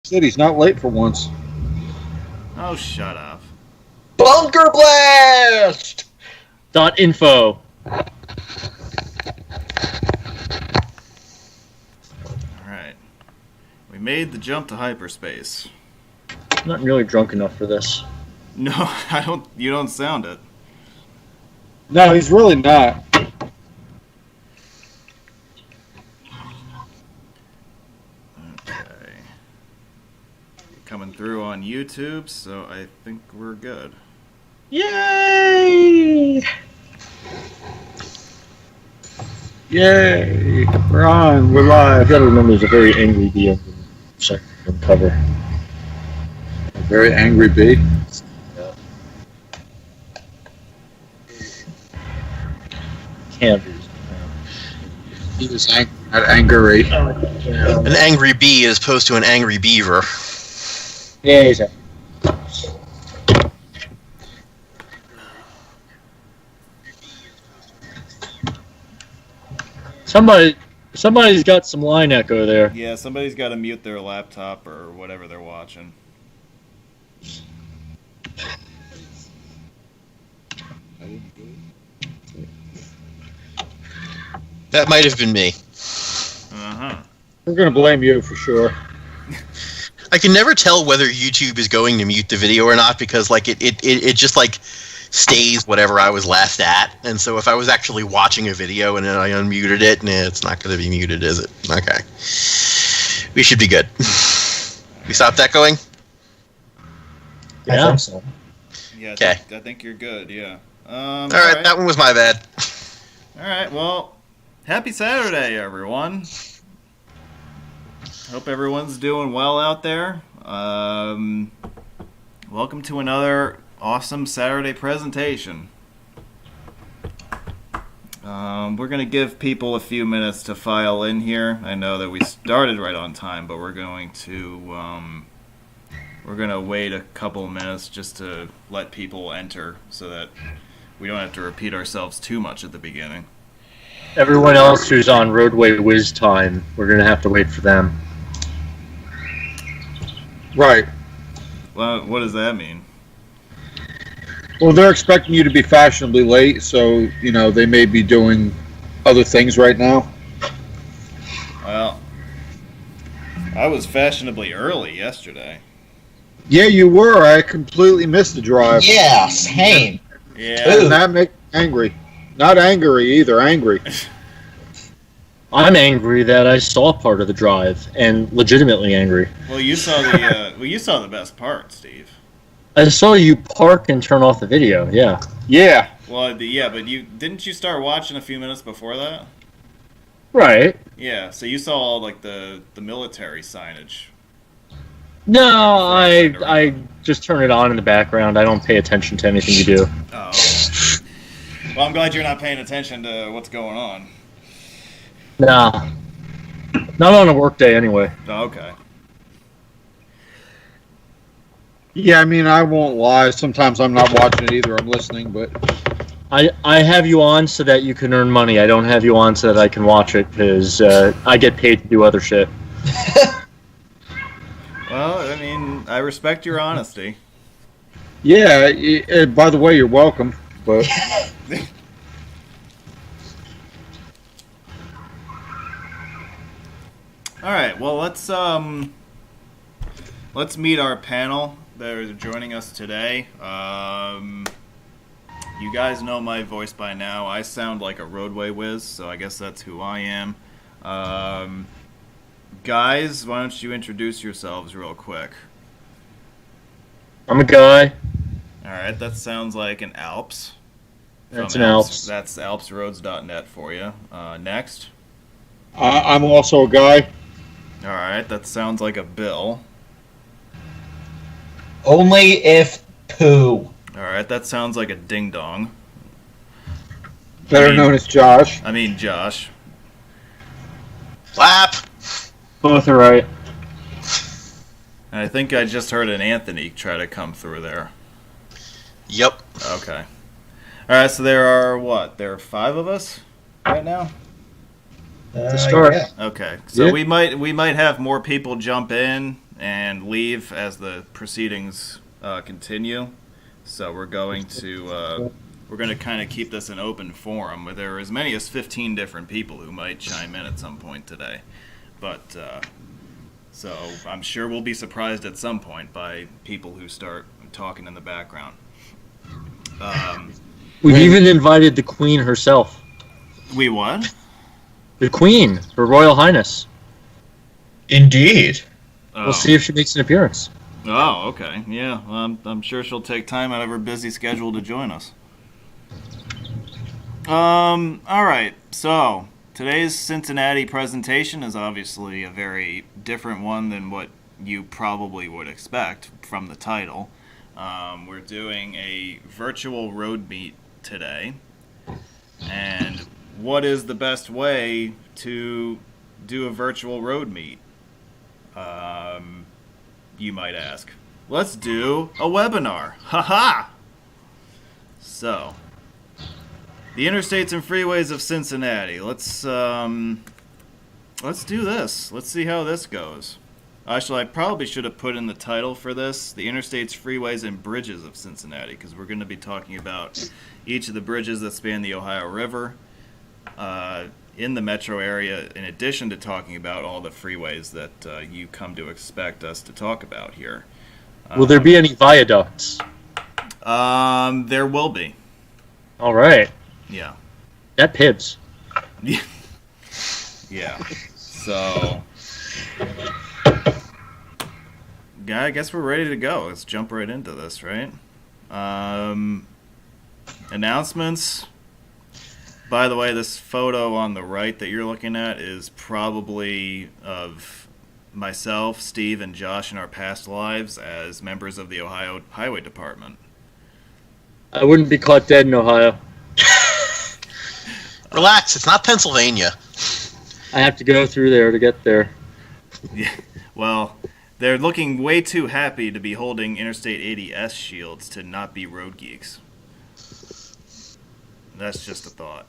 Said he's not late for once. Oh, shut up. Bunker blast! .info. Alright. We made the jump to hyperspace. I'm not really drunk enough for this. No, I don't. You don't sound it. No, he's really not. Okay. Coming through on YouTube, so I think we're good. Yay! Yay! We're on. We're live. I gotta remember there's a very angry bee on the second cover. A very angry bee. Yeah. Canvas. He was not angry. An angry bee as opposed to an angry beaver. Yeah, exactly. Somebody's got some line echo there. Yeah, somebody's got to mute their laptop or whatever they're watching. That might have been me. Uh-huh. We're gonna blame you for sure. I can never tell whether YouTube is going to mute the video or not because like it just like stays whatever I was last at. And so if I was actually watching a video and then I unmuted it, it's not going to be muted, is it? Okay. We should be good. We stopped that going? Yeah. I think so. Yeah, Okay. I think you're good, yeah. All right, that one was my bad. All right, well, happy Saturday, everyone. Hope everyone's doing well out there. Welcome to another awesome Saturday presentation. We're going to give people a few minutes to file in here. I know that we started right on time, but we're going to wait a couple minutes just to let people enter so that we don't have to repeat ourselves too much at the beginning. Everyone else who's on roadway whiz time, we're gonna have to wait for them. Right. Well, what does that mean? Well, they're expecting you to be fashionably late, so, you know, they may be doing other things right now. Well, I was fashionably early yesterday. Yeah, you were. I completely missed the drive. Yeah, same. Yeah. And that makes me angry. Not angry either, angry. I'm angry that I saw part of the drive, and legitimately angry. Well, you saw the best part, Steve. I saw you park and turn off the video. Yeah. Yeah. Well, but didn't you start watching a few minutes before that? Right. Yeah. So you saw all like the military signage. No, I just turn it on in the background. I don't pay attention to anything you do. Oh. Well, I'm glad you're not paying attention to what's going on. Nah. Not on a work day, anyway. Oh, okay. Yeah, I mean, I won't lie. Sometimes I'm not watching it either. I'm listening, but... I have you on so that you can earn money. I don't have you on so that I can watch it, because I get paid to do other shit. Well, I mean, I respect your honesty. Yeah, by the way, you're welcome, but... All right, well, let's meet our panel that are joining us today. You guys know my voice by now. I sound like a roadway whiz, so I guess that's who I am. Guys, why don't you introduce yourselves real quick? I'm a guy. All right, that sounds like an Alps. That's From an Alps. That's alpsroads.net for you. Next. I'm also a guy. All right, that sounds like a Bill. Only if poo. All right, that sounds like a ding dong. Better known as Josh. I mean Josh. Flap. Both are right. And I think I just heard an Anthony try to come through there. Yep. Okay. All right, so there are 5 of us right now? To start. Yeah. Okay. So Yeah. we might have more people jump in and leave as the proceedings continue. So we're going to kind of keep this an open forum where there are as many as 15 different people who might chime in at some point today. But so I'm sure we'll be surprised at some point by people who start talking in the background. We've even invited the Queen herself. We what? The Queen, Her Royal Highness. Indeed. We'll see if she makes an appearance. Oh, okay. Yeah, I'm sure she'll take time out of her busy schedule to join us. All right. So today's Cincinnati presentation is obviously a very different one than what you probably would expect from the title. We're doing a virtual road meet today. And what is the best way to do a virtual road meet? You might ask. Let's do a webinar. Haha! So, the interstates and freeways of Cincinnati. Let's do this. Let's see how this goes. Actually, I probably should have put in the title for this, the interstates, freeways, and bridges of Cincinnati, because we're going to be talking about each of the bridges that span the Ohio River in the metro area, in addition to talking about all the freeways that you come to expect us to talk about here. Will there be any viaducts? There will be. All right. Yeah. That pips. Yeah. So, yeah, I guess we're ready to go. Let's jump right into this, right? Announcements. By the way, this photo on the right that you're looking at is probably of myself, Steve, and Josh in our past lives as members of the Ohio Highway Department. I wouldn't be caught dead in Ohio. Relax, it's not Pennsylvania. I have to go through there to get there. Yeah. Well, they're looking way too happy to be holding Interstate 80S shields to not be road geeks. That's just a thought.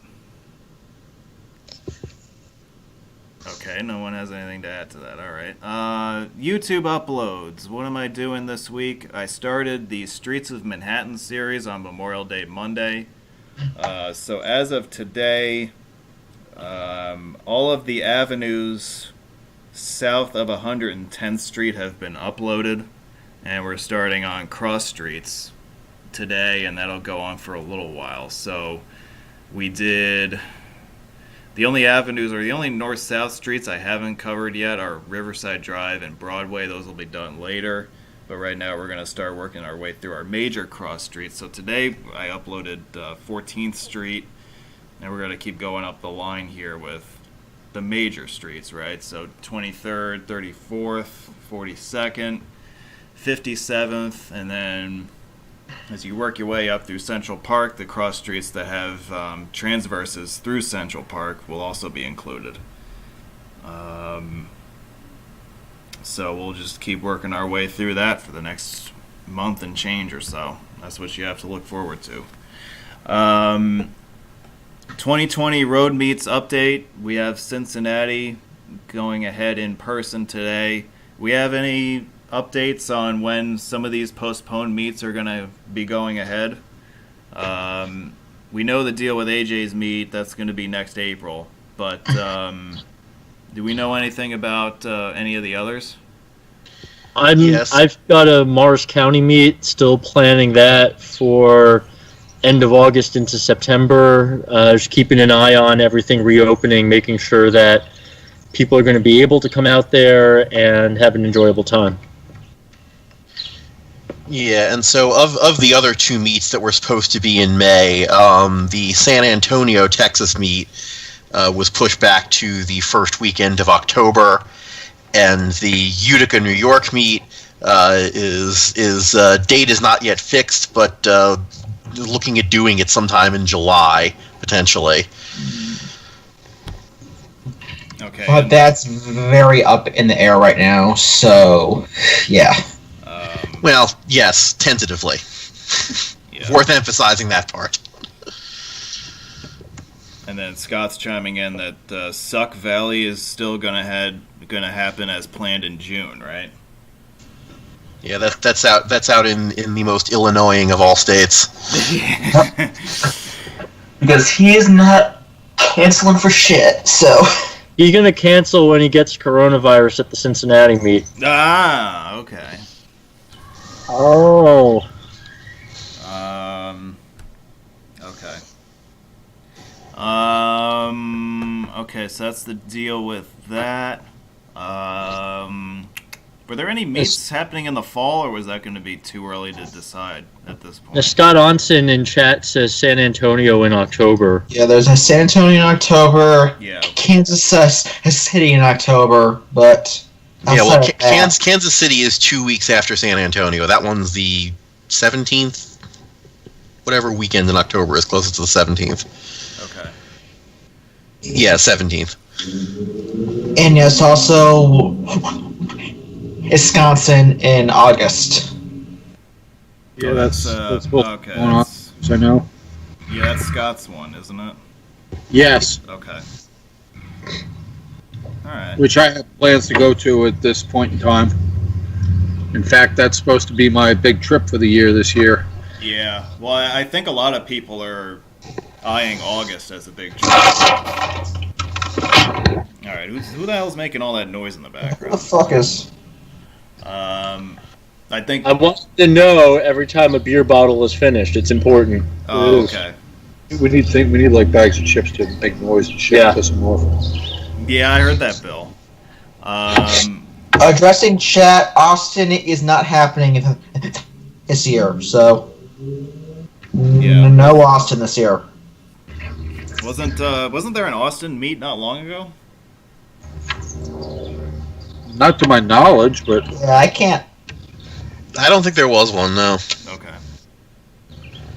Okay, no one has anything to add to that. All right. YouTube uploads. What am I doing this week? I started the Streets of Manhattan series on Memorial Day Monday. So as of today, all of the avenues south of 110th Street have been uploaded, and we're starting on cross streets today, and that'll go on for a little while. So we did... The only avenues, or the only north-south streets I haven't covered yet are Riverside Drive and Broadway. Those will be done later. But right now we're going to start working our way through our major cross streets. So today I uploaded 14th Street, and we're going to keep going up the line here with the major streets, right? So 23rd, 34th, 42nd, 57th, and then as you work your way up through Central Park, the cross streets that have transverses through Central Park will also be included. So we'll just keep working our way through that for the next month and change or so. That's what you have to look forward to. 2020 Road Meets update. We have Cincinnati going ahead in person today. We have any updates on when some of these postponed meets are going to be going ahead? We know the deal with AJ's meet, that's going to be next April, but do we know anything about any of the others? Yes. I've got a Morris County meet, still planning that for end of August into September. Just keeping an eye on everything reopening, making sure that people are going to be able to come out there and have an enjoyable time. Yeah, and so of the other two meets that were supposed to be in May, the San Antonio, Texas meet was pushed back to the first weekend of October, and the Utica, New York meet is date is not yet fixed, but looking at doing it sometime in July potentially. Okay. But that's very up in the air right now, so yeah. Well, yes, tentatively. Yeah. Worth emphasizing that part. And then Scott's chiming in that Suck Valley is still gonna happen as planned in June, right? Yeah, that's out in the most Illinoising of all states. Because he is not canceling for shit, so... He's going to cancel when he gets coronavirus at the Cincinnati meet. Ah, okay. Oh. Okay. Okay, so that's the deal with that. Were there any meets happening in the fall, or was that going to be too early to decide at this point? Scott Onson in chat says San Antonio in October. Yeah, there's a San Antonio in October, Yeah. Kansas City in October, but... Yeah, well, outside of that- Kansas City is 2 weeks after San Antonio. That one's the 17th, whatever weekend in October is closest to the 17th. Okay. Yeah, 17th. And yes, also Wisconsin in August. Yeah, that's that's both okay. going on, as I know. Yeah, that's Scott's one, isn't it? Yes, Okay. All right. which I have plans to go to at this point in time. In fact, that's supposed to be my big trip for the year this year. Yeah. Well, I think a lot of people are eyeing August as a big trip. All right. Who the hell's making all that noise in the Who the background? fuck is... I think. I want to know every time a beer bottle is finished. It's important. Oh, okay. We need like bags of chips to make noise and shit. Yeah. Piss them off. Yeah, I heard that, Bill. Addressing chat, Austin is not happening this year, so... Yeah. No Austin this year. Wasn't there an Austin meet not long ago? Not to my knowledge, but Yeah, I can't... I don't think there was one, no. Okay.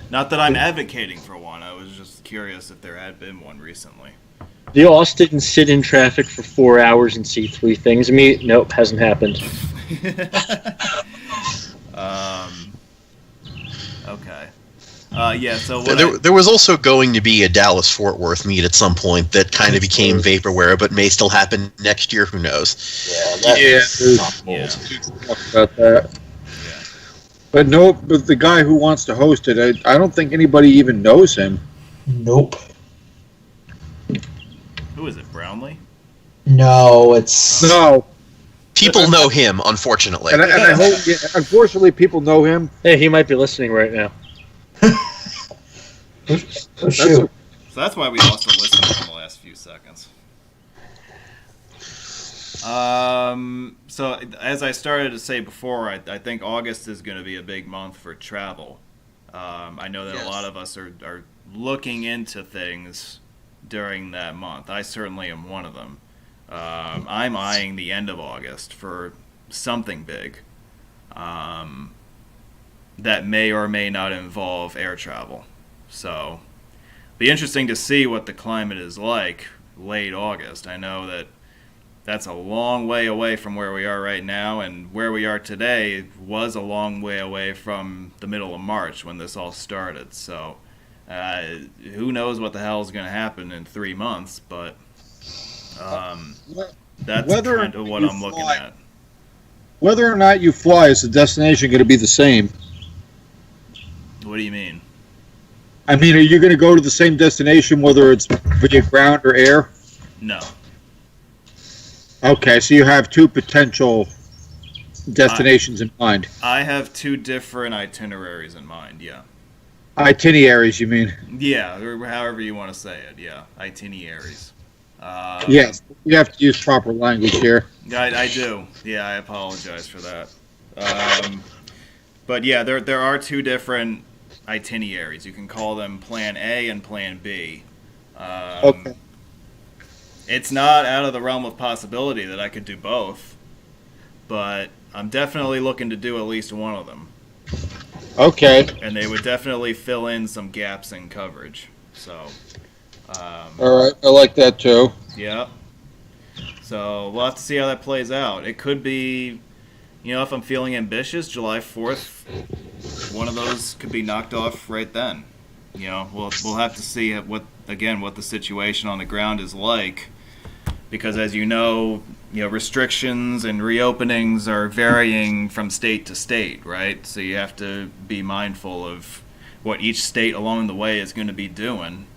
Not that I'm advocating for one. I was just curious if there had been one recently. The Austin sit in traffic for 4 hours and see 3 things meet? Nope, hasn't happened. Okay. Yeah. So There was also going to be a Dallas-Fort Worth meet at some point that kind of became vaporware, but may still happen next year. Who knows? Yeah. talk about that. Yeah. But no, but the guy who wants to host it, I don't think anybody even knows him. Nope. Who is it? Brownlee? No, it's... No, People know him, unfortunately. and I hope. Yeah, unfortunately, people know him. Hey, he might be listening right now. Oh, shoot. So that's why we lost a listener in the last few seconds. So as I started to say before, I think August is going to be a big month for travel. I know that a lot of us are looking into things during that month. I certainly am one of them. I'm eyeing the end of August for something big that may or may not involve air travel. So be interesting to see what the climate is like late August. I know that that's a long way away from where we are right now, and where we are today was a long way away from the middle of March when this all started. So who knows what the hell is going to happen in 3 months, but that's Whether kind of what you I'm looking fly- at. Whether or not you fly, is the destination going to be the same? What do you mean? I mean, are you going to go to the same destination whether it's via ground or air? No. Okay, so you have two potential destinations in mind. I have 2 different itineraries in mind, yeah. Itineraries, you mean? Yeah, or however you want to say it, yeah. Itineraries. Yes, you have to use proper language here. I do. Yeah, I apologize for that. But yeah, there are 2 different itineraries. You can call them Plan A and Plan B. Okay. It's not out of the realm of possibility that I could do both, but I'm definitely looking to do at least one of them. Okay. And they would definitely fill in some gaps in coverage. So, All right. I like that too. yeah. So we'll have to see how that plays out. It could be, if I'm feeling ambitious, July 4th, one of those could be knocked off right then. We'll have to see what the situation on the ground is like, because as you know, restrictions and reopenings are varying from state to state, right? So you have to be mindful of what each state along the way is going to be doing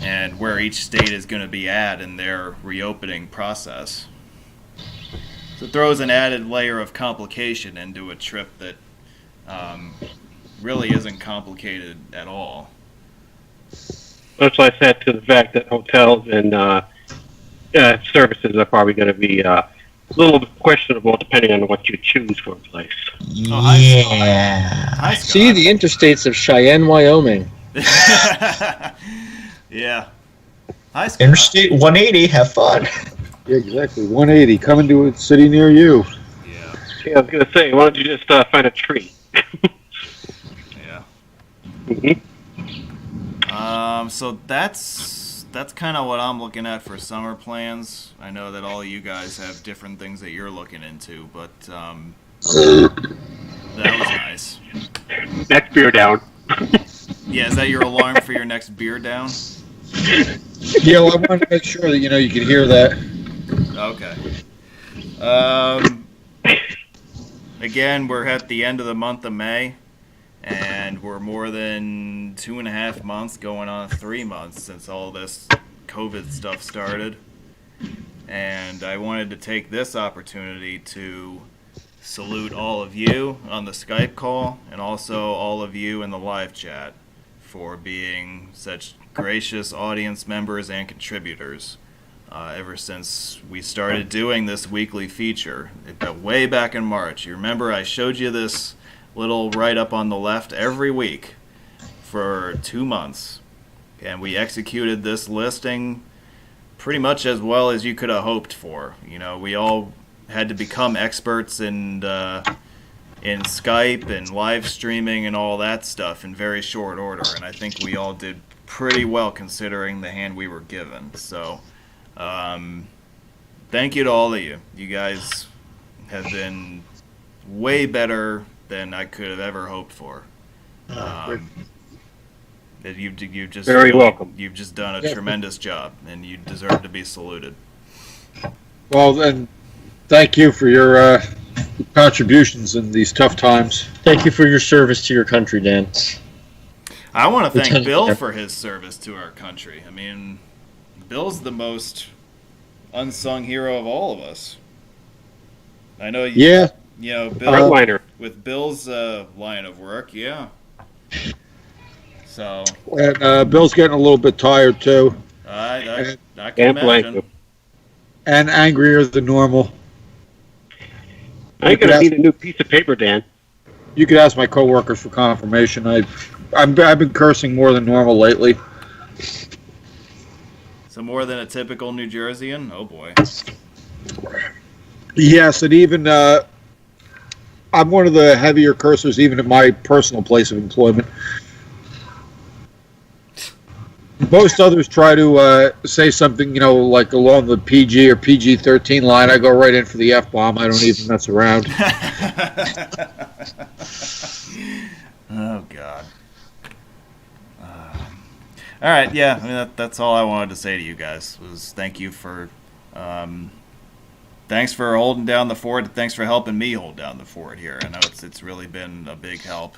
and where each state is going to be at in their reopening process. So it throws an added layer of complication into a trip that really isn't complicated at all. That's why I said to the fact that hotels and services are probably going to be a little bit questionable depending on what you choose for a place. Hi, Scott. See the interstates of Cheyenne, Wyoming. Yeah. Hi, Scott. Interstate 180, have fun. Yeah, exactly. 180 coming to a city near you. Yeah. Yeah, I was going to say, why don't you just find a tree? Yeah. Mm-hmm. So that's kind of what I'm looking at for summer plans. I know that all of you guys have different things that you're looking into, but that was nice. Next beer down. Yeah, is that your alarm for your next beer down? Yeah, well, I wanted to make sure that you could hear that. Okay. Again, we're at the end of the month of May, and we're more than 2.5 months, going on 3 months since all this COVID stuff started. And I wanted to take this opportunity to salute all of you on the Skype call and also all of you in the live chat for being such gracious audience members and contributors ever since we started doing this weekly feature way back in March. You remember I showed you this little write-up on the left every week for 2 months, and we executed this listing pretty much as well as you could have hoped for. We all had to become experts in Skype and live streaming and all that stuff in very short order, and I think we all did pretty well considering the hand we were given. So thank you to all of you. You guys have been way better than I could have ever hoped for. You've just Very welcome. You've just done a tremendous job, and you deserve to be saluted. Well, then, thank you for your contributions in these tough times. Thank you for your service to your country, Dan. I want to thank Lieutenant Bill Governor. for his service to our country. I mean, Bill's the most unsung hero of all of us. I know you. Yeah. Bill, Frontliner. with Bill's line of work, yeah. So And Bill's getting a little bit tired, too, I can Can't blame imagine. you. and angrier than normal. I ain't going to need a new piece of paper, Dan. You could ask my coworkers for confirmation. I've been cursing more than normal lately. So more than a typical New Jerseyan? Oh boy. Yes, and even I'm one of the heavier cursors even at my personal place of employment. Most others try to say something, like along the PG or PG-13 line. I go right in for the F-bomb. I don't even mess around. Oh God. All right, yeah. I mean, that's all I wanted to say to you guys was thank you for, thanks for holding down the fort. Thanks for helping me hold down the fort here. I know it's really been a big help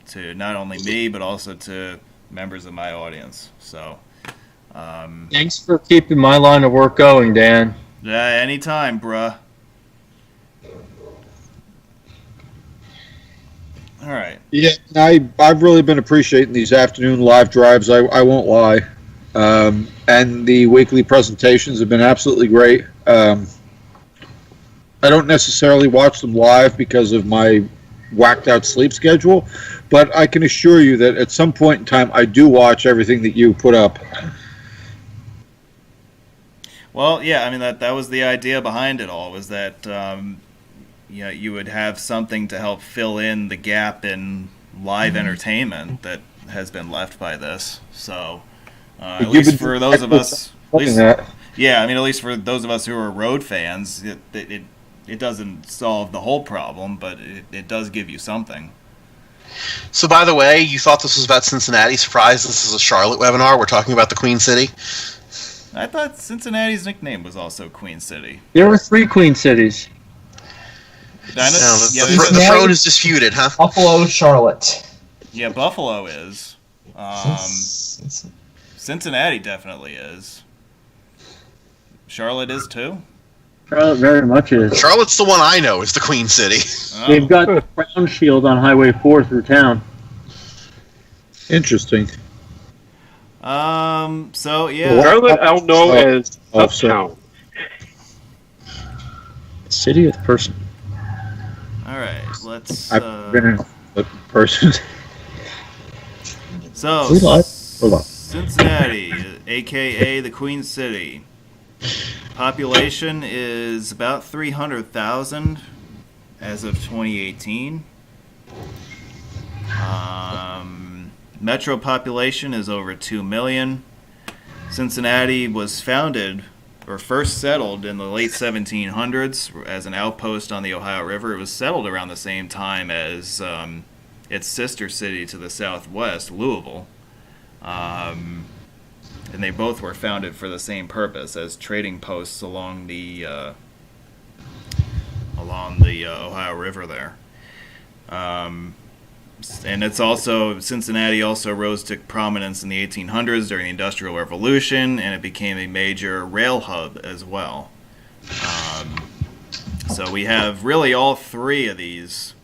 to not only me but also to members of my audience. So, Thanks for keeping my line of work going, Dan. yeah, anytime, bruh. All right. Yeah, I've really been appreciating these afternoon live drives. I won't lie, and the weekly presentations have been absolutely great. I don't necessarily watch them live because of my whacked out sleep schedule, but I can assure you that at some point in time I do watch everything that you put up. Well, yeah, I mean that was the idea behind it all, was that you would have something to help fill in the gap in live entertainment that has been left by this. So at least for those of us, at least for those of us who are road fans, it doesn't solve the whole problem, but it does give you something. So, by the way, you thought this was about Cincinnati. Surprise, this is a Charlotte webinar. We're talking about the Queen City. I thought Cincinnati's nickname was also Queen City. There were 3 Queen Cities. The throne is disputed, huh? Buffalo, Charlotte. Yeah, Buffalo is. Cincinnati definitely is. Charlotte is too. Charlotte very much is. Charlotte's the one I know is the Queen City. Oh. They've got the Crown Shield on Highway 4 through town. Interesting. So yeah. Charlotte, I'll know as Uptown. City of person. All right, let's. I've been in a person. So, We live? Hold on. Cincinnati, aka the Queen City. Population is about 300,000 as of 2018. Metro population is over 2 million. Cincinnati was founded or first settled in the late 1700s as an outpost on the Ohio River. It was settled around the same time as its sister city to the southwest, Louisville. And they both were founded for the same purpose as trading posts along the Ohio River there. And it's also, Cincinnati also rose to prominence in the 1800s during the Industrial Revolution, and it became a major rail hub as well. So we have really all 3 of these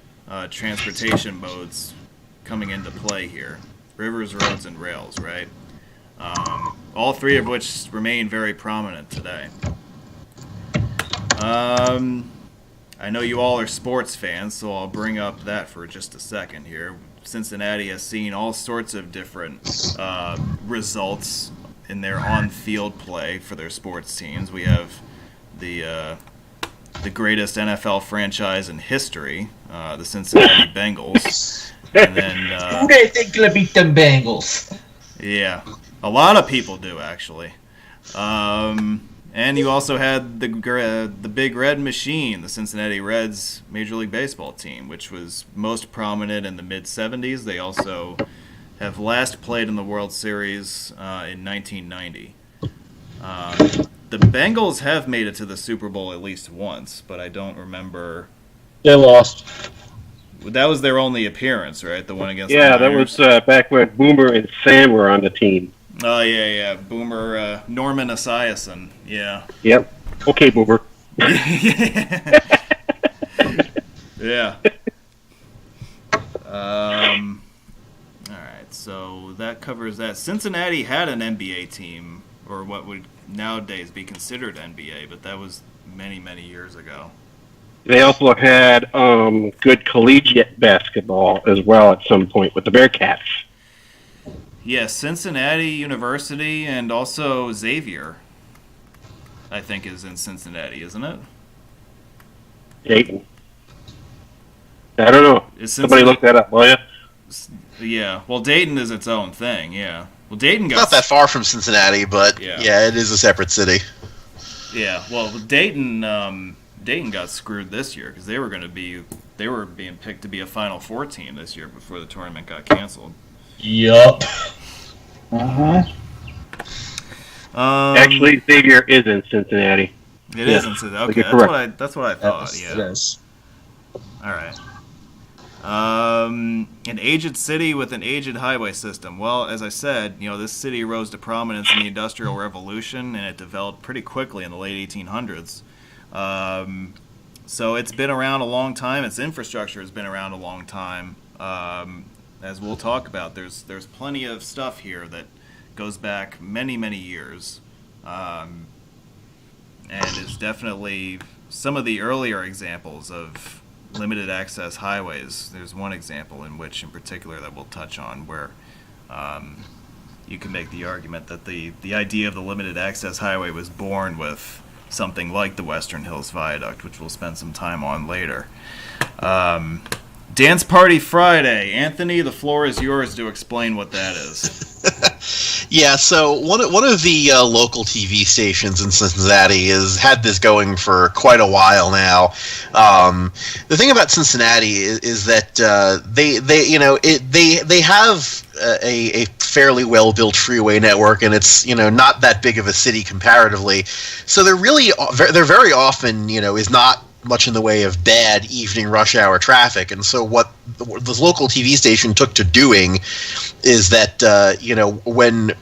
transportation modes coming into play here. Rivers, roads, and rails, right? All 3 of which remain very prominent today. I know you all are sports fans, so I'll bring up that for just a second here. Cincinnati has seen all sorts of different results in their on-field play for their sports teams. We have the greatest NFL franchise in history, the Cincinnati Bengals. And then, Who they think gonna beat them Bengals? Yeah, a lot of people do, actually. And you also had the Big Red Machine, the Cincinnati Reds Major League Baseball team, which was most prominent in the mid-'70s. They also have last played in the World Series in 1990. The Bengals have made it to the Super Bowl at least once, but I don't remember. They lost. That was their only appearance, right? The one against the Yeah, that Niners? was back when Boomer and Sam were on the team. Oh, yeah. Boomer, Norman Esiason. Yeah. Yep. Okay, Boomer. Yeah. All right, so that covers that. Cincinnati had an NBA team, or what would nowadays be considered NBA, but that was many, many years ago. They also had good collegiate basketball as well at some point with the Bearcats. Yes, Cincinnati University and also Xavier, I think, is in Cincinnati, isn't it? Dayton. I don't know. Is Somebody look that up, will you? Yeah, well, Dayton is its own thing, yeah. Well, Dayton got... Not that far from Cincinnati, but yeah, it is a separate city. Yeah, well, Dayton got screwed this year because they were being picked to be a Final Four team this year before the tournament got canceled. Yup. Uh-huh. Actually, Xavier is in Cincinnati. It is in Cincinnati. Okay, that's what I thought. Yeah. It is. All right. An aged city with an aged highway system. Well, as I said, this city rose to prominence in the Industrial Revolution, and it developed pretty quickly in the late 1800s. So it's been around a long time. Its infrastructure has been around a long time. As we'll talk about, there's plenty of stuff here that goes back many, many years, and is definitely some of the earlier examples of limited access highways. There's one example in particular that we'll touch on where you can make the argument that the idea of the limited access highway was born with something like the Western Hills Viaduct, which we'll spend some time on later. Dance Party Friday. Anthony, the floor is yours to explain what that is. Yeah, so one of the local TV stations in Cincinnati has had this going for quite a while now. The thing about Cincinnati is that they have a fairly well-built freeway network, and it's not that big of a city comparatively. So they're very often is not much in the way of bad evening rush hour traffic. And so what this local TV station took to doing is that when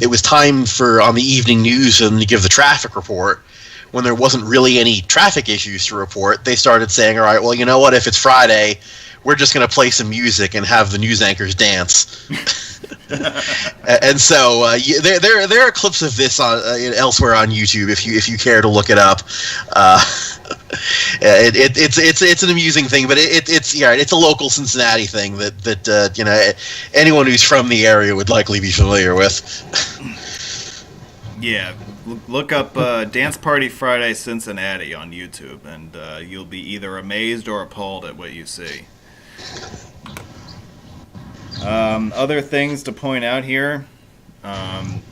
it was time for on the evening news and to give the traffic report, when there wasn't really any traffic issues to report, they started saying, all right, well, you know what, if it's Friday, we're just going to play some music and have the news anchors dance. And so there are clips of this on elsewhere on YouTube if you care to look it up. It's an amusing thing, but it's a local Cincinnati thing that anyone who's from the area would likely be familiar with. Yeah, look up Dance Party Friday Cincinnati on YouTube, and you'll be either amazed or appalled at what you see. Other things to point out here.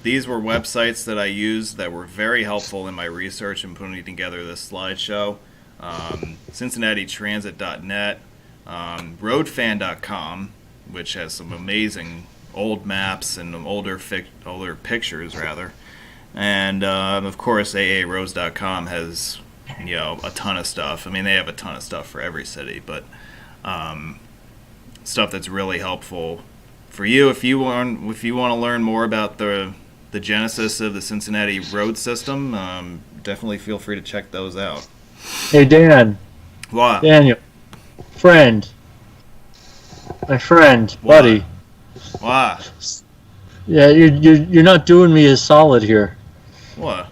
These were websites that I used that were very helpful in my research and putting together this slideshow. CincinnatiTransit.net, roadfan.com, which has some amazing old maps and older pictures, rather. And, of course, AARoads.com has, a ton of stuff. I mean, they have a ton of stuff for every city, but stuff that's really helpful for you if you want to learn more about the genesis of the Cincinnati road system. Definitely feel free to check those out. Hey, Dan. What? Daniel. Friend. My friend. What? Buddy. What? Yeah, you're not doing me a solid here. What?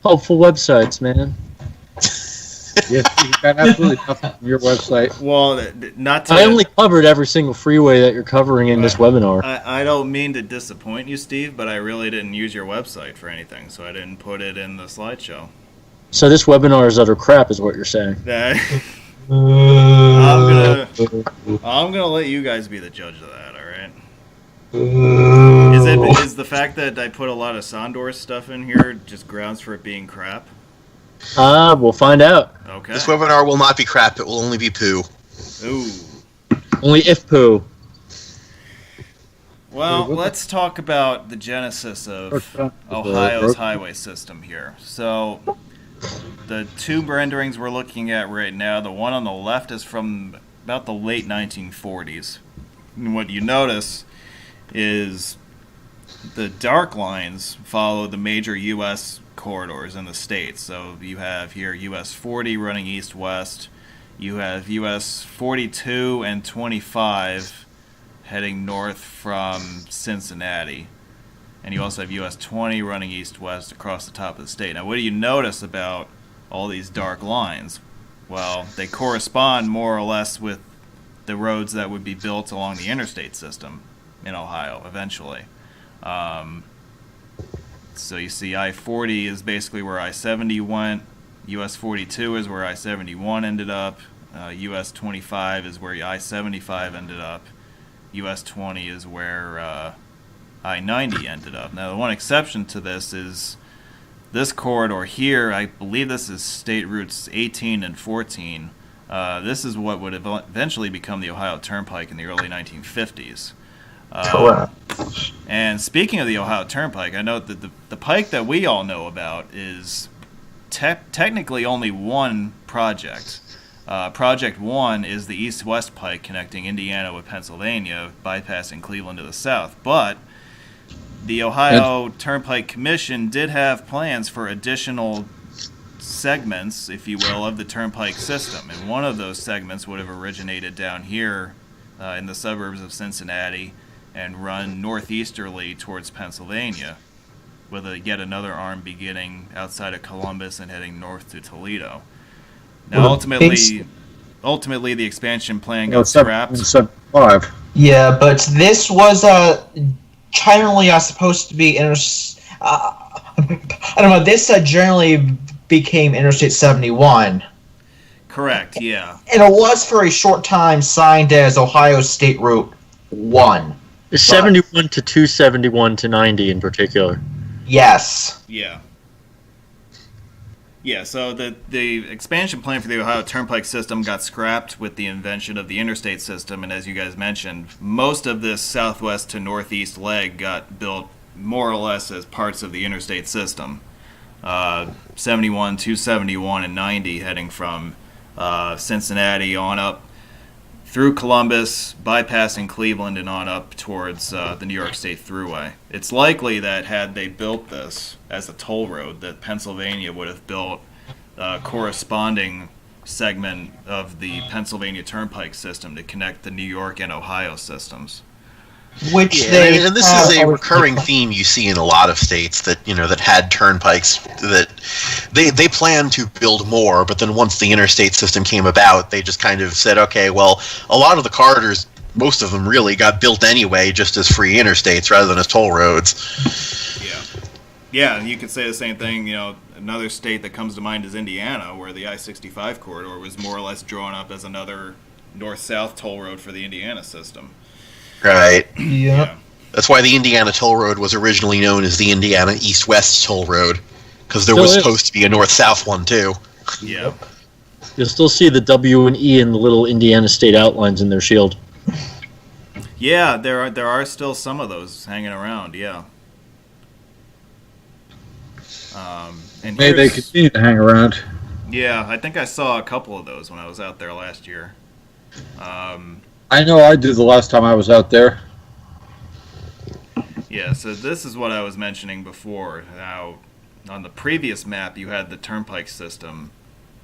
Helpful websites, man. Yes, you got absolutely nothing from your website. Well, not to... I only covered every single freeway that you're covering in this webinar. I don't mean to disappoint you, Steve, but I really didn't use your website for anything, so I didn't put it in the slideshow. So this webinar is utter crap, is what you're saying. I'm gonna let you guys be the judge of that, all right? Is the fact that I put a lot of Sondor stuff in here just grounds for it being crap? We'll find out. Okay. This webinar will not be crap. It will only be poo. Ooh. Only if poo. Well, let's talk about the genesis of Ohio's highway system here. So, the two renderings we're looking at right now, the one on the left is from about the late 1940s. And what you notice is the dark lines follow the major U.S. corridors in the states. So you have here US 40 running east-west. You have US 42 and 25 heading north from Cincinnati. And you also have US 20 running east-west across the top of the state. Now, what do you notice about all these dark lines? Well, they correspond more or less with the roads that would be built along the interstate system in Ohio eventually. So you see I-40 is basically where I-70 went. US 42 is where I-71 ended up. US 25 is where I-75 ended up. US 20 is where I-90 ended up. Now, the one exception to this is this corridor here. I believe this is State Routes 18 and 14. This is what would eventually become the Ohio Turnpike in the early 1950s. And speaking of the Ohio Turnpike, I know that the pike that we all know about is technically only one project. Project 1 is the east-west pike connecting Indiana with Pennsylvania, bypassing Cleveland to the south. But the Ohio Turnpike Commission did have plans for additional segments, if you will, of the turnpike system. And one of those segments would have originated down here in the suburbs of Cincinnati and run northeasterly towards Pennsylvania, with yet another arm beginning outside of Columbus and heading north to Toledo. Now, ultimately, the expansion plan got scrapped. Yeah, but this was generally supposed to be I don't know. This generally became Interstate 71. Correct. Yeah. And it was for a short time signed as Ohio State Route 1. 71 to 271 to 90 in particular. Yes. Yeah. Yeah, so the expansion plan for the Ohio Turnpike system got scrapped with the invention of the interstate system, and as you guys mentioned, most of this southwest to northeast leg got built more or less as parts of the interstate system. 71, 271, and 90 heading from Cincinnati on up through Columbus, bypassing Cleveland, and on up towards the New York State Thruway. It's likely that had they built this as a toll road, that Pennsylvania would have built a corresponding segment of the Pennsylvania Turnpike system to connect the New York and Ohio systems. Which Yeah, they and this have is a always- recurring theme you see in a lot of states that that had turnpikes, that they planned to build more, but then once the interstate system came about, they just kind of said, okay, well, a lot of the corridors, most of them really got built anyway, just as free interstates rather than as toll roads. Yeah, and you could say the same thing. Another state that comes to mind is Indiana, where the I-65 corridor was more or less drawn up as another north-south toll road for the Indiana system. Right. Yeah. That's why the Indiana Toll Road was originally known as the Indiana East-West Toll Road, because there Still was is. supposed to be a north-south one too. Yeah. You'll still see the W and E in the little Indiana state outlines in their shield. Yeah, there are still some of those hanging around. Yeah. And May they here's- continue to hang around. Yeah, I think I saw a couple of those when I was out there last year. I know I did the last time I was out there. Yeah, so this is what I was mentioning before. Now, on the previous map, you had the turnpike system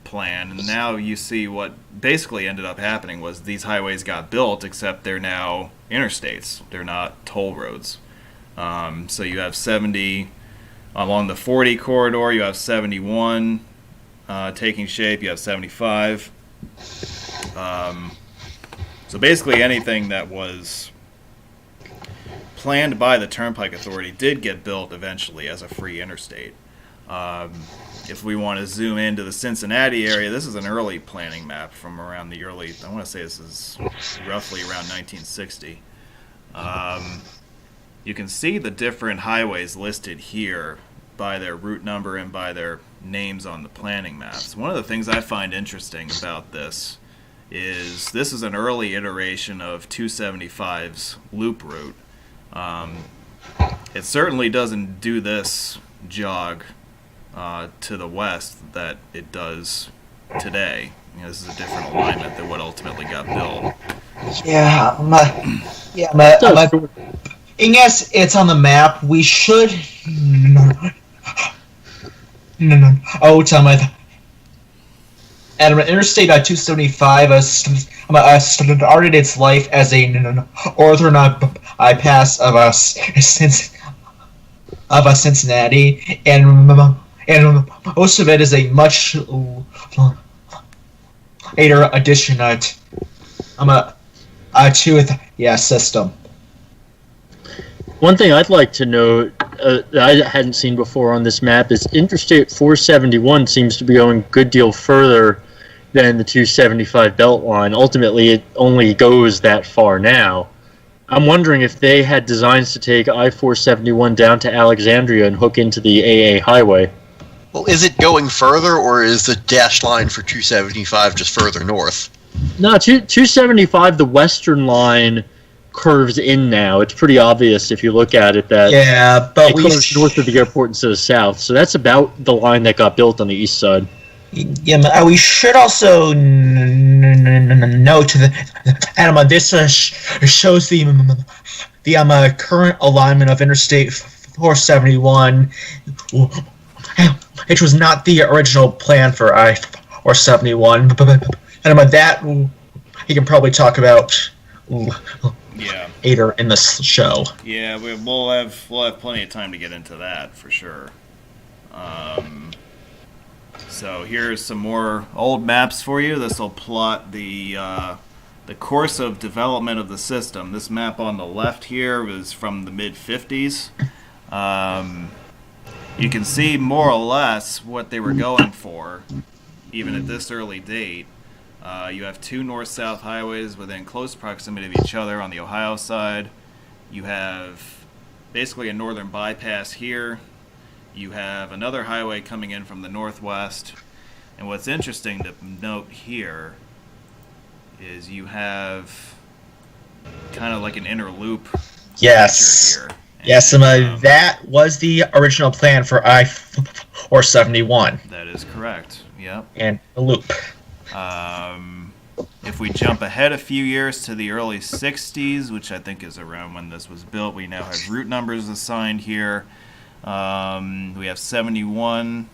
plan, and now you see what basically ended up happening was these highways got built, except they're now interstates. They're not toll roads. So you have 70 along the 40 corridor, you have 71 taking shape, you have 75. So basically anything that was planned by the Turnpike Authority did get built eventually as a free interstate. If we want to zoom into the Cincinnati area, this is an early planning map from around the early, I want to say this is roughly around 1960. You can see the different highways listed here by their route number and by their names on the planning maps. One of the things I find interesting about this is an early iteration of 275's loop route. It certainly doesn't do this jog to the west that it does today. This is a different alignment than what ultimately got built. Yeah, and yes, it's on the map. We should. No. Oh, tell me. Adam, Interstate 275 started its life as a northern bypass of Cincinnati, and most of it is a much later addition to the system. One thing I'd like to note that I hadn't seen before on this map is Interstate 471 seems to be going a good deal further than the 275 belt line. Ultimately, it only goes that far now. I'm wondering if they had designs to take I-471 down to Alexandria and hook into the AA highway. Well, is it going further, or is the dashed line for 275 just further north? No, 275, the western line, curves in now. It's pretty obvious if you look at it that But it curves north of the airport instead of south. So that's about the line that got built on the east side. Yeah, we should also note that this shows the current alignment of Interstate 471, which was not the original plan for I-471. But that you can probably talk about later in the show. Yeah, we'll have plenty of time to get into that for sure. So here's some more old maps for you. This will plot the course of development of the system. This map on the left here was from the mid-50s. You can see more or less what they were going for, even at this early date. You have two north-south highways within close proximity of each other on the Ohio side. You have basically a northern bypass here. you have another highway coming in from the northwest. And what's interesting to note here is you have kind of like an inner loop Yes. feature here. Yes, And, that was the original plan for I-471. that is correct. Yep. And the loop. If we jump ahead a few years to the early 60s, which I think is around when this was built, we now have route numbers assigned here. We have 71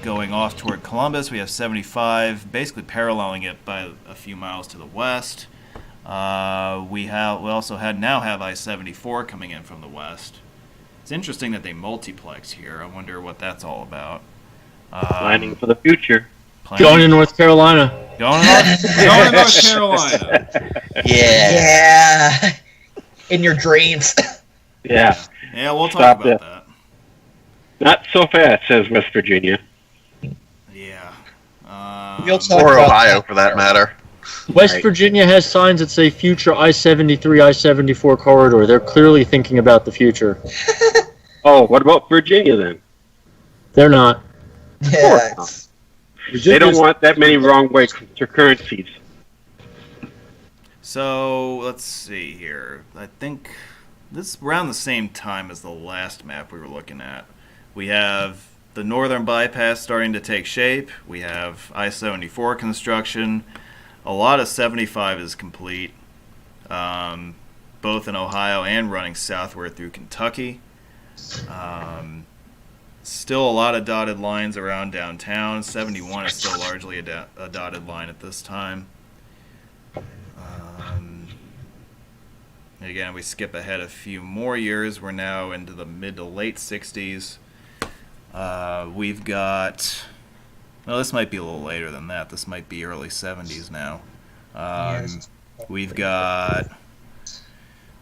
going off toward Columbus. We have 75 basically paralleling it by a few miles to the west. We also now have I-74 coming in from the west. It's interesting that they multiplex here. I wonder what that's all about. Planning for the future. Going to North Carolina. Going to North Carolina. Yeah. In your dreams. Yeah. Yeah, we'll talk Stop about that. that. Not so fast, says West Virginia. Yeah. We'll talk Or about Ohio, that. for that matter. West Right. Virginia has signs that say future I-73, I-74 corridor. They're clearly thinking about the future. Oh, what about Virginia then? They're not. Yeah. They don't want that many wrong way currencies. So let's see here. I think this is around the same time as the last map we were looking at. We have the northern bypass starting to take shape. We have I-74 construction. A lot of 75 is complete, both in Ohio and running southward through Kentucky. Still a lot of dotted lines around downtown. 71 is still largely a dotted line at this time. Again, we skip ahead a few more years. We're now into the mid to late 60s. We've got... Well, this might be a little later than that. This might be early 70s now. We've got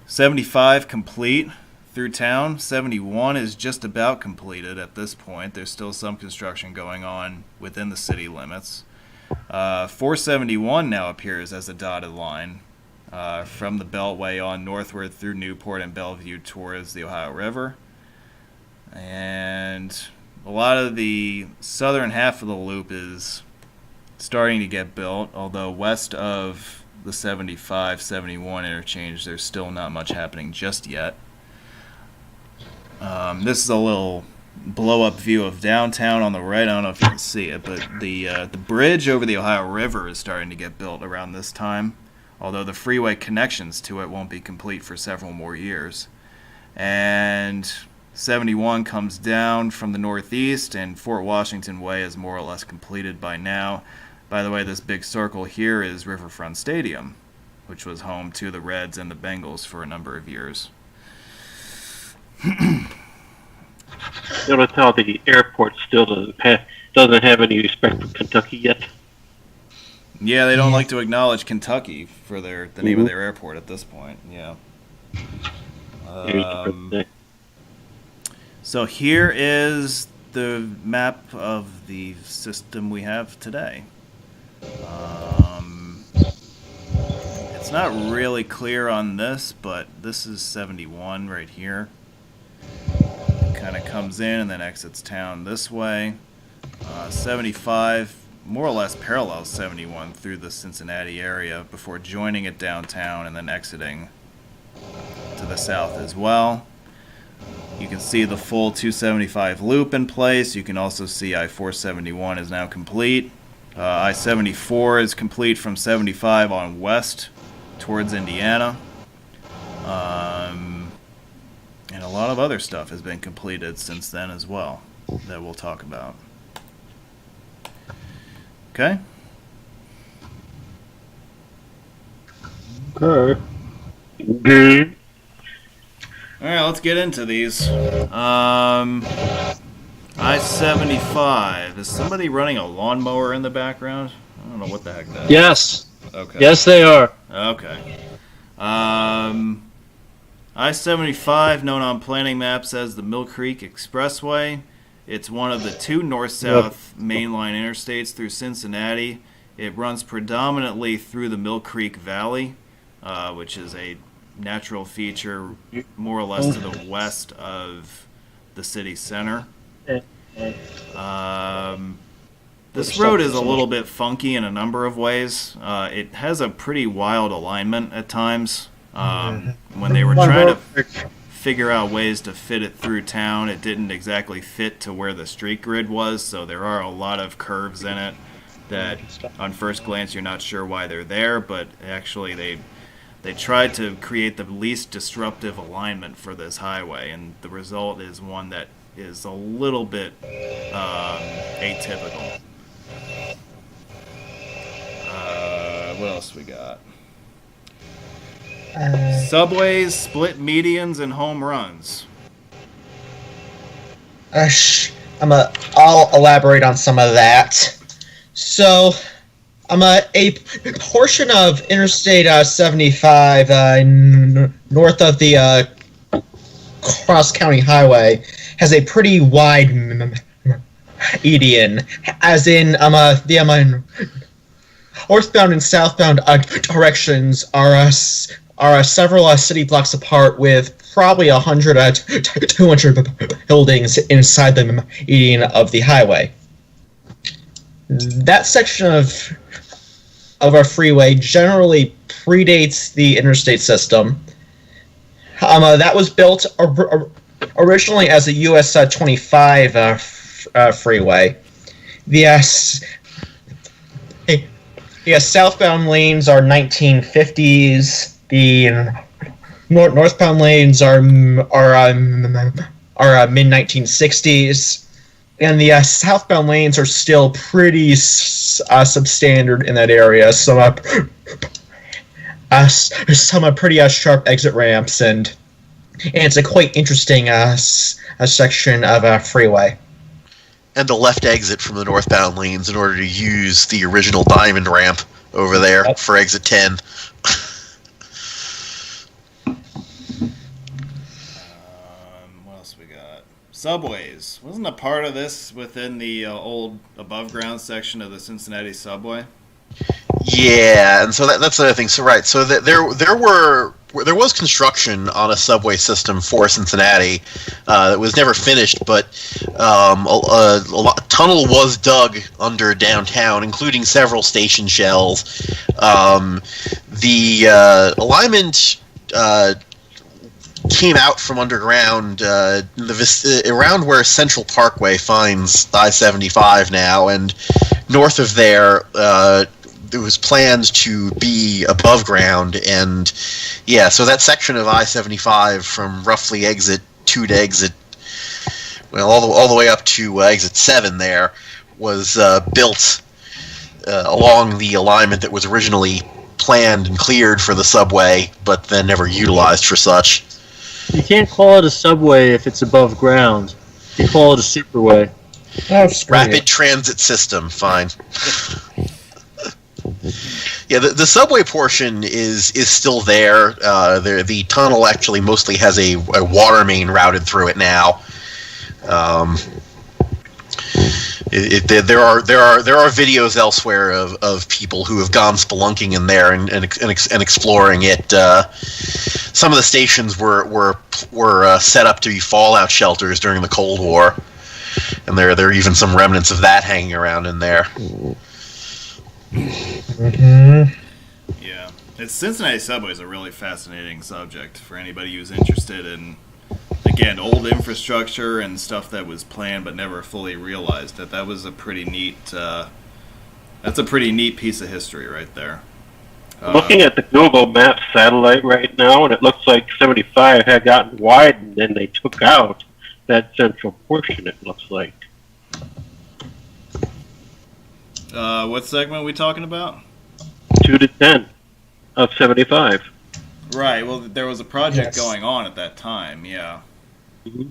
75 complete through town. 71 is just about completed at this point. There's still some construction going on within the city limits. 471 now appears as a dotted line from the Beltway on northward through Newport and Bellevue towards the Ohio River. And a lot of the southern half of the loop is starting to get built, although west of the 75-71 interchange, there's still not much happening just yet. This is a little blow-up view of downtown on the right. I don't know if you can see it, but the bridge over the Ohio River is starting to get built around this time, although the freeway connections to it won't be complete for several more years. And 71 comes down from the northeast, and Fort Washington Way is more or less completed by now. By the way, this big circle here is Riverfront Stadium, which was home to the Reds and the Bengals for a number of years. Notice how the airport still doesn't have any respect for Kentucky yet. Yeah, they don't like to acknowledge Kentucky for the name of their airport at this point. Yeah. So here is the map of the system we have today. It's not really clear on this, but this is 71 right here. It kind of comes in and then exits town this way. 75 more or less parallels 71 through the Cincinnati area before joining it downtown and then exiting to the south as well. You can see the full 275 loop in place. You can also see I-471 is now complete. I-74 is complete from 75 on west towards Indiana. And a lot of other stuff has been completed since then as well that we'll talk about. Okay? Okay. Mm-hmm. All right, let's get into these. I-75. Is somebody running a lawnmower in the background? I don't know what the heck that is. Yes. Okay. Yes, they are. Okay. I-75, known on planning maps as the Mill Creek Expressway. It's one of the two north-south mainline interstates through Cincinnati. It runs predominantly through the Mill Creek Valley, which is a natural feature more or less to the west of the city center. This road is a little bit funky in a number of ways. It has a pretty wild alignment at times. When they were trying to figure out ways to fit it through town, it didn't exactly fit to where the street grid was, so there are a lot of curves in it that on first glance you're not sure why they're there, but actually they tried to create the least disruptive alignment for this highway, and the result is one that is a little bit atypical. What else we got? Subways, split medians, and home runs. I'll elaborate on some of that. So, a portion of Interstate 75 north of the Cross County Highway has a pretty wide median, as in the northbound and southbound directions are several city blocks apart, with probably 100 to 200 buildings inside the median of the highway. That section of our freeway generally predates the interstate system. That was built originally as a US 25 freeway. The southbound lanes are 1950s. The northbound lanes are mid-1960s, and the southbound lanes are still pretty substandard in that area. Some pretty sharp exit ramps, and it's a quite interesting section of freeway. And a left exit from the northbound lanes in order to use the original diamond ramp over there for exit 10. What else we got? Subways. Wasn't a part of this within the old above ground section of the Cincinnati subway? Yeah, and so that's the other thing. So right, so there was construction on a subway system for Cincinnati that was never finished, but a tunnel was dug under downtown, including several station shells. The alignment came out from underground around where Central Parkway finds I-75 now, and north of there. It was planned to be above ground, and yeah, so that section of I-75 from roughly exit 2 to exit, well, all the way up to exit 7 there was built along the alignment that was originally planned and cleared for the subway, but then never utilized for such. You can't call it a subway if it's above ground. You call it a superway. Rapid transit system, fine. Yeah, the subway portion is still there. The tunnel actually mostly has a water main routed through it now. There are videos elsewhere of people who have gone spelunking in there and exploring it. Some of the stations were set up to be fallout shelters during the Cold War, and there are even some remnants of that hanging around in there. Mm-hmm. Yeah, Cincinnati subway is a really fascinating subject for anybody who's interested in, again, old infrastructure and stuff that was planned but never fully realized. That was a pretty neat. That's a pretty neat piece of history right there. Looking at the Google Maps satellite right now, and it looks like 75 had gotten widened, and they took out that central portion. It looks like. What segment are we talking about? 2 to 10 of 75. Right. Well, there was a project going on at that time. Yeah. Mm-hmm.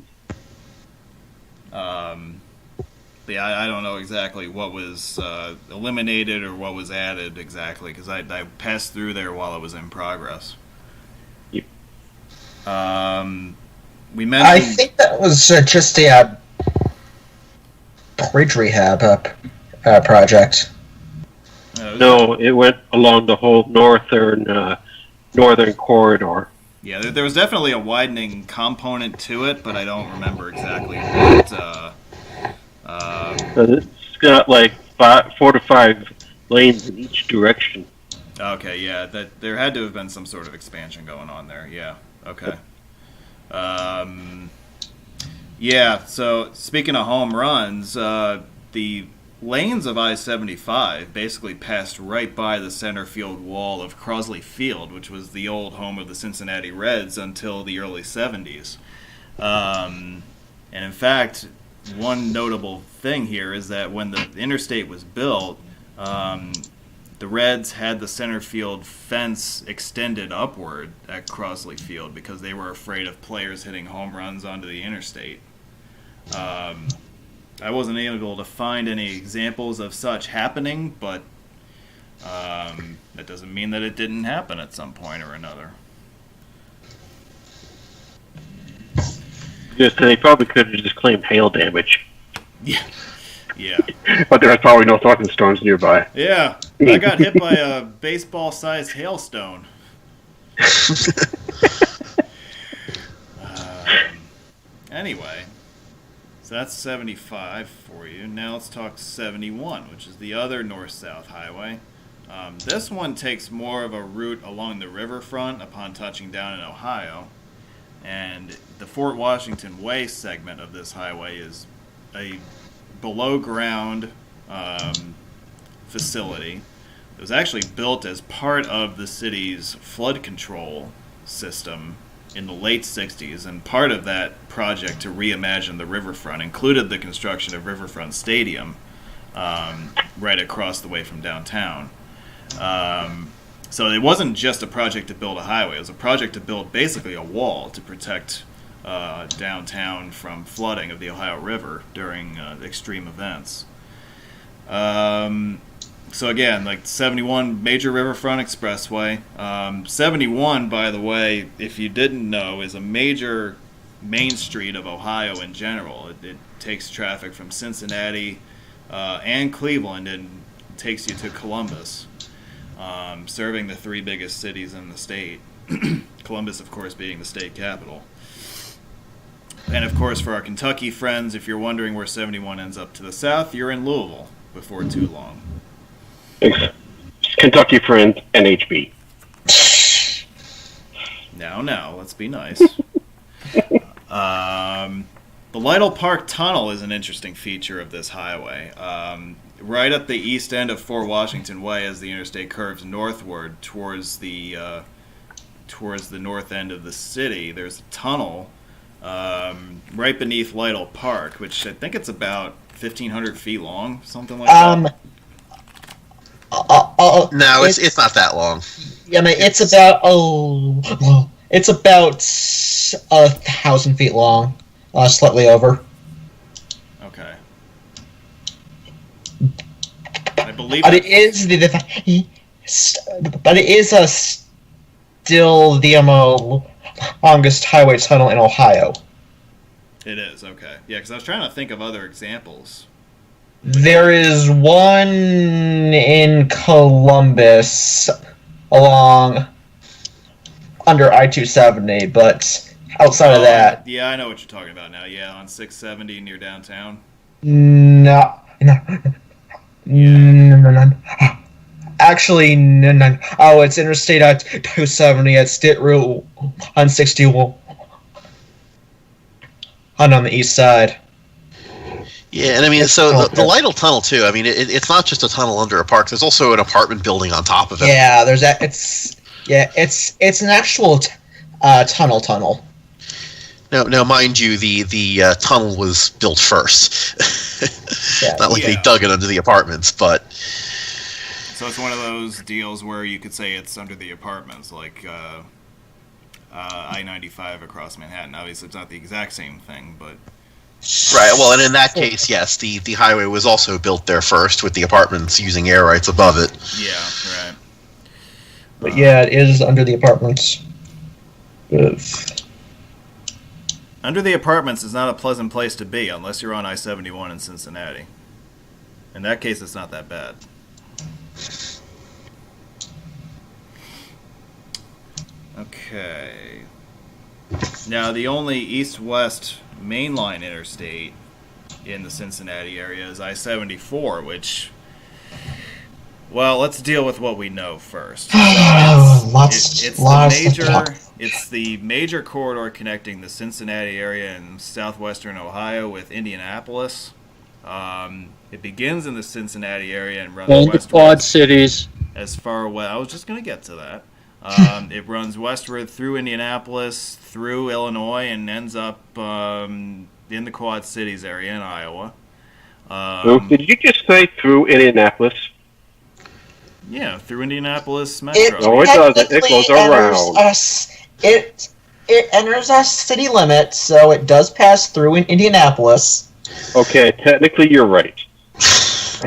Yeah, I don't know exactly what was eliminated or what was added exactly, because I passed through there while it was in progress. Yep. We mentioned. I think that was just a bridge rehab project. No, it went along the whole northern corridor. Yeah, there was definitely a widening component to it, but I don't remember exactly It's got like 4 to 5 lanes in each direction. Okay, yeah, that there had to have been some sort of expansion going on there. Yeah. Okay. Yeah. So speaking of home runs, the lanes of I-75 basically passed right by the center field wall of Crossley Field, which was the old home of the Cincinnati Reds until the early 70s. And in fact, one notable thing here is that when the interstate was built, the Reds had the center field fence extended upward at Crossley Field because they were afraid of players hitting home runs onto the interstate. I wasn't able to find any examples of such happening, but that doesn't mean that it didn't happen at some point or another. Just they probably could have just claimed hail damage. Yeah. Yeah. But there's probably no thunderstorms nearby. Yeah. I got hit by a baseball-sized hailstone. Anyway, so that's 75 for you. Now let's talk 71, which is the other north-south highway. This one takes more of a route along the riverfront upon touching down in Ohio. And the Fort Washington Way segment of this highway is a below-ground facility. It was actually built as part of the city's flood control system in the late 60s, and part of that project to reimagine the riverfront included the construction of Riverfront Stadium right across the way from downtown. So it wasn't just a project to build a highway. It was a project to build basically a wall to protect downtown from flooding of the Ohio River during extreme events. So again, like 71 major riverfront expressway. 71, by the way, if you didn't know, is a major main street of Ohio in general. It takes traffic from Cincinnati and Cleveland and takes you to Columbus, serving the three biggest cities in the state. Columbus, of course, being the state capital. And of course, for our Kentucky friends, if you're wondering where 71 ends up to the south, you're in Louisville before too long. Kentucky friends, NHB. Now, let's be nice. The Lytle Park Tunnel is an interesting feature of this highway. Right at the east end of Fort Washington Way, as the interstate curves northward towards the north end of the city, there's a tunnel right beneath Lytle Park, which I think it's about 1,500 feet long, something like that. No, it's not that long. Yeah, I mean, it's about 1,000 feet long, slightly over. Okay. I believe. But it is still the longest highway tunnel in Ohio. It is, okay. Yeah, because I was trying to think of other examples. There is one in Columbus under I-270, but outside of that... Yeah, I know what you're talking about now. Yeah, on 670 near downtown. No. Actually, no. Oh, it's Interstate I-270 at State Route 161. On the east side. Yeah, and I mean, so the Lytle Tunnel too. I mean, it's not just a tunnel under a park. There's also an apartment building on top of it. Yeah, there's that. It's an actual tunnel. Now, mind you, the tunnel was built first. Not like they dug it under the apartments, but. So it's one of those deals where you could say it's under the apartments, like I-95 across Manhattan. Obviously, it's not the exact same thing, but. Right. Well, and in that case, yes, the highway was also built there first, with the apartments using air rights above it. Yeah. Right. But yeah, it is under the apartments. Under the apartments is not a pleasant place to be unless you're on I-71 in Cincinnati. In that case, it's not that bad. Okay. Now, the only east-west mainline interstate in the Cincinnati area is I-74, which, well, let's deal with what we know first. It's the major corridor connecting the Cincinnati area in southwestern Ohio with Indianapolis. It begins in the Cincinnati area and runs and westward. the Quad Cities. As far west, I was just going to get to that. It runs westward through Indianapolis, through Illinois, and ends up in the Quad Cities area in Iowa. Did you just say through Indianapolis? Yeah, through Indianapolis Metro. No, it doesn't. It goes around. It enters a city limit, so it does pass through in Indianapolis. Okay, technically you're right.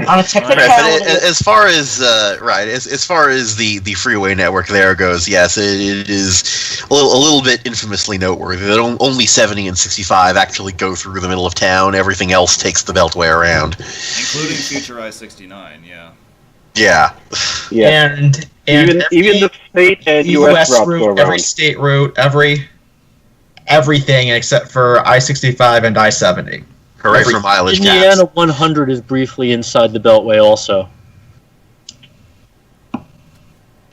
On a technicality, but as far as as far as the freeway network there goes, yes, it is a little bit infamously noteworthy that only 70 and 65 actually go through the middle of town. Everything else takes the beltway around, including future I-69. Yeah. And even the state and U.S. routes route, go around. every state route, everything except for I-65 and I-70. Hooray for mileage Indiana caps. 100 is briefly inside the beltway also.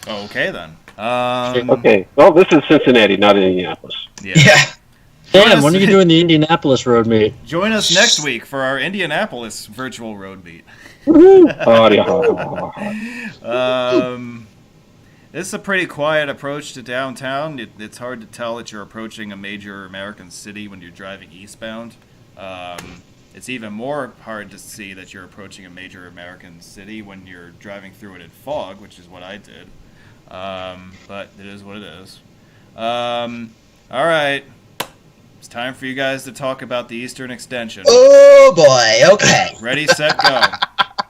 Okay, then. Okay, well, this is Cincinnati, not Indianapolis. Yeah. Damn, when are you doing the Indianapolis road meet? Join us next week for our Indianapolis virtual road meet. This is a pretty quiet approach to downtown. It's hard to tell that you're approaching a major American city when you're driving eastbound. It's even more hard to see that you're approaching a major American city when you're driving through it in fog, which is what I did. But it is what it is. All right. It's time for you guys to talk about the Eastern Extension. Oh, boy. Okay. Ready, set, go.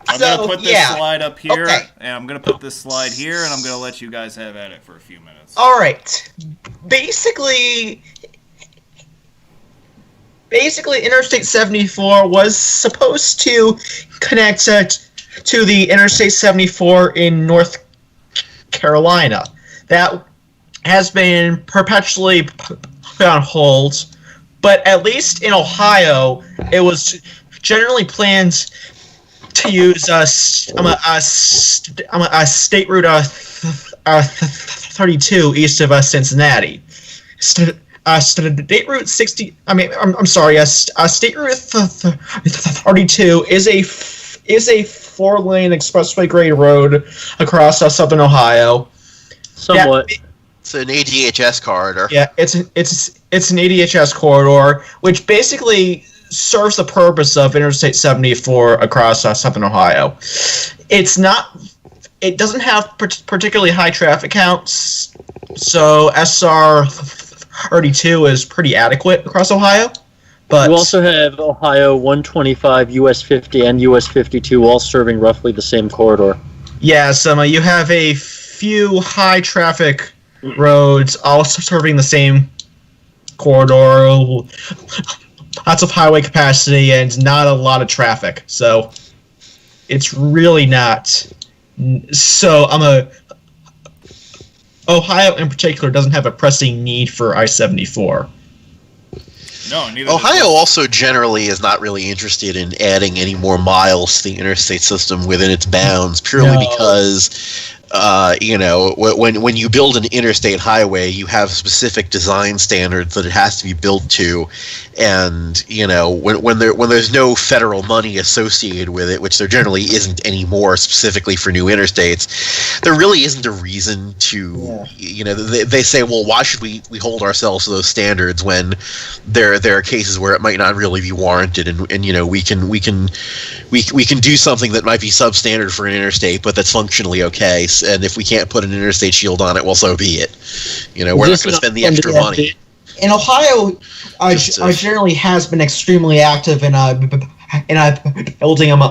I'm going to put this slide up here, and I'm going to put this slide here, and I'm going to let you guys have at it for a few minutes. All right. Basically, Interstate 74 was supposed to connect to the Interstate 74 in North Carolina. That has been perpetually put on hold, but at least in Ohio, it was generally planned to use State Route 32 east of Cincinnati. State Route 60. State Route 32 is a 4-lane expressway grade road across southern Ohio. Somewhat. It's an ADHS corridor. Yeah, it's an ADHS corridor, which basically serves the purpose of Interstate 74 across southern Ohio. It doesn't have particularly high traffic counts, so SR 32 is pretty adequate across Ohio. But you also have Ohio 125, US 50, and US 52 all serving roughly the same corridor. Yeah, you have a few high traffic roads all serving the same corridor. Lots of highway capacity and not a lot of traffic, so it's really not. So Ohio in particular doesn't have a pressing need for I-74. No, neither. Ohio also generally is not really interested in adding any more miles to the interstate system within its bounds, purely because when you build an interstate highway, you have specific design standards that it has to be built to, and when there's no federal money associated with it, which there generally isn't anymore, specifically for new interstates, there really isn't a reason to. They say, well, why should we hold ourselves to those standards when there are cases where it might not really be warranted, and we can do something that might be substandard for an interstate, but that's functionally okay. And if we can't put an interstate shield on it, well, so be it. We're not going to spend the extra money. In Ohio, generally has been extremely active in building them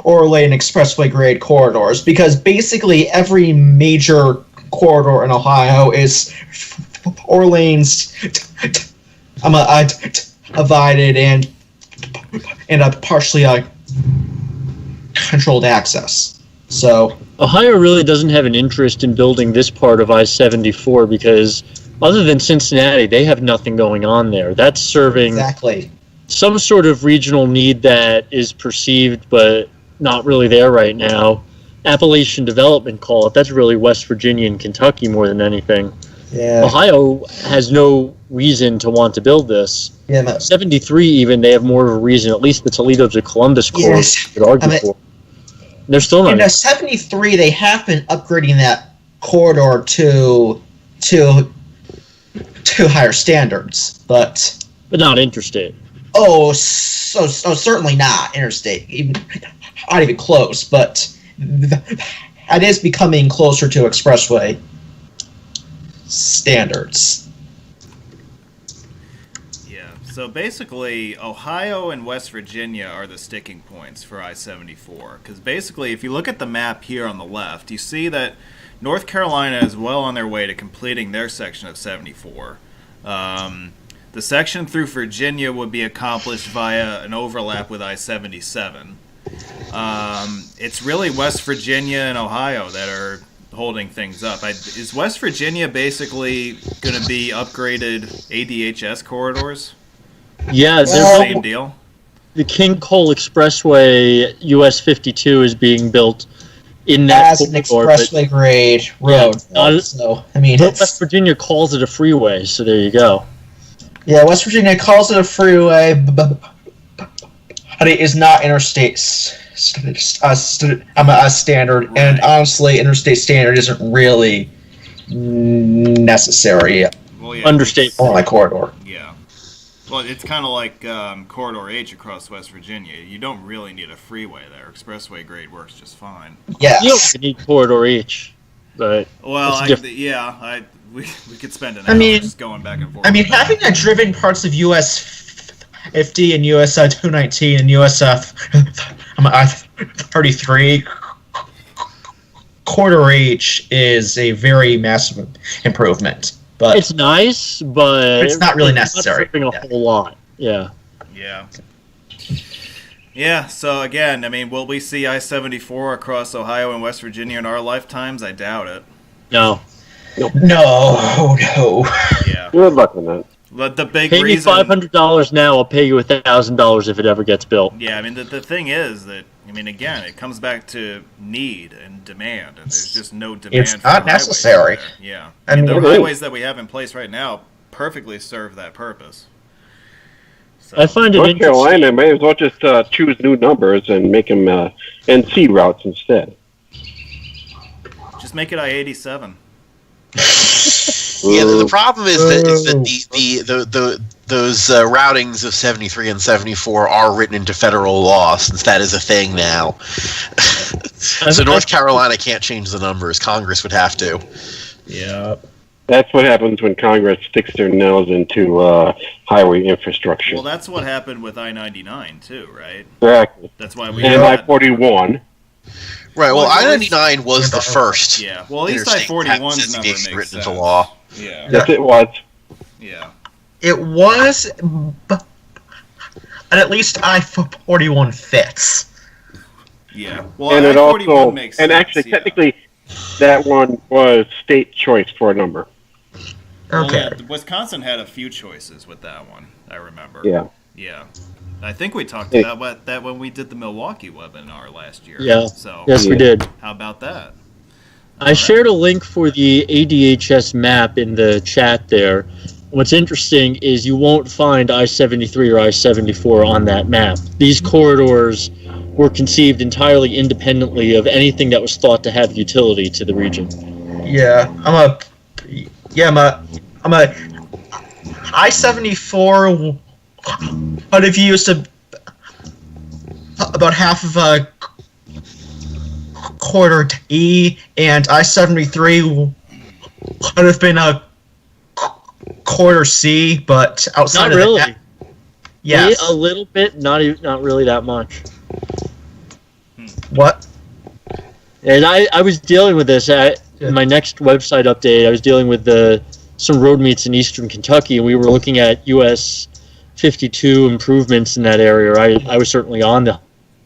four-lane expressway grade corridors, because basically every major corridor in Ohio is 4 lanes divided and a partially controlled access. So Ohio really doesn't have an interest in building this part of I-74 because other than Cincinnati, they have nothing going on there. That's serving some sort of regional need that is perceived but not really there right now. Appalachian development, call it. That's really West Virginia and Kentucky more than anything. Yeah. Ohio has no reason to want to build this. Yeah. 73 even, they have more of a reason. At least the Toledo to Columbus corridor, Yes. you could argue for. They're still not. In 73, they have been upgrading that corridor to higher standards, but not interstate. so certainly not interstate, not even close. But it is becoming closer to expressway standards. Yeah. So basically, Ohio and West Virginia are the sticking points for I-74. Because basically, if you look at the map here on the left, you see that North Carolina is well on their way to completing their section of 74. The section through Virginia would be accomplished via an overlap with I-77. It's really West Virginia and Ohio that are holding things up. Is West Virginia basically going to be upgraded ADHS corridors? Yeah, Same deal? the King Cole Expressway US 52 is being built in that As an corridor, expressway grade road. So I mean, but West Virginia calls it a freeway, so there you go. yeah, West Virginia calls it a freeway, but it is not interstate standard. And honestly, interstate standard isn't really necessary Well, yeah. Understate. on my corridor. Yeah. Well, it's kind of like Corridor H across West Virginia. You don't really need a freeway there. Expressway grade works just fine. Yes. You don't need corridor H, but Well, That's different. we could spend an I hour mean- just going back and forth. I mean, with that. having driven parts of US 50 and US 219 and US 33, Corridor H is a very massive improvement. But it's nice, but It's not really necessary. Not serving a whole lot. Yeah. Yeah. Yeah, so again, I mean, will we see I-74 across Ohio and West Virginia in our lifetimes? I doubt it. No. no. Yeah. Good luck on that. But the big Pay me reason... $500 now. I'll pay you $1,000 if it ever gets built. Yeah, I mean, the thing is that, I mean, again, it comes back to need and demand, and there's just no demand It's for not highways necessary. out there. Yeah. I mean, the it is. highways that we have in place right now perfectly serve that purpose. So, I find it North interesting. Carolina may as well just choose new numbers and make them NC routes instead. just make it I-87. Yeah, the problem is that those routings of 73 and 74 are written into federal law, since that is a thing now. So North Carolina can't change the numbers. Congress would have to. Yeah. That's what happens when Congress sticks their nails into highway infrastructure. Well, that's what happened with I-99 too, right? Exactly. That's why we And had... I-41. Right, well, Well, I-99 was the first. Yeah, well, at least interstate I-41's designation number makes written sense. into law. Yeah, Yes, it was. yeah. It was, but at least I-41 fits. Yeah. Well, And it I-41 also, makes and sense, actually, yeah. technically, that one was state choice for a number. Well, Okay. yeah, Wisconsin had a few choices with that one, I remember. Yeah. Yeah. I think we talked Yeah. about that when we did the Milwaukee webinar last year. Yeah. So, Yes, we Yeah. did. how about that? I shared a link for the ADHS map in the chat there. What's interesting is you won't find I-73 or I-74 on that map. These corridors were conceived entirely independently of anything that was thought to have utility to the region. Yeah, I'm a I-74 would have used about half of a quarter to E, and I-73 would have been a quarter C, but outside Not of really. that, yes. A little bit, not really that much. What? And I was dealing with this in my next website update. I was dealing with some road meets in eastern Kentucky, and we were looking at US 52 improvements in that area. I was certainly on the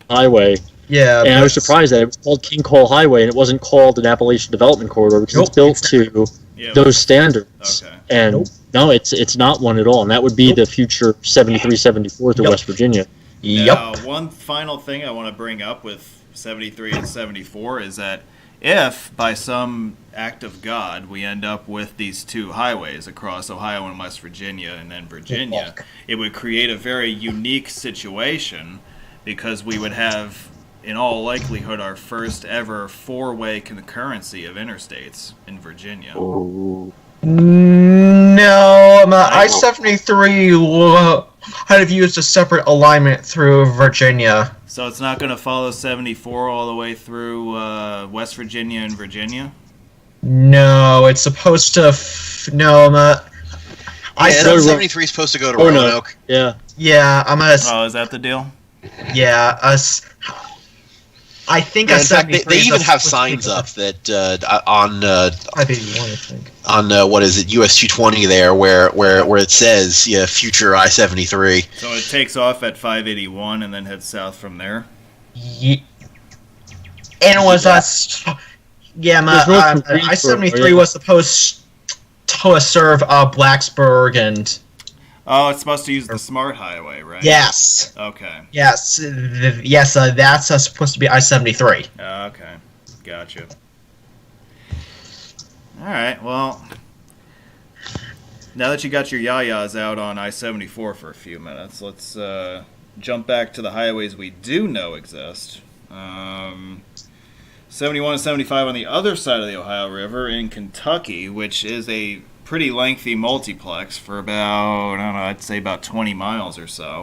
highway, Yeah, and I was surprised that it was called King Cole Highway, and it wasn't called an Appalachian Development Corridor because Nope, it's built to Yeah. those standards. Okay. And Nope. No, it's not one at all, and that would be the future 73, 74 to Yep. West Virginia. Now, one final thing I want to bring up with 73 and 74 is that if, by some act of God, we end up with these two highways across Ohio and West Virginia and then Virginia, it would create a very unique situation because we would have, in all likelihood, our first ever four-way concurrency of interstates in Virginia. Oh, No, I-73 had have used a separate alignment through Virginia. So it's not going to follow 74 all the way through West Virginia and Virginia? No, it's supposed to. I-73 is supposed to go to Roanoke. Yeah. Yeah, I'm gonna. Oh, is that the deal? Yeah, us. I think Yeah, in fact, they 73 is even have supposed to be signs up that on 581, I think. on what is it, US 220 there, where it says future I-73. So it takes off at 581 and then heads south from there? And it was us. Yeah, There's no complete I-73 for- was supposed to serve Blacksburg and. Oh, it's supposed to use the smart highway, right? Yes. Okay. Yes. That's supposed to be I-73. Okay. Gotcha. All right. Well, now that you got your yayas out on I-74 for a few minutes, let's jump back to the highways we do know exist. 71 and 75 on the other side of the Ohio River in Kentucky, which is a pretty lengthy multiplex for about, I don't know, I'd say about 20 miles or so.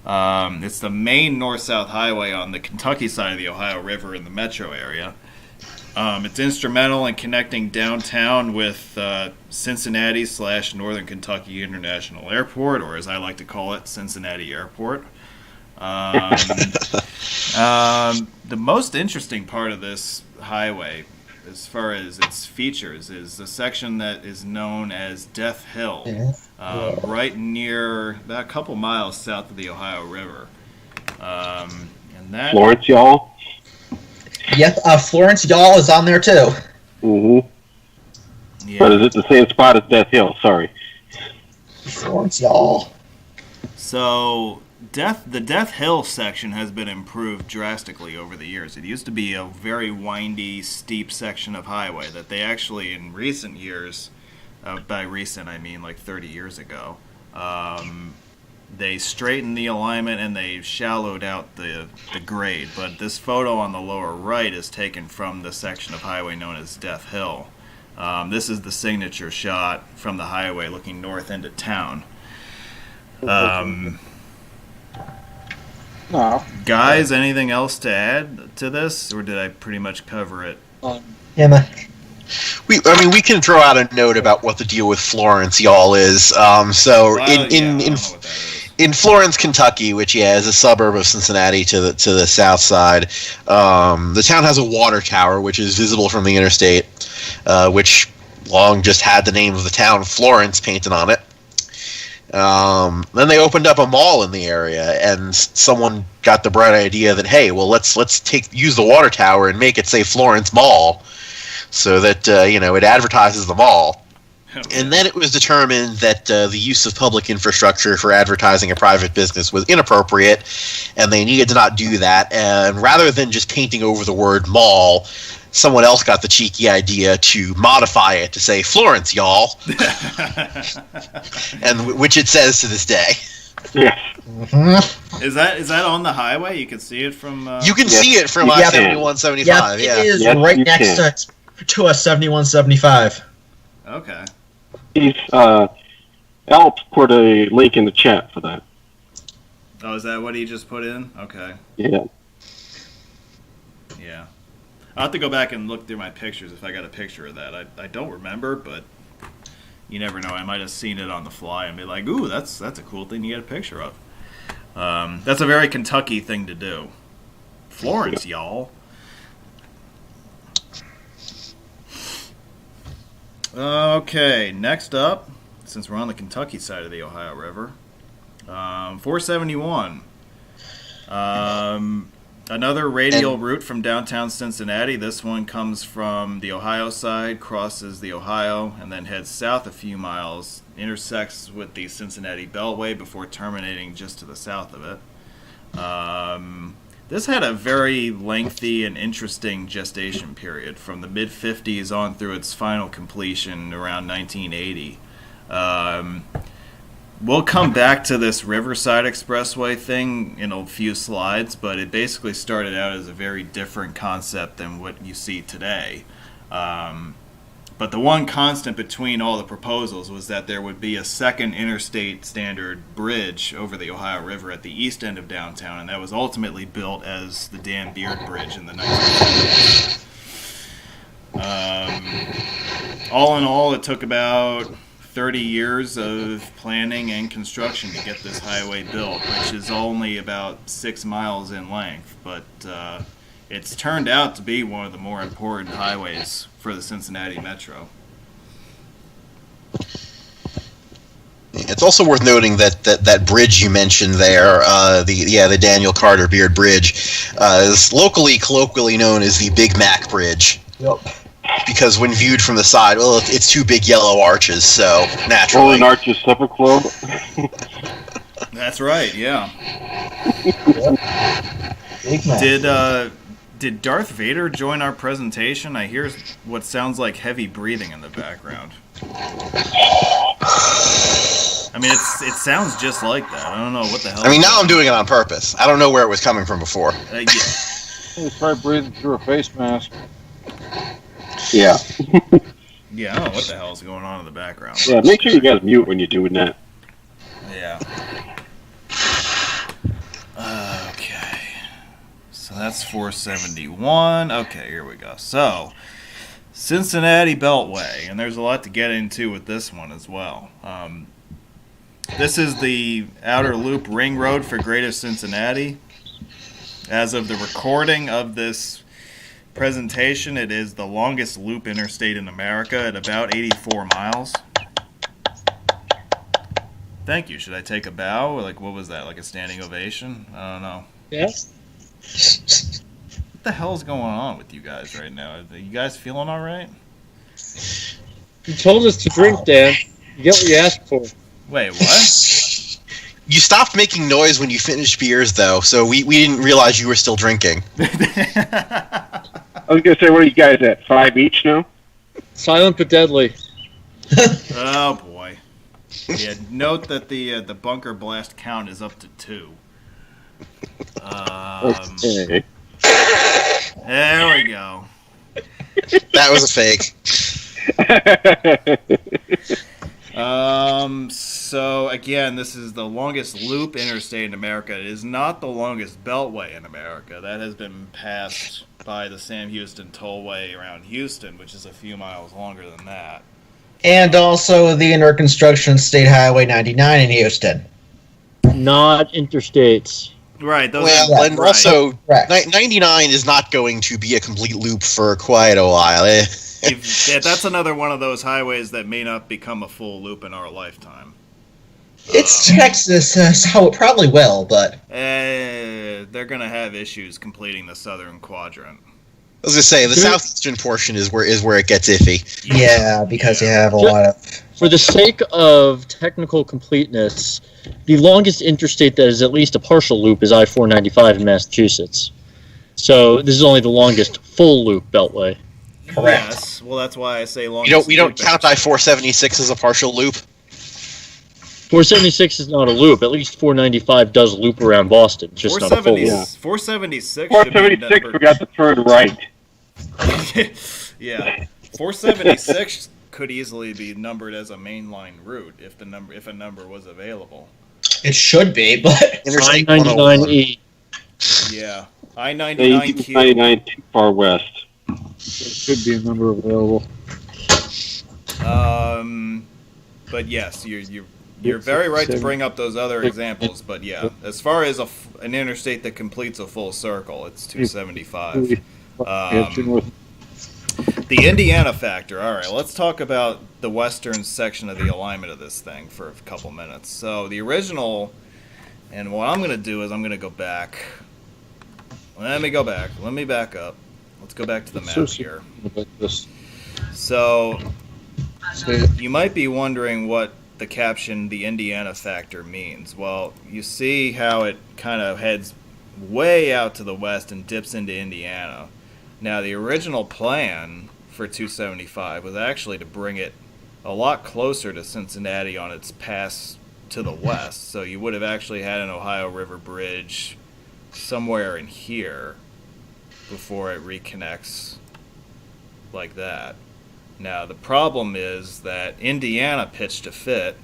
It's the main north-south highway on the Kentucky side of the Ohio River in the metro area. It's instrumental in connecting downtown with Cincinnati / Northern Kentucky International Airport, or as I like to call it, Cincinnati Airport. The most interesting part of this highway, as far as its features, is the section that is known as Death Hill, right near, about a couple miles south of the Ohio River. And that Florence, y'all. Yep, Florence Y'all is on there too. Mm-hmm. yeah. But is it the same spot as Death Hill? Sorry. Florence Y'all. So the Death Hill section has been improved drastically over the years. It used to be a very windy, steep section of highway that they actually, in recent years, by recent I mean like 30 years ago, they straightened the alignment and they shallowed out the grade. But this photo on the lower right is taken from the section of highway known as Death Hill. This is the signature shot from the highway looking north into town. Guys, anything else to add to this, or did I pretty much cover it? Yeah, man. We can throw out a note about what the deal with Florence, y'all, is. I don't know what that is. In Florence, Kentucky, which is a suburb of Cincinnati to the south side, the town has a water tower which is visible from the interstate, which long just had the name of the town Florence painted on it. Then they opened up a mall in the area, and someone got the bright idea that, hey, well, let's use the water tower and make it say Florence Mall, so that it advertises the mall. And then it was determined that the use of public infrastructure for advertising a private business was inappropriate, and they needed to not do that. And rather than just painting over the word mall, someone else got the cheeky idea to modify it to say Florence, y'all, and which it says to this day. Yes. Is that on the highway? You can see it from. You can see it from Yeah. I-71, 75. Yep, Yeah. it is Yes, right you next to a 7175. Okay. Alps put a link in the chat for that. Oh, is that what he just put in? Okay. Yeah. Yeah. I'll have to go back and look through my pictures if I got a picture of that. I don't remember, but you never know. I might have seen it on the fly and be like, ooh, that's a cool thing to get a picture of. That's a very Kentucky thing to do. Florence, y'all. Okay, next up, since we're on the Kentucky side of the Ohio River, 471. Another radial route from downtown Cincinnati. This one comes from the Ohio side, crosses the Ohio, and then heads south a few miles, intersects with the Cincinnati Beltway before terminating just to the south of it. This had a very lengthy and interesting gestation period from the mid-50s on through its final completion around 1980. We'll come back to this Riverside Expressway thing in a few slides, but it basically started out as a very different concept than what you see today. But the one constant between all the proposals was that there would be a second interstate standard bridge over the Ohio River at the east end of downtown, and that was ultimately built as the Dan Beard Bridge in the 1970s. All in all, it took about 30 years of planning and construction to get this highway built, which is only about 6 miles in length, but it's turned out to be one of the more important highways for the Cincinnati Metro. It's also worth noting that bridge you mentioned there, the Daniel Carter Beard Bridge, is colloquially known as the Big Mac Bridge. Yep. Because when viewed from the side, well, it's two big yellow arches, so naturally. Rolling Arches Supper Club. That's right, yeah. Big Mac. Did Darth Vader join our presentation? I hear what sounds like heavy breathing in the background. I mean, it sounds just like that. I don't know what the hell. I mean, now I'm doing it on purpose. I don't know where it was coming from before. Yeah. He's probably breathing through a face mask. Yeah. Yeah, I don't know what the hell is going on in the background. Yeah, make sure you guys mute when you're doing that. Yeah. Okay. So that's 471. Okay, here we go. So, Cincinnati Beltway, and there's a lot to get into with this one as well. This is the outer loop ring road for Greater Cincinnati. As of the recording of this presentation, it is the longest loop interstate in America at about 84 miles. Thank you. Should I take a bow? Like, what was that? Like a standing ovation? I don't know. Yes. What the hell's going on with you guys right now? Are you guys feeling all right? You told us to drink, Dan. You get what you asked for. Wait, what? You stopped making noise when you finished beers, though, so we didn't realize you were still drinking. I was going to say, what are you guys at, 5 each now? Silent but deadly. Oh boy. Yeah. Note that the bunker blast count is up to 2. Okay. There we go. That was a fake. So again, this is the longest loop interstate in America. It is not the longest beltway in America. That has been passed by the Sam Houston Tollway around Houston, which is a few miles longer than that. And also the under construction State Highway 99 in Houston. Not interstates. Right. Those Well, are, and right. also, Correct. 99 is not going to be a complete loop for quite a while. Yeah, that's another one of those highways that may not become a full loop in our lifetime. It's Texas, so it probably will, but... They're going to have issues completing the southern quadrant. I was going to say, the southeastern portion is where it gets iffy. Yeah, because you have a lot of... For the sake of technical completeness, the longest interstate that is at least a partial loop is I-495 in Massachusetts. So this is only the longest full loop beltway. Correct. Yes, well that's why I say longest. We don't loop count I-476 as a partial loop. 476 is not a loop. At least 495 does loop around Boston. It's just not a full 470, loop. 476. 476 forgot to turn right. Yeah, 476 could easily be numbered as a mainline route if a number was available. It should be, but... Interstate 101. I-99E. Yeah, Yeah, I-99Q. 99 too far west. There should be a number available. But yes, you're very right to bring up those other examples. But yeah, as far as an interstate that completes a full circle, it's 275. The Indiana factor. All right, let's talk about the western section of the alignment of this thing for a couple minutes. So the original, and what I'm going to do is I'm going to go back Let me go back. Let me back up. Let's go back to the map here. This. So, you might be wondering what the caption, the Indiana factor, means. Well, you see how it kind of heads way out to the west and dips into Indiana. Now, the original plan for 275 was actually to bring it a lot closer to Cincinnati on its pass to the west. So you would have actually had an Ohio River bridge somewhere in here before it reconnects like that. Now, the problem is that Indiana pitched a fit,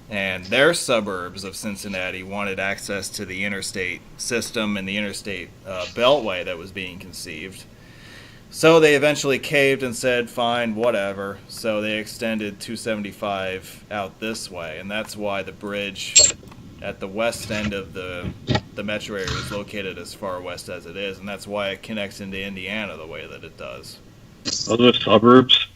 and their suburbs of Cincinnati wanted access to the interstate system and the interstate beltway that was being conceived. So they eventually caved and said, fine, whatever. So they extended 275 out this way, and that's why the bridge at the west end of the metro area is located as far west as it is, and that's why it connects into Indiana the way that it does. Those are suburbs.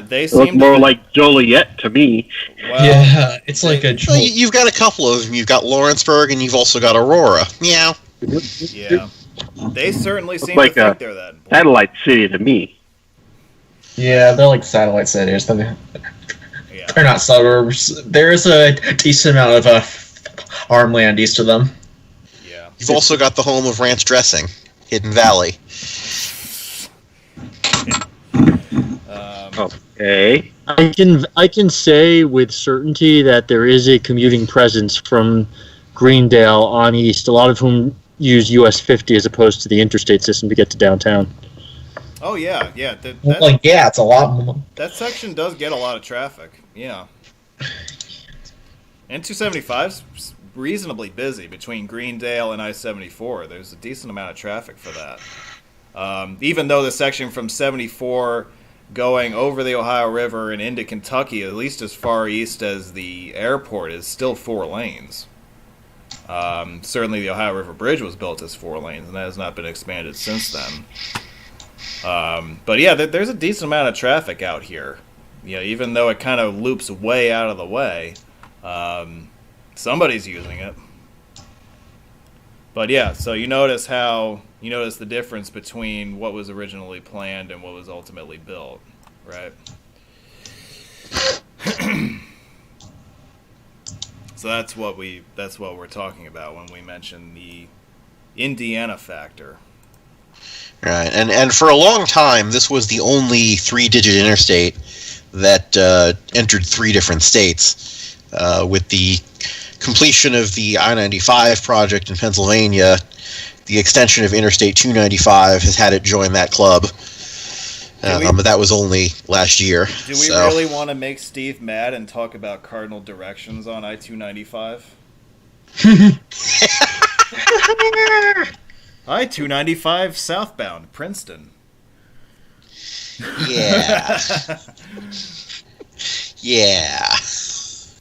They Look seem more like Joliet to me. well, Yeah, it's like a. Well, you've got a couple of them. You've got Lawrenceburg, and you've also got Aurora. Meow. yeah. They certainly seem like to think a they're that important. Satellite city to me. Yeah, they're like satellite cities. They're Yeah. not suburbs. There is a decent amount of farmland east of them. Yeah. You've also got the home of ranch dressing, Hidden Valley. Okay. I can say with certainty that there is a commuting presence from Greendale on east, a lot of whom use US 50 as opposed to the interstate system to get to downtown. Oh yeah, yeah. Like, yeah, it's a lot more. That section does get a lot of traffic. Yeah. And 275's reasonably busy between Greendale and I-74. There's a decent amount of traffic for that. Even though the section from 74 going over the Ohio River and into Kentucky, at least as far east as the airport, is still 4 lanes. Certainly the Ohio River Bridge was built as 4 lanes, and that has not been expanded since then. But yeah, there's a decent amount of traffic out here. Yeah, even though it kind of loops way out of the way, somebody's using it. But yeah, so you notice the difference between what was originally planned and what was ultimately built, right? So that's what we're talking about when we mention the Indiana factor. Right, and for a long time, this was the only 3-digit interstate that entered 3 different states. With the completion of the I-95 project in Pennsylvania, the extension of Interstate 295 has had it join that club. But that was only last year. Do we really want to make Steve mad and talk about cardinal directions on I-295? I-295 southbound, Princeton. Yeah. Yeah.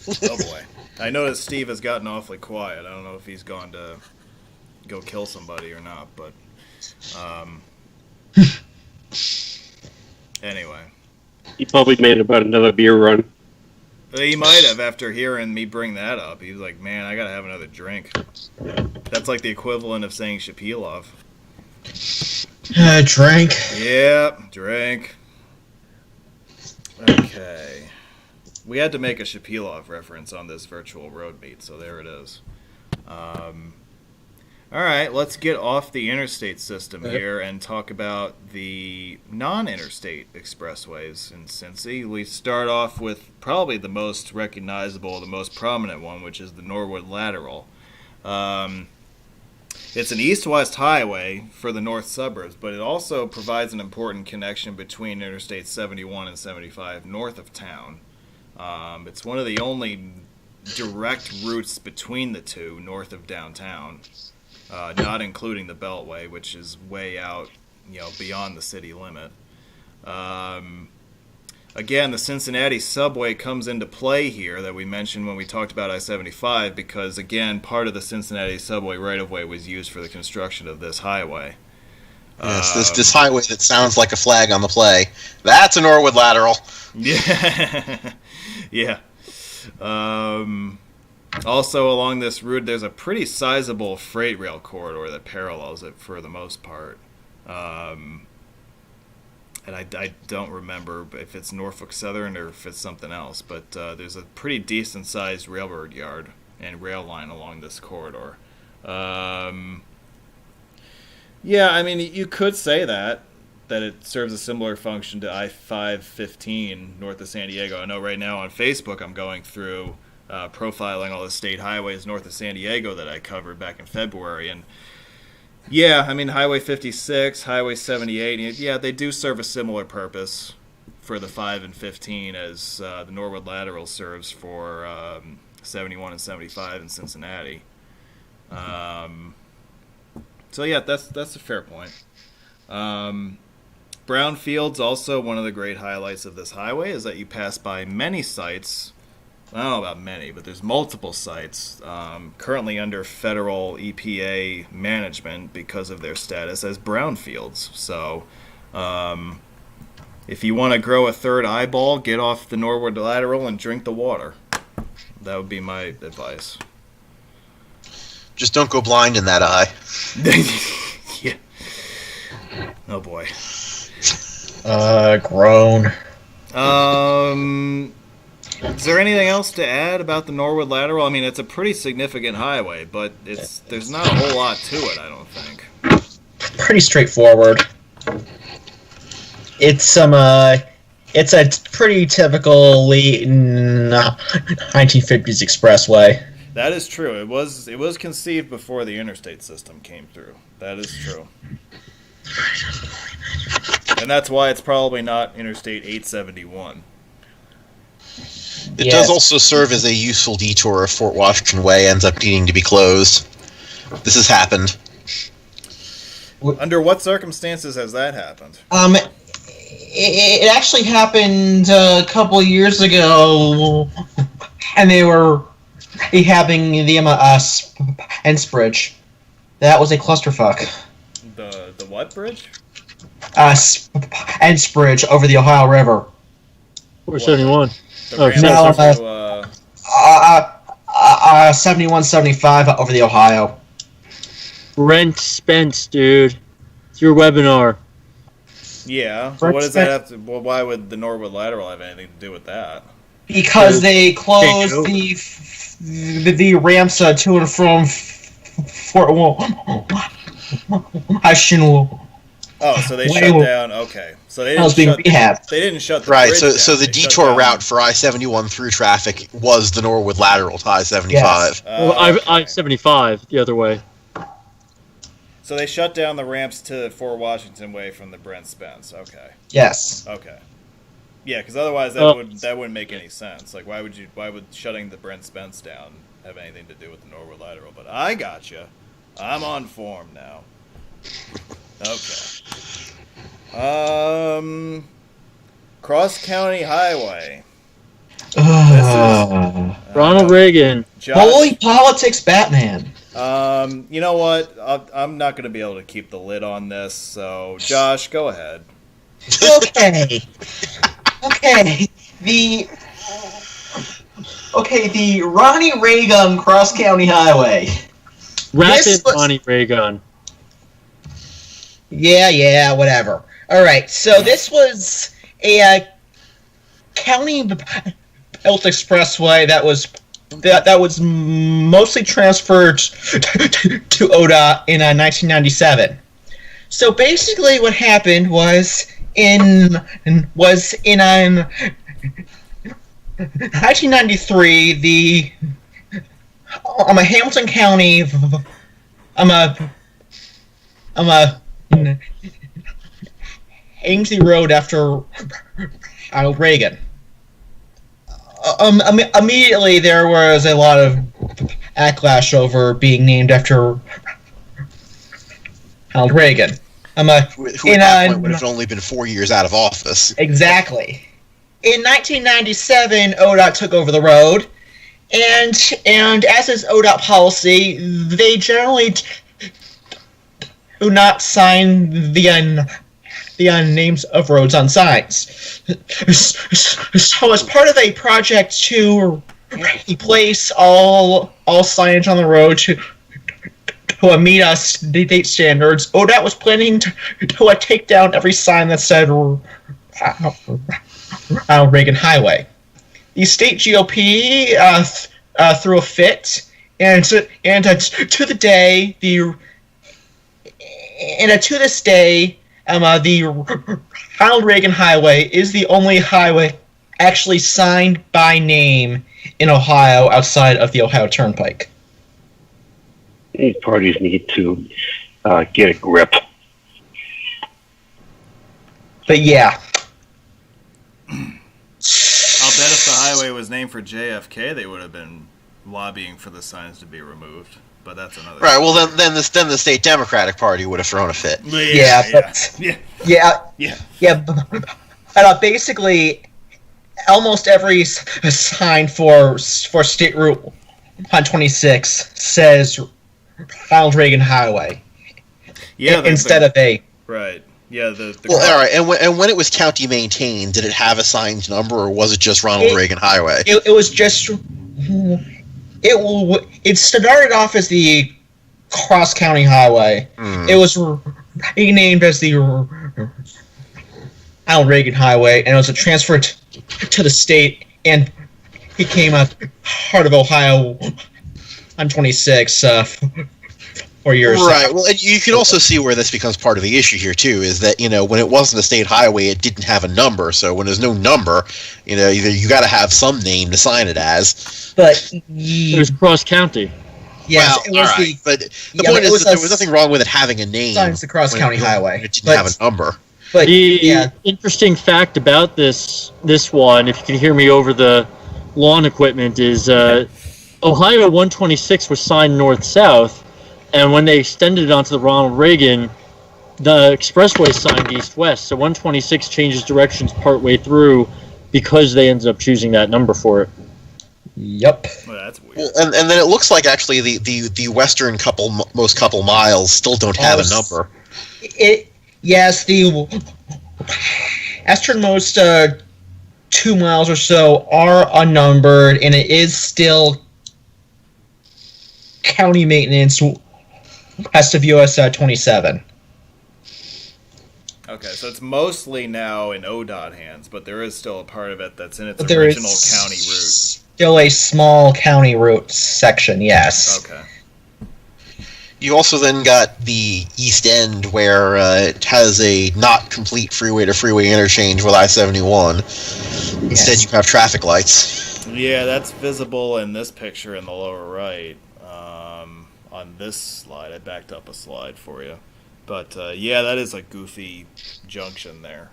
Oh boy. I noticed Steve has gotten awfully quiet. I don't know if he's gone to go kill somebody or not, but anyway. He probably made about another beer run. He might have after hearing me bring that up. He was like, man, I gotta have another drink. That's like the equivalent of saying Shapilov. Drink. Yep, drink. Okay. We had to make a Shapilov reference on this virtual road meet, so there it is. All right, let's get off the interstate system here and talk about the non-interstate expressways in Cincy. We start off with probably the most recognizable, the most prominent one, which is the Norwood lateral. It's an east-west highway for the north suburbs, but it also provides an important connection between Interstate 71 and 75 north of town. It's one of the only direct routes between the two north of downtown, not including the Beltway, which is way out, beyond the city limit. Again, the Cincinnati subway comes into play here that we mentioned when we talked about I-75 because, again, part of the Cincinnati subway right-of-way was used for the construction of this highway. Yes, this highway that sounds like a flag on the play. That's a Norwood lateral. Yeah. Yeah. Also, along this route, there's a pretty sizable freight rail corridor that parallels it for the most part. And I don't remember if it's Norfolk Southern or if it's something else, but there's a pretty decent-sized railroad yard and rail line along this corridor. Yeah, I mean, you could say that it serves a similar function to I-515 north of San Diego. I know right now on Facebook I'm going through profiling all the state highways north of San Diego that I covered back in February, and yeah, I mean, Highway 56, Highway 78, yeah, they do serve a similar purpose for the 5 and 15 as the Norwood lateral serves for 71 and 75 in Cincinnati. So yeah, that's a fair point. Brownfield's also one of the great highlights of this highway is that you pass by many sites. I don't know about many, but there's multiple sites currently under federal EPA management because of their status as brownfields. So if you want to grow a third eyeball, get off the Norwood lateral and drink the water. That would be my advice. Just don't go blind in that eye. Yeah. Oh boy. Groan. Is there anything else to add about the Norwood lateral? I mean, it's a pretty significant highway, but there's not a whole lot to it, I don't think. Pretty straightforward. It's a pretty typical late 1950s expressway. That is true. It was conceived before the interstate system came through. That is true. And that's why it's probably not Interstate 871. It does also serve as a useful detour if Fort Washington Way ends up needing to be closed. This has happened. Under what circumstances has that happened? It actually happened a couple of years ago, and they were rehabbing the Spence Bridge. That was a clusterfuck. The what bridge? Spence Bridge over the Ohio River. 471. The No, 7175 over the Ohio. Brent Spence, dude. It's your webinar. Yeah. But what does that have to? Well, why would the Norwood lateral have anything to do with that? Because they closed the ramps to and from Fort Washington. Oh, so they shut down. Okay, so they didn't shut the right. bridge So down. the detour route for I-71 through traffic was the Norwood lateral to I-75. Yes. Well, I-75 the other way. So they shut down the ramps to Fort Washington Way from the Brent Spence. Okay. Yes. Okay. Yeah, because otherwise that wouldn't make any sense. Like, why would shutting the Brent Spence down have anything to do with the Norwood lateral? But I gotcha. I'm on form now. Okay. Cross County Highway. Ronald Reagan. Josh, Holy politics, Batman. you know what? I'm not going to be able to keep the lid on this. So, Josh, go ahead. Okay. The Ronnie Reagan Cross County Highway. Ronnie Reagan. Yeah, whatever. All right, so this was a county-built expressway that was mostly transferred to ODOT in 1997. So basically, what happened was in 1993, the Hamilton County, Ainsley Road after Ronald Reagan. Immediately, there was a lot of backlash over being named after Ronald Reagan. Who at that point would have only been 4 years out of office. Exactly. In 1997, ODOT took over the road, and as is ODOT policy, they generally do not sign the names of roads on signs. So as part of a project to he placed all signage on the road to meet us state standards. ODOT was planning to take down every sign that said Reagan Highway. The state GOP threw a fit, and to this day, the Ronald Reagan Highway is the only highway actually signed by name in Ohio outside of the Ohio Turnpike. These parties need to get a grip. But yeah. I'll bet if the highway was named for JFK, they would have been lobbying for the signs to be removed. But that's another. Right. Well, then the state Democratic Party would have thrown a fit. But basically, almost every sign for State Route 126 says Ronald Reagan Highway. Yeah. Instead of a. Right. Yeah. All right. And when it was county maintained, did it have a signed number, or was it just Ronald Reagan Highway? It was just. It started off as the Cross County Highway. It was renamed as the Ronald Reagan Highway, and it was transferred to the state and became a part of Ohio on 26 4 years. Right. Well, and you can also see where this becomes part of the issue here too. Is that when it wasn't a state highway, it didn't have a number. So when there's no number, either you got to have some name to sign it as. But it was cross county. Yes, well, all right. But the point is that there was nothing wrong with it having a name. It's the Cross County Highway. It didn't have a number. But the interesting fact about this one, if you can hear me over the lawn equipment, is Ohio 126 was signed north-south, and when they extended it onto the Ronald Reagan, the expressway signed east-west. So 126 changes directions partway through because they ended up choosing that number for it. Yep. Well, that's weird. Well, and then it looks like actually the western most couple miles still don't have a number. Yes, the westernmost 2 miles or so are unnumbered, and it is still county maintenance west of US 27. Okay, so it's mostly now in ODOT hands, but there is still a part of it that's in its But there original is county route. Still a small county route section, yes. Okay. You also then got the East End, where it has a not complete freeway-to-freeway interchange with I-71. Instead, you have traffic lights. Yeah, that's visible in this picture in the lower right. On this slide, I backed up a slide for you. But, yeah, that is a goofy junction there.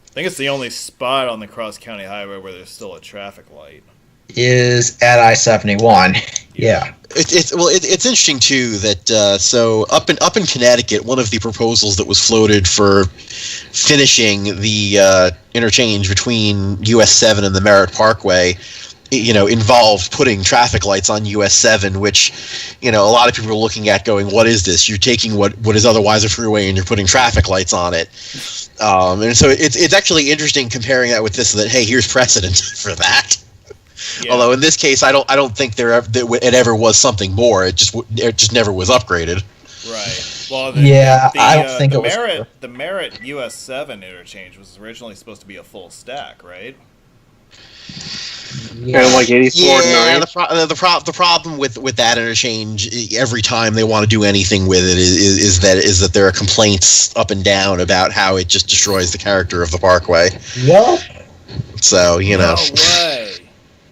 I think it's the only spot on the Cross County Highway where there's still a traffic light. Is at I-71. Yeah. It's interesting too that so up in Connecticut, one of the proposals that was floated for finishing the interchange between US 7 and the Merritt Parkway, involved putting traffic lights on US 7, which a lot of people are looking at going, what is this? You're taking what is otherwise a freeway and you're putting traffic lights on it. And so it's actually interesting comparing that with this, that hey, here's precedent for that. Yeah. Although in this case, I don't think it ever was something more. It just never was upgraded. Right. Well, I don't think it was. The Merritt US 7 interchange was originally supposed to be a full stack, right? Yeah. Kind of like 84 yeah, the problem with that interchange, every time they want to do anything with it, is that there are complaints up and down about how it just destroys the character of the parkway. Yep. So No way.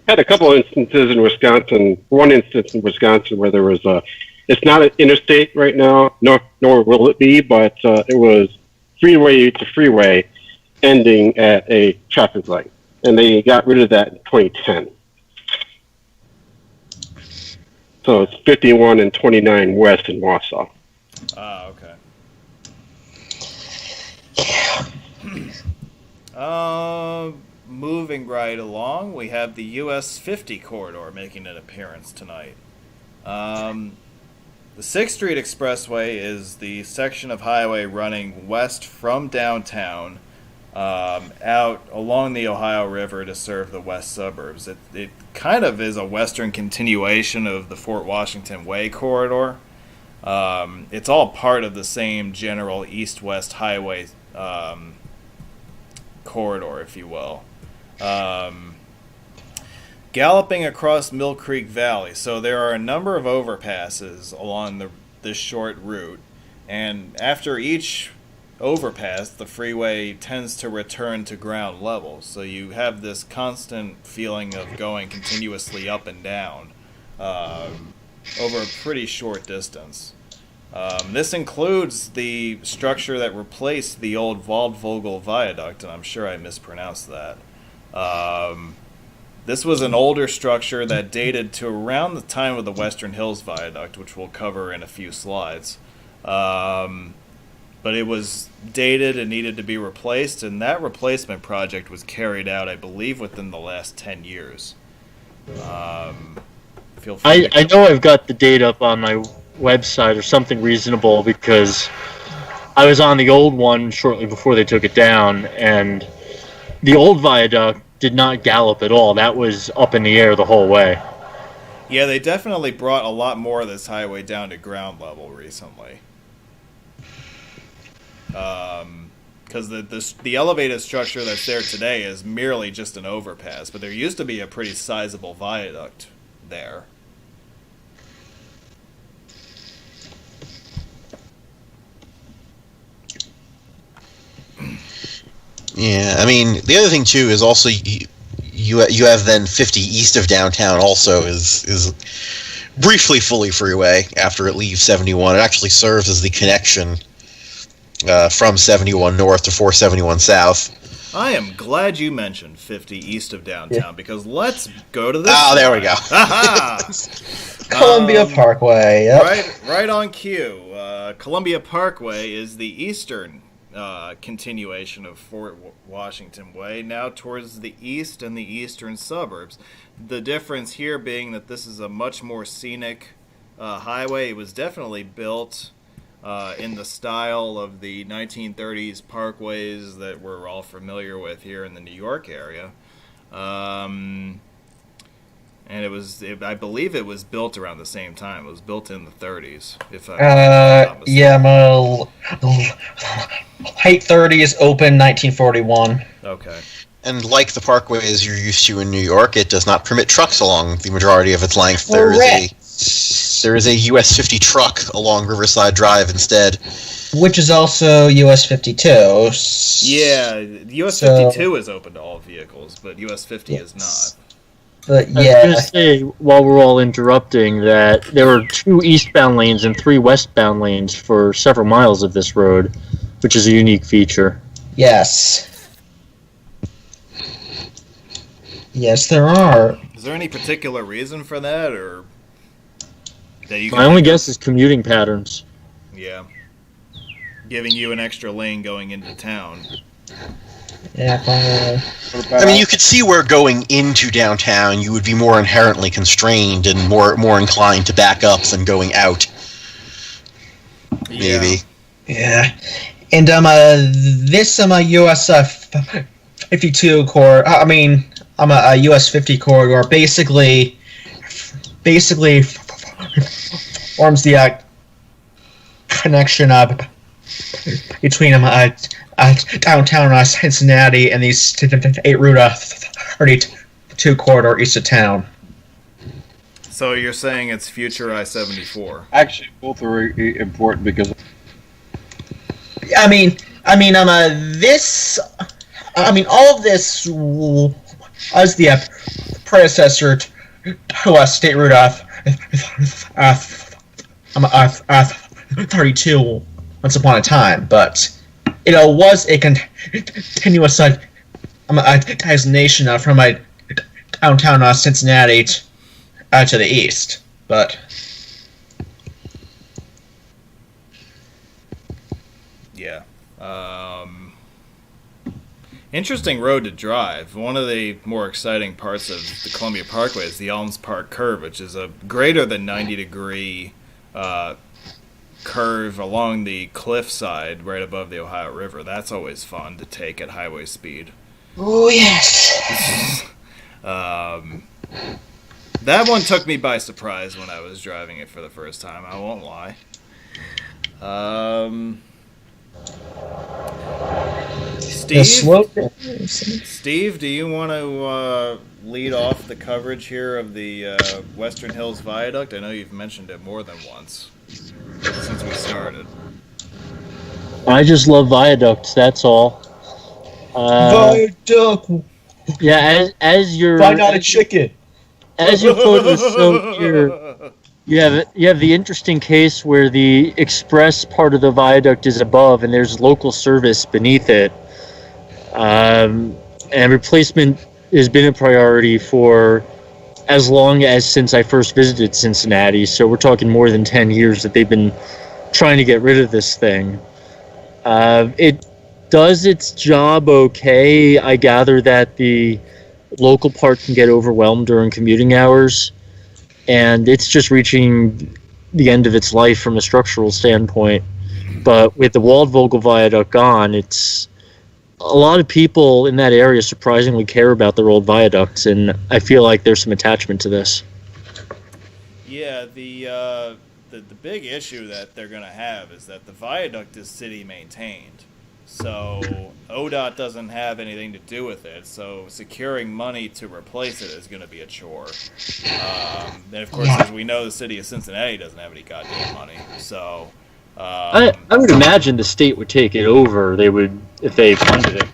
Had a couple of instances in Wisconsin. One instance in Wisconsin where there was it's not an interstate right now, nor will it be, but it was freeway to freeway ending at a traffic light. And they got rid of that in 2010. So it's 51 and 29 west in Wausau. Ah, okay. Moving right along, we have the US 50 corridor making an appearance tonight. The 6th Street Expressway is the section of highway running west from downtown out along the Ohio River to serve the west suburbs. It kind of is a western continuation of the Fort Washington Way corridor. It's all part of the same general east-west highway corridor, if you will. Galloping across Mill Creek Valley. So there are a number of overpasses along this short route, and after each overpass, the freeway tends to return to ground level. So you have this constant feeling of going continuously up and down over a pretty short distance. This includes the structure that replaced the old Waldvogel viaduct, and I'm sure I mispronounced that. This was an older structure that dated to around the time of the Western Hills Viaduct, which we'll cover in a few slides. But it was dated and needed to be replaced, and that replacement project was carried out, I believe, within the last 10 years. Feel free I know I've got the date up on my website or something reasonable, because I was on the old one shortly before they took it down, and the old viaduct did not gallop at all. That was up in the air the whole way. Yeah, they definitely brought a lot more of this highway down to ground level recently. Because the elevated structure that's there today is merely just an overpass, but there used to be a pretty sizable viaduct there. Yeah, I mean, the other thing too is also you have then 50 east of downtown also is briefly fully freeway after it leaves 71. It actually serves as the connection from 71 north to 471 south. I am glad you mentioned 50 east of downtown, because let's go to this. Oh, there we go. Columbia Parkway. Yep. Right on cue. Columbia Parkway is the eastern continuation of Fort Washington Way, now towards the east and the eastern suburbs. The difference here being that this is a much more scenic highway. It was definitely built in the style of the 1930s parkways that we're all familiar with here in the New York area. And I believe it was built around the same time. It was built in the 30s, if I'm not mistaken. Yeah, late 30s, open 1941. Okay. And like the parkways you're used to in New York, it does not permit trucks along the majority of its length. There is a US 50 truck along Riverside Drive instead. Which is also US 52. Yeah, US 52 is open to all vehicles, but US 50 is not. But I was going to say, while we're all interrupting, that there were 2 eastbound lanes and 3 westbound lanes for several miles of this road, which is a unique feature. Yes. Yes, there are. Is there any particular reason for that, or that you can My only guess is commuting patterns. Yeah. Giving you an extra lane going into town. Yeah, I mean, you could see where going into downtown, you would be more inherently constrained and more inclined to back up than going out. Maybe. Yeah. And this US 52 corridor. I mean, a US 50 corridor. Basically forms the connection up between downtown Cincinnati and the State Route 32 corridor east of town. So you're saying it's future I-74? Actually, both are important because all of this as the predecessor to State Route 32 once upon a time, but it was a continuous designation from downtown Cincinnati to the east, but yeah. Interesting road to drive. One of the more exciting parts of the Columbia Parkway is the Elms Park curve, which is a greater than 90-degree curve along the cliffside right above the Ohio River. That's always fun to take at highway speed. Oh, yes. That one took me by surprise when I was driving it for the first time. I won't lie. Steve, do you want to lead off the coverage here of the Western Hills Viaduct? I know you've mentioned it more than once since we started. I just love viaducts. That's all. Viaduct. Yeah, as your Why not a chicken? As your photos show here, you have the interesting case where the express part of the viaduct is above, and there's local service beneath it. And replacement has been a priority for as long as since I first visited Cincinnati. So we're talking more than 10 years that they've been trying to get rid of this thing. It does its job okay. I gather that the local part can get overwhelmed during commuting hours, and it's just reaching the end of its life from a structural standpoint. But with the Waldvogel Viaduct gone, it's a lot of people in that area surprisingly care about their old viaducts, and I feel like there's some attachment to this. Yeah, the big issue that they're going to have is that the viaduct is city maintained. So ODOT doesn't have anything to do with it. So securing money to replace it is going to be a chore. And of course, as we know, the city of Cincinnati doesn't have any goddamn money. So I would imagine the state would take it over. They would if they funded it.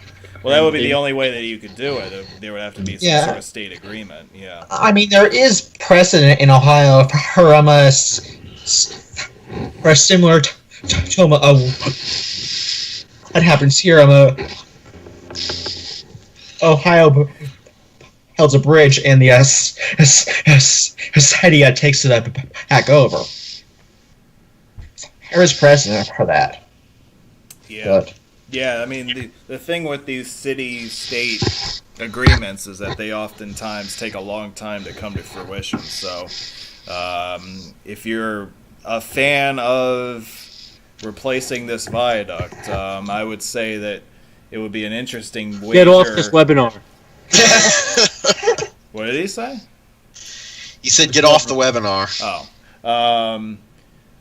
Well, that would be the only way that you could do it. There would have to be some sort of state agreement. Yeah. I mean, there is precedent in Ohio for a similar what happens here? Ohio builds a bridge, and the society takes it back over. There is precedent for that. Yeah. But, yeah, I mean, the thing with these city-state agreements is that they oftentimes take a long time to come to fruition. So if you're a fan of replacing this viaduct, I would say that it would be an interesting wager. Get off this webinar. What did he say? He said get off the webinar. Oh.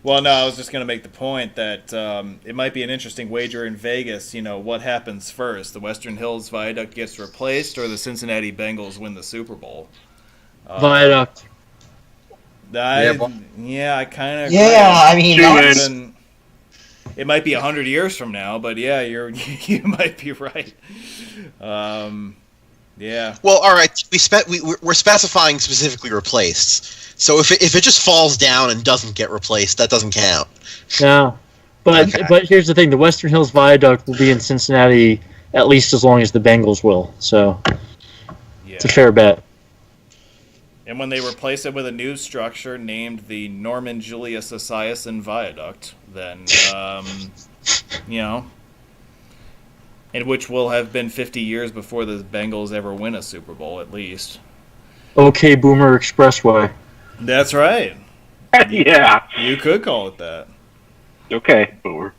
Well, no, I was just going to make the point that it might be an interesting wager in Vegas. You know, what happens first? The Western Hills Viaduct gets replaced, or the Cincinnati Bengals win the Super Bowl? Viaduct. I kind of agree. yeah, I mean, it might be 100 years from now, but yeah, you might be right. Yeah. Well, all right. We're specifying specifically replaced. So if it just falls down and doesn't get replaced, that doesn't count. No, but here's the thing: the Western Hills Viaduct will be in Cincinnati at least as long as the Bengals will. So it's a fair bet. And when they replace it with a new structure named the Norman Julius Esiason Viaduct, then and which will have been 50 years before the Bengals ever win a Super Bowl, at least. Okay, Boomer Expressway. That's right. Yeah. You could call it that. Okay, Boomer.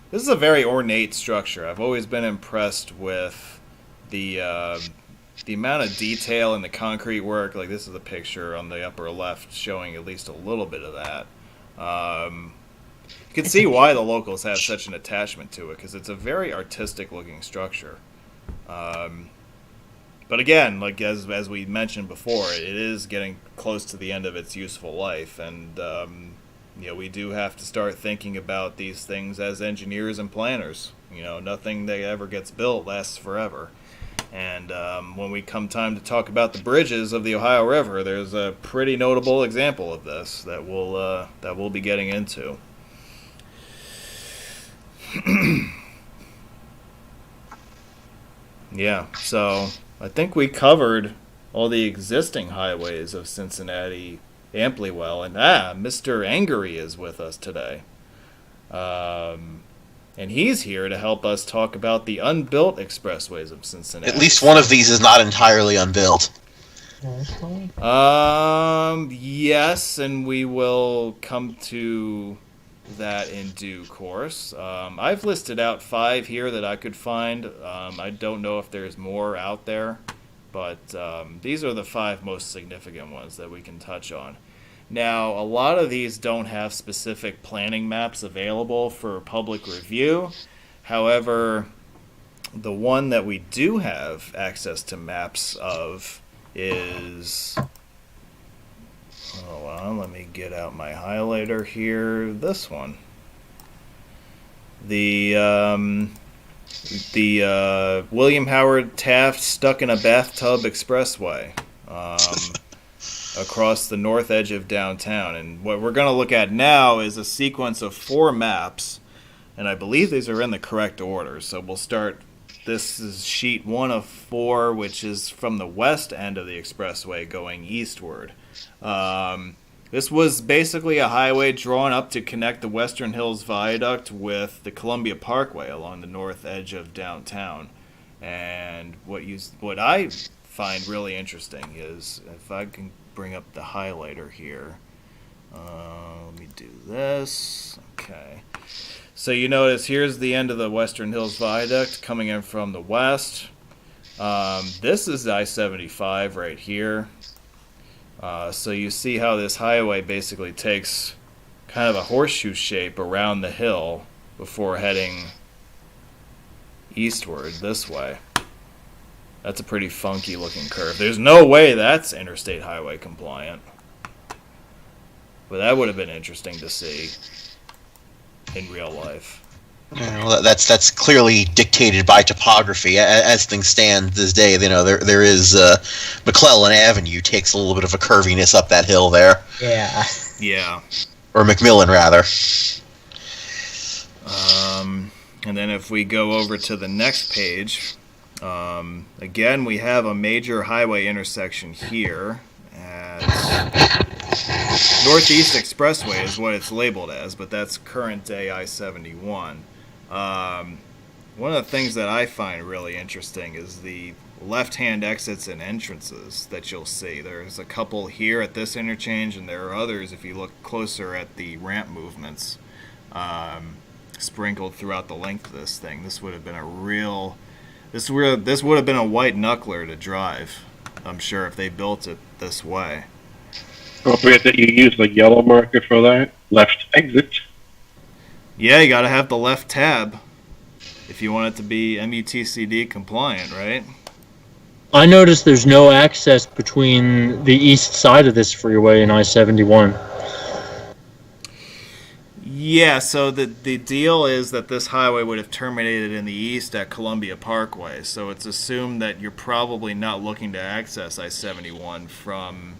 This is a very ornate structure. I've always been impressed with the amount of detail in the concrete work. Like, this is a picture on the upper left showing at least a little bit of that. You can see why the locals have such an attachment to it, because it's a very artistic-looking structure. But again, like as we mentioned before, it is getting close to the end of its useful life, and we do have to start thinking about these things as engineers and planners. Nothing that ever gets built lasts forever. And when we come time to talk about the bridges of the Ohio River, there's a pretty notable example of this that we'll be getting into. Yeah, so I think we covered all the existing highways of Cincinnati amply well. And Mr. Angery is with us today. And he's here to help us talk about the unbuilt expressways of Cincinnati. At least one of these is not entirely unbuilt. Yes, and we will come to that in due course. I've listed out 5 here that I could find. I don't know if there's more out there, but these are the 5 most significant ones that we can touch on. Now, a lot of these don't have specific planning maps available for public review. However, the one that we do have access to maps of is... Hold on, let me get out my highlighter here. This one. The William Howard Taft Stuck in a Bathtub Expressway. Across the north edge of downtown. And what we're going to look at now is a sequence of 4 maps, and I believe these are in the correct order. So we'll start, this is sheet 1 of 4, which is from the west end of the expressway going eastward. This was basically a highway drawn up to connect the Western Hills Viaduct with the Columbia Parkway along the north edge of downtown. And what I find really interesting is, if I can bring up the highlighter here. Let me do this. Okay. So you notice here's the end of the Western Hills Viaduct coming in from the west. This is I-75 right here. So you see how this highway basically takes kind of a horseshoe shape around the hill before heading eastward this way. That's a pretty funky looking curve. There's no way that's interstate highway compliant. But that would have been interesting to see in real life. Well, that's clearly dictated by topography. As things stand this day, you know, there is McClellan Avenue takes a little bit of a curviness up that hill there. Yeah. Yeah. Or McMillan, rather. And then if we go over to the next page, again, we have a major highway intersection here at Northeast Expressway is what it's labeled as, but that's current day I-71. One of the things that I find really interesting is the left-hand exits and entrances that you'll see. There's a couple here at this interchange, and there are others if you look closer at the ramp movements sprinkled throughout the length of this thing. This would have been a real... This would have been a white knuckler to drive, I'm sure, if they built it this way. Don't forget that you use the yellow marker for that. Left exit. Yeah, you got to have the left tab if you want it to be MUTCD compliant, right? I noticed there's no access between the east side of this freeway and I-71. Yeah, so the deal is that this highway would have terminated in the east at Columbia Parkway, so it's assumed that you're probably not looking to access I-71 from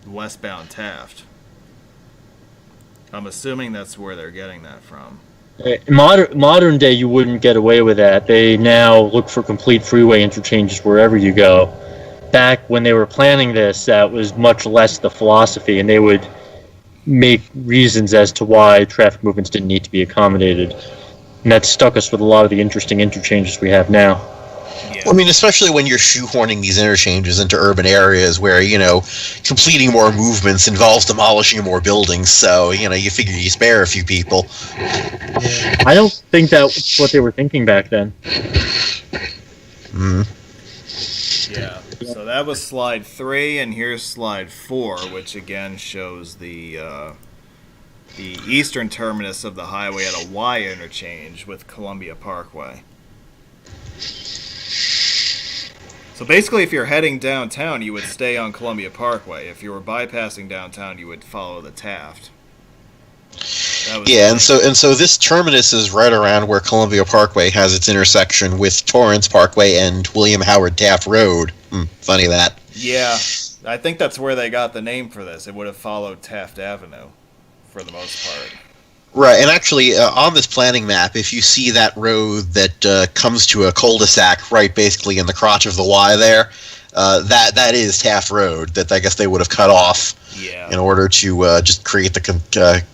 westbound Taft. I'm assuming that's where they're getting that from. Modern day, you wouldn't get away with that. They now look for complete freeway interchanges wherever you go. Back when they were planning this, that was much less the philosophy, and they would make reasons as to why traffic movements didn't need to be accommodated. And that stuck us with a lot of the interesting interchanges we have now. Yeah. Well, I mean, especially when you're shoehorning these interchanges into urban areas where, you know, completing more movements involves demolishing more buildings, so, you know, you figure you spare a few people. I don't think that's what they were thinking back then. Yeah, so that was slide 3, and here's slide 4, which again shows the eastern terminus of the highway at a Y interchange with Columbia Parkway. So basically, if you're heading downtown, you would stay on Columbia Parkway. If you were bypassing downtown, you would follow the Taft. Yeah, and so this terminus is right around where Columbia Parkway has its intersection with Torrance Parkway and William Howard Taft Road. Funny that. Yeah, I think that's where they got the name for this. It would have followed Taft Avenue for the most part. Right, and actually, on this planning map, if you see that road that comes to a cul-de-sac right basically in the crotch of the Y there, that is Taft Road that I guess they would have cut off in order to just create the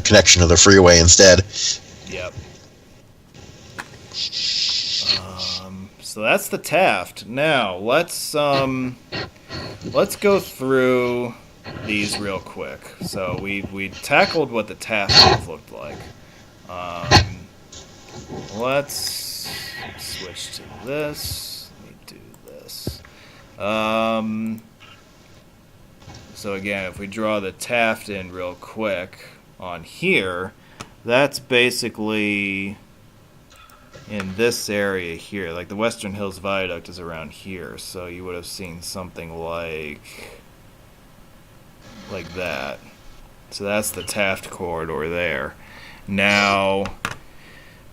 connection to the freeway instead. Yep. So that's the Taft. Now let's let's go through these real quick. So we tackled what the taft looked like. Let's switch to this. Let me do this. So again, if we draw the taft in real quick on here, that's basically in this area here. Like the Western Hills Viaduct is around here, so you would have seen something like that. So that's the Taft corridor there. Now,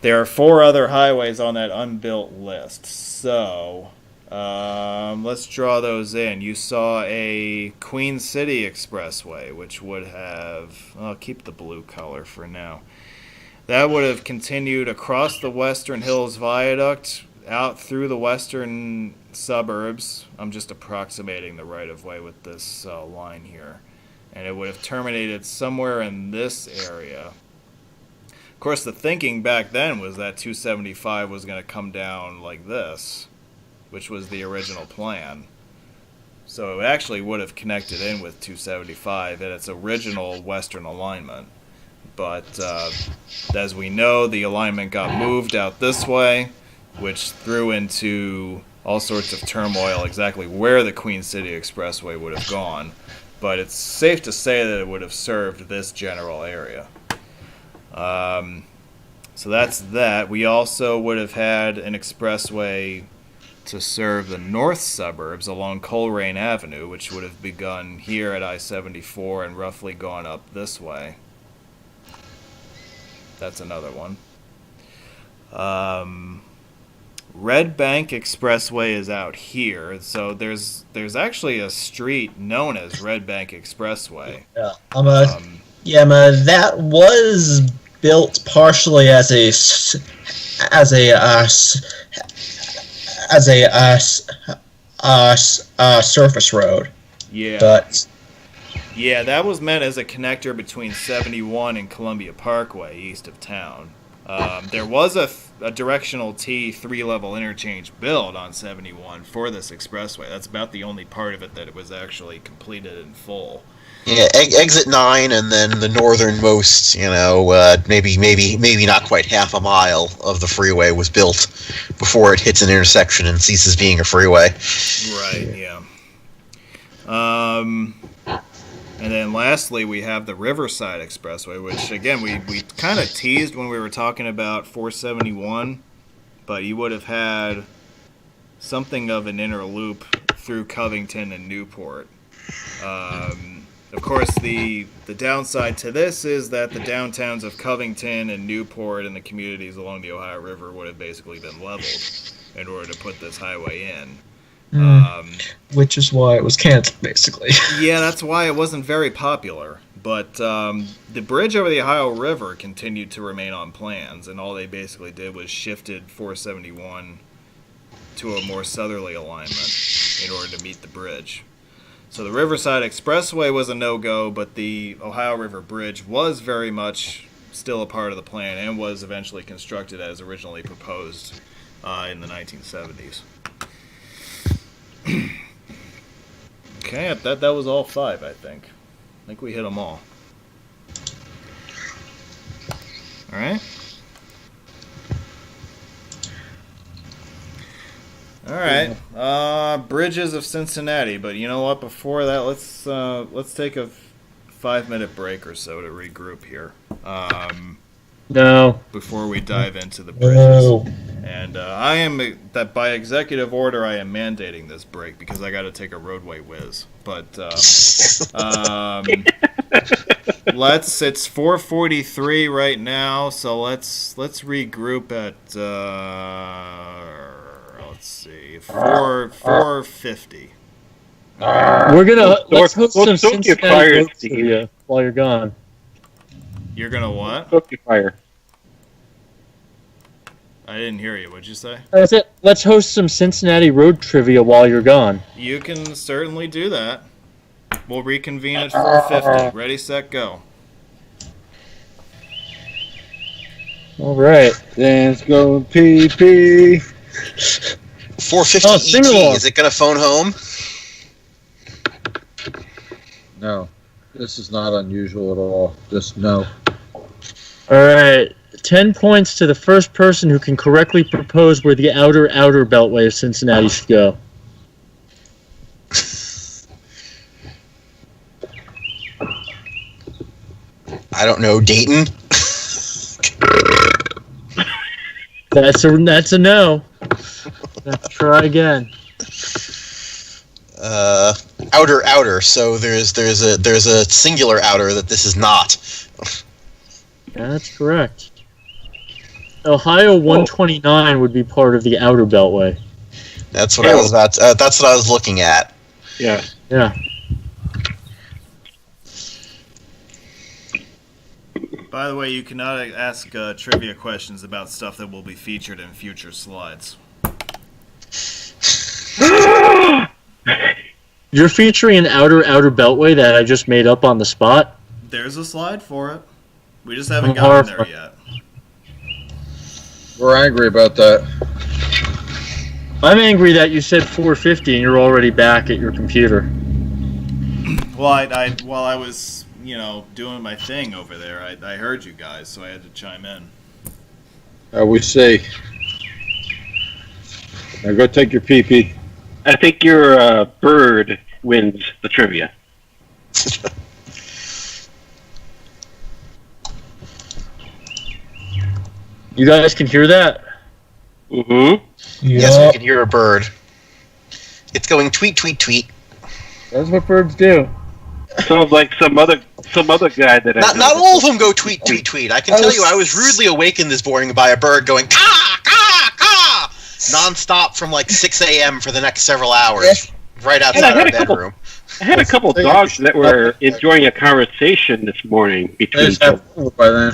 there are 4 other highways on that unbuilt list. So, let's draw those in. You saw a Queen City Expressway, which would have... I'll keep the blue color for now. That would have continued across the Western Hills Viaduct, out through the western suburbs. I'm just approximating the right-of-way with this line here. And it would have terminated somewhere in this area. Of course, the thinking back then was that 275 was going to come down like this, which was the original plan. So it actually would have connected in with 275 at its original western alignment. But as we know, the alignment got moved out this way, which threw into all sorts of turmoil exactly where the Queen City Expressway would have gone. But it's safe to say that it would have served this general area. So that's that. We also would have had an expressway to serve the north suburbs along Coleraine Avenue, which would have begun here at I-74 and roughly gone up this way. That's another one. Red Bank Expressway is out here, so there's actually a street known as Red Bank Expressway. Yeah, that was built partially as a surface road. Yeah. But yeah, that was meant as a connector between 71 and Columbia Parkway east of town. There was a directional T 3-level interchange built on 71 for this expressway. That's about the only part of it that it was actually completed in full. Yeah, exit 9, and then the northernmost, maybe not quite half a mile of the freeway was built before it hits an intersection and ceases being a freeway. Right. Yeah. And then lastly, we have the Riverside Expressway, which, again, we kind of teased when we were talking about 471, but you would have had something of an inner loop through Covington and Newport. Of course, the downside to this is that the downtowns of Covington and Newport and the communities along the Ohio River would have basically been leveled in order to put this highway in. Which is why it was canceled, basically. Yeah, that's why it wasn't very popular. But the bridge over the Ohio River continued to remain on plans, and all they basically did was shifted 471 to a more southerly alignment in order to meet the bridge. So the Riverside Expressway was a no-go, but the Ohio River Bridge was very much still a part of the plan and was eventually constructed as originally proposed in the 1970s. Okay, that was all 5, I think. I think we hit them all. All right. All right. Bridges of Cincinnati, but you know what? Before that, let's take a 5-minute break or so to regroup here. No. Before we dive into the bridges. No. And I am that by executive order I am mandating this break because I got to take a roadway whiz. But it's 4:43 right now, so let's regroup at let's see 4:50. Let's host some don't get Cincinnati fired, road Steve. trivia while you're gone. You're gonna what? Okay, fire. I didn't hear you. What'd you say? That's it. Let's host some Cincinnati road trivia while you're gone. You can certainly do that. We'll reconvene at 4:50. Ready, set, go. All right. Dan's going PP. 450 Oh, sing ET, along. is it going to phone home? No, this is not unusual at all. Just no. All right. 10 points to the first person who can correctly propose where the outer beltway of Cincinnati should go. I don't know, Dayton. That's a no. Let's try again. Outer. So there's a singular outer that this is not. Yeah, that's correct. Ohio 129 would be part of the outer beltway. That's what I was about. That's what I was looking at. Yeah. Yeah. By the way, you cannot ask trivia questions about stuff that will be featured in future slides. You're featuring an outer beltway that I just made up on the spot. There's a slide for it. We just haven't gotten there yet. We're angry about that. I'm angry that you said 450 and you're already back at your computer. Well, while I was, doing my thing over there, I heard you guys, so I had to chime in. We see. Now go take your pee-pee. I think your bird wins the trivia. You guys can hear that? Mm-hmm. Yes, we can hear a bird. It's going tweet, tweet, tweet. That's what birds do. Sounds like some other guy that Not all of them go tweet, tweet, tweet. I can tell you, I was rudely awakened this morning by a bird going caw, caw, caw, nonstop from like 6 a.m. for the next several hours, right outside our bedroom. I had a couple dogs that were enjoying a conversation this morning between them. By then.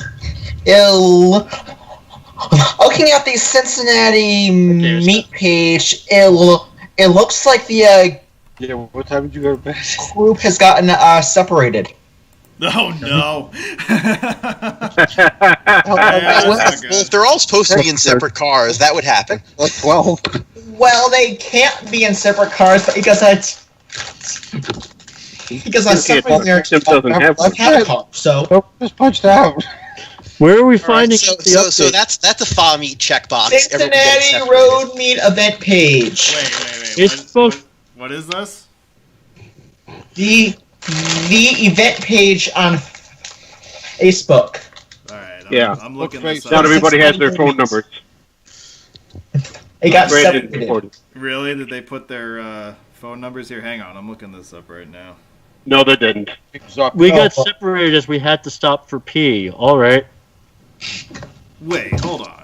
Looking at the Cincinnati meet page, it looks like the Yeah, what time did you go to bed? group has gotten separated. Oh, no. Well, if they're all supposed to be in separate cars, that would happen. 12. Well, they can't be in separate cars because I separated their doesn't have one. car. So Just punched out. Where are we All right, finding so the update? that's a FA meet checkbox. Cincinnati Road Meet event page. Wait. It's supposed. What is this? The event page on Facebook. All right. I'm Yeah. looking this Not up. everybody has their phone numbers. It got Brandon separated. reported. Really? Did they put their phone numbers here? Hang on. I'm looking this up right now. No, they didn't. We got separated as we had to stop for pee. All right. Wait, hold on.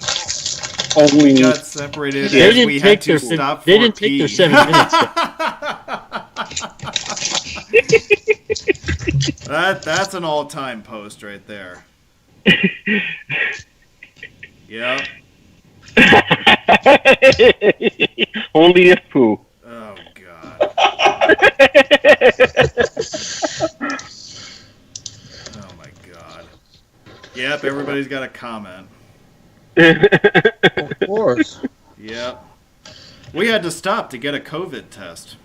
Only We got separated They as didn't we take had to their stop they for didn't take their pee. 7 minutes. That's an all-time post right there. Yep. only if poo. Oh God. Oh my God. Yep. Everybody's got a comment. Of course. Yep. We had to stop to get a COVID test.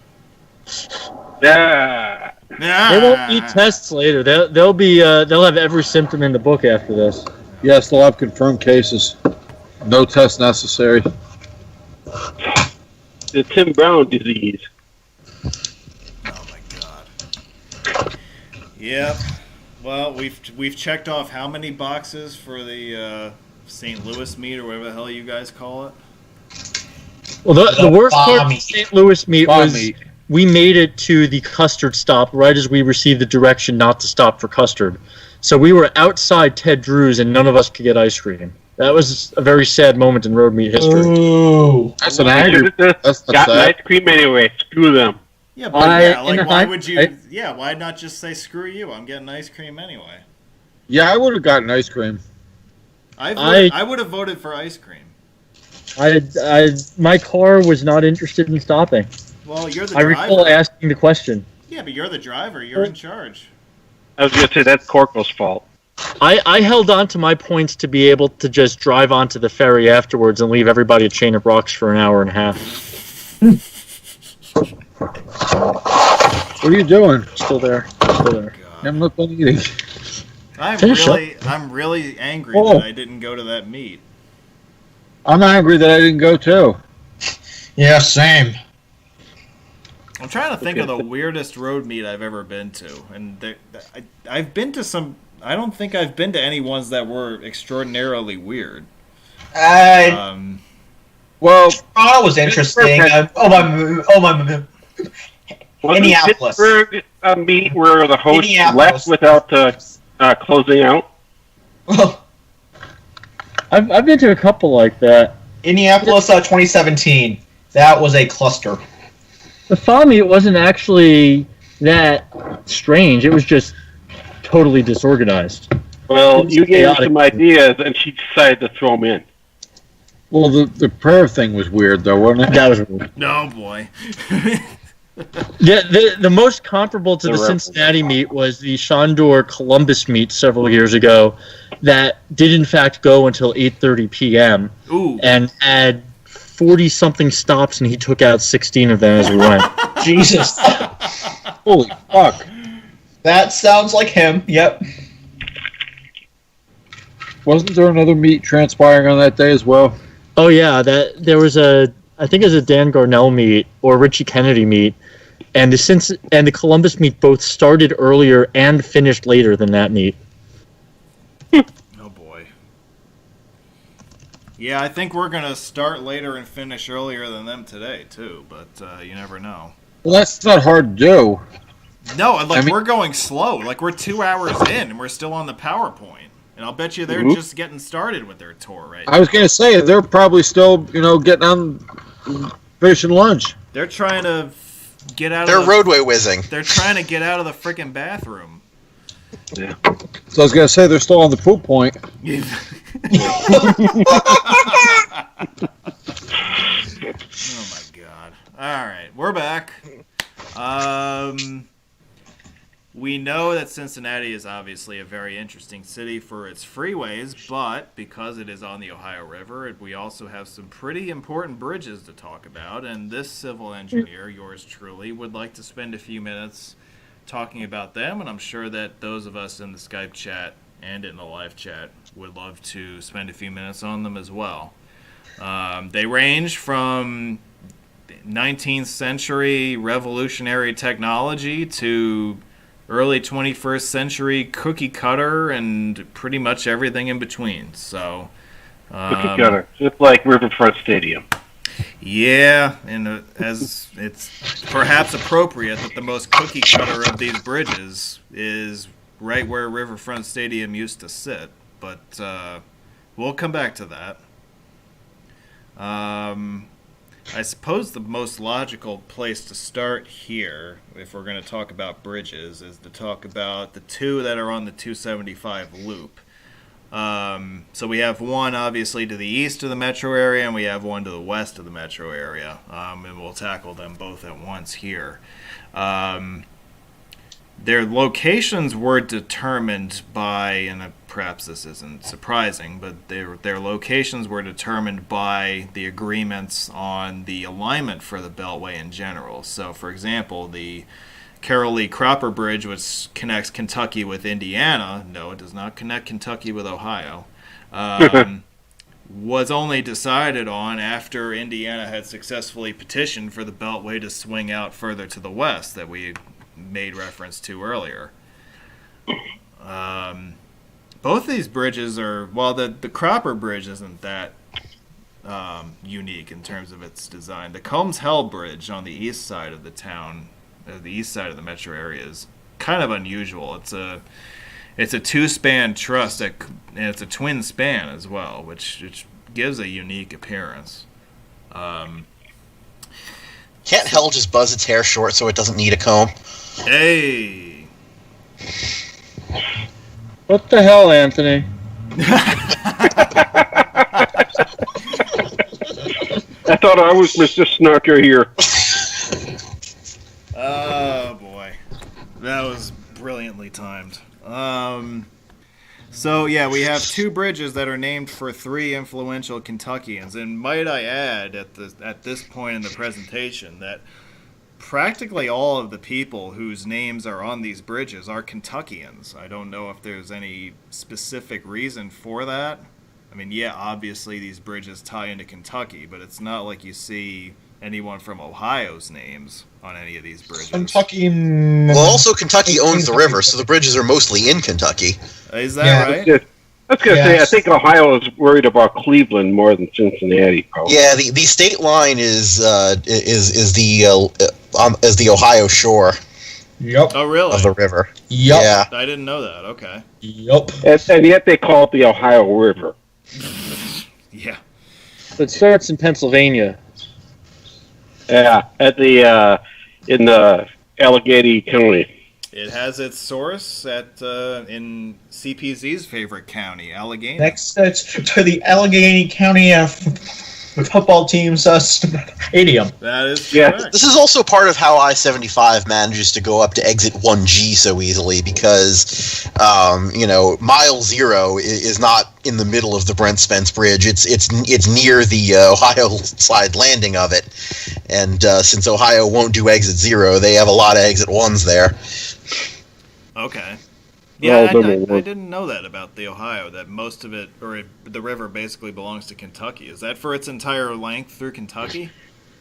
Yeah. They won't need tests later. They'll have every symptom in the book after this. Yes, they'll have confirmed cases. No test necessary. The Tim Brown disease. Oh my God. Yep. Well, we've checked off how many boxes for the St. Louis meet or whatever the hell you guys call it. Well, the worst part of the meet. St. Louis meet Bomb was meet. we made it to the custard stop right as we received the direction not to stop for custard. So we were outside Ted Drew's and none of us could get ice cream. That was a very sad moment in road meet history. Ooh. That's an angry. That's not Got sad. ice cream anyway. Screw them. Yeah, but why would you? Yeah, why not just say screw you? I'm getting ice cream anyway. Yeah, I would have gotten ice cream. I would have voted for ice cream. My car was not interested in stopping. Well, you're the I driver. recall asking the question. Yeah, but you're the driver. You're in charge. I was going to say that's Corco's fault. I held on to my points to be able to just drive onto the ferry afterwards and leave everybody at Chain of Rocks for an hour and a half. What are you doing? Still there. still there. I'm not done eating. I'm really angry that I didn't go to that meet. I'm angry that I didn't go too. Yeah, same. I'm trying to think of the weirdest road meet I've ever been to, and I've been to some. I don't think I've been to any ones that were extraordinarily weird. Toronto was interesting. Minneapolis. Pittsburgh a meet where the host left without closing out? Well, I've been to a couple like that. Indianapolis 2017. That was a cluster. The fall meet wasn't actually that strange. It was just totally disorganized. Well, you gave her some ideas, and she decided to throw them in. Well, the prayer thing was weird, though, wasn't it? That was weird. No, boy. Yeah, the most comparable to the Cincinnati meet was the Shandor Columbus meet several years ago that did in fact go until 8:30 p.m. Ooh. and had 40-something stops, and he took out 16 of them as we went. Jesus. Holy fuck. That sounds like him. Yep. Wasn't there another meet transpiring on that day as well? Oh yeah, there was I think it was a Dan Garnell meet or Richie Kennedy meet, and the Columbus meet both started earlier and finished later than that meet. Oh boy. Yeah, I think we're gonna start later and finish earlier than them today too, but you never know. Well, that's not hard to do. No, we're going slow. Like we're 2 hours in and we're still on the PowerPoint. And I'll bet you they're just getting started with their tour right now. I was going to say, they're probably still, getting on finishing lunch. They're trying to get out They're roadway whizzing. They're trying to get out of the freaking bathroom. Yeah. So I was going to say, they're still on the poop point. Oh my god. All right, we're back. We know that Cincinnati is obviously a very interesting city for its freeways, but because it is on the Ohio River, we also have some pretty important bridges to talk about, and this civil engineer, yours truly, would like to spend a few minutes talking about them, and I'm sure that those of us in the Skype chat and in the live chat would love to spend a few minutes on them as well. They range from 19th century revolutionary technology to early 21st century cookie cutter and pretty much everything in between. So, cookie cutter, just like Riverfront Stadium. Yeah, and as it's perhaps appropriate that the most cookie cutter of these bridges is right where Riverfront Stadium used to sit, but we'll come back to that. I suppose the most logical place to start here, if we're going to talk about bridges, is to talk about the two that are on the 275 loop. So we have one obviously to the east of the metro area, and we have one to the west of the metro area, and we'll tackle them both at once here. Their locations were determined by, and perhaps this isn't surprising, but their locations were determined by the agreements on the alignment for the Beltway in general. So, for example, the Carroll Lee Cropper Bridge, which connects Kentucky with Indiana, no, it does not connect Kentucky with Ohio, was only decided on after Indiana had successfully petitioned for the Beltway to swing out further to the west that we made reference to earlier. Both these bridges are, while the Cropper Bridge isn't that unique in terms of its design, the Combs-Hell Bridge on the east side of the town, the east side of the metro area, is kind of unusual. It's a two-span truss, and it's a twin span as well, which gives a unique appearance. Can't hell just buzz its hair short so it doesn't need a comb? Hey! What the hell, Anthony? I thought I was Mr. Snarker here. Oh boy, that was brilliantly timed. So yeah, we have two bridges that are named for three influential Kentuckians, and might I add at this point in the presentation that practically all of the people whose names are on these bridges are Kentuckians. I don't know if there's any specific reason for that. I mean, yeah, obviously these bridges tie into Kentucky, but it's not like you see anyone from Ohio's names on any of these bridges. Kentucky. Well, also Kentucky owns the river, so the bridges are mostly in Kentucky. Is that right? I was going to say, I think Ohio is worried about Cleveland more than Cincinnati. Probably. Yeah, the state line is the Ohio shore Yep. Oh, really? of the river. Yep. Yeah. I didn't know that. Okay. Yep. And yet they call it the Ohio River. Yeah. It starts in Pennsylvania. Yeah, at the in the Allegheny County. It has its source at in CPZ's favorite county, Allegheny. Next to the Allegheny County football team's stadium. That is Yeah. correct. This is also part of how I-75 manages to go up to exit 1G so easily because, mile 0 is not in the middle of the Brent Spence Bridge. It's near the Ohio side landing of it. And since Ohio won't do exit 0, they have a lot of exit 1s there. Okay. Yeah, Well, I didn't know that about the Ohio, that most of it, the river basically belongs to Kentucky. Is that for its entire length through Kentucky?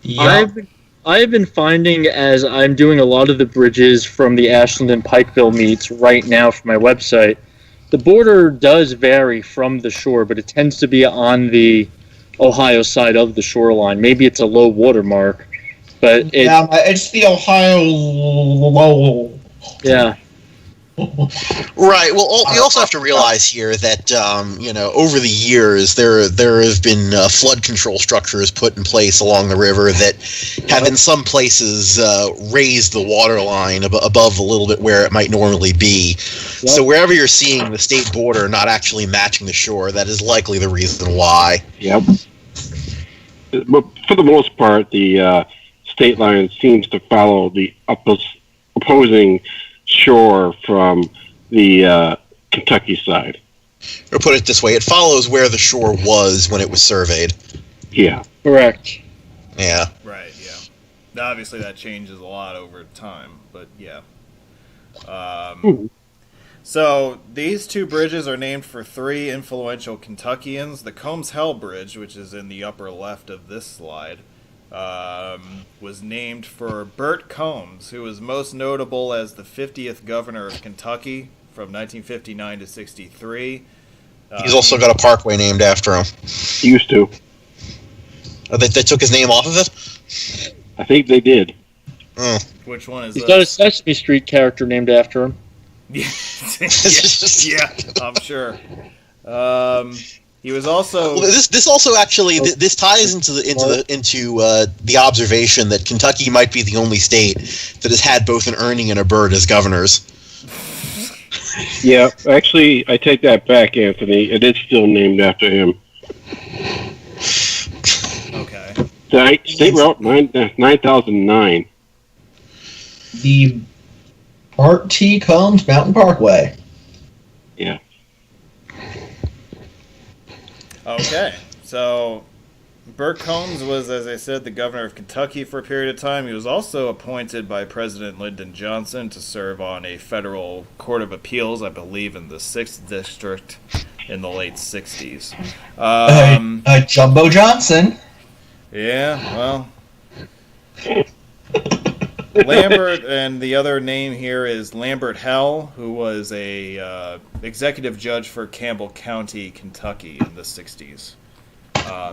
Yep. I have been finding, as I'm doing a lot of the bridges from the Ashland and Pikeville meets right now for my website, the border does vary from the shore, but it tends to be on the Ohio side of the shoreline. Maybe it's a low water mark, but it's the Ohio low. yeah. Right. Well, you also have to realize here that over the years there have been flood control structures put in place along the river that have in some places raised the water line above a little bit where it might normally be. Yep. So wherever you're seeing the state border not actually matching the shore, that is likely the reason why. Yep. But for the most part, the state line seems to follow the opposing shore from the Kentucky side. Or put it this way, it follows where the shore was when it was surveyed. Yeah. Correct. Yeah. Right, yeah. Obviously that changes a lot over time, but yeah. So these two bridges are named for three influential Kentuckians. The Combs-Hell Bridge, which is in the upper left of this slide, was named for Burt Combs, who was most notable as the 50th governor of Kentucky from 1959 to 63. He's also got a parkway named after him. He used to. They took his name off of it? I think they did. Oh. Which one is He's this? got a Sesame Street character named after him. Yeah, I'm sure. He was also. Well, this also actually this ties into the observation that Kentucky might be the only state that has had both an Ernie and a Byrd as governors. Yeah, actually, I take that back, Anthony. It is still named after him. Okay. State Route 9009. The Bart T. Combs Mountain Parkway. Yeah. Okay, so Burt Combs was, as I said, the governor of Kentucky for a period of time. He was also appointed by President Lyndon Johnson to serve on a federal court of appeals, I believe, in the 6th District in the late 60s. Jumbo Johnson. Yeah, well. Lambert, and the other name here is Lambert Hell, who was a executive judge for Campbell County, Kentucky in the 60s.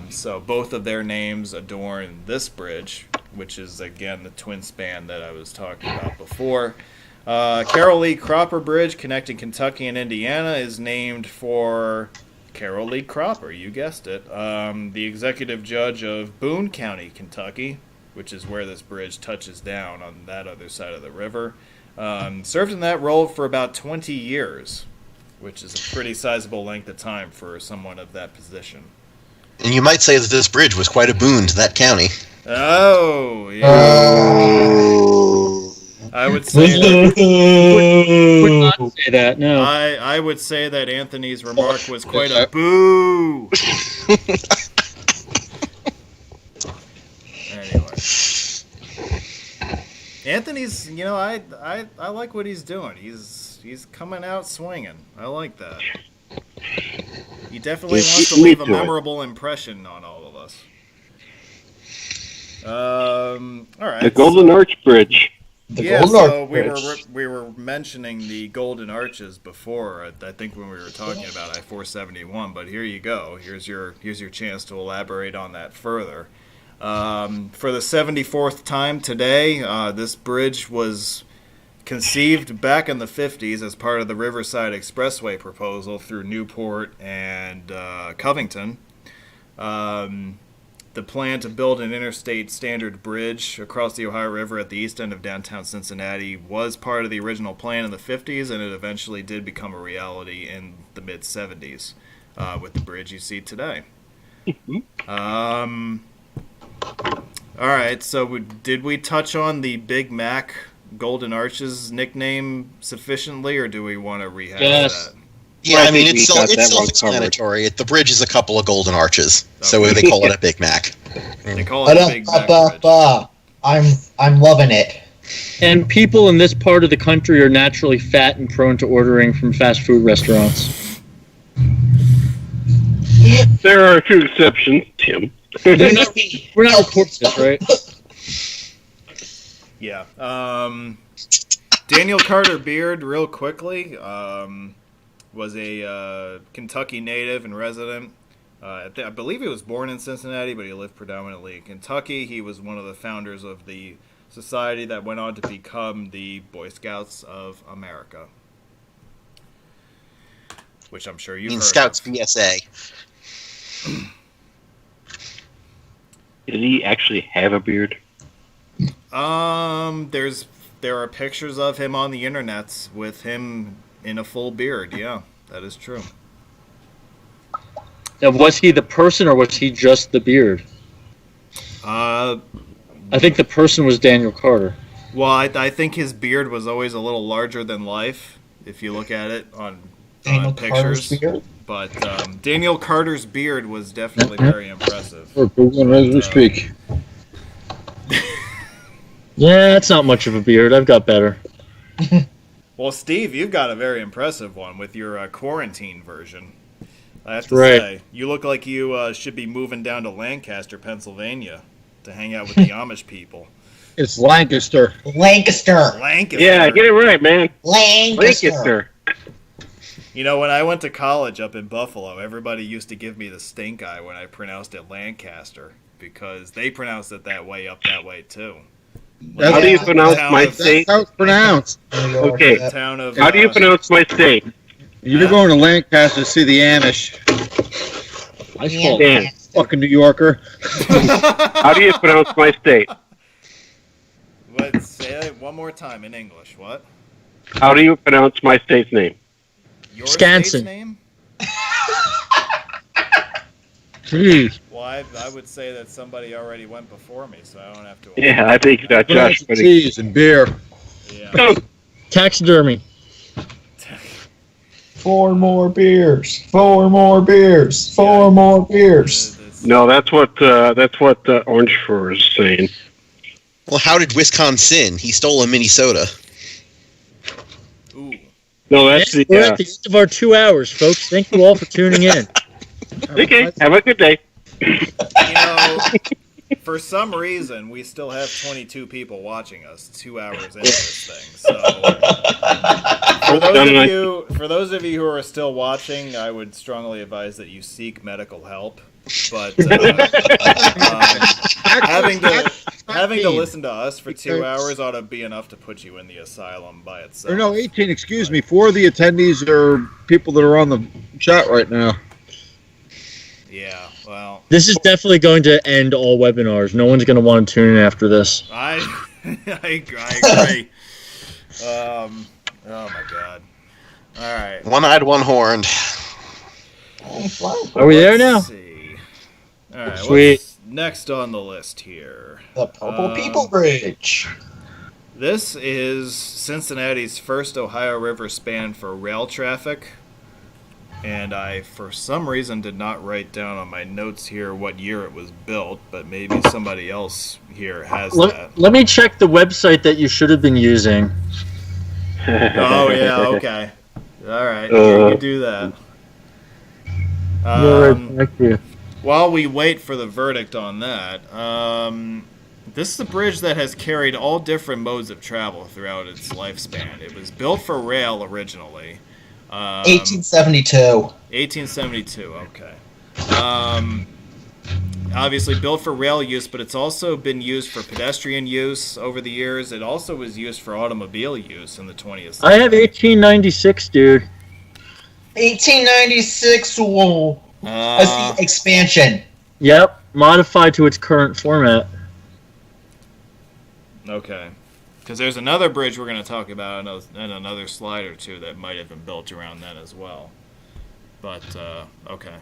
So both of their names adorn this bridge, which is, again, the twin span that I was talking about before. Carroll Lee Cropper Bridge, connecting Kentucky and Indiana, is named for Carroll Lee Cropper, you guessed it, the executive judge of Boone County, Kentucky, which is where this bridge touches down on that other side of the river. Served in that role for about 20 years, which is a pretty sizable length of time for someone of that position. And you might say that this bridge was quite a boon to that county. Oh, yeah. I would say that. Would not say that, no. I would say that Anthony's remark was quite a boo. Anyway. Anthony's, I like what he's doing. He's coming out swinging. I like that. He definitely wants to leave a memorable impression on all of us. All right. The Golden Arch Bridge. We were mentioning the Golden Arches before. I think when we were talking about I-471. But here you go. Here's your chance to elaborate on that further. For the 74th time today, this bridge was conceived back in the 50s as part of the Riverside Expressway proposal through Newport and Covington. The plan to build an interstate standard bridge across the Ohio River at the east end of downtown Cincinnati was part of the original plan in the 50s, and it eventually did become a reality in the mid-70s with the bridge you see today. All right, so did we touch on the Big Mac Golden Arches nickname sufficiently, or do we want to rehash that? Yeah, I mean, it's self-explanatory. The bridge is a couple of golden arches, so they call it a Big Mac. They call it a Big Mac bridge. I'm loving it. And people in this part of the country are naturally fat and prone to ordering from fast food restaurants. There are a few exceptions, Tim. We're not recording this, right? Yeah. Daniel Carter Beard, real quickly, was a Kentucky native and resident. I believe he was born in Cincinnati, but he lived predominantly in Kentucky. He was one of the founders of the society that went on to become the Boy Scouts of America, which I'm sure you've heard Scouts of. BSA. Did he actually have a beard? There are pictures of him on the internets with him in a full beard. Yeah, that is true. Now, was he the person or was he just the beard? I think the person was Daniel Carter. Well, I think his beard was always a little larger than life, if you look at it on pictures. But Daniel Carter's beard was definitely very impressive. We're Googling as we speak. Yeah, it's not much of a beard. I've got better. Well, Steve, you've got a very impressive one with your quarantine version. I have to say, you look like you should be moving down to Lancaster, Pennsylvania, to hang out with the Amish people. It's Lancaster. Lancaster. Yeah, get it right, man. Lancaster. You know, when I went to college up in Buffalo, everybody used to give me the stink eye when I pronounced it Lancaster, because they pronounced it that way up that way, too. How do you pronounce my state? That's how it's pronounced. Okay. How do you pronounce my state? You're going to Lancaster to see the Amish. Dan. Fucking New Yorker. How do you pronounce my state? Let's say it one more time in English. What? How do you pronounce my state's name? Your Scanson. state's name? Jeez. Well, I would say that somebody already went before me, so I don't have to. Yeah, I think that Josh. Cheese and beer. Yeah. Taxidermy. 4 more beers. 4 more beers. 4 more beers. No, that's what Orange Fur is saying. Well, how did Wisconsin? He stole a Minnesota. Ooh. No, that's the. We're at the end of our 2 hours, folks. Thank you all for tuning in. Okay, have a good day. You know, for some reason, we still have 22 people watching us 2 hours into this thing. So, for those of you who are still watching, I would strongly advise that you seek medical help. But having to listen to us for 2 hours ought to be enough to put you in the asylum by itself. Or no, 18. Excuse me. 4 of the attendees are people that are on the chat right now. Yeah, well, This is definitely going to end all webinars. No one's going to want to tune in after this. I agree. Oh my god. All right. One-eyed, one-horned. Are we there now? Let's see. All right. Sweet. What's next on the list here? The Purple People Bridge. This is Cincinnati's first Ohio River span for rail traffic. And I, for some reason, did not write down on my notes here what year it was built, but maybe somebody else here has that. Let me check the website that you should have been using. Oh, yeah, okay. All right, you can do that. Thank you. While we wait for the verdict on that, this is a bridge that has carried all different modes of travel throughout its lifespan. It was built for rail originally. 1872. 1872, okay. Obviously built for rail use, but it's also been used for pedestrian use over the years. It also was used for automobile use in the 20th century. I have 1896, dude. 1896. Whoa. That's the expansion. Yep, modified to its current format. Okay. Because there's another bridge we're going to talk about in another slide or two that might have been built around then as well. But, okay.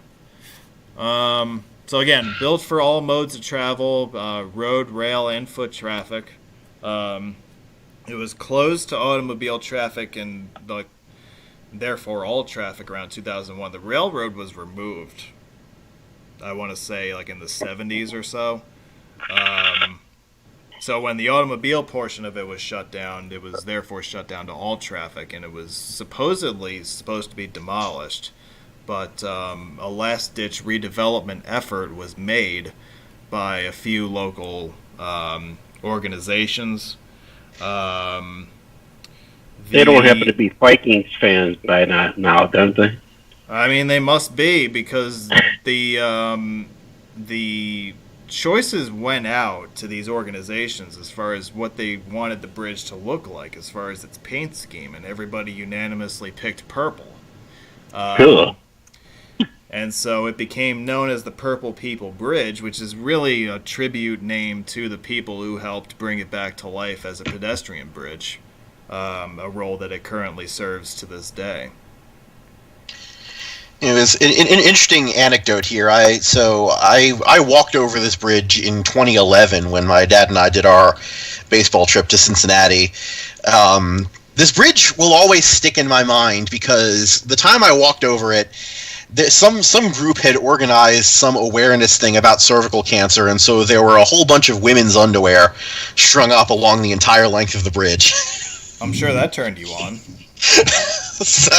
So again, built for all modes of travel, road, rail, and foot traffic. It was closed to automobile traffic and therefore all traffic around 2001. The railroad was removed, I want to say, like in the 70s or so. So when the automobile portion of it was shut down, it was therefore shut down to all traffic, and it was supposedly supposed to be demolished. But a last-ditch redevelopment effort was made by a few local organizations. They don't happen to be Vikings fans by now, don't they? I mean, they must be, because the choices went out to these organizations as far as what they wanted the bridge to look like, as far as its paint scheme, and everybody unanimously picked purple. Cool. And so it became known as the Purple People Bridge, which is really a tribute name to the people who helped bring it back to life as a pedestrian bridge, a role that it currently serves to this day. It was an interesting anecdote here. I walked over this bridge in 2011 when my dad and I did our baseball trip to Cincinnati. This bridge will always stick in my mind because the time I walked over it, some group had organized some awareness thing about cervical cancer, and so there were a whole bunch of women's underwear strung up along the entire length of the bridge. I'm sure that turned you on. So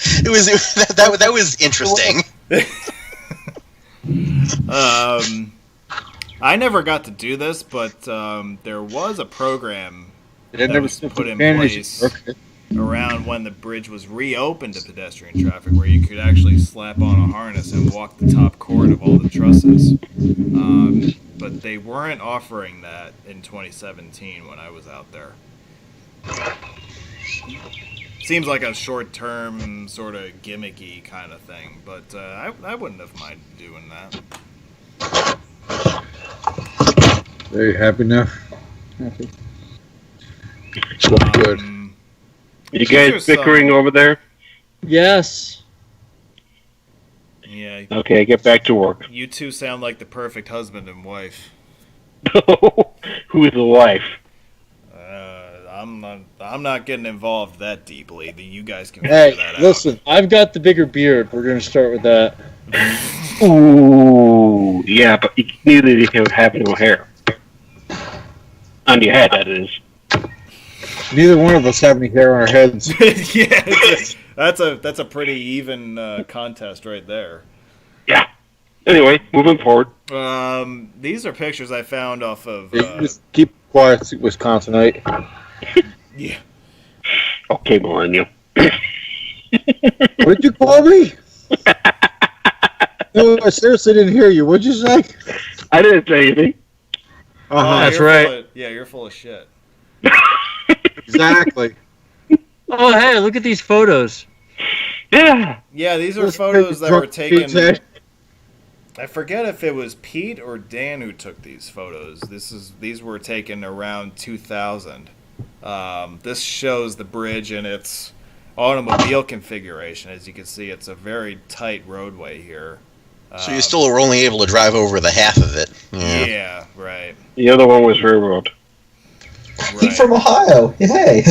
that was interesting. I never got to do this, but there was a program that was put in place around when the bridge was reopened to pedestrian traffic, where you could actually slap on a harness and walk the top chord of all the trusses. But they weren't offering that in 2017 when I was out there. Seems like a short-term, sort of gimmicky kind of thing, but I wouldn't have minded doing that. Very happy now. Happy. Good. You guys bickering over there? Yes. Yeah. Okay, get back to work. You two sound like the perfect husband and wife. Who's the wife? I'm not getting involved that deeply. You guys can figure that out. Listen, I've got the bigger beard. We're going to start with that. Ooh, yeah, but neither of you have no hair. On your head, that is. Neither one of us have any hair on our heads. Yeah, that's a pretty even contest right there. Yeah. Anyway, moving forward. These are pictures I found off of. You just keep quiet, Wisconsinite. Yeah. Okay, Millennial. What did you call me? No, I seriously didn't hear you. What'd you say? I didn't say anything. That's right. You're full of shit. Exactly. Oh, hey, look at these photos. Yeah. Yeah, these are photos that were taken. I forget if it was Pete or Dan who took these photos. These were taken around 2000. This shows the bridge in its automobile configuration. As you can see, it's a very tight roadway here. So you still were only able to drive over the half of it. Yeah, right. The other one was railroad. He's from Ohio. Hey.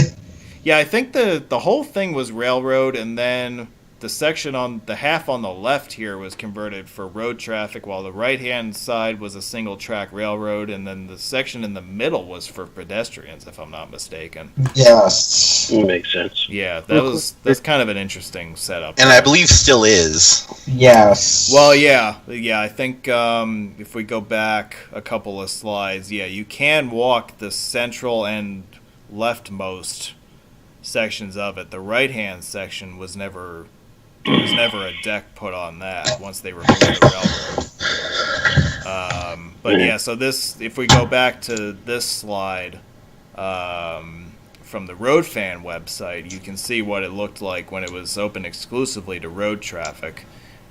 Yeah, I think the whole thing was railroad, and then the section on the half on the left here was converted for road traffic, while the right-hand side was a single-track railroad, and then the section in the middle was for pedestrians, if I'm not mistaken. Yes. Makes sense. Yeah, that's kind of an interesting setup. And I believe still is. Yes. Well, yeah. I think if we go back a couple of slides, yeah, you can walk the central and leftmost sections of it. The right-hand section was never a deck put on that once they removed the railroad. But yeah, so this, if we go back to this slide from the Road Fan website, you can see what it looked like when it was open exclusively to road traffic.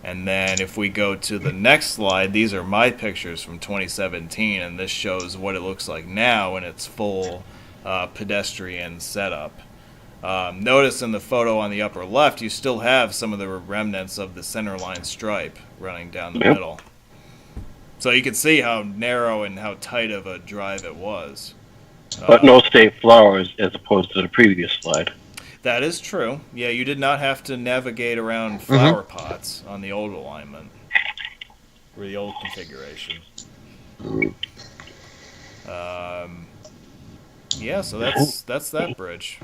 And then if we go to the next slide, these are my pictures from 2017, and this shows what it looks like now in its full pedestrian setup. Notice in the photo on the upper left, you still have some of the remnants of the centerline stripe running down the middle. So you can see how narrow and how tight of a drive it was. But no state flowers as opposed to the previous slide. That is true. Yeah, you did not have to navigate around flower pots on the old alignment, or the old configuration. Yeah, so that's that bridge.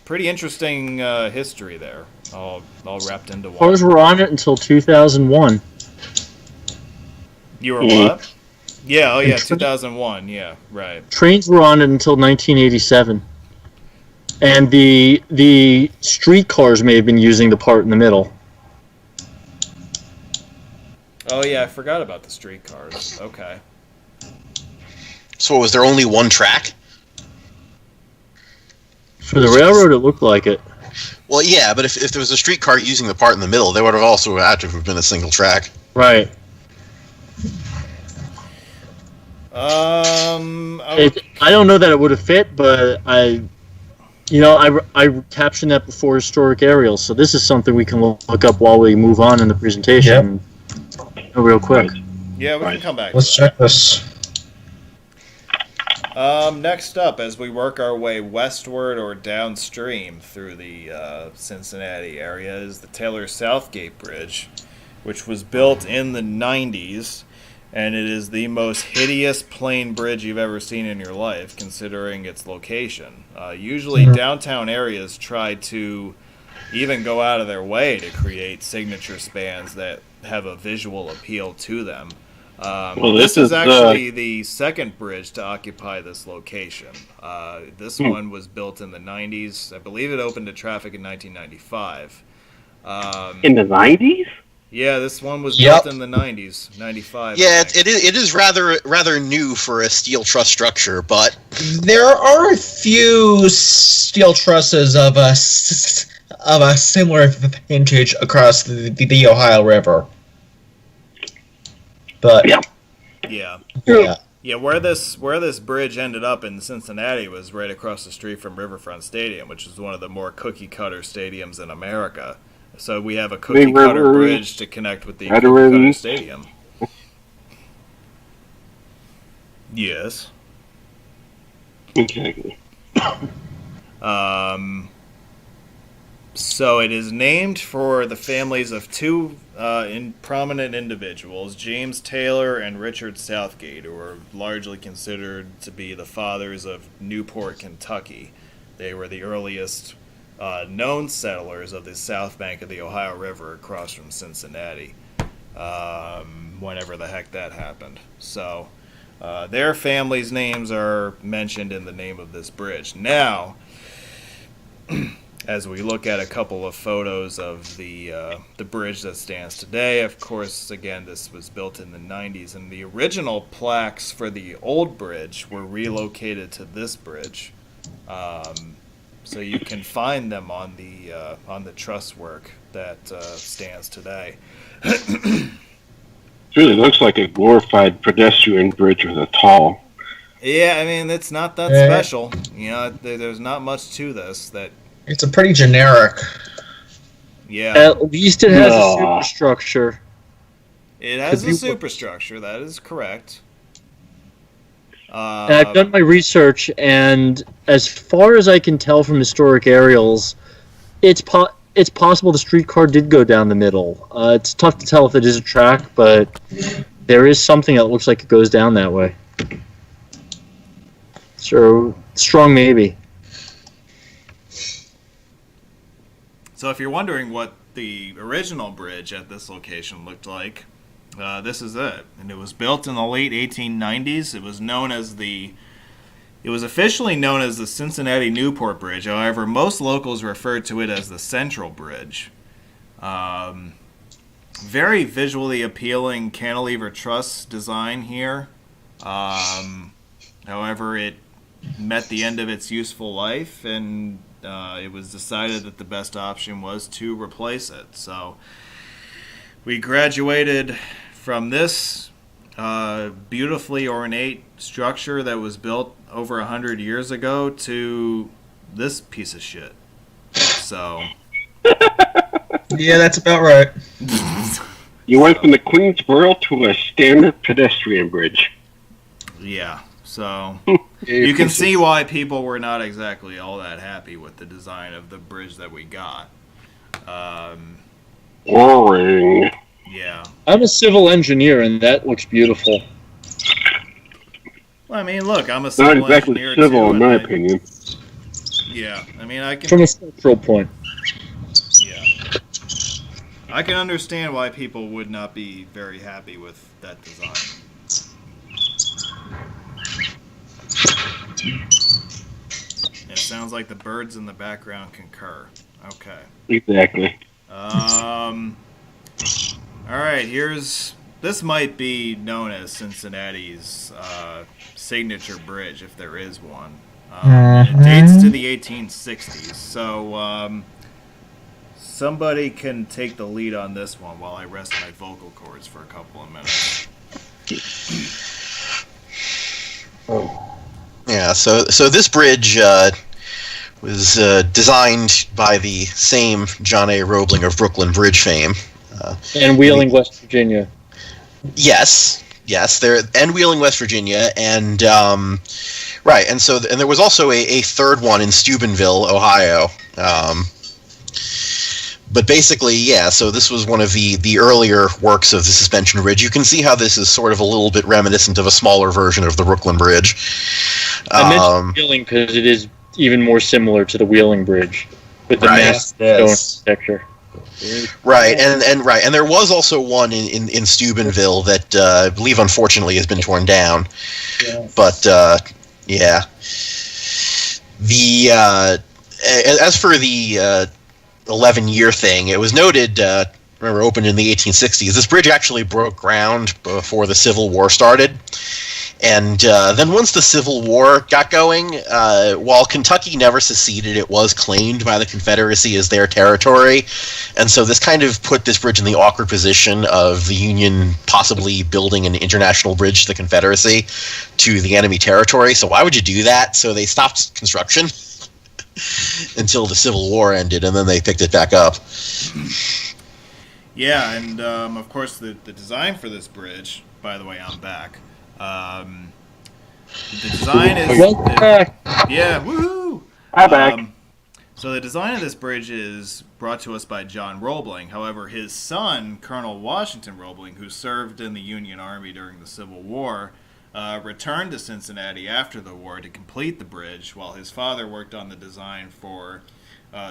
Pretty interesting history there, all wrapped into one. Cars were on it until 2001. You were what? Yeah, 2001. Yeah, right. Trains were on it until 1987. And the streetcars may have been using the part in the middle. Oh yeah, I forgot about the streetcars. Okay. So was there only one track? For the railroad, it looked like it. Well, yeah, but if there was a streetcar using the part in the middle, they would have also had to have been a single track. Right. I don't know that it would have fit, but I captioned that before historic aerials, so this is something we can look up while we move on in the presentation. Real quick. Yeah, we can come back. Let's check this. Next up, as we work our way westward or downstream through the Cincinnati area, is the Taylor Southgate Bridge, which was built in the 90s, and it is the most hideous plain bridge you've ever seen in your life, considering its location. Usually downtown areas try to even go out of their way to create signature spans that have a visual appeal to them. Well, this is actually the second bridge to occupy this location. This one was built in the 90s. I believe it opened to traffic in 1995. In the 90s? Yeah, this one was built in the 90s, 95. Yeah, it is rather new for a steel truss structure, but There are a few steel trusses of a similar vintage across the Ohio River. But Yeah. yeah. Yeah, where this bridge ended up in Cincinnati was right across the street from Riverfront Stadium, which is one of the more cookie-cutter stadiums in America. So we have a cookie-cutter bridge to connect with the cookie-cutter stadium. Yes. Exactly. So it is named for the families of two prominent individuals, James Taylor and Richard Southgate, who are largely considered to be the fathers of Newport, Kentucky. They were the earliest known settlers of the south bank of the Ohio River across from Cincinnati, whenever the heck that happened. So their families' names are mentioned in the name of this bridge. Now, as we look at a couple of photos of the bridge that stands today, of course, again, this was built in the 90s, and the original plaques for the old bridge were relocated to this bridge. So you can find them on the truss work that stands today. It really looks like a glorified pedestrian bridge with a tall. Yeah, I mean, it's not that special. You know, there's not much to this. It's a pretty generic. Yeah. At least it has a superstructure. It has a superstructure, that is correct. And I've done my research, and as far as I can tell from historic aerials, it's possible the streetcar did go down the middle. It's tough to tell if it is a track, but there is something that looks like it goes down that way. So, strong maybe. So if you're wondering what the original bridge at this location looked like, this is it. And it was built in the late 1890s. It was officially known as the Cincinnati Newport Bridge. However, most locals referred to it as the Central Bridge. Very visually appealing cantilever truss design here. However, it met the end of its useful life, and it was decided that the best option was to replace it. So we graduated from this beautifully ornate structure that was built over 100 years ago to this piece of shit. So Yeah, that's about right. You went from the Queensboro to a standard pedestrian bridge. yeah, so you can see why people were not exactly all that happy with the design of the bridge that we got. Boring. Yeah. I'm a civil engineer, and that looks beautiful. Well, I mean, look, I'm a Not civil exactly engineer civil, too, in my and opinion. yeah, I mean, I can. From a structural point. Yeah. I can understand why people would not be very happy with that design. It sounds like the birds in the background concur. Okay. Exactly. All right, this might be known as Cincinnati's signature bridge, if there is one. It dates to the 1860s, so somebody can take the lead on this one while I rest my vocal cords for a couple of minutes. Yeah, so this bridge was designed by the same John A. Roebling of Brooklyn Bridge fame. And Wheeling, West Virginia. Yes, and Wheeling, West Virginia, and right, and there was also a third one in Steubenville, Ohio. But basically, yeah, so this was one of the earlier works of the suspension bridge. You can see how this is sort of a little bit reminiscent of a smaller version of the Brooklyn Bridge. I mentioned Wheeling because it is even more similar to the Wheeling Bridge with the massive stone architecture. Right, and there was also one in Steubenville that I believe unfortunately has been torn down. Yeah. But yeah, as for the 11-year thing, it was noted. Remember, opened in the 1860s. This bridge actually broke ground before the Civil War started. And then once the Civil War got going, while Kentucky never seceded, it was claimed by the Confederacy as their territory. And so this kind of put this bridge in the awkward position of the Union possibly building an international bridge to the Confederacy to the enemy territory. So why would you do that? So they stopped construction until the Civil War ended, and then they picked it back up. Yeah, and of course the design for this bridge, by the way, I'm back. The design is... yeah, woohoo! I'm back. So the design of this bridge is brought to us by John Roebling. However, his son, Colonel Washington Roebling, who served in the Union Army during the Civil War, returned to Cincinnati after the war to complete the bridge, while his father worked on the design for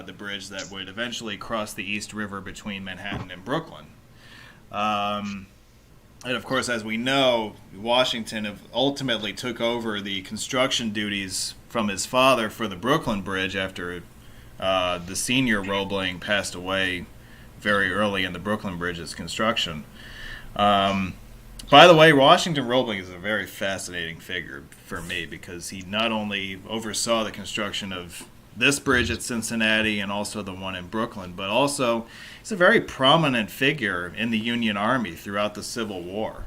the bridge that would eventually cross the East River between Manhattan and Brooklyn. And of course, as we know, Washington ultimately took over the construction duties from his father for the Brooklyn Bridge after the senior Roebling passed away very early in the Brooklyn Bridge's construction. By the way, Washington Roebling is a very fascinating figure for me because he not only oversaw the construction of this bridge at Cincinnati and also the one in Brooklyn, but also he's a very prominent figure in the Union Army throughout the Civil War.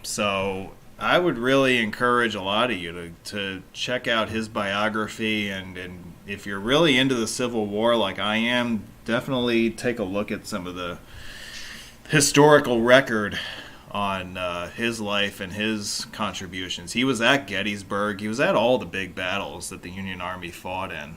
So I would really encourage a lot of you to check out his biography, and if you're really into the Civil War like I am, definitely take a look at some of the historical record on his life and his contributions. He was at Gettysburg. He was at all the big battles that the Union Army fought in.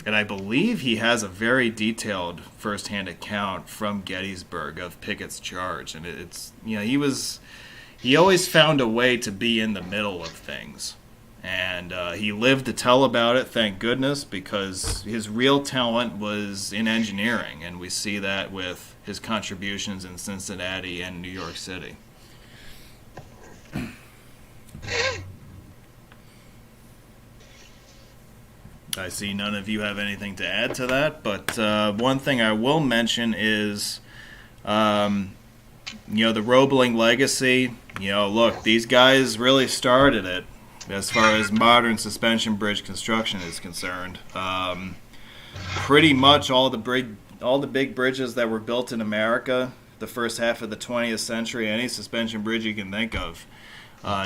And I believe he has a very detailed firsthand account from Gettysburg of Pickett's charge, and it's he always found a way to be in the middle of things, and he lived to tell about it. Thank goodness, because his real talent was in engineering, and we see that with his contributions in Cincinnati and New York City. I see none of you have anything to add to that, but one thing I will mention is, the Roebling legacy. Look, these guys really started it as far as modern suspension bridge construction is concerned. Pretty much all the big bridges that were built in America, the first half of the 20th century, any suspension bridge you can think of,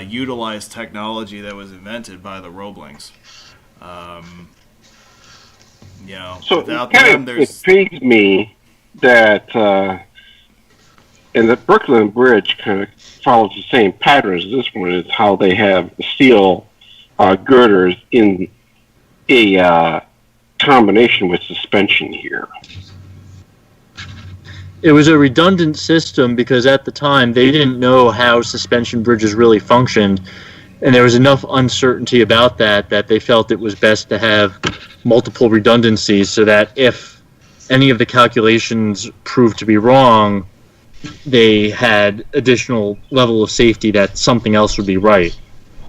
utilized technology that was invented by the Roeblings. So without it kind them, of there's intrigues me that and the Brooklyn Bridge kind of follows the same pattern as this one, is how they have the steel girders in a combination with suspension here. It was a redundant system because at the time they didn't know how suspension bridges really functioned, and there was enough uncertainty about that they felt it was best to have multiple redundancies so that if any of the calculations proved to be wrong, they had additional level of safety that something else would be right.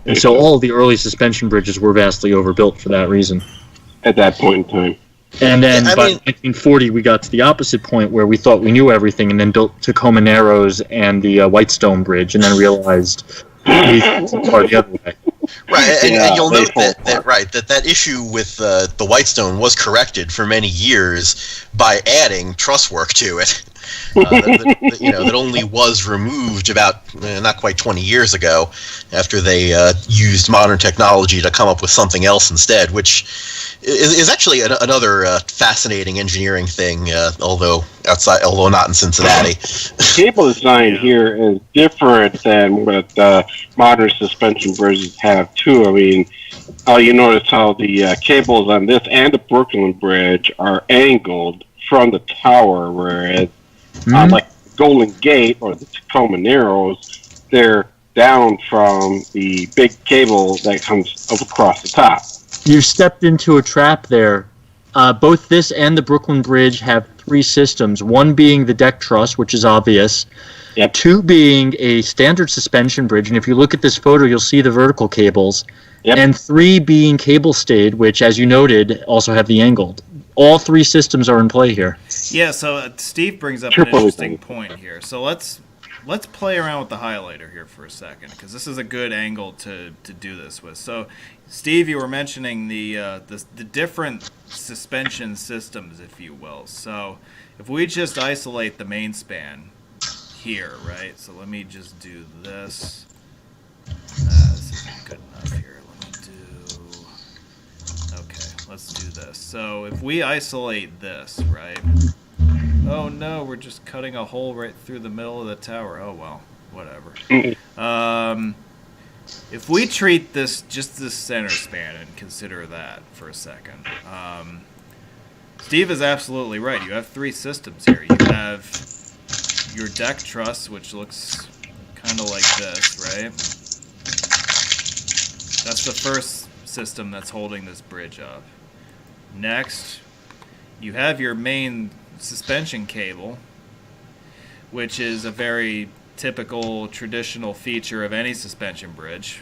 And so all of the early suspension bridges were vastly overbuilt for that reason. At that point in time. And then by 1940, we got to the opposite point where we thought we knew everything and then built Tacoma Narrows and the Whitestone Bridge and then realized we far the other way. Right, and you'll note that issue with the Whitestone was corrected for many years by adding truss work to it. That only was removed about not quite 20 years ago, after they used modern technology to come up with something else instead, which is actually another fascinating engineering thing, although not in Cincinnati. Cable design here is different than what modern suspension bridges have too. I mean, you notice how the cables on this and the Brooklyn Bridge are angled from the tower, whereas like the Golden Gate or the Tacoma Narrows, they're down from the big cable that comes up across the top. You stepped into a trap there. Both this and the Brooklyn Bridge have three systems, one being the deck truss, which is obvious, Yep. two being a standard suspension bridge, and if you look at this photo, you'll see the vertical cables, Yep. and three being cable stayed, which, as you noted, also have the angled. All three systems are in play here. Yeah, so Steve brings up an Triple interesting thing. point here. So let's play around with the highlighter here for a second, because this is a good angle to do this with. So, Steve, you were mentioning the different suspension systems, if you will. So if we just isolate the main span here, right? So let me just do this. This isn't good enough here. Let's do this. So if we isolate this, right? Oh no, we're just cutting a hole right through the middle of the tower. Oh well, whatever. If we treat this just this center span and consider that for a second, Steve is absolutely right. You have three systems here. You have your deck truss, which looks kind of like this, right? That's the first system that's holding this bridge up. Next, you have your main suspension cable, which is a very typical traditional feature of any suspension bridge.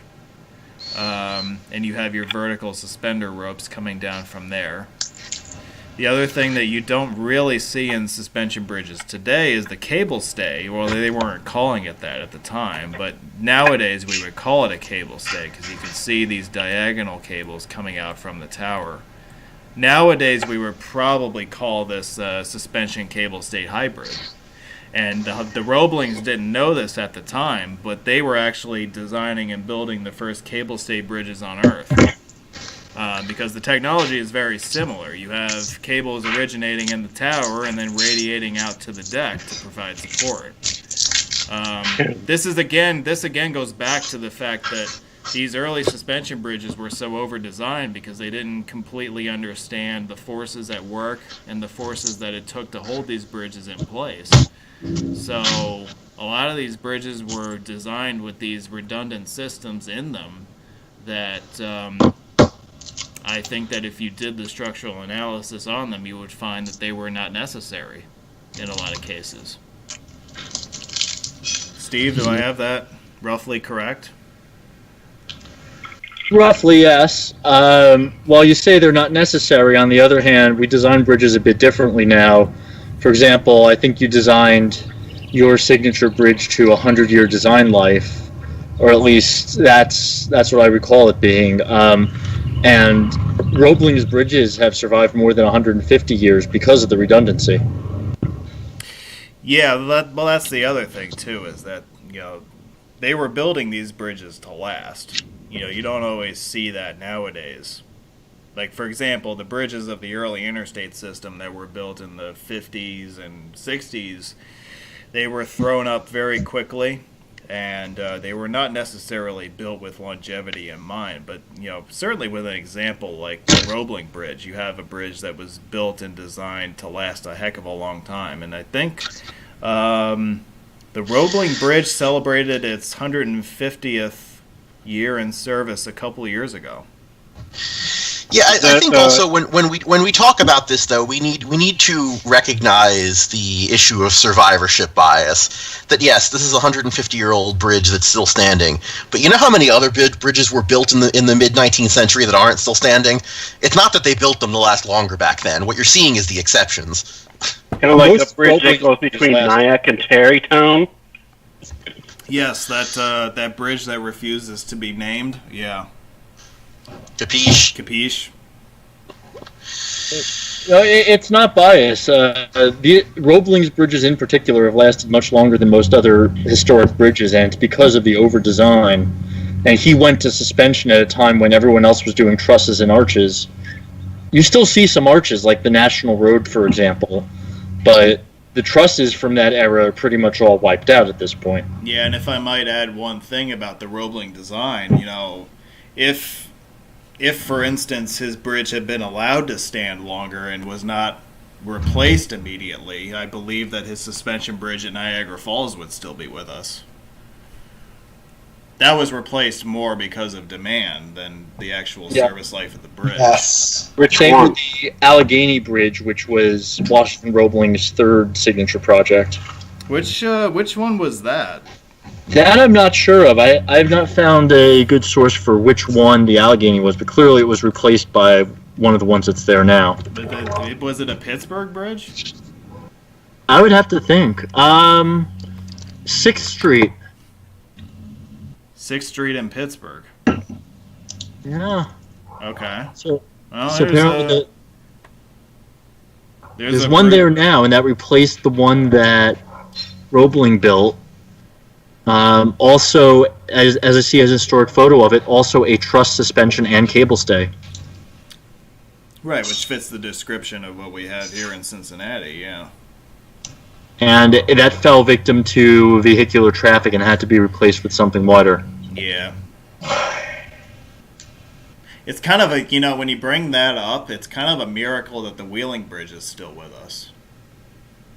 And you have your vertical suspender ropes coming down from there. The other thing that you don't really see in suspension bridges today is the cable stay. Well, they weren't calling it that at the time, but nowadays we would call it a cable stay because you can see these diagonal cables coming out from the tower. Nowadays we would probably call this suspension cable stay hybrid. And the Roeblings didn't know this at the time, but they were actually designing and building the first cable stay bridges on Earth. Because the technology is very similar. You have cables originating in the tower and then radiating out to the deck to provide support. This again goes back to the fact that these early suspension bridges were so over-designed because they didn't completely understand the forces at work and the forces that it took to hold these bridges in place. So a lot of these bridges were designed with these redundant systems in them that I think that if you did the structural analysis on them, you would find that they were not necessary in a lot of cases. Steve, do I have that roughly correct? Roughly, yes. While you say they're not necessary, on the other hand, we design bridges a bit differently now. For example, I think you designed your signature bridge to 100-year design life, or at least that's what I recall it being. And Roebling's bridges have survived more than 150 years because of the redundancy. Yeah, that's the other thing too, is that they were building these bridges to last. You don't always see that nowadays. Like, for example, the bridges of the early interstate system that were built in the 50s and 60s, they were thrown up very quickly, and they were not necessarily built with longevity in mind. But, certainly with an example like the Roebling Bridge, you have a bridge that was built and designed to last a heck of a long time. And I think the Roebling Bridge celebrated its 150th year in service a couple of years ago. Yeah, I think also when we talk about this, though, we need to recognize the issue of survivorship bias. That yes, this is a 150-year-old bridge that's still standing, but you know how many other bridges were built in the mid-19th century that aren't still standing? It's not that they built them to last longer back then. What you're seeing is the exceptions. Kind of like the bridge that goes between Nyack and Tarrytown. Yes, that bridge that refuses to be named. Yeah. Capiche? No, it's not bias. The Roebling's bridges in particular have lasted much longer than most other historic bridges, and it's because of the over-design. And he went to suspension at a time when everyone else was doing trusses and arches. You still see some arches, like the National Road, for example, but the trusses from that era are pretty much all wiped out at this point. Yeah, and if I might add one thing about the Roebling design, if for instance his bridge had been allowed to stand longer and was not replaced immediately, I believe that his suspension bridge at Niagara Falls would still be with us. That was replaced more because of demand than the actual service life of the bridge. Yes. Same with the Allegheny Bridge, which was Washington Roebling's third signature project. Which one was that? That I'm not sure of. I have not found a good source for which one the Allegheny was, but clearly it was replaced by one of the ones that's there now. Was it a Pittsburgh bridge? I would have to think. 6th Street. 6th Street in Pittsburgh. Yeah. Okay. So Well, apparently there's one there now, and that replaced the one that Roebling built. Also, as I see as a historic photo of it, also a truss suspension and cable stay. Right, which fits the description of what we have here in Cincinnati, yeah. And that fell victim to vehicular traffic and had to be replaced with something wider. Yeah. It's kind of a, when you bring that up, it's kind of a miracle that the Wheeling Bridge is still with us.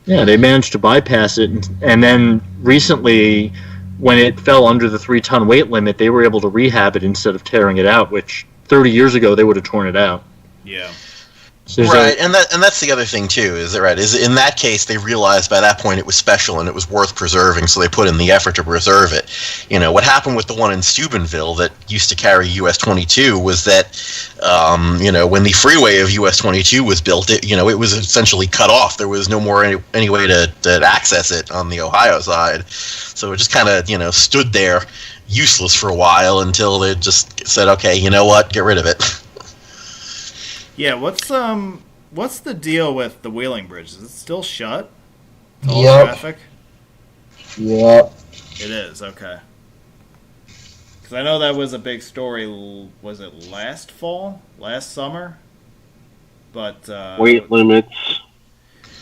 Yeah, they managed to bypass it, and then recently, when it fell under the 3-ton weight limit, they were able to rehab it instead of tearing it out, which 30 years ago they would have torn it out. Yeah. So right, and that's the other thing too. Is in that case they realized by that point it was special and it was worth preserving, so they put in the effort to preserve it. What happened with the one in Steubenville that used to carry US 22 was that when the freeway of US 22 was built, it was essentially cut off. There was no more any way to access it on the Ohio side, so it just kind of stood there useless for a while until they just said, okay, you know what, get rid of it. Yeah, what's the deal with the Wheeling Bridge? Is it still shut? All traffic? Yep. It is, okay. Because I know that was a big story, was it last summer? But weight limits.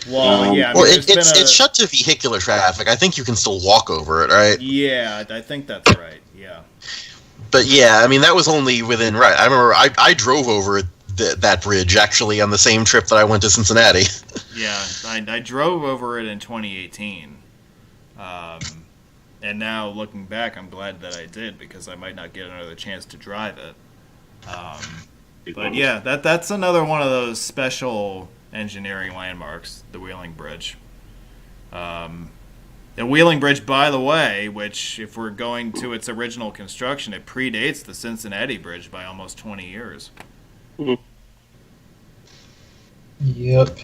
Well, yeah. It's shut to vehicular traffic. I think you can still walk over it, right? Yeah, I think that's right, yeah. But yeah, I mean, that was only within, right. I remember I drove over that bridge actually on the same trip that I went to Cincinnati. Yeah, I drove over it in 2018. And now looking back, I'm glad that I did, because I might not get another chance to drive it. But yeah, that's another one of those special engineering landmarks, the Wheeling Bridge. The Wheeling Bridge, by the way, which, if we're going to its original construction, it predates the Cincinnati Bridge by almost 20 years. Mhm. Yep.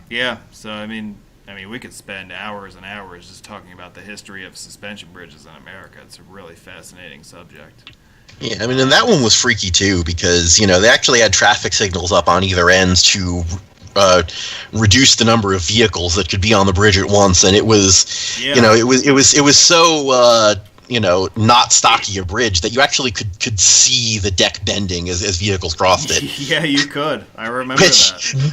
Yeah, so I mean, we could spend hours and hours just talking about the history of suspension bridges in America. It's a really fascinating subject. Yeah, I mean, and that one was freaky too, because they actually had traffic signals up on either ends to reduce the number of vehicles that could be on the bridge at once, and it was, it was so not stocky a bridge that you actually could see the deck bending as vehicles crossed it. Yeah, you could. I remember that.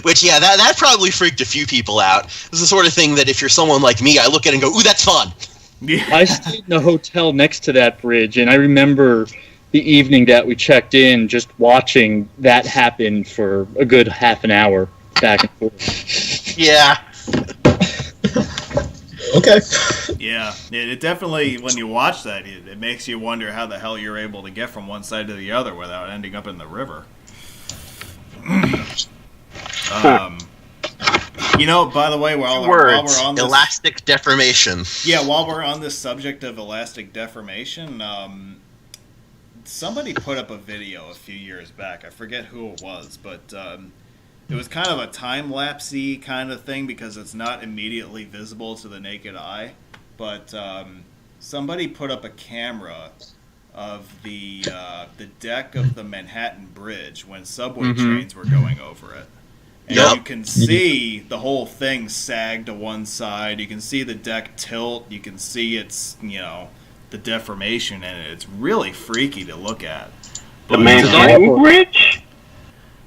Which, yeah, that probably freaked a few people out. This is the sort of thing that if you're someone like me, I look at it and go, ooh, that's fun. Yeah. I stayed in a hotel next to that bridge, and I remember the evening that we checked in, just watching that happen for a good half an hour, back and forth. Yeah. Okay. Yeah, it definitely, when you watch that, it makes you wonder how the hell you're able to get from one side to the other without ending up in the river. By the way, while we're on this, elastic deformation. Yeah, while we're on this subject of elastic deformation, somebody put up a video a few years back. I forget who it was, but it was kind of a time-lapse-y kind of thing, because it's not immediately visible to the naked eye. But somebody put up a camera of the deck of the Manhattan Bridge when subway trains were going over it. And you can see the whole thing sag to one side. You can see the deck tilt. You can see its, the deformation in it. It's really freaky to look at. The Manhattan Bridge?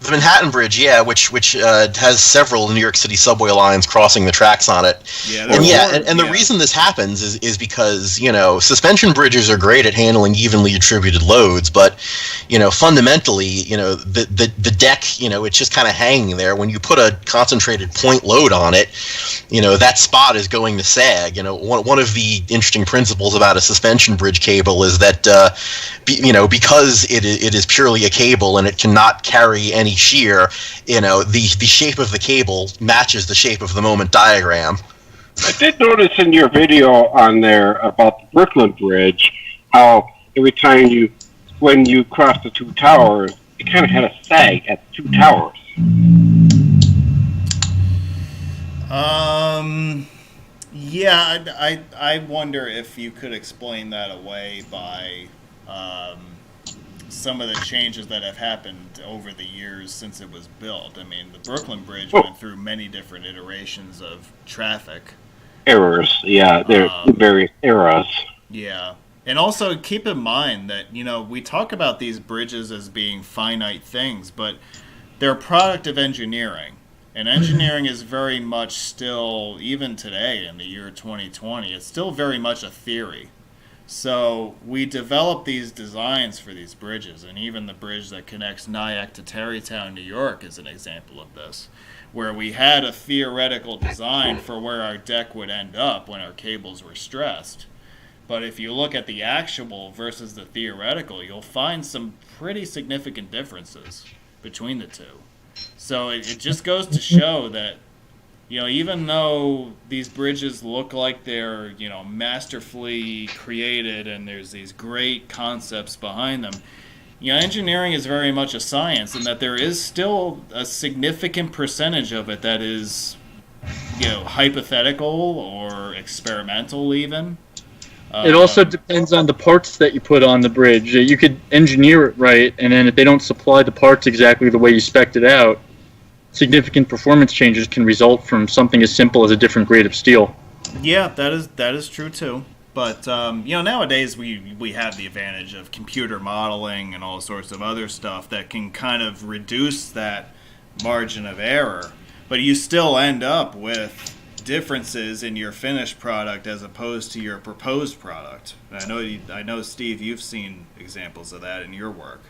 The Manhattan Bridge, yeah, which has several New York City subway lines crossing the tracks on it. Yeah, and the reason this happens is because, suspension bridges are great at handling evenly attributed loads, but, fundamentally, the deck, it's just kind of hanging there. When you put a concentrated point load on it, that spot is going to sag. One of the interesting principles about a suspension bridge cable is that, because it is purely a cable and it cannot carry any shear, the shape of the cable matches the shape of the moment diagram. I did notice in your video on there about the Brooklyn Bridge how every time when you cross the two towers, it kind of had a sag at the two towers. Yeah, I wonder if you could explain that away by some of the changes that have happened over the years since it was built. I mean, the Brooklyn Bridge went through many different iterations of traffic. Errors, yeah, they're various eras. Yeah. And also keep in mind that, we talk about these bridges as being finite things, but they're a product of engineering. And engineering is very much still, even today in the year 2020, it's still very much a theory. So we developed these designs for these bridges, and even the bridge that connects Nyack to Tarrytown, New York is an example of this, where we had a theoretical design for where our deck would end up when our cables were stressed. But if you look at the actual versus the theoretical, you'll find some pretty significant differences between the two. So it just goes to show that, even though these bridges look like they're, masterfully created and there's these great concepts behind them, engineering is very much a science, and that there is still a significant percentage of it that is, hypothetical or experimental even. It also depends on the parts that you put on the bridge. You could engineer it right, and then if they don't supply the parts exactly the way you spec'd it out, significant performance changes can result from something as simple as a different grade of steel. Yeah, that is true too. But nowadays we have the advantage of computer modeling and all sorts of other stuff that can kind of reduce that margin of error. But you still end up with differences in your finished product as opposed to your proposed product. And I know, Steve, you've seen examples of that in your work.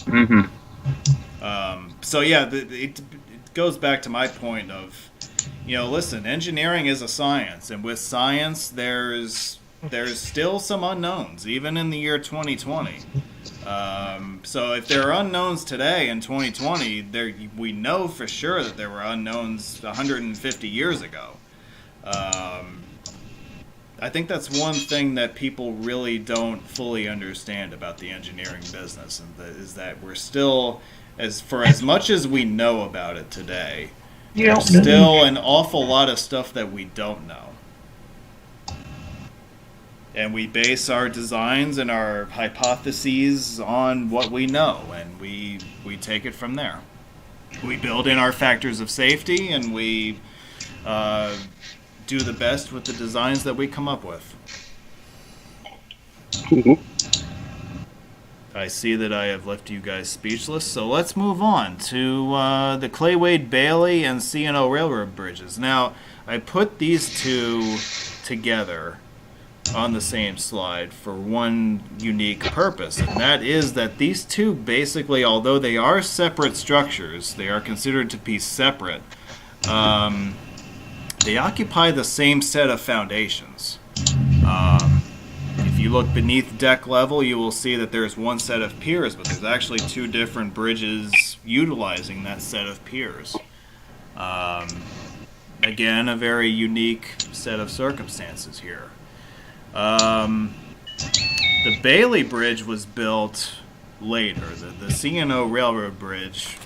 Mm-hmm. So yeah, it goes back to my point of, listen, engineering is a science, and with science, there's still some unknowns, even in the year 2020. So if there are unknowns today in 2020, we know for sure that there were unknowns 150 years ago. I think that's one thing that people really don't fully understand about the engineering business, and is that we're still, as much as we know about it today, there's still an awful lot of stuff that we don't know. And we base our designs and our hypotheses on what we know, and we take it from there. We build in our factors of safety, and we do the best with the designs that we come up with. Mhm. I see that I have left you guys speechless, so let's move on to the Clay-Wade Bailey and C&O Railroad bridges. Now, I put these two together on the same slide for one unique purpose, and that is that these two basically, although they are separate structures, they are considered to be separate, they occupy the same set of foundations. If you look beneath deck level, you will see that there's one set of piers, but there's actually two different bridges utilizing that set of piers. Again, a very unique set of circumstances here. The Bailey Bridge was built later. The C&O Railroad Bridge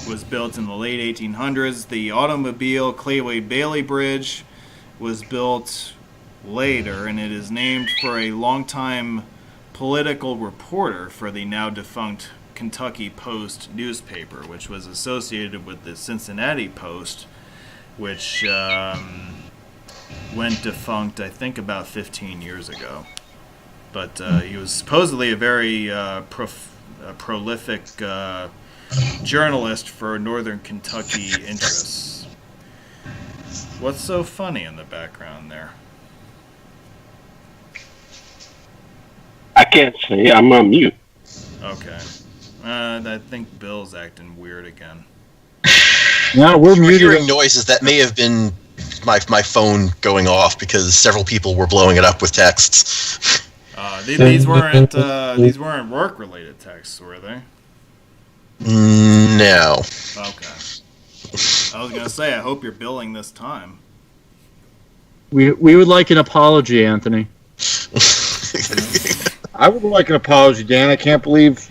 was built in the late 1800s. The automobile Clay-Wade Bailey Bridge was built later, and it is named for a longtime political reporter for the now defunct Kentucky Post newspaper, which was associated with the Cincinnati Post, which went defunct, I think, about 15 years ago. But he was supposedly a very prolific journalist for Northern Kentucky interests. What's so funny in the background there? I can't say. I'm on mute. Okay. I think Bill's acting weird again. No, we're We're muted. hearing noises that may have been my phone going off because several people were blowing it up with texts. These weren't work-related texts, were they? No. Okay. I was gonna say, I hope you're billing this time. We would like an apology, Anthony. I would like an apology, Dan. I can't believe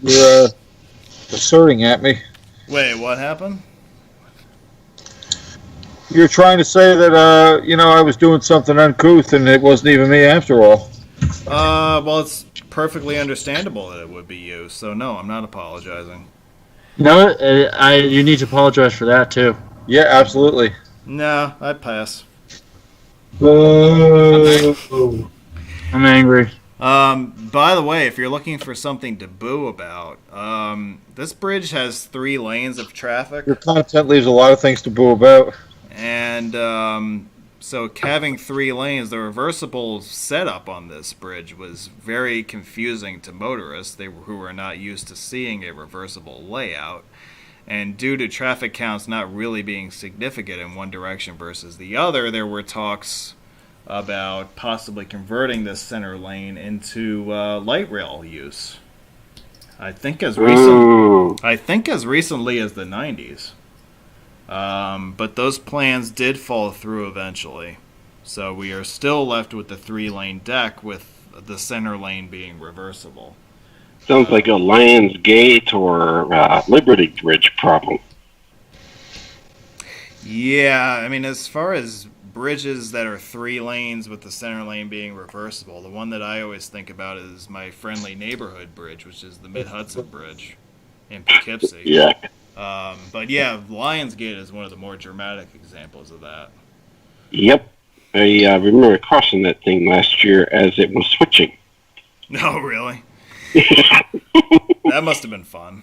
you're asserting at me. Wait, what happened? You're trying to say that, I was doing something uncouth and it wasn't even me after all. Well, it's perfectly understandable that it would be you, so no, I'm not apologizing. No, you need to apologize for that too. Yeah, absolutely. No, I'd pass. I'm angry. By the way, if you're looking for something to boo about, this bridge has 3 lanes of traffic. Your content leaves a lot of things to boo about. And so having 3 lanes, the reversible setup on this bridge was very confusing to motorists who were not used to seeing a reversible layout. And due to traffic counts not really being significant in one direction versus the other, there were talks about possibly converting this center lane into light rail use. I think as recently as the 90s. But those plans did fall through eventually. So we are still left with the 3-lane deck with the center lane being reversible. Sounds like a Lions Gate or Liberty Bridge problem. Yeah, I mean, as far as bridges that are 3 lanes with the center lane being reversible, the one that I always think about is my friendly neighborhood bridge, which is the Mid-Hudson Bridge in Poughkeepsie. Yeah. But yeah, Lions Gate is one of the more dramatic examples of that. Yep. I remember crossing that thing last year as it was switching. No, really? That must have been fun.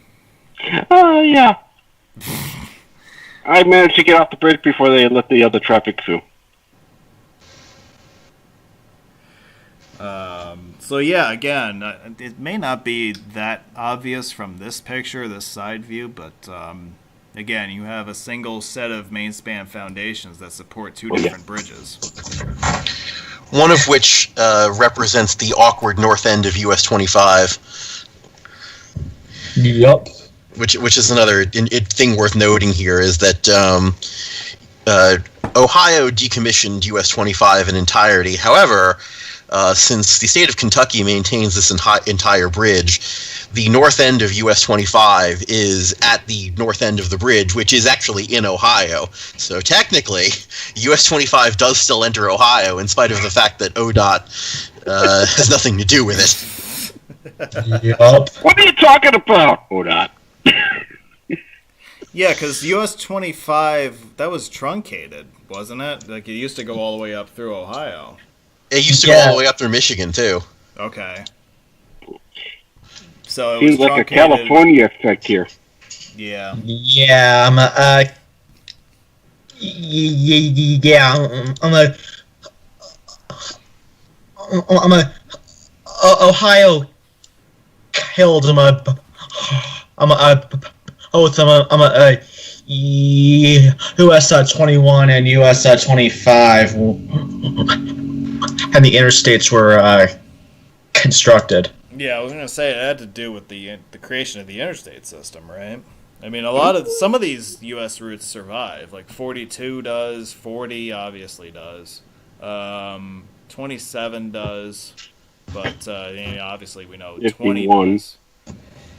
Yeah. I managed to get off the bridge before they let the other traffic through. So yeah, again, it may not be that obvious from this picture, this side view, but again, you have a single set of main span foundations that support two different bridges. One of which represents the awkward north end of US 25. Yup. Which is another thing worth noting here is that Ohio decommissioned US 25 in entirety. However, since the state of Kentucky maintains this entire bridge, the north end of US 25 is at the north end of the bridge, which is actually in Ohio. So technically, US 25 does still enter Ohio, in spite of the fact that ODOT has nothing to do with it. Yup. What are you talking about, ODOT? Yeah, because US 25, that was truncated, wasn't it? Like, it used to go all the way up through Ohio. It used to go all the way up through Michigan, too. Okay. So it Seems was like a truncated. California effect here. Yeah. Yeah, Ohio killed US 21 and US 25, and the interstates were constructed. Yeah, I was gonna say it had to do with the creation of the interstate system, right? I mean, some of these U.S. routes survive. Like 42 does, 40 obviously does, 27 does, but obviously we know 20 does.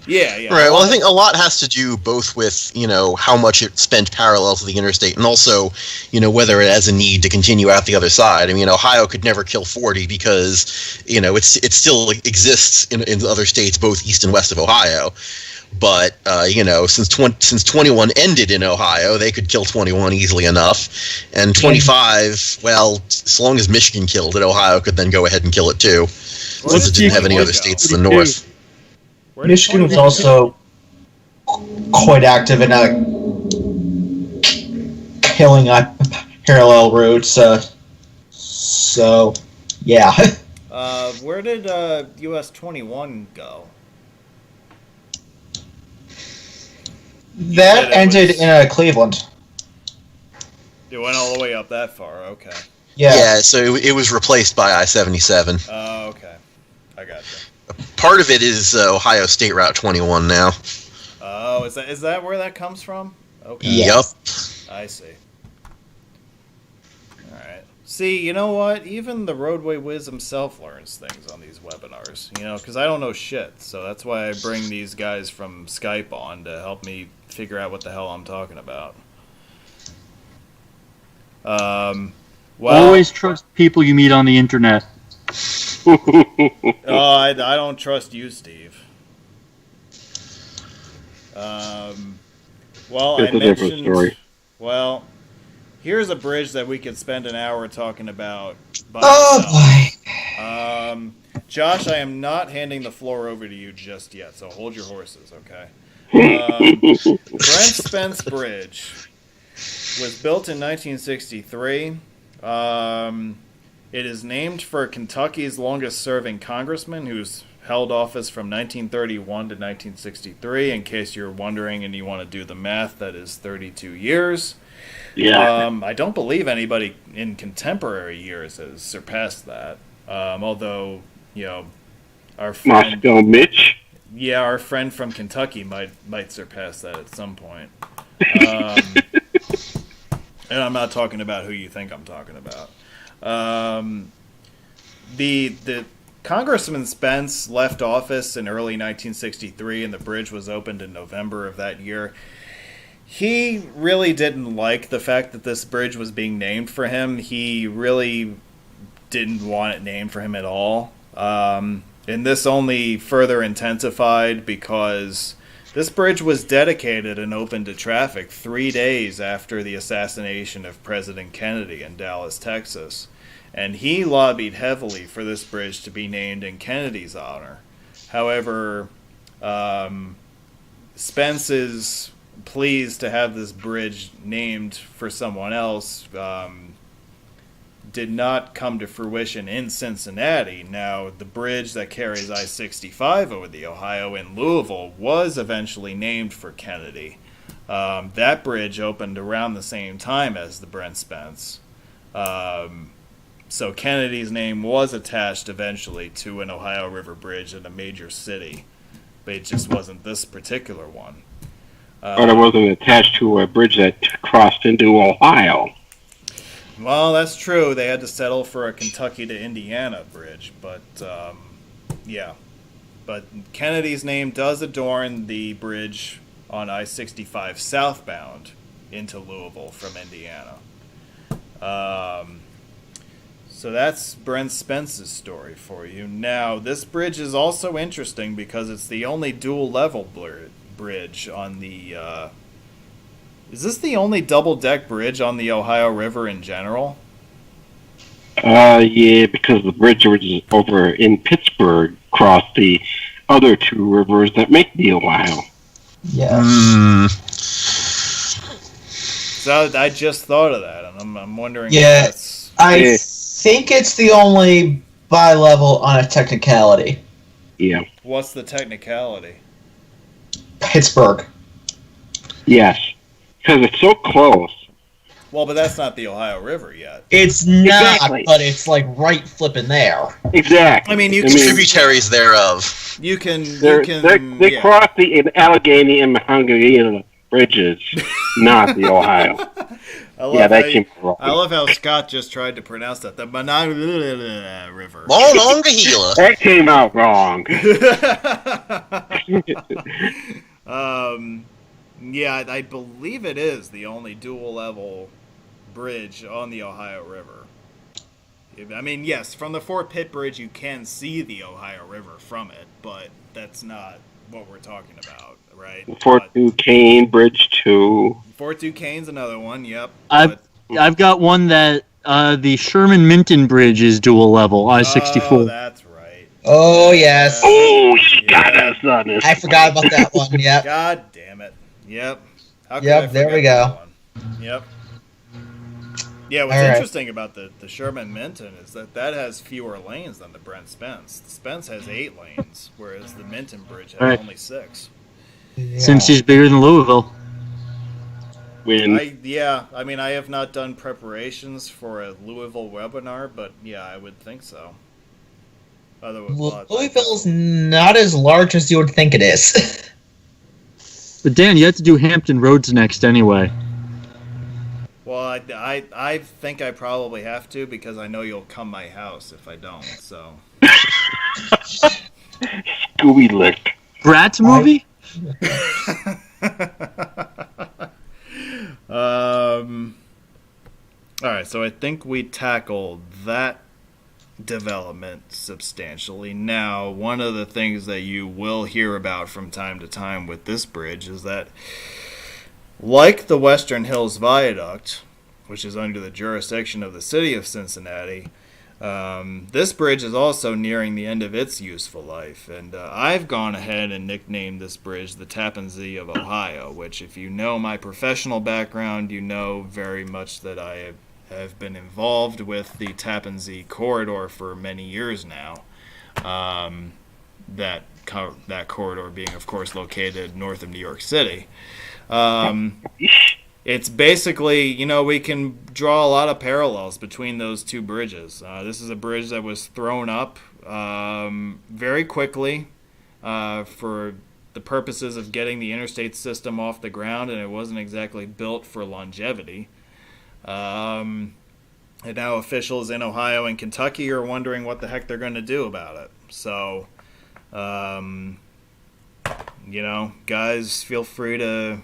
Yeah. Right. Well, I think a lot has to do both with, how much it spent parallel to the interstate, and also, whether it has a need to continue out the other side. I mean, Ohio could never kill 40 because, it still exists in other states, both east and west of Ohio. But, since 21 ended in Ohio, they could kill 21 easily enough. And 25, well, as long as Michigan killed it, Ohio could then go ahead and kill it too, since it didn't have any other states to the north. Michigan was also quite active in killing parallel routes. So, yeah. Where did US 21 go? That ended in Cleveland. It went all the way up that far. Okay. Yeah. So it was replaced by I-77. Oh, okay. I gotcha. Part of it is Ohio State Route 21 now. Oh, is that where that comes from? Okay. Yep. I see. All right. See, you know what? Even the roadway whiz himself learns things on these webinars. Because I don't know shit. So that's why I bring these guys from Skype on to help me figure out what the hell I'm talking about. Well, always trust people you meet on the internet. I don't trust you, Steve. Well, It's I a different mentioned. story. Well, here's a bridge that we could spend an hour talking about. By itself. Josh, I am not handing the floor over to you just yet, so hold your horses, okay? Brent Spence Bridge was built in 1963. It is named for Kentucky's longest-serving congressman, who's held office from 1931 to 1963. In case you're wondering and you want to do the math, that is 32 years. Yeah. I don't believe anybody in contemporary years has surpassed that. Although, our friend, Moscow Mitch. yeah, our friend from Kentucky might surpass that at some point. And I'm not talking about who you think I'm talking about. The Congressman Spence left office in early 1963, and the bridge was opened in November of that year. He really didn't like the fact that this bridge was being named for him. He really didn't want it named for him at all. And this only further intensified because this bridge was dedicated and open to traffic 3 days after the assassination of President Kennedy in Dallas, Texas. And he lobbied heavily for this bridge to be named in Kennedy's honor. However, Spence's pleased to have this bridge named for someone else, did not come to fruition in Cincinnati. Now, the bridge that carries I-65 over the Ohio in Louisville was eventually named for Kennedy. That bridge opened around the same time as the Brent Spence. So Kennedy's name was attached eventually to an Ohio River bridge in a major city, but it just wasn't this particular one. But it wasn't attached to a bridge that crossed into Ohio. Well, that's true. They had to settle for a Kentucky to Indiana bridge, but yeah. But Kennedy's name does adorn the bridge on I-65 southbound into Louisville from Indiana. So that's Brent Spence's story for you. Now, this bridge is also interesting because it's the only dual-level bridge on the... is this the only double-deck bridge on the Ohio River in general? Yeah, because the bridge over in Pittsburgh crossed the other two rivers that make the Ohio. Yes. So I just thought of that, and I'm wondering if Yeah, that's... I think it's the only bi-level on a technicality. Yeah. What's the technicality? Pittsburgh. Yes. Because it's so close. Well, but that's not the Ohio River yet. It's not, Exactly. but it's like right flipping there. Exactly. I mean, you Tributaries thereof. You can... They yeah. cross the Allegheny and Monongahela bridges, not the Ohio. I love how Scott just tried to pronounce that. The Monongahela River. Monongahela. That came out wrong. Yeah, I believe it is the only dual-level bridge on the Ohio River. I mean, yes, from the Fort Pitt Bridge you can see the Ohio River from it, but that's not what we're talking about, right? Fort Duquesne Bridge 2. Fort Duquesne's another one, yep. I've got one that the Sherman-Minton Bridge is dual level, I-64. Oh, that's right. Oh, yes. Oh, that's not this. I forgot about that one, yep. God damn it. Yep. How could Yep, I there we forget go. that one? Yep. Yeah, what's All right. interesting about the Sherman Minton is that has fewer lanes than the Brent Spence. The Spence has 8 lanes, whereas the Minton Bridge has Right. only 6. Since he's bigger than Louisville. I mean, I have not done preparations for a Louisville webinar, but yeah, I would think so. Louisville's not as large as you would think it is. But Dan, you have to do Hampton Roads next anyway. Well, I think I probably have to because I know you'll come my house if I don't. So. Scooby Lick. Bratz movie? All right, so I think we tackled that development substantially. Now, one of the things that you will hear about from time to time with this bridge is that, like the Western Hills Viaduct, which is under the jurisdiction of the city of Cincinnati, this bridge is also nearing the end of its useful life. And I've gone ahead and nicknamed this bridge the Tappan Zee of Ohio, which, if you know my professional background, you know very much that I have been involved with the Tappan Zee corridor for many years now. That corridor being, of course, located north of New York City. It's basically, we can draw a lot of parallels between those two bridges. This is a bridge that was thrown up very quickly for the purposes of getting the interstate system off the ground, and it wasn't exactly built for longevity. And now officials in Ohio and Kentucky are wondering what the heck they're going to do about it. So, guys, feel free to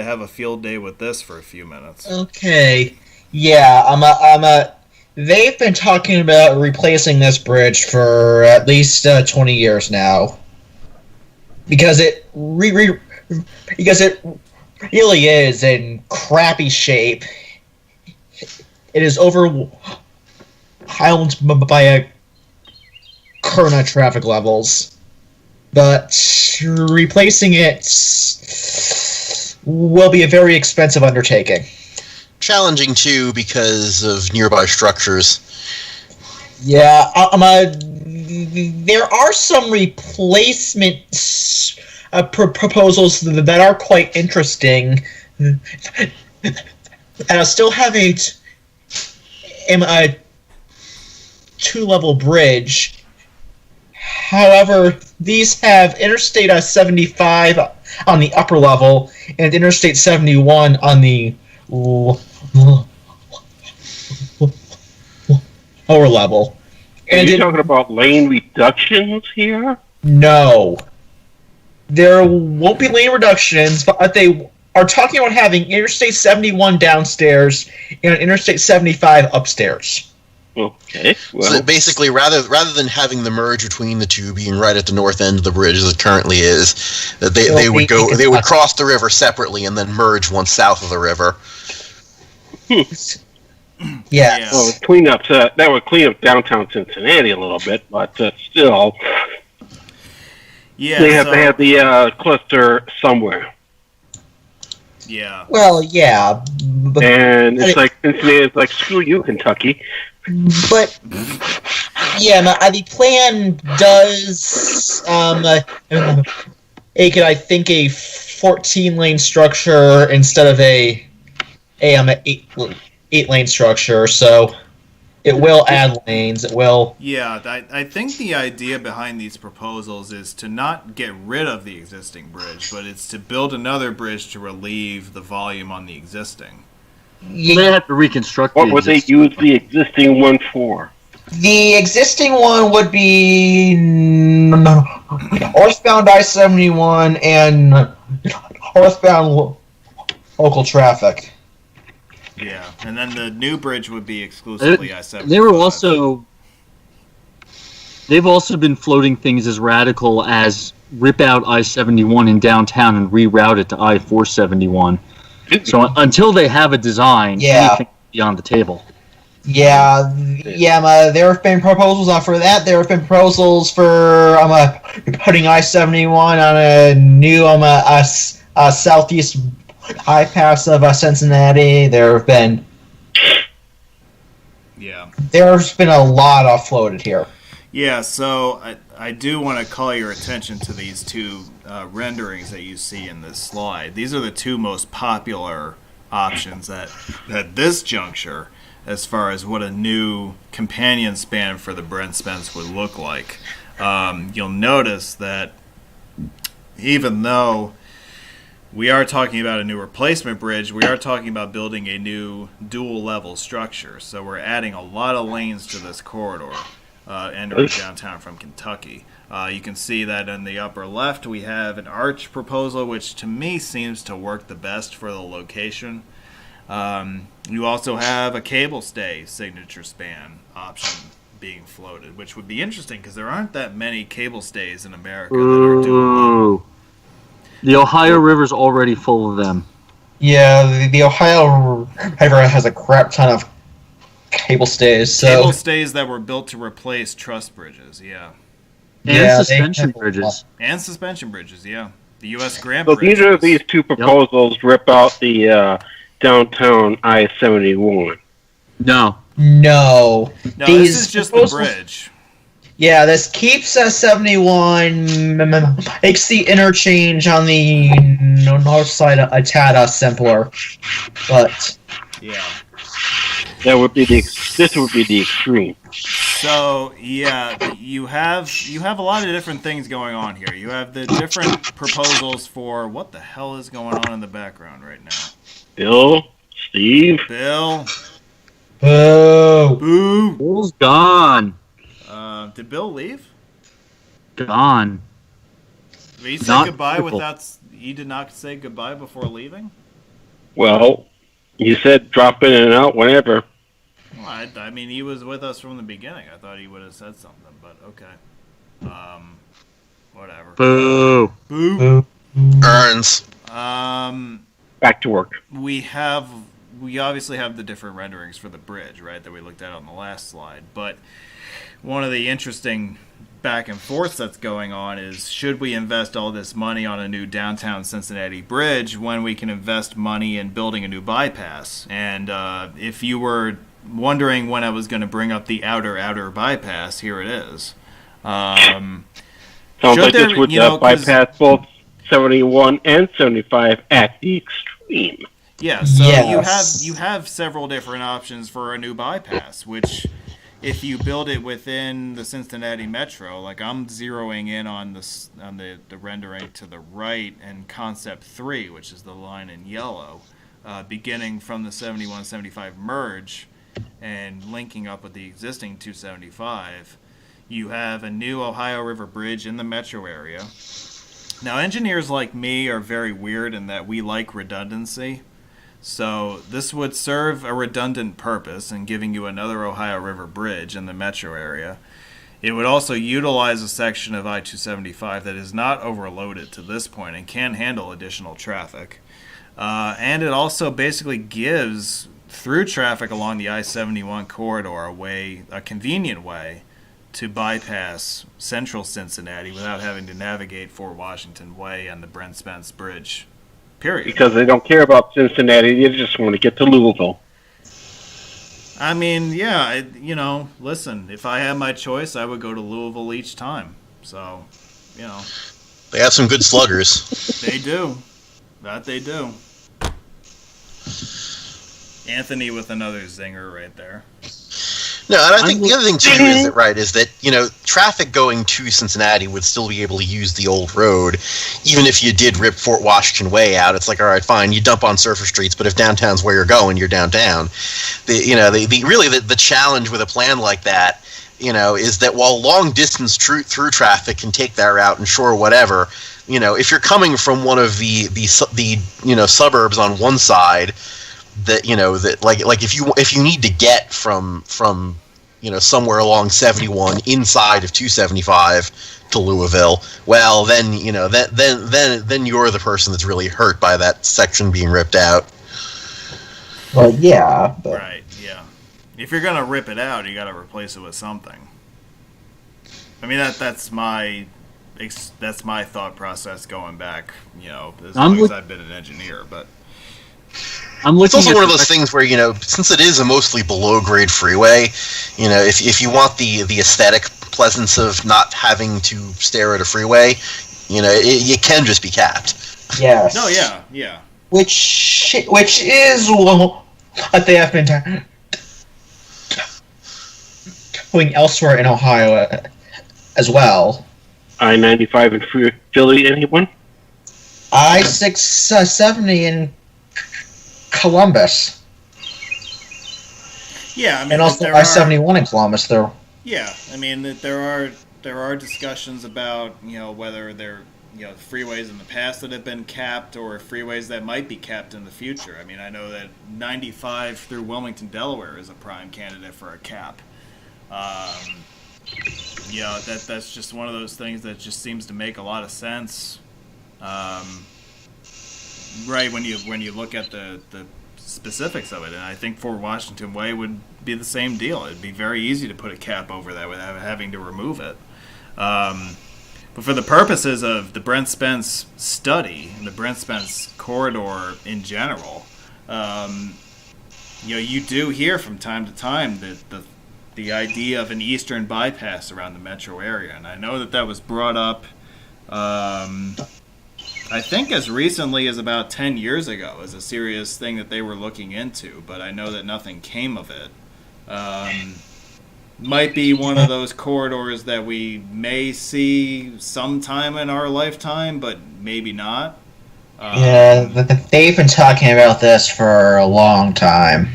have a field day with this for a few minutes. Okay. Yeah, they've been talking about replacing this bridge for at least 20 years now. Because it really is in crappy shape. It is overwhelmed by current traffic levels. But replacing it will be a very expensive undertaking. Challenging too because of nearby structures. Yeah, there are some replacement proposals that are quite interesting, and I still have a two-level bridge. However, these have Interstate 75 on the upper level and Interstate 71 on the lower level. Are And you talking about lane reductions here? No. There won't be lane reductions, but they are talking about having Interstate 71 downstairs and Interstate 75 upstairs. Okay. Well, So basically, rather than having the merge between the two being right at the north end of the bridge as it currently is, that they would cross the river separately and then merge once south of the river. Yes. well, clean up that would clean up downtown Cincinnati a little bit, but still, Yeah. they have to have the cluster somewhere. Yeah. Well, yeah. And it's like Cincinnati's like, screw you, Kentucky. But yeah, the plan does make it, I think, a 14-lane structure instead of a 8-lane structure. So it will add lanes. It will. Yeah, I think the idea behind these proposals is to not get rid of the existing bridge, but it's to build another bridge to relieve the volume on the existing. They have to reconstruct. What would they use the existing one for? The existing one would be northbound I-71 and northbound local traffic. Yeah, and then the new bridge would be exclusively I-75. They've also been floating things as radical as rip out I-71 in downtown and reroute it to I-471. So until they have a design, anything be on the table. Yeah, there have been proposals for that. There have been proposals for putting I-71 on a new southeast bypass of Cincinnati. There's been a lot of floated here. Yeah, so I do want to call your attention to these two renderings that you see in this slide. These are the two most popular options at this juncture as far as what a new companion span for the Brent spence would look like. You'll notice that even though we are talking about a new replacement bridge, we are talking about building a new dual-level structure. So we're adding a lot of lanes to this corridor. Entering downtown from Kentucky. You can see that in the upper left we have an arch proposal, which to me seems to work the best for the location. You also have a cable stay signature span option being floated, which would be interesting because there aren't that many cable stays in America that are dual. The Ohio River's already full of them. Yeah, the Ohio River has a crap ton of cable stays. Cable stays that were built to replace truss bridges, yeah. And suspension bridges. And suspension bridges, yeah. The U.S. Grand So Bridge. neither of these two proposals rip out the downtown I-71. No. No, this is just the bridge. Yeah, this keeps 71, makes the interchange on the north side a tad simpler, but yeah. This would be the extreme. So yeah, you have a lot of different things going on here. You have the different proposals for what the hell is going on in the background right now. Bill, Steve, Bill. Boo. Boo. Bill's gone. Did Bill leave? Gone. He said Not goodbye critical. without. He did not say goodbye before leaving. well, you said drop in and out whenever. Well, I mean, he was with us from the beginning. I thought he would have said something, but okay. Whatever. Boo. Boo. Earns. Back to work. We obviously have the different renderings for the bridge, right, that we looked at on the last slide, but one of the interesting back and forth that's going on is, should we invest all this money on a new downtown Cincinnati bridge when we can invest money in building a new bypass? And if you were wondering when I was going to bring up the outer bypass, here it is. Sounds like this would bypass both 71 and 75 at the extreme. Yeah, so you have several different options for a new bypass, which, if you build it within the Cincinnati Metro, like I'm zeroing in on the rendering to the right and Concept 3, which is the line in yellow, beginning from the 71-75 merge and linking up with the existing 275, you have a new Ohio River Bridge in the metro area. Now, engineers like me are very weird in that we like redundancy. So this would serve a redundant purpose in giving you another Ohio River Bridge in the metro area. It would also utilize a section of I-275 that is not overloaded to this point and can handle additional traffic. And it also basically gives through traffic along the I-71 corridor a convenient way to bypass central Cincinnati without having to navigate Fort Washington Way and the Brent Spence Bridge. Period. Because they don't care about Cincinnati, they just want to get to Louisville. I mean, yeah, listen, if I had my choice, I would go to Louisville each time. So, They have some good sluggers. They do. That they do. Anthony with another zinger right there. No, and I think the other thing too is that traffic going to Cincinnati would still be able to use the old road, even if you did rip Fort Washington Way out. It's like, all right, fine, you dump on surface streets, but if downtown's where you're going, you're downtown. The challenge with a plan like that, is that while long distance through traffic can take that route and sure whatever, if you're coming from one of the suburbs on one side, that if you need to get from somewhere along 71 inside of 275 to Louisville, well then then you're the person that's really hurt by that section being ripped out. Well, yeah, but... Right, yeah. If you're gonna rip it out, you got to replace it with something. I mean, that's my thought process going back, as long as I've been an engineer, but. It's also one of those things where, since it is a mostly below-grade freeway, if you want the aesthetic pleasance of not having to stare at a freeway, it can just be capped. Yes. No, yeah. Which is what they have been doing elsewhere in Ohio as well. I-95 in Philly, anyone? I-670 in Columbus. Yeah, I mean, and also I-71 in Columbus, though. Yeah, I mean, there are discussions about whether they're freeways in the past that have been capped or freeways that might be capped in the future. I mean, I know that 95 through Wilmington, Delaware, is a prime candidate for a cap. That's just one of those things that just seems to make a lot of sense. Right, when you look at the specifics of it, and I think Fort Washington Way would be the same deal. It'd be very easy to put a cap over that without having to remove it. But for the purposes of the Brent Spence study and the Brent Spence corridor in general, you do hear from time to time that the idea of an eastern bypass around the metro area, and I know that was brought up. I think as recently as about 10 years ago as a serious thing that they were looking into, but I know that nothing came of it. Might be one of those corridors that we may see sometime in our lifetime, but maybe not. They've been talking about this for a long time.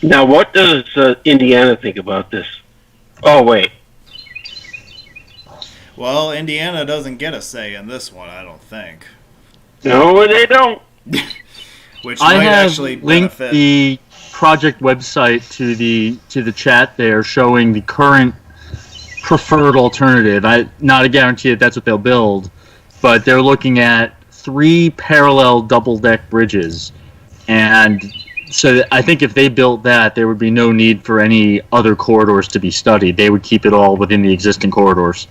Now, what does Indiana think about this? Oh, wait. Well, Indiana doesn't get a say in this one, I don't think. No, they don't. Which I might have actually linked benefit. the project website to the chat there, showing the current preferred alternative. Not a guarantee that that's what they'll build, but they're looking at 3 parallel double-deck bridges, and So I think if they built that, there would be no need for any other corridors to be studied. They would keep it all within the existing corridors.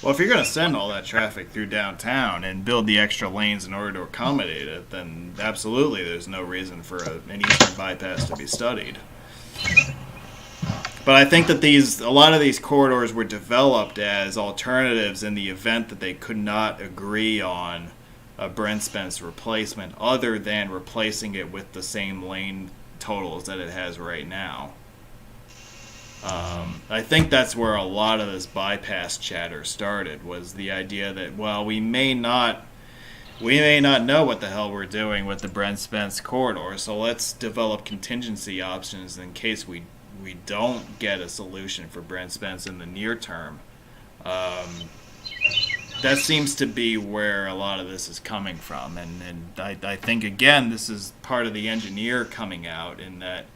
Well, if you're going to send all that traffic through downtown and build the extra lanes in order to accommodate it, then absolutely there's no reason for an eastern bypass to be studied. But I think that a lot of these corridors were developed as alternatives in the event that they could not agree on a Brent Spence replacement other than replacing it with the same lane totals that it has right now. I think that's where a lot of this bypass chatter started, was the idea that, well, we may not know what the hell we're doing with the Brent Spence corridor, so let's develop contingency options in case we don't get a solution for Brent Spence in the near term. That seems to be where a lot of this is coming from, and I think, again, this is part of the engineer coming out in that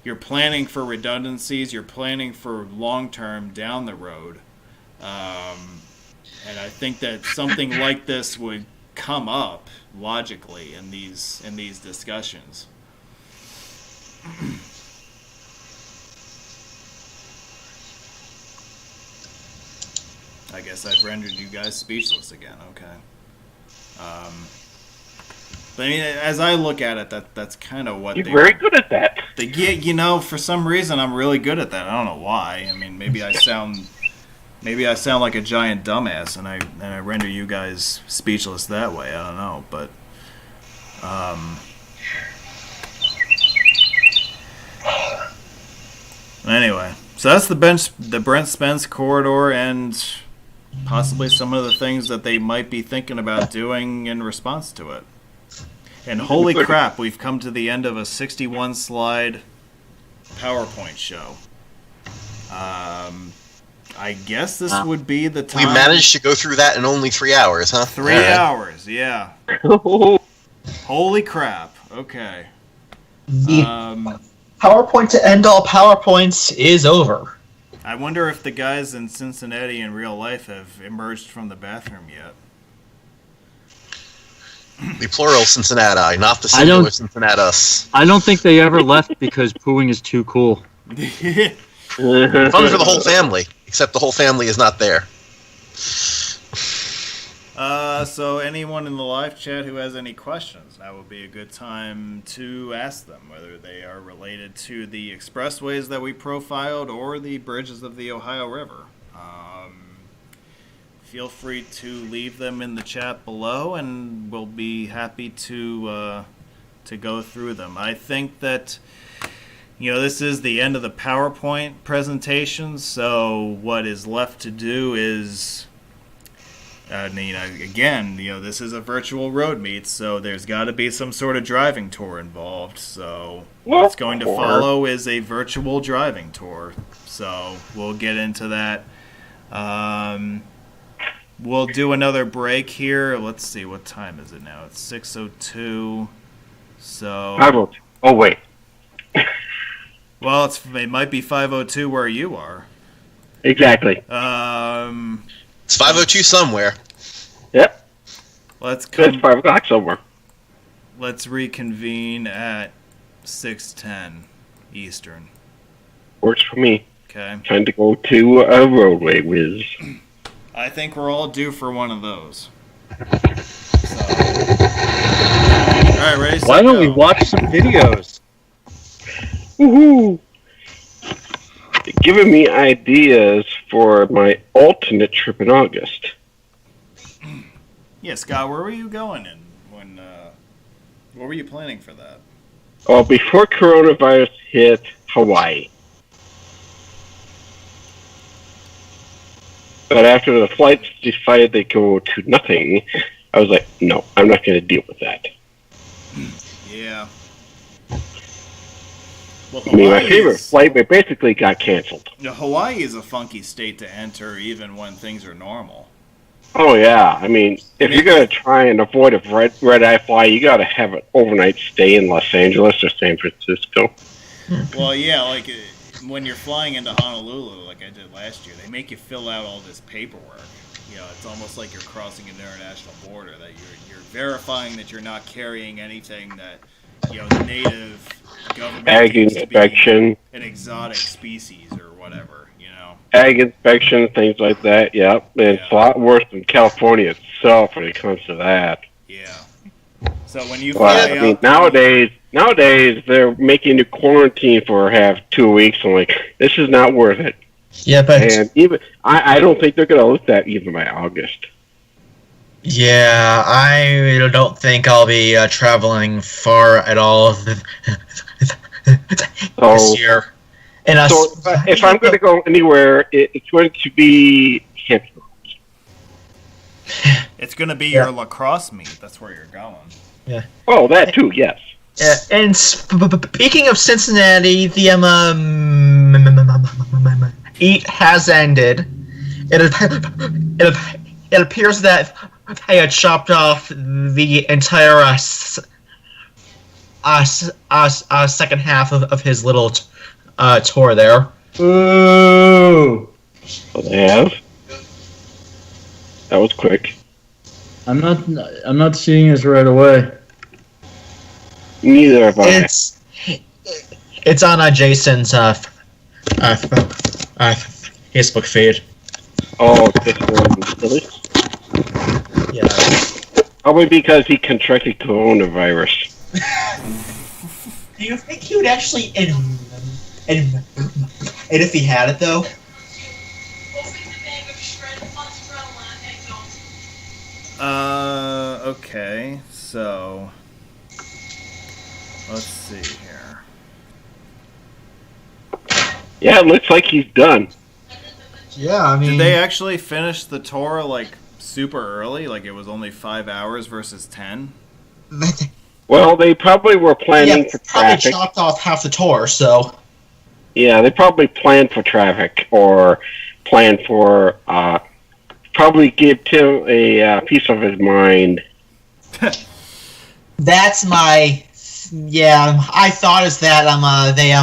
you're planning for redundancies, you're planning for long-term down the road, and I think that something like this would come up logically in these discussions. I guess I've rendered you guys speechless again. Okay. But I mean, as I look at it, that's kind of what you're very good at that. Yeah, for some reason I'm really good at that. I don't know why. I mean, maybe I sound like a giant dumbass, and I render you guys speechless that way. I don't know, but anyway, so that's the Brent Spence corridor, and possibly some of the things that they might be thinking about doing in response to it. And holy crap, we've come to the end of a 61-slide PowerPoint show. I guess this would be the time. We managed to go through that in only 3 hours, huh? 3 hours, yeah. Holy crap. Okay. The PowerPoint to end all PowerPoints is over. I wonder if the guys in Cincinnati in real life have emerged from the bathroom yet. The plural Cincinnati, not the singular Cincinnatus. I don't think they ever left because pooing is too cool. Fun for the whole family, except the whole family is not there. So anyone in the live chat who has any questions, now would be a good time to ask them, whether they are related to the expressways that we profiled or the bridges of the Ohio River. Feel free to leave them in the chat below, and we'll be happy to go through them. I think that, this is the end of the PowerPoint presentation, so what is left to do is, again, this is a virtual road meet, so there's got to be some sort of driving tour involved. So what's going to follow is a virtual driving tour. So we'll get into that. We'll do another break here. Let's see, what time is it now? It's 6:02. So 5:02. Oh wait. Well, it might be 5:02 where you are. Exactly. It's 5:02 somewhere. Yep. It's 5 o'clock somewhere. Let's reconvene at 6:10 Eastern. Works for me. Okay. Time to go to a roadway whiz. I think we're all due for one of those. So. All right, ready? Why don't we watch some videos? Woohoo! Giving me ideas for my alternate trip in August. Yeah, Scott, where were you going when? What were you planning for that? Oh, before coronavirus hit, Hawaii. But after the flights decided they go to nothing, I was like, no, I'm not going to deal with that. Yeah. Well, My favorite flight basically got canceled. Hawaii is a funky state to enter even when things are normal. Oh, yeah. If you're going to try and avoid a red-eye flight, you got to have an overnight stay in Los Angeles or San Francisco. Well, yeah, when you're flying into Honolulu, like I did last year, they make you fill out all this paperwork. It's almost like you're crossing an international border, that you're verifying that you're not carrying anything that the native government Ag deems to be inspection. an exotic species or whatever, Ag inspection, things like that. Yep, it's a lot worse than California itself when it comes to that. Yeah. So when you But, fly I mean, up, nowadays they're making you quarantine for 2 weeks. I'm like, this is not worth it. Yeah, but And even I don't think they're going to lift that even by August. yeah, I don't think I'll be traveling far at all this year. And So if I'm going to go anywhere, it's going to be Hampton. it's going to be your lacrosse meet. That's where you're going. Oh, that too, yes. And speaking of Cincinnati, the eat has ended. It appears that they had chopped off the entire second half of his little tour there. Ooh. Oh, they have. That was quick. I'm not seeing this right away. Neither have I. It's on Jason's Facebook feed. Oh, it's really? Yeah. Probably because he contracted coronavirus. Do you think he would actually and if he had it though? Okay, so let's see here. Yeah, it looks like he's done. Yeah, I mean, Did they actually finish the tour super early? Like it was only 5 hours versus 10? Well, they probably were planning for probably traffic. chopped off half the tour, so. Yeah, they probably planned for traffic or planned for probably give Tim a piece of his mind. That's my. Yeah, I thought is that they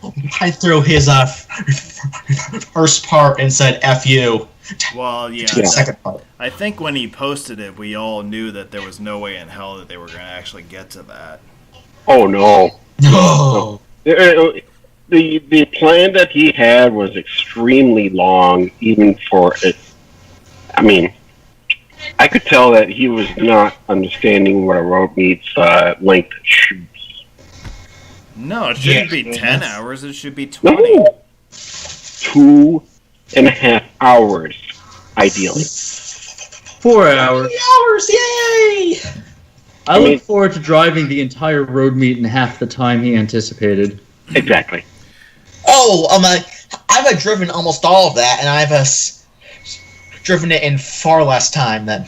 went through his first part and said "F you." Well, yeah. To the second part. I think when he posted it, we all knew that there was no way in hell that they were going to actually get to that. Oh no! No. The plan that he had was extremely long, even for it. I mean, I could tell that he was not understanding what a road meets length should be. No, it shouldn't be 10 hours. It should be 20. No, 2.5 hours, ideally. 4 hours. 3 hours, yay! I look forward to driving the entire road meet in half the time he anticipated. Exactly. Oh, I've driven almost all of that, and I've driven it in far less time than.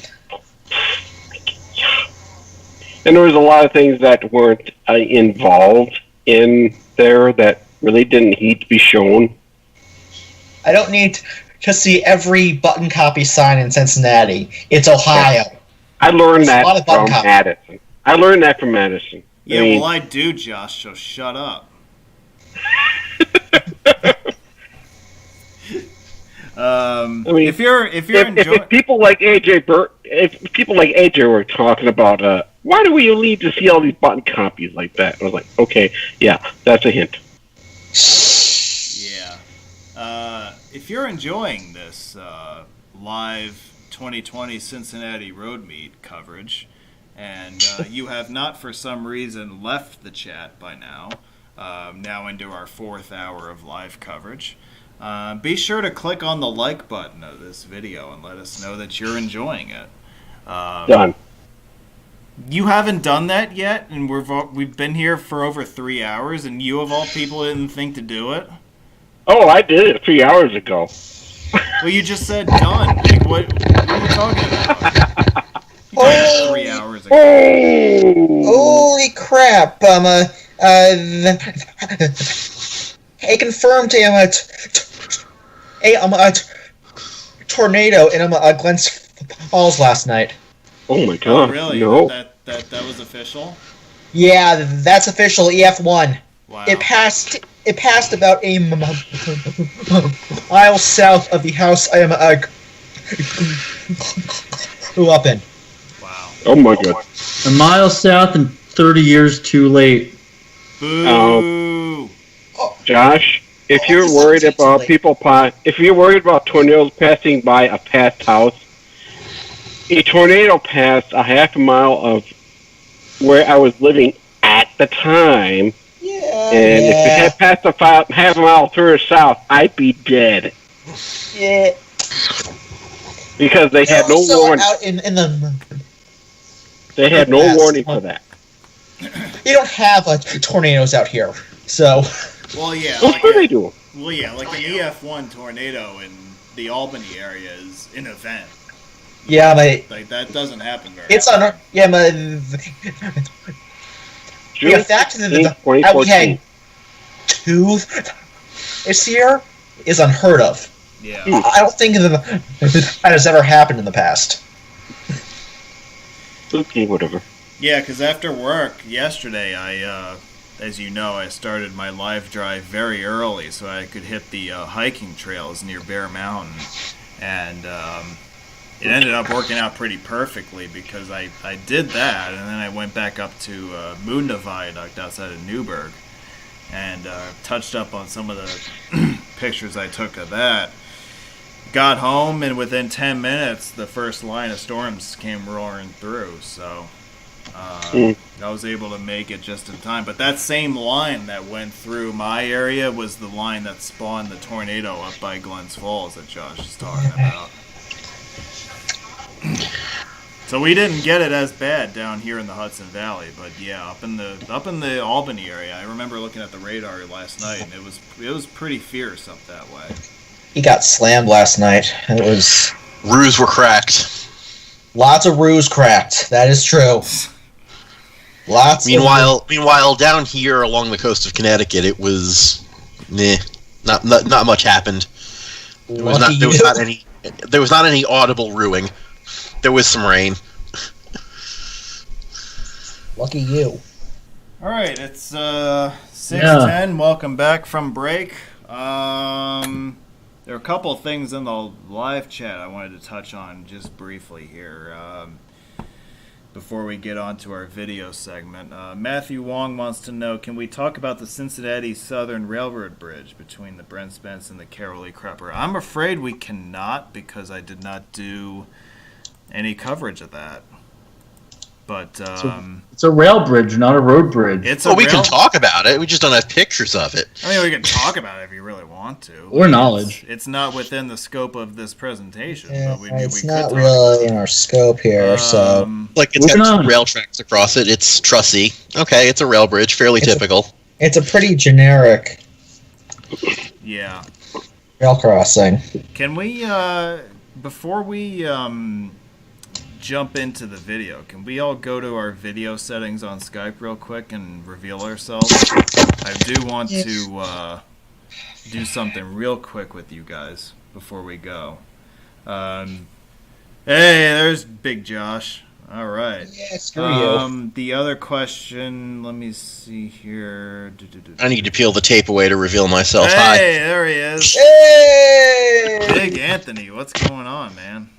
And there was a lot of things that weren't involved in there that really didn't need to be shown. I don't need to see every button copy sign in Cincinnati. It's Ohio. I learned There's a lot that of button from copy. Madison. I learned that from Madison. Yeah, I mean, well, I do, Josh, so shut up. If you're enjoying, if people like AJ were talking about why do we need to see all these button copies like that, I was like, okay, yeah, that's a hint. yeah, if you're enjoying this live 2020 Cincinnati Road Meet coverage, and you have not for some reason left the chat by now, now into our 4th hour of live coverage. Be sure to click on the like button of this video and let us know that you're enjoying it. Done. You haven't done that yet, and we've been here for over 3 hours, and you of all people didn't think to do it? Oh, I did it 3 hours ago. Well, you just said done. Like, what are you talking about? You talked about 3 hours ago. Holy crap! They confirmed a tornado in Glens Falls last night. Oh my god! Oh, really? No. That was official? Yeah, that's official. EF1. Wow. It passed about a mile south of the house I grew up in. Wow. Oh my god! A mile south and 30 years too late. Boo! Josh, if Oh, you're it's worried not about too if you're worried about tornadoes passing by a past house, a tornado passed a half a mile of where I was living at the time, Yeah. and if it had passed a half a mile further south, I'd be dead. Yeah. Because they had no So warning. out in the They had no warning for that. you don't have tornadoes out here, so Well, yeah. Well, sure they do. Well, yeah, like an EF1 tornado in the Albany area is an event. yeah, but Like, that doesn't happen very it's often. on. Yeah, but June the fact that 16th, we 2014. had two this year is unheard of. Yeah. I don't think that has ever happened in the past. Okay, whatever. Yeah, because after work yesterday, as you know, I started my live drive very early so I could hit the hiking trails near Bear Mountain. And it ended up working out pretty perfectly because I did that, and then I went back up to Munda Viaduct outside of Newburgh and touched up on some of the pictures I took of that. Got home, and within 10 minutes, the first line of storms came roaring through, so I was able to make it just in time. But that same line that went through my area was the line that spawned the tornado up by Glens Falls that Josh is talking about. So we didn't get it as bad down here in the Hudson Valley, but yeah, up in the Albany area, I remember looking at the radar last night, and it was pretty fierce up that way. He got slammed last night. It was Roos were cracked. lots of roos cracked. That is true. Lots. Meanwhile, down here along the coast of Connecticut, it was not much happened. There was not any audible ruining. There was some rain. Lucky you. All right, it's 6:10. Welcome back from break. There are a couple of things in the live chat I wanted to touch on just briefly here before we get on to our video segment. Matthew Wong wants to know, can we talk about the Cincinnati Southern Railroad Bridge between the Brent, Spence, and the Carroll Lee Crupper? I'm afraid we cannot because I did not do any coverage of that. But It's a rail bridge, not a road bridge. We can talk about it. We just don't have pictures of it. I mean, we can talk about it if you really want to. Or knowledge. It's not within the scope of this presentation. Yeah, but it's we not could really in our scope here, so Like, it's got rail tracks across it. It's trussy. Okay, it's a rail bridge. Fairly typical. it's a pretty generic Yeah. rail crossing. Can we, before we jump into the video, can we all go to our video settings on Skype real quick and reveal ourselves? I do want to do something real quick with you guys before we go. Hey, there's Big Josh. All right. Yeah, screw you. The other question, let me see here. I need to peel the tape away to reveal myself. Hey, Hi. there he is. Hey! Big Anthony, what's going on, man?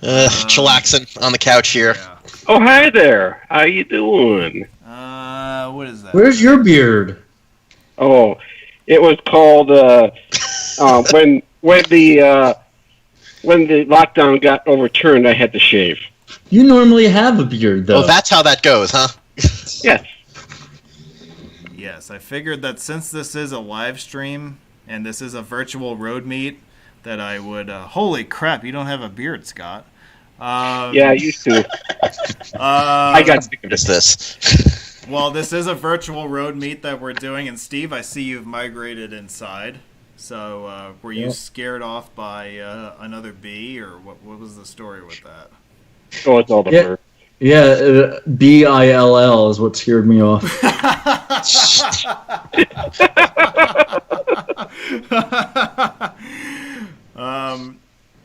Chillaxing on the couch here. Yeah. Oh, hi there. How you doing? What is that? Where's your beard? Oh, it was called when the lockdown got overturned. I had to shave. You normally have a beard, though. Oh, that's how that goes, huh? Yes. Yes, I figured that since this is a live stream and this is a virtual road meet, that I would. Holy crap! You don't have a beard, Scott. Yeah, I used to. I got sick of this. Well, this is a virtual road meet that we're doing, and Steve, I see you've migrated inside. So, were you scared off by another bee, or what was the story with that? Oh, it's all the fur. Yeah, BILL is what scared me off.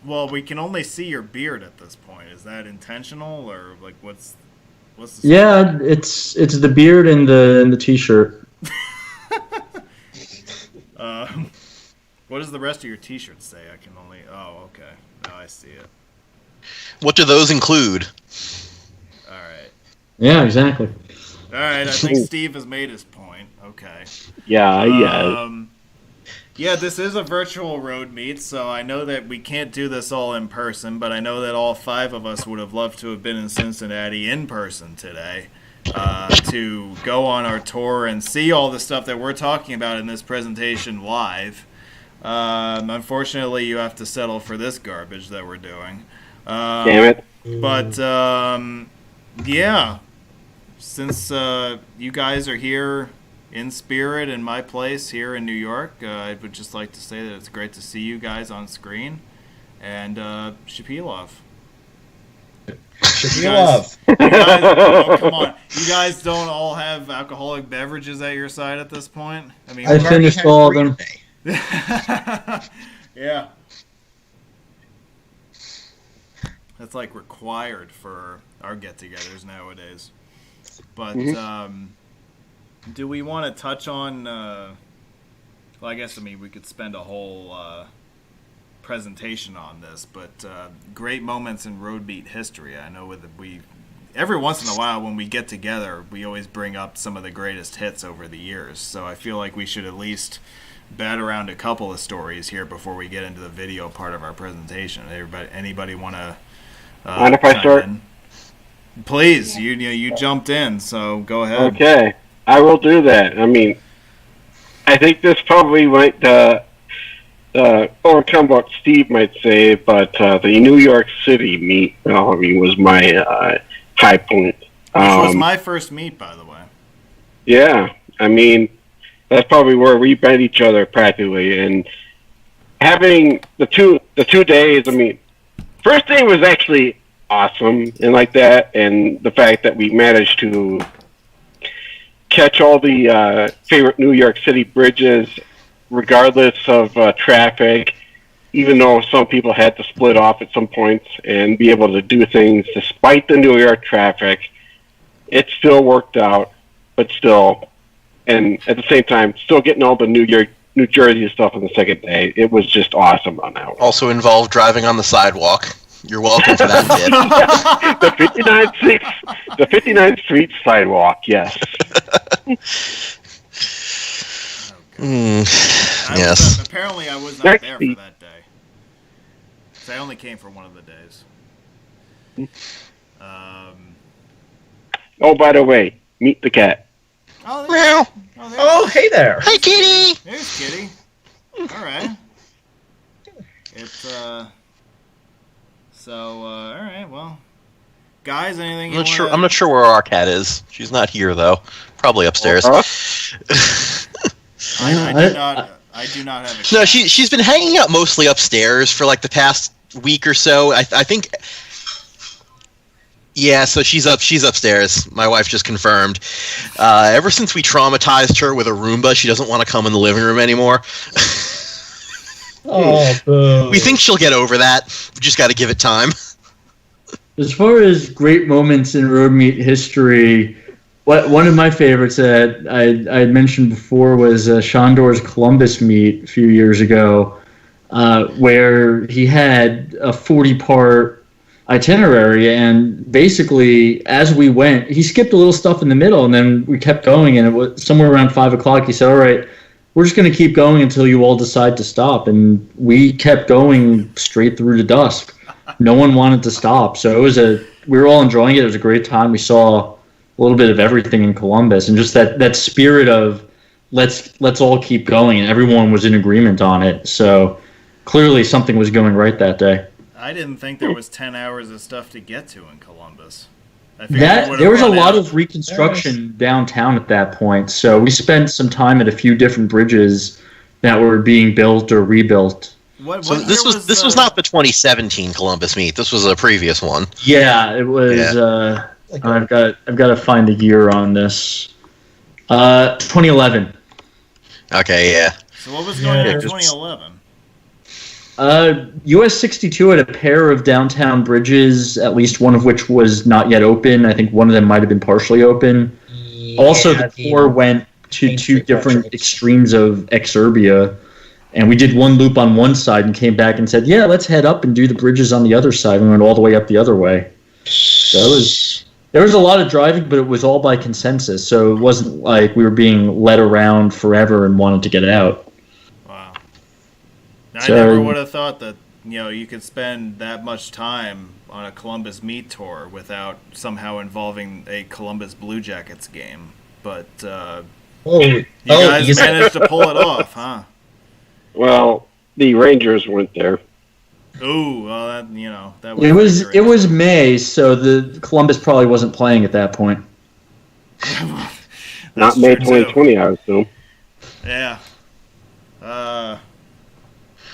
Well, we can only see your beard at this point. Is that intentional, or like what's the story? Yeah, it's the beard and the t-shirt. What does the rest of your t-shirt say? I can only. Oh, okay. Now I see it. What do those include? All right. Yeah, exactly. right, I think Steve has made his point. Okay. Yeah. Yeah, this is a virtual road meet, so I know that we can't do this all in person, but I know that all 5 of us would have loved to have been in Cincinnati in person today to go on our tour and see all the stuff that we're talking about in this presentation live. Unfortunately, you have to settle for this garbage that we're doing. Damn it. But, yeah, since you guys are here in spirit in my place here in New York, I would just like to say that it's great to see you guys on screen. And Shapilov. Shapilov. You guys, oh, come on. You guys don't all have alcoholic beverages at your side at this point? I mean, I finished all of them. Yeah. That's like required for our get-togethers nowadays. But, do we want to touch on, well, I guess, we could spend a whole presentation on this, but great moments in road beat history. I know that every once in a while when we get together, we always bring up some of the greatest hits over the years. So I feel like we should at least bat around a couple of stories here before we get into the video part of our presentation. Anybody want to mind if I start? Please, you jumped in, so go ahead. Okay. I will do that. I think this probably might overcome what Steve might say, but the New York City meet was my high point. This was my first meet, by the way. Yeah, that's probably where we met each other practically, and having the two days. First day was actually awesome and like that, and the fact that we managed to catch all the favorite New York City bridges, regardless of traffic, even though some people had to split off at some points, and be able to do things despite the New York traffic. It still worked out, but still, and at the same time, still getting all the New Jersey stuff on the second day. It was just awesome on that one. Also involved driving on the sidewalk. You're welcome for that, kid. The 59th Street sidewalk, yes. Yes. Apparently I was not there for that day. So I only came for one of the days. Oh, by the way, meet the cat. Oh, hey there. Hi, kitty. There's Kitty. All right. It's So, all right, well, guys, anything? I'm not sure where our cat is. She's not here though. Probably upstairs. I do not have a cat. No, she's been hanging out mostly upstairs for like the past week or so. I think. Yeah, so she's upstairs. My wife just confirmed. Ever since we traumatized her with a Roomba, she doesn't want to come in the living room anymore. Oh, boo. We think she'll get over that. We just got to give it time. As far as great moments in road meet history, one of my favorites that I had mentioned before was Shondor's Columbus meet a few years ago, where he had a 40-part itinerary, and basically as we went, he skipped a little stuff in the middle, and then we kept going, and it was somewhere around 5 o'clock. He said, all right, we're just going to keep going until you all decide to stop. And we kept going straight through to dusk. No one wanted to stop. So we were all enjoying it. It was a great time. We saw a little bit of everything in Columbus, and just that spirit of let's all keep going. And everyone was in agreement on it. So clearly something was going right that day. I didn't think there was 10 hours of stuff to get to in Columbus. There was a lot of reconstruction downtown at that point, so we spent some time at a few different bridges that were being built or rebuilt. This was not the 2017 Columbus meet. This was a previous one. Yeah, it was. Yeah. I've got to find the year on this. 2011. Okay, yeah. So what was going on in 2011? US 62 had a pair of downtown bridges, at least one of which was not yet open. I think one of them might have been partially open. Yeah, also, the tour went to two different extremes of Exurbia, and we did one loop on one side and came back and said, yeah, let's head up and do the bridges on the other side. We went all the way up the other way. So it There was a lot of driving, but it was all by consensus, so it wasn't like we were being led around forever and wanted to get out. Wow. I So- never would have thought that, you could spend that much time on a Columbus meet tour without somehow involving a Columbus Blue Jackets game. But you guys managed to pull it off, huh? Well, the Rangers weren't there. Ooh, well, that that It was May, so the Columbus probably wasn't playing at that point. Not May true, 2020, I assume. Yeah.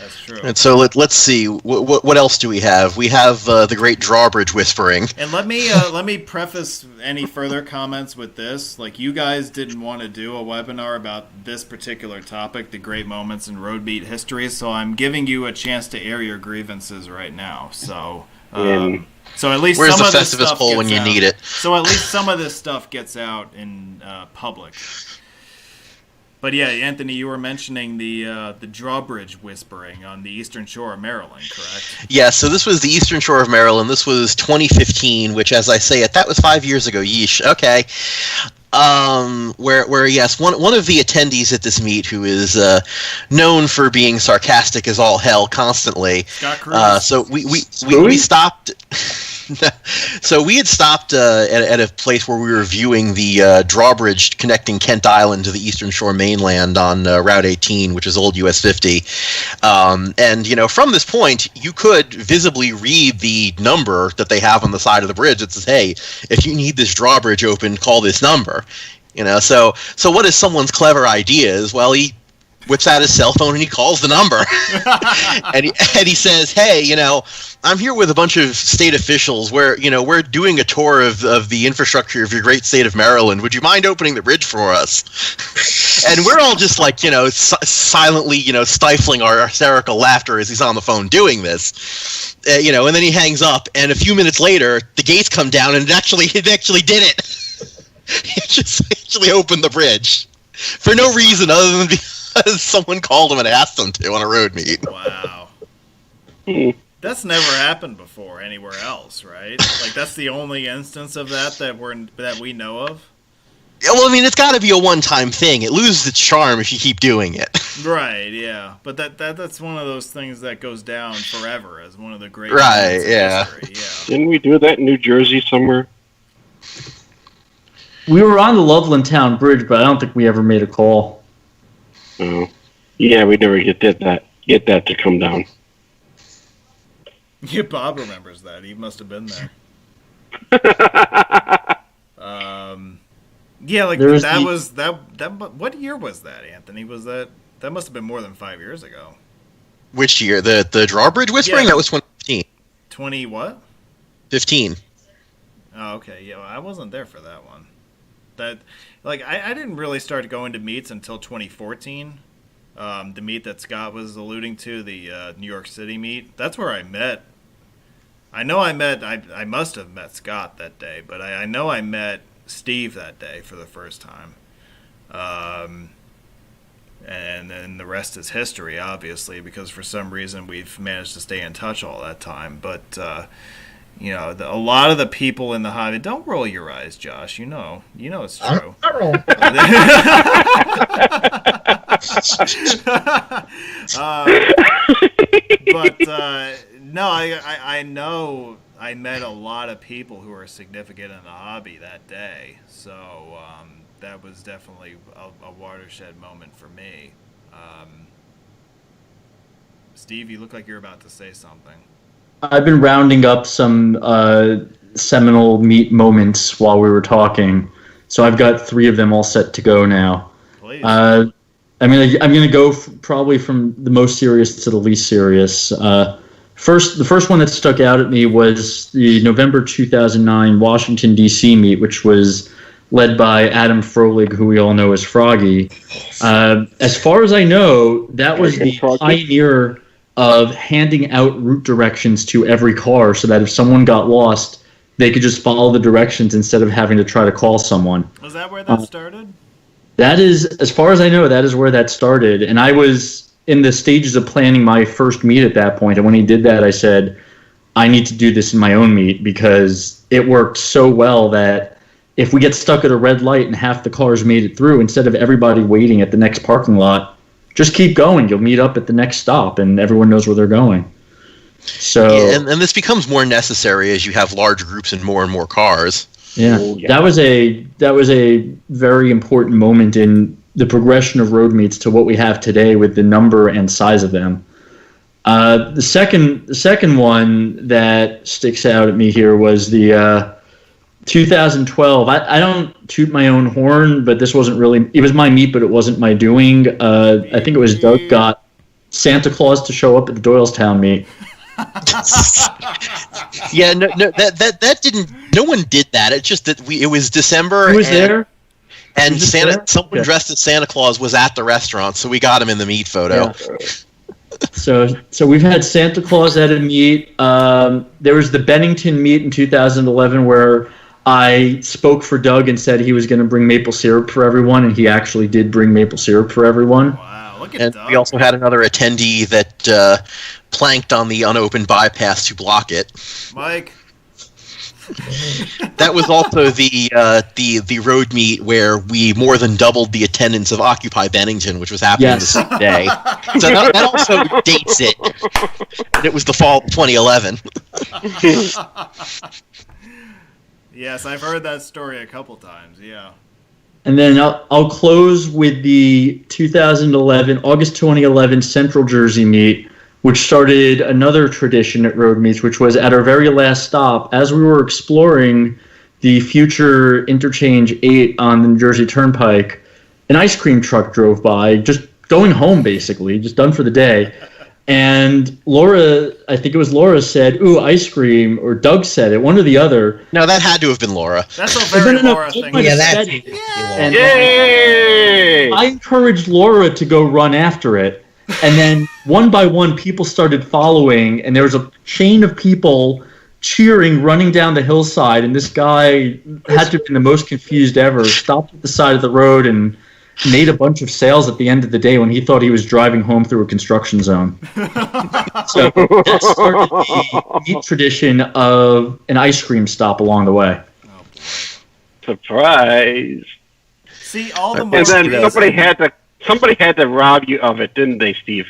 That's true. And so let's see, what else do we have? We have the great drawbridge whispering. And let me preface any further comments with this. Like, you guys didn't want to do a webinar about this particular topic, the great moments in road meet history, so I'm giving you a chance to air your grievances right now. So at least Where's some the of this Festivus stuff poll gets when you out. need it? So at least some of this stuff gets out in public. But yeah, Anthony, you were mentioning the drawbridge whispering on the eastern shore of Maryland, correct? Yeah, so this was the eastern shore of Maryland. This was 2015, which, as I say it, that was 5 years ago. Yeesh. Okay. Where yes, one of the attendees at this meet, who is known for being sarcastic as all hell constantly. Scott Cruz. So we stopped. So we had stopped at a place where we were viewing the drawbridge connecting Kent Island to the eastern shore mainland on Route 18, which is old US 50. And from this point, you could visibly read the number that they have on the side of the bridge that says, "Hey, if you need this drawbridge open, call this number." So what is someone's clever idea is, well, he whips out his cell phone and he calls the number. and he says, "Hey, I'm here with a bunch of state officials. We're doing a tour of the infrastructure of your great state of Maryland. Would you mind opening the bridge for us?" And we're all just like, silently, stifling our hysterical laughter as he's on the phone doing this. And then he hangs up, and a few minutes later, the gates come down, and it actually did it. It just actually opened the bridge for no reason other than because someone called him and asked him to on a road meet. Wow. That's never happened before anywhere else, right? Like, that's the only instance of that we know of? Yeah, well, I mean, it's got to be a one-time thing. It loses its charm if you keep doing it. Right, yeah. But that's one of those things that goes down forever as one of the great Right, moments in yeah. history. Yeah. Didn't we do that in New Jersey somewhere? We were on the Loveland Town Bridge, but I don't think we ever made a call. Oh. Yeah, we never get that to come down. Yeah, Bob remembers that. He must have been there. Yeah, like There's that the- was that. What year was that, Anthony? Was that must have been more than 5 years ago? Which year? The drawbridge whispering? Yeah. That was 2015. 20 what? 15. Oh, okay. Yeah, well, I wasn't there for that one. I didn't really start going to meets until 2014. The meet that Scott was alluding to, the New York City meet. That's where I met. I must have met Scott that day, but I know I met Steve that day for the first time. And then the rest is history, obviously, because for some reason we've managed to stay in touch all that time. But, a lot of the people in the hobby, don't roll your eyes, Josh. You know it's true. No, I know I met a lot of people who are significant in the hobby that day, so that was definitely a watershed moment for me. Steve, you look like you're about to say something. I've been rounding up some seminal meet moments while we were talking, so I've got 3 of them all set to go now. Please. I'm gonna go probably from the most serious to the least serious. The first one that stuck out at me was the November 2009 Washington D.C. meet, which was led by Adam Froehlich, who we all know as Froggy. As far as I know, that was the pioneer of handing out route directions to every car, so that if someone got lost, they could just follow the directions instead of having to try to call someone. Was that where that started? That is, as far as I know, that is where that started. And I was in the stages of planning my first meet at that point. And when he did that, I said, I need to do this in my own meet because it worked so well that if we get stuck at a red light and half the cars made it through, instead of everybody waiting at the next parking lot, just keep going. You'll meet up at the next stop, and everyone knows where they're going. So, yeah, and this becomes more necessary as you have large groups and more cars. Yeah, that was a very important moment in the progression of road meets to what we have today with the number and size of them. The second one that sticks out at me here was the 2012. I don't toot my own horn, but this wasn't really. It was my meet, but it wasn't my doing. I think it was Doug got Santa Claus to show up at the Doylestown meet. Yeah, no, that didn't. No one did that. It's just that it was December. Who was there? And someone dressed as Santa Claus was at the restaurant, so we got him in the meet photo. Yeah. So we've had Santa Claus at a meet. There was the Bennington meet in 2011 where I spoke for Doug and said he was going to bring maple syrup for everyone, and he actually did bring maple syrup for everyone. Wow, look at And Doug. we also had another attendee that planked on the unopened bypass to block it. Mike. That was also the road meet where we more than doubled the attendance of Occupy Bennington, which was happening the same day. So that also dates it. And it was the fall of 2011. Yes, I've heard that story a couple times. Yeah. And then I'll close with the August 2011 Central Jersey meet, which started another tradition at road meets, which was at our very last stop, as we were exploring the future Interchange 8 on the New Jersey Turnpike, an ice cream truck drove by, just going home basically, just done for the day. And Laura, I think it was Laura, said, "Ooh, ice cream," or Doug said it, one or the other. No, that had to have been Laura. That's a very Laura thing. Yeah, that's And Yay! I encouraged Laura to go run after it. And then one by one, people started following, and there was a chain of people cheering, running down the hillside. And this guy had to have been the most confused ever, stopped at the side of the road and made a bunch of sales at the end of the day when he thought he was driving home through a construction zone. So that started the neat tradition of an ice cream stop along the way. Oh, boy. Surprise! See, all the more And then reason, somebody had to rob you of it, didn't they, Steve?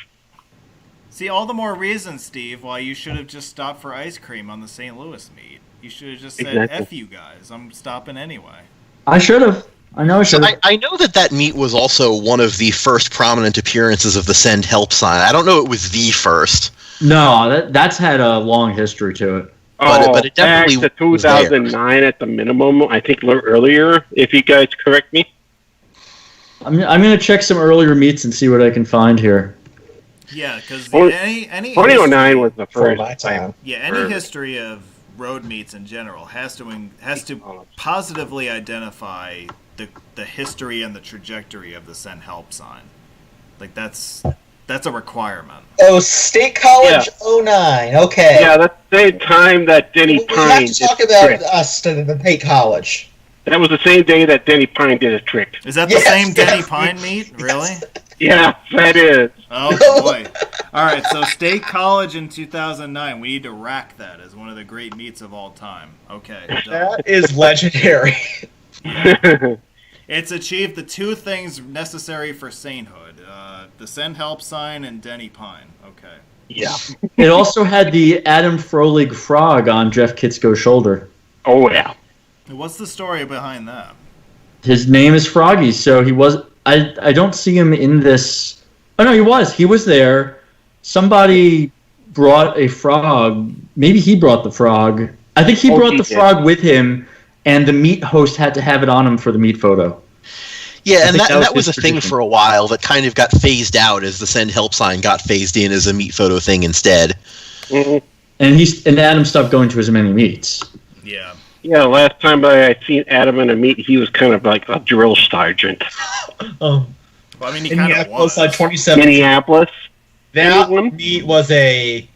See, all the more reason, Steve, why you should have just stopped for ice cream on the St. Louis meet. You should have just said, Exactly. F you guys, I'm stopping anyway. I should have. I know I So should have. I know that meet was also one of the first prominent appearances of the Send Help sign. I don't know it was the first. No, that's had a long history to it. But it definitely back to was there. 2009 at the minimum. I think a little earlier, if you guys correct me. I'm going to check some earlier meets and see what I can find here. Yeah, because Only- any 2009 was the for first. my time. Yeah, any history of road meets in general has to positively identify the history and the trajectory of the Send Help sign. Like that's a requirement. Oh, State College 09. Okay. Yeah, that's the same time that Denny We Pine have to did talk the about trick. us to the State College. That was the same day that Denny Pine did a trick. Is that the Yes, same Denny yes. Pine meet? Really? Yeah, that is. Oh boy! All right, so State College in 2009. We need to rack that as one of the great meets of all time. Okay. done. That is legendary. It's achieved the two things necessary for sainthood: the Send Help sign and Denny Pine. Okay. Yeah. It also had the Adam Froehlich frog on Jeff Kitsko's shoulder. Oh, yeah. What's the story behind that? His name is Froggy, so he was... I don't see him in this... Oh, no, he was. He was there. Somebody brought a frog. Maybe he brought the frog. I think he brought the did. frog with him, and the meet host had to have it on him for the meet photo. Yeah, and think that was his a thing tradition. for a while that kind of got phased out as the Send Help sign got phased in as a meet photo thing instead. Mhm. And Adam stopped going to as many meets. Yeah. Yeah, last time I seen Adam in a meet, he was kind of like a drill sergeant. Oh, Well, I mean, he kind of Minneapolis was. 2017. Minneapolis. That Anyone? meet was a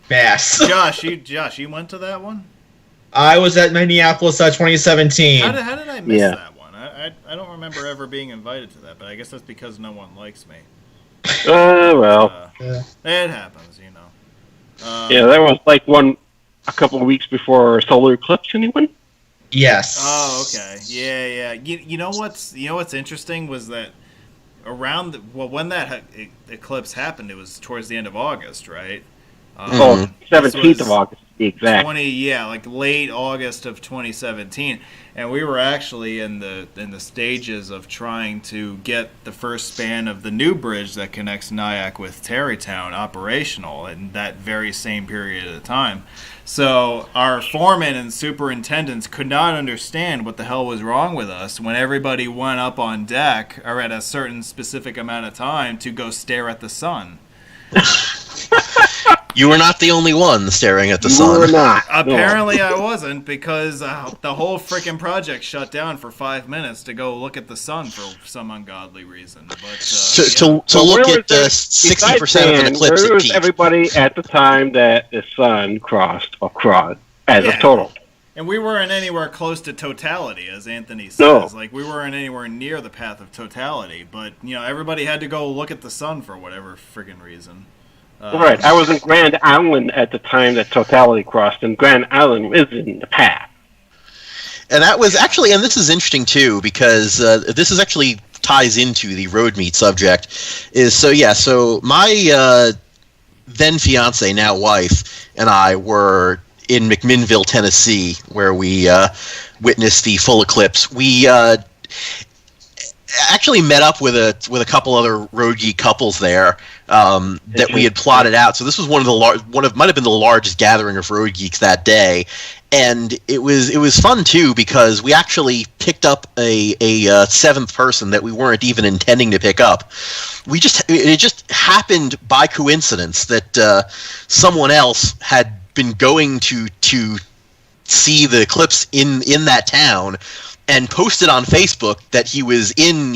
mess. Josh, you went to that one? I was at Minneapolis 2017. How did I miss Yeah. that one? I don't remember ever being invited to that, but I guess that's because no one likes me. Well. It happens, you know. Yeah, there was like one a couple of weeks before solar eclipse. Anyone? Yes. Oh, okay. Yeah. You know what's interesting was that around when that eclipse happened, it was towards the end of August, right? 17th of August, to be exact. Like late August of 2017, and we were actually in the stages of trying to get the first span of the new bridge that connects Nyack with Tarrytown operational in that very same period of time. So our foremen and superintendents could not understand what the hell was wrong with us when everybody went up on deck or at a certain specific amount of time to go stare at the sun. You were not the only one staring at the sun. You were not. Apparently I wasn't, because the whole freaking project shut down for 5 minutes to go look at the sun for some ungodly reason. But to look at 60% of an eclipse where at was peak. everybody at the time that the sun crossed across as a total? And we weren't anywhere close to totality, as Anthony says. No. Like, we weren't anywhere near the path of totality. But, everybody had to go look at the sun for whatever friggin' reason. Right. I was in Grand Island at the time that totality crossed, and Grand Island is in the path. And that was actually, and this is interesting too, because this is actually ties into the road meet subject. So my then fiance, now wife, and I were in McMinnville, Tennessee, where we witnessed the full eclipse. We actually met up with a couple other road geek couples there that we had plotted out. So this was might have been the largest gathering of road geeks that day, and it was fun too, because we actually picked up a seventh person that we weren't even intending to pick up. It just happened by coincidence that someone else had been going to see the eclipse in that town, and posted on Facebook that he was in,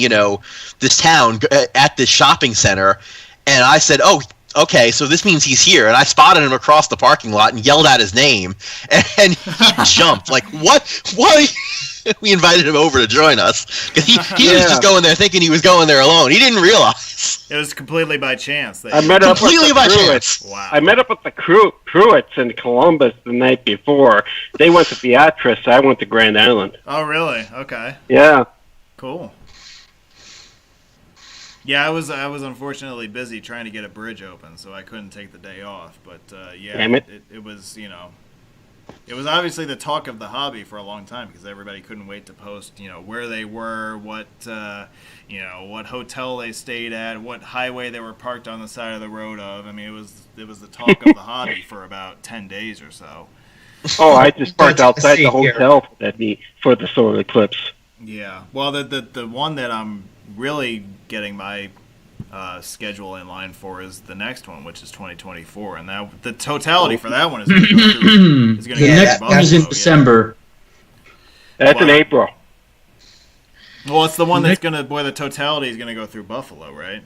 this town at this shopping center. And I said, oh, okay, so this means he's here. And I spotted him across the parking lot and yelled out his name. And he jumped. Like, what? We invited him over to join us. Because he was just going there thinking he was going there alone. He didn't realize. It was completely by chance. I met up completely with by Pruitts. chance. Wow. I met up with the Pruitts in Columbus the night before. They went to Beatrice. I went to Grand Island. Oh, really? Okay. Yeah. Cool. Yeah, I was unfortunately busy trying to get a bridge open, so I couldn't take the day off. But Damn it. It was it was obviously the talk of the hobby for a long time, because everybody couldn't wait to post where they were, what what hotel they stayed at, what highway they were parked on the side of the road of. I mean, it was the talk of the hobby for about 10 days or so. Oh, I just parked outside the hotel for the solar eclipse. Yeah. Well, the one that I'm really getting my schedule in line for is the next one, which is 2024, and that the totality for that one is going to go through. The next one is in December. That's in April. Well, it's the one that's going to, the totality is going to go through Buffalo, right?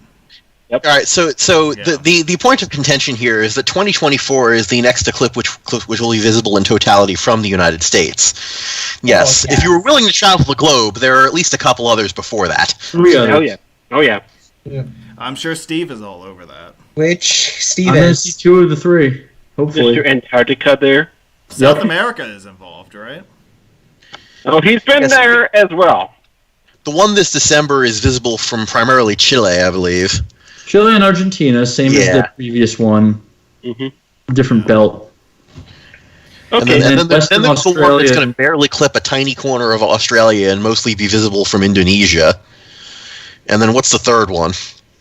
Yep. All right, so the point of contention here is that 2024 is the next eclipse which will be visible in totality from the United States. Yes, if you were willing to travel the globe, there are at least a couple others before that. 3 others. Oh yeah. I'm sure Steve is all over that. Which Steve I'm going to see 2 of the 3, hopefully. Mr. Antarctica there. South America is involved, right? Oh, he's been there as well. The one this December is visible from primarily Chile, I believe. Chile and Argentina, same as the previous one. Mm-hmm. Different belt. Okay. And then there's the one that's Australia. going to barely clip a tiny corner of Australia and mostly be visible from Indonesia. And then what's the third one?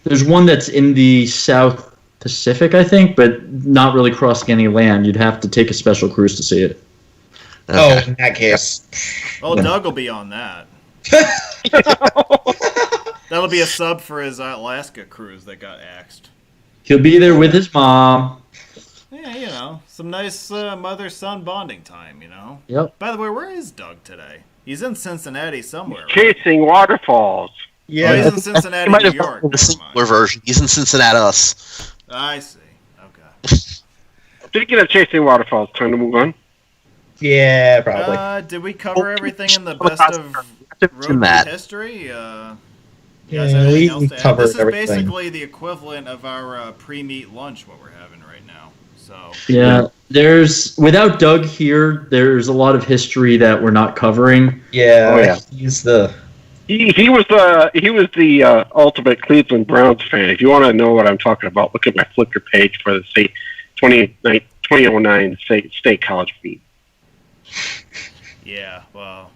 There's one that's in the South Pacific, I think, but not really crossing any land. You'd have to take a special cruise to see it. Okay. Oh, in that case. Well, Doug will be on that. That'll be a sub for his Alaska cruise that got axed. He'll be there with his mom. Yeah, some nice mother-son bonding time, Yep. By the way, where is Doug today? He's in Cincinnati somewhere. Chasing waterfalls. Yeah, he's in Cincinnati, He might New have York. the singular version. He's in Cincinnati. Us. I see. Okay. Speaking of chasing waterfalls, time to move on. Yeah, probably. Did we cover everything in the best of road history? You guys have anything else to add? covered This is everything. basically the equivalent of our pre-meet lunch, what we're having right now. So Yeah, without Doug here, there's a lot of history that we're not covering. Yeah, Oh, yeah. he's the. He was the ultimate Cleveland Browns fan. If you want to know what I'm talking about, look at my Flickr page for the 2009 State College feed. yeah, well,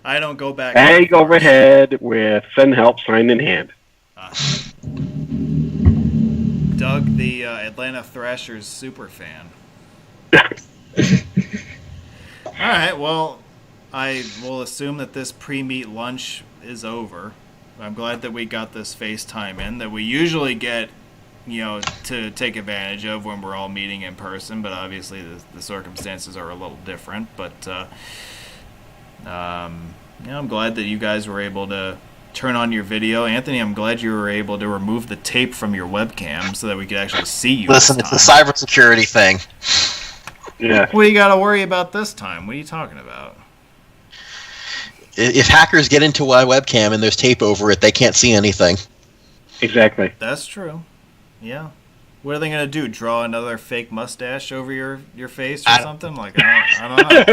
I don't go back. Bag overhead with send help sign in hand. Doug, the Atlanta Thrashers super fan. All right, well, I will assume that this pre-meet lunch is over. I'm glad that we got this FaceTime in that we usually get, to take advantage of when we're all meeting in person, but obviously the circumstances are a little different. But, I'm glad that you guys were able to turn on your video. Anthony, I'm glad you were able to remove the tape from your webcam so that we could actually see you. Listen, it's the cybersecurity thing. Yeah. What do you got to worry about this time? What are you talking about? If hackers get into my webcam and there's tape over it, they can't see anything. Exactly. That's true. Yeah. What are they going to do? Draw another fake mustache over your face or something? Like, I don't know.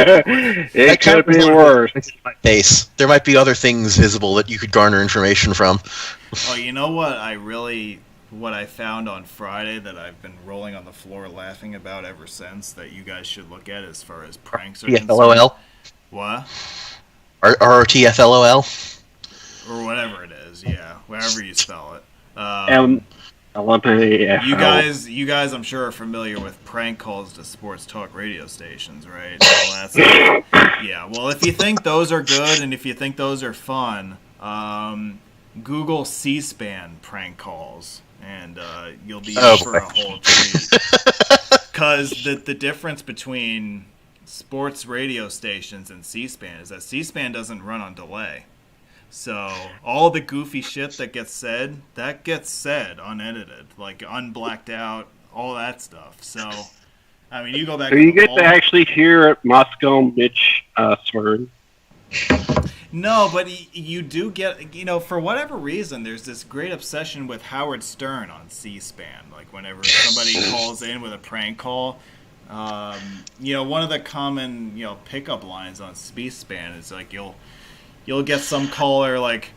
It could be worse. Face. There might be other things visible that you could garner information from. Oh, you know what what I found on Friday that I've been rolling on the floor laughing about ever since that you guys should look at as far as pranks are concerned? TFLOL? What? RTFLOL? Or whatever it is, yeah. Wherever you spell it. You You guys, I'm sure, are familiar with prank calls to sports talk radio stations, right? Well, yeah. Well, if you think those are good and if you think those are fun, Google C-SPAN prank calls, and you'll be in for a whole treat. Because the difference between sports radio stations and C-SPAN is that C-SPAN doesn't run on delay. So all the goofy shit that gets said unedited, like unblacked out, all that stuff. So, I mean, you go back. So you get to actually hear Moscow Mitch swearing. No, but you do get, for whatever reason, there's this great obsession with Howard Stern on C-SPAN. Like whenever somebody calls in with a prank call, one of the common, pickup lines on C-SPAN is like you'll get some caller like,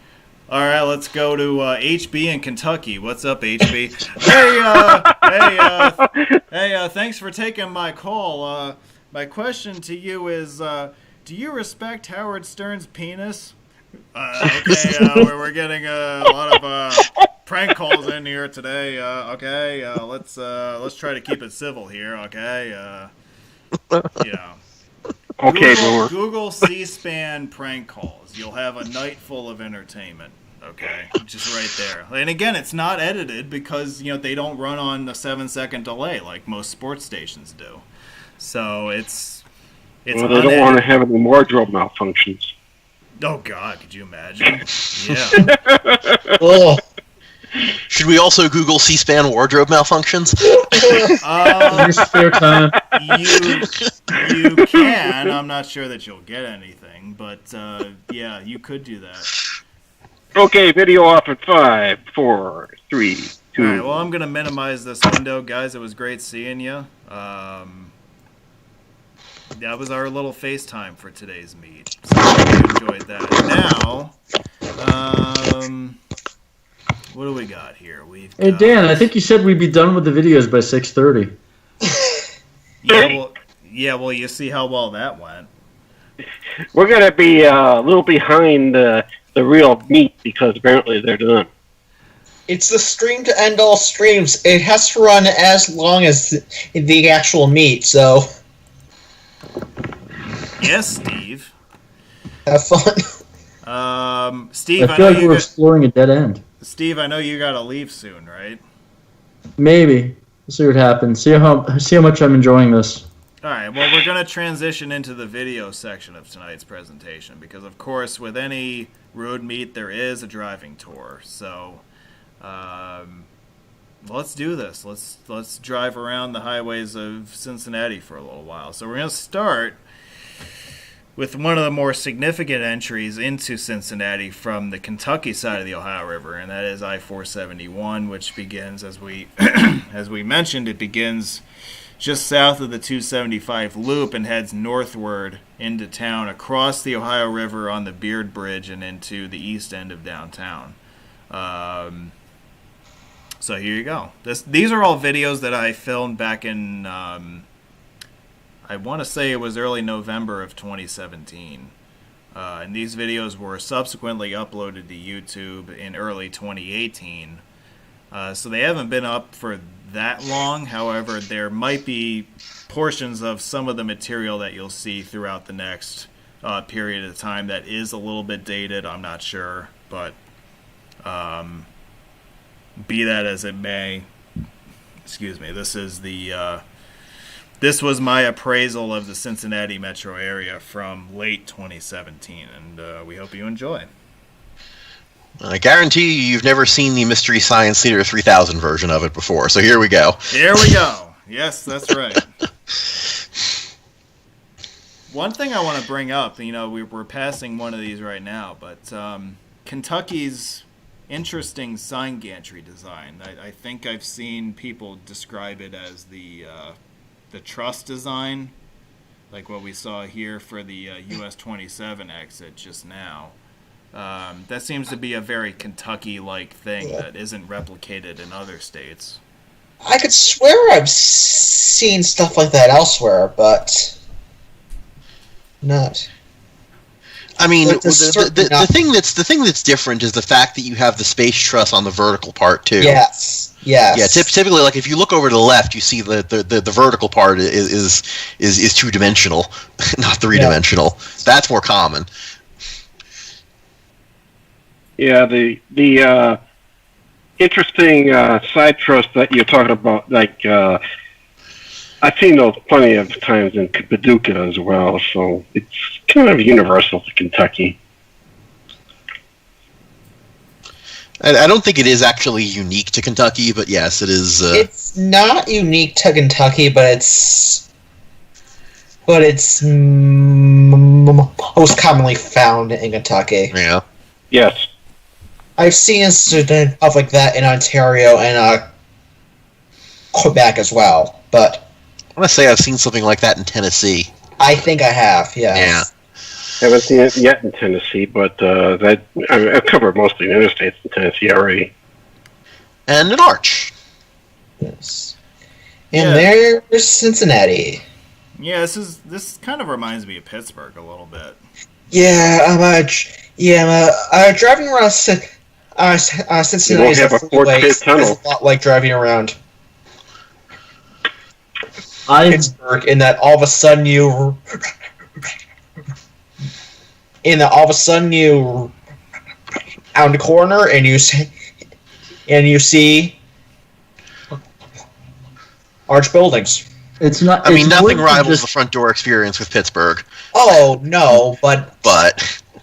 all right, let's go to HB in Kentucky. What's up, HB? Hey, thanks for taking my call. My question to you is, do you respect Howard Stern's penis? Okay, we're getting a lot of prank calls in here today. Okay, let's try to keep it civil here. Okay, Okay, Google C-SPAN prank calls. You'll have a night full of entertainment. Okay, just right there. And again, it's not edited because they don't run on a 7-second delay like most sports stations do. So it's they don't want to have any wardrobe malfunctions. Oh God, could you imagine? Yeah. Oh. Should we also Google C-SPAN wardrobe malfunctions? Spare time. You can. I'm not sure that you'll get anything, but yeah, you could do that. Okay, video off at 5, 4, 3, 2. All right, well, I'm going to minimize this window. Guys, it was great seeing you. That was our little FaceTime for today's meet. So I hope you enjoyed that. Now, what do we got here? Hey, Dan, I think you said we'd be done with the videos by 6:30. Yeah, well, you see how well that went. We're going to be a little behind the real meet because apparently they're done. It's the stream to end all streams. It has to run as long as the actual meet, so... Yes, Steve. Have fun. Steve, I feel like we're exploring a dead end. Steve, I know you got to leave soon, right? Maybe. We'll see what happens. See how much I'm enjoying this. All right, well, we're going to transition into the video section of tonight's presentation because, of course, with any road meet, there is a driving tour. So let's do this. Let's drive around the highways of Cincinnati for a little while. So we're going to start with one of the more significant entries into Cincinnati from the Kentucky side of the Ohio River, and that is I-471, which begins, as we as we mentioned, it begins just south of the 275 loop and heads northward into town across the Ohio River on the Beard Bridge and into the east end of downtown. So here you go. These are all videos that I filmed back in, I want to say it was early November of 2017. And these videos were subsequently uploaded to YouTube in early 2018. So they haven't been up for that long. However, there might be portions of some of the material that you'll see throughout the next period of time that is a little bit dated. I'm not sure, but be that as it may, excuse me, this was my appraisal of the Cincinnati metro area from late 2017, and we hope you enjoy. I guarantee you've never seen the Mystery Science Theater 3000 version of it before, so here we go. Here we go. Yes, that's right. One thing I want to bring up, we're passing one of these right now, but Kentucky's interesting sign gantry design. I think I've seen people describe it as the truss design, like what we saw here for the US 27 exit just now. That seems to be a very Kentucky-like thing that isn't replicated in other states. I could swear I've seen stuff like that elsewhere, but not. I mean, the thing that's different is the fact that you have the space truss on the vertical part too. Yes. Yeah. Typically, like if you look over to the left, you see the vertical part is 2-dimensional, not 3-dimensional. That's more common. Yeah, the interesting side truss that you're talking about, like I've seen those plenty of times in Paducah as well, so it's kind of universal to Kentucky. I don't think it is actually unique to Kentucky, but yes, it is. It's not unique to Kentucky, but it's most commonly found in Kentucky. Yeah. Yes. I've seen stuff like that in Ontario and Quebec as well, but I want to say I've seen something like that in Tennessee. I think I have, yes. Yeah. I haven't seen it yet in Tennessee, but I've covered mostly the interstates in Tennessee already. And an arch. Yes. And there's Cincinnati. Yeah, this kind of reminds me of Pittsburgh a little bit. Yeah, I'm driving around Cincinnati is a freeway. It's a lot like driving around Pittsburgh, in that all of a sudden you out the corner and you see arch buildings. It's not. I mean, nothing rivals the front door experience with Pittsburgh. Oh no, but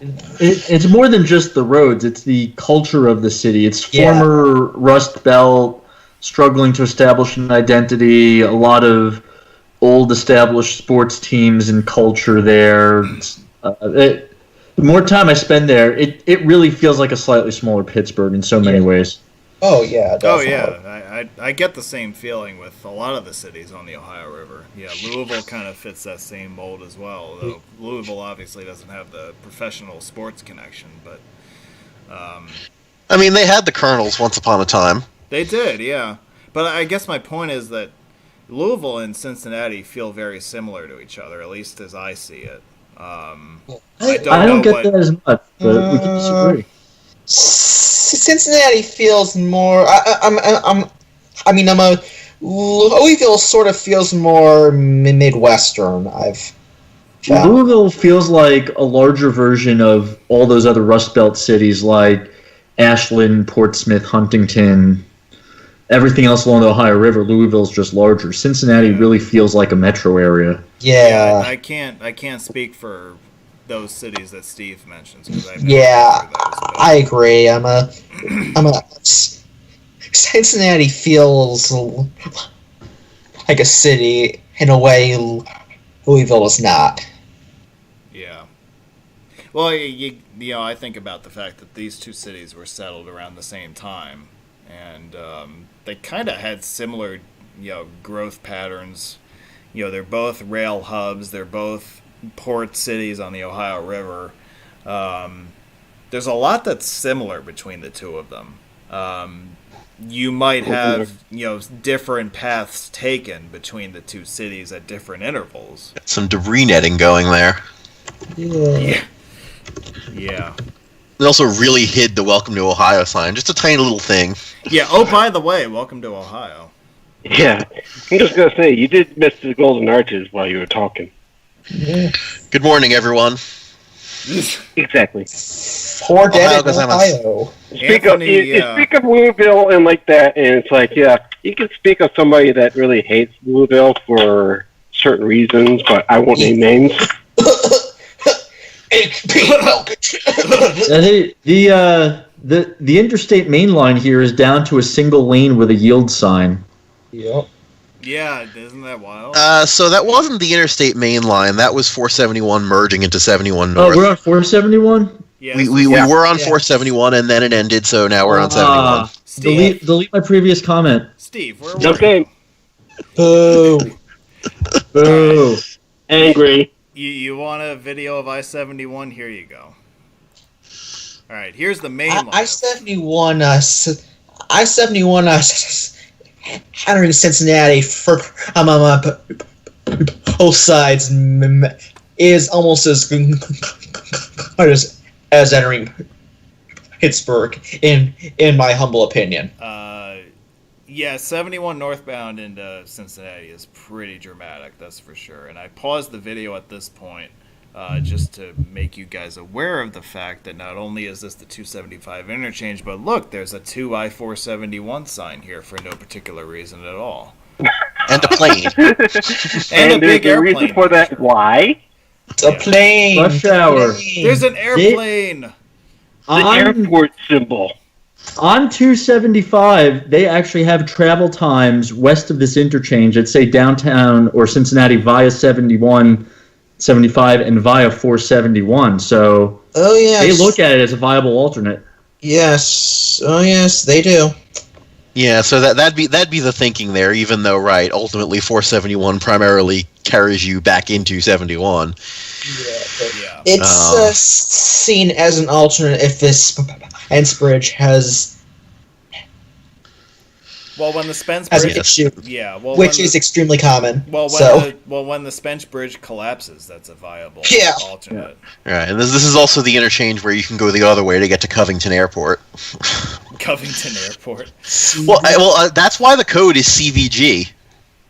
it's more than just the roads. It's the culture of the city. It's former Rust Belt, struggling to establish an identity. A lot of old established sports teams and culture there. The more time I spend there, it really feels like a slightly smaller Pittsburgh in so many ways. Oh yeah, definitely. Oh yeah, I get the same feeling with a lot of the cities on the Ohio River. Yeah, Louisville kind of fits that same mold as well. Though Louisville obviously doesn't have the professional sports connection, but I mean, they had the Colonels once upon a time. They did, yeah. But I guess my point is that Louisville and Cincinnati feel very similar to each other, at least as I see it. I don't get that as much, but we can disagree. Cincinnati feels more. Louisville sort of feels more Midwestern. I've found. Louisville feels like a larger version of all those other Rust Belt cities like Ashland, Portsmouth, Huntington, everything else along the Ohio River. Louisville's just larger. Cincinnati really feels like a metro area. Yeah, I can't speak for those cities that Steve mentions. I agree. Cincinnati feels like a city in a way Louisville is not. Yeah. Well, I think about the fact that these two cities were settled around the same time, and they kind of had similar, growth patterns. they're both rail hubs. They're both port cities on the Ohio River. There's a lot that's similar between the two of them. You might have, different paths taken between the two cities at different intervals. Some debris netting going there. Yeah. It also really hid the Welcome to Ohio sign. Just a tiny little thing. Yeah, oh, by the way, welcome to Ohio. Yeah. I'm just going to say, you did miss the Golden Arches while you were talking. Good morning, everyone. Exactly. Poor dead in Ohio. Speak of Louisville and like that, and it's like, yeah, you can speak of somebody that really hates Louisville for certain reasons, but I won't name names. The interstate main line here is down to a single lane with a yield sign. Yep. Yeah, isn't that wild? So that wasn't the interstate main line. That was 471 merging into 71 North. Oh, we're on 471? Yeah, we were on 471 and then it ended, so now we're on 71. Delete my previous comment. Steve, where were Okay. Boo. Boo. Angry. you want a video of I-71? Here you go. All right, here's the main line. I-71, entering Cincinnati for both sides is almost as good as entering Pittsburgh, in my humble opinion. Yeah, 71 northbound into Cincinnati is pretty dramatic, that's for sure. And I paused the video at this point just to make you guys aware of the fact that not only is this the 275 interchange, but look, there's a 2 I-471 sign here for no particular reason at all. And a plane. And a big there's a airplane. reason for that. Why? It's a plane. Rush hour. There's an airplane! The airport symbol. On 275, they actually have travel times west of this interchange at, say, downtown or Cincinnati via 71, 75, and via 471. So they look at it as a viable alternate. Yes. Oh, yes, they do. Yeah, so that'd be the thinking there, even though, right, ultimately 471 primarily carries you back into 71. Yeah. It's seen as an alternate if this spence bridge has... Well, when the Spence has Bridge... an issue, which is extremely common. When the Spence Bridge collapses, that's a viable alternate. Right, and this is also the interchange where you can go the other way to get to Covington Airport. Covington Airport. Well, that's why the code is CVG.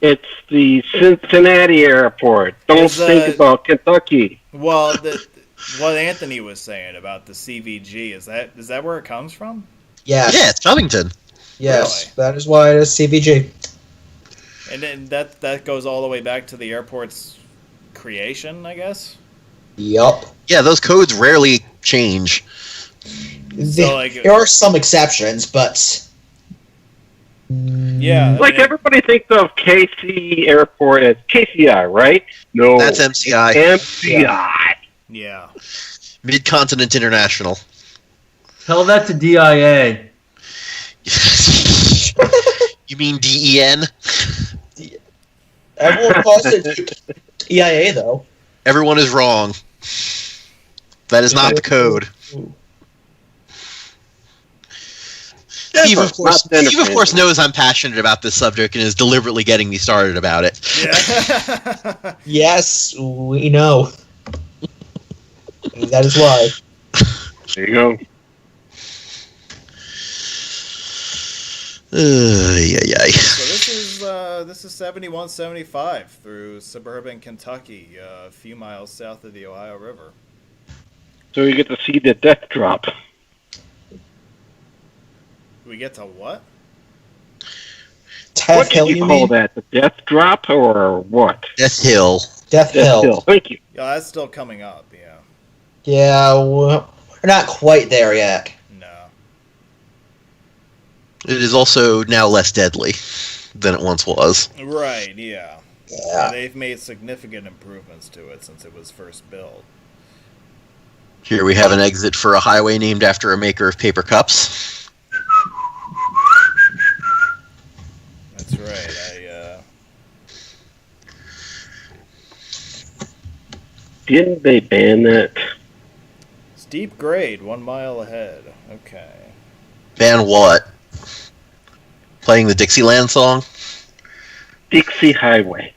It's the Cincinnati Airport. Don't think about Kentucky. Well, what Anthony was saying about the CVG, is that where it comes from? Yes. Yeah, it's Covington. Yes, Really? that is why it is CVG. And then that goes all the way back to the airport's creation, I guess? Yup. Yeah, those codes rarely change. There are some exceptions, but... Yeah. Everybody thinks of KC Airport as KCI, right? No. That's MCI. MCI. Yeah. Mid-Continent International. Tell that to DIA. You mean DEN? Everyone calls it EIA, though. Everyone is wrong. That is not the code. Steve, of course, knows I'm passionate about this subject and is deliberately getting me started about it. Yeah. Yes, we know. That is why. There you go. So this is 7175 through suburban Kentucky, a few miles south of the Ohio River. So you get to see the death drop. We get to what? What did you call that? The death drop or what? Death Hill. Death Hill. Thank you. Yeah, that's still coming up, yeah. Yeah, we're not quite there yet. No. It is also now less deadly than it once was. Right, yeah. Yeah. They've made significant improvements to it since it was first built. Here we have an exit for a highway named after a maker of paper cups. That's right. Didn't they ban that? Steep grade, 1 mile ahead. Okay. Ban what? Playing the Dixieland song? Dixie Highway.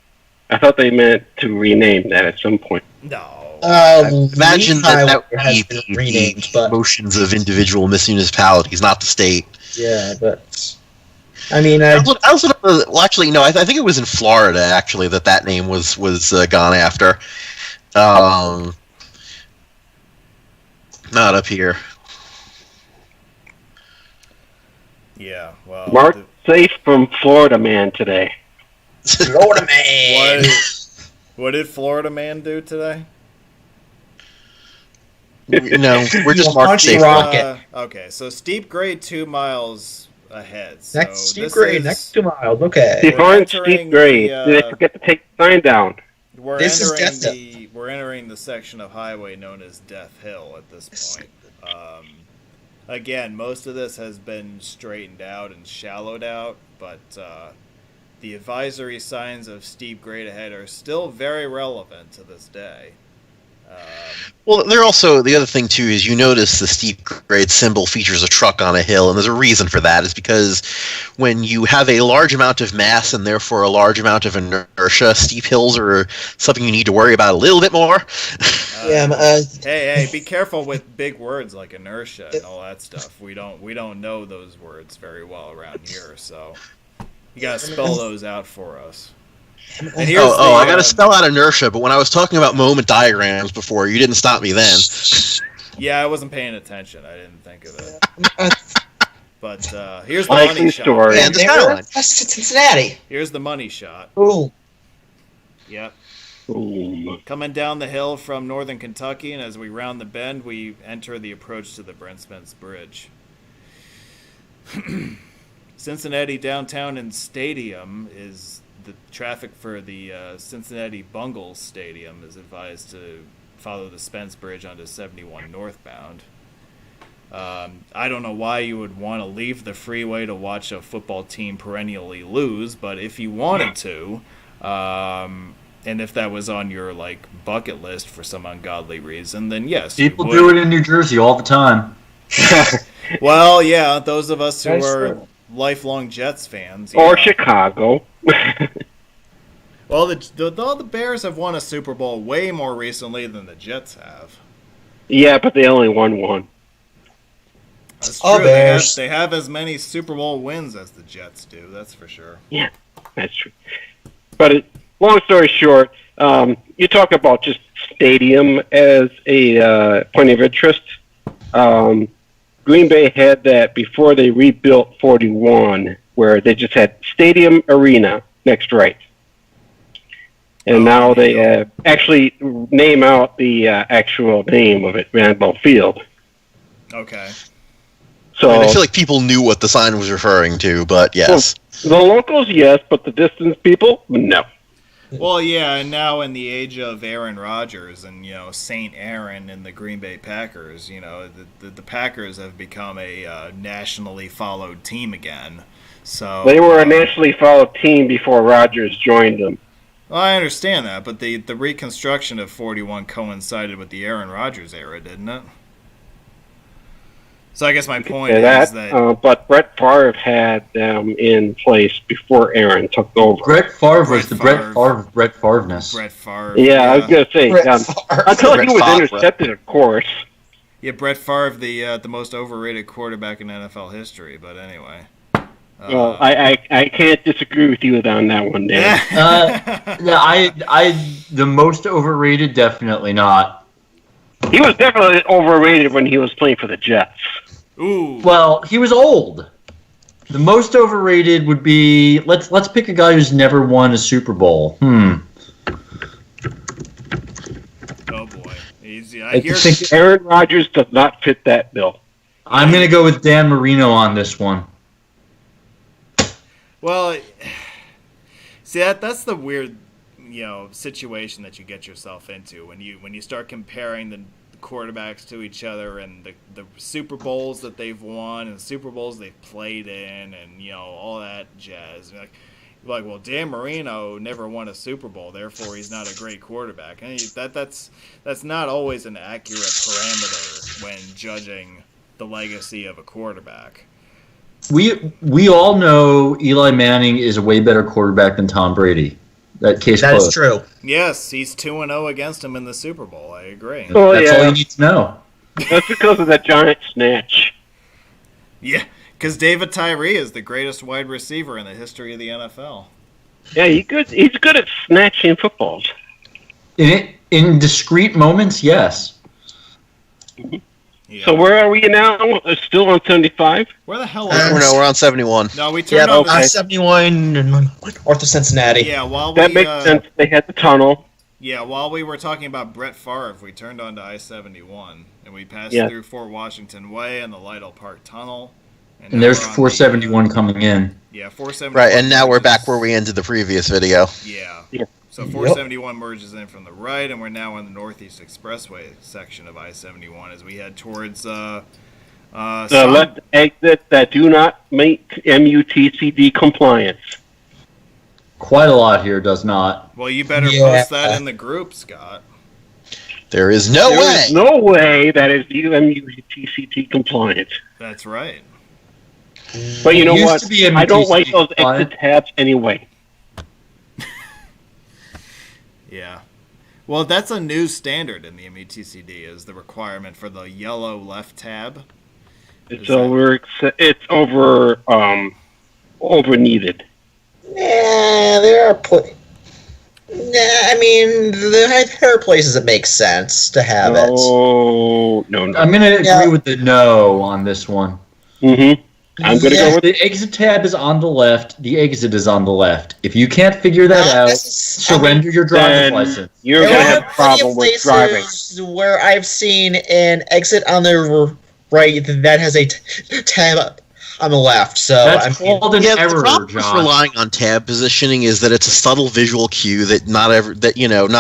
I thought they meant to rename that at some point. No. Imagine Leaf that Highway would has be been renamed, but motions of individual municipalities, not the state. yeah, but I mean, I also well, actually, no. I think it was in Florida actually that name was gone after. Not up here. Yeah, well. Mark safe from Florida man today. Florida man. What did Florida man do today? No, we're just Launch marked safe. rocket. Okay, so steep grade 2 miles ahead. So Next steep this grade, is- next 2 miles. Okay. Define entering steep grade. the, Did they forget to take the sign down? We're This is entering Death we're entering the section of highway known as Death Hill at this point. Again, most of this has been straightened out and shallowed out, but the advisory signs of steep grade ahead are still very relevant to this day. Well, they're also the other thing too is you notice the steep grade symbol features a truck on a hill, and there's a reason for that. Is because when you have a large amount of mass and therefore a large amount of inertia, steep hills are something you need to worry about a little bit more. Hey, be careful with big words like inertia and all that stuff. We don't know those words very well around here, so you gotta spell those out for us. And here's I got to spell out inertia, but when I was talking about moment diagrams before, you didn't stop me then. Yeah, I wasn't paying attention. I didn't think of it. But here's the money Likely shot. story. And the They were skyline. West Cincinnati. Here's the money shot. Ooh. Yep. Boom. Coming down the hill from northern Kentucky, and as we round the bend, we enter the approach to the Brent Spence Bridge. Cincinnati downtown and stadium is the traffic for the Cincinnati Bungles Stadium is advised to follow the Spence Bridge onto 71 northbound. I don't know why you would want to leave the freeway to watch a football team perennially lose, but if you wanted to, and if that was on your bucket list for some ungodly reason, then yes, People you do would. it in New Jersey all the time. Well, yeah, those of us who That's are true. lifelong Jets fans, Or Chicago. Well, the Bears have won a Super Bowl way more recently than the Jets have. Yeah, but they only won one. That's Oh, true. Bears. They have as many Super Bowl wins as the Jets do. That's for sure. Yeah, that's true. But long story short, you talk about just stadium as a point of interest. Green Bay had that before they rebuilt 41, where they just had Stadium Arena next right. And now they actually name out the actual name of it, Vanderbilt Field. Okay. So I feel like people knew what the sign was referring to, but yes. the locals, yes, but the distance people, no. Well, yeah, and now in the age of Aaron Rodgers and Saint Aaron and the Green Bay Packers, the Packers have become a nationally followed team again. So They were a nationally followed team before Rodgers joined them. Well, I understand that, but the reconstruction of 41 coincided with the Aaron Rodgers era, didn't it? So I guess my point is that but Brett Favre had them in place before Aaron took over. Brett Favre was the Brett Brett Favre of Brett Favreness. Brett Favre. Yeah, I was gonna say Brett Favre. until Brett he was Favre. intercepted, of course. Yeah, Brett Favre, the most overrated quarterback in NFL history. But anyway. Well, I can't disagree with you on that one, Dan. The most overrated, definitely not. He was definitely overrated when he was playing for the Jets. Ooh. Well, he was old. The most overrated would be let's pick a guy who's never won a Super Bowl. Oh boy. Easy. I hear. think Aaron Rodgers does not fit that bill. I'm gonna go with Dan Marino on this one. Well, see that's the weird, situation that you get yourself into when you start comparing the quarterbacks to each other and the Super Bowls that they've won and the Super Bowls they've played in and all that jazz. like, well, Dan Marino never won a Super Bowl, therefore he's not a great quarterback. And that's not always an accurate parameter when judging the legacy of a quarterback. We all know Eli Manning is a way better quarterback than Tom Brady. That case closed. is true. Yes, he's 2-0 against him in the Super Bowl. I agree. Oh, That's yeah. all you need to know. That's because of that giant snatch. Yeah, because David Tyree is the greatest wide receiver in the history of the NFL. Yeah, he's good at snatching footballs. In discrete moments, yes. Yeah. So where are we now? Still on 75? Where the hell No, we're on 71. No, we Yeah, turned on okay. 71 north of Cincinnati. Yeah, while That we makes sense. They had the tunnel. Yeah, while we were talking about Brett Favre, we turned on to I-71 and we passed Yeah. through Fort Washington Way and the Lytle Park Tunnel. And there's now we're on 471 coming in. Yeah, 471. Right, and now we're merges- back where we ended the previous video. Yeah. Yeah. So 471 merges in from the right, and we're now on the Northeast Expressway section of I-71 as we head towards The left exit that do not make MUTCD compliance. Quite a lot here does not. Well, you better Yeah. post that in the group, Scott. There is no There way. is no way that is MUTCD compliant. That's right. But you know Used what? to be I don't like MUTCD those compliant. exit tabs anyway. Yeah. Well, that's a new standard in the MUTCD is the requirement for the yellow left tab. It's Is that- over. It's over needed. Yeah, there are. I mean, there are places that make sense to have it. Oh no! I'm going to agree Yeah. with the no on this one. Mm-hmm. I'm gonna Yeah. go with. The exit tab is on the left. The exit is on the left. If you can't figure that Not out, necess- surrender your driver's Then license. you're There gonna are have a plenty problem of with driving. places where I've seen an exit on the right that has a tab on the left. So That's I mean, called an Yeah, the error, problem with John. relying on tab positioning is that it's a subtle visual cue that not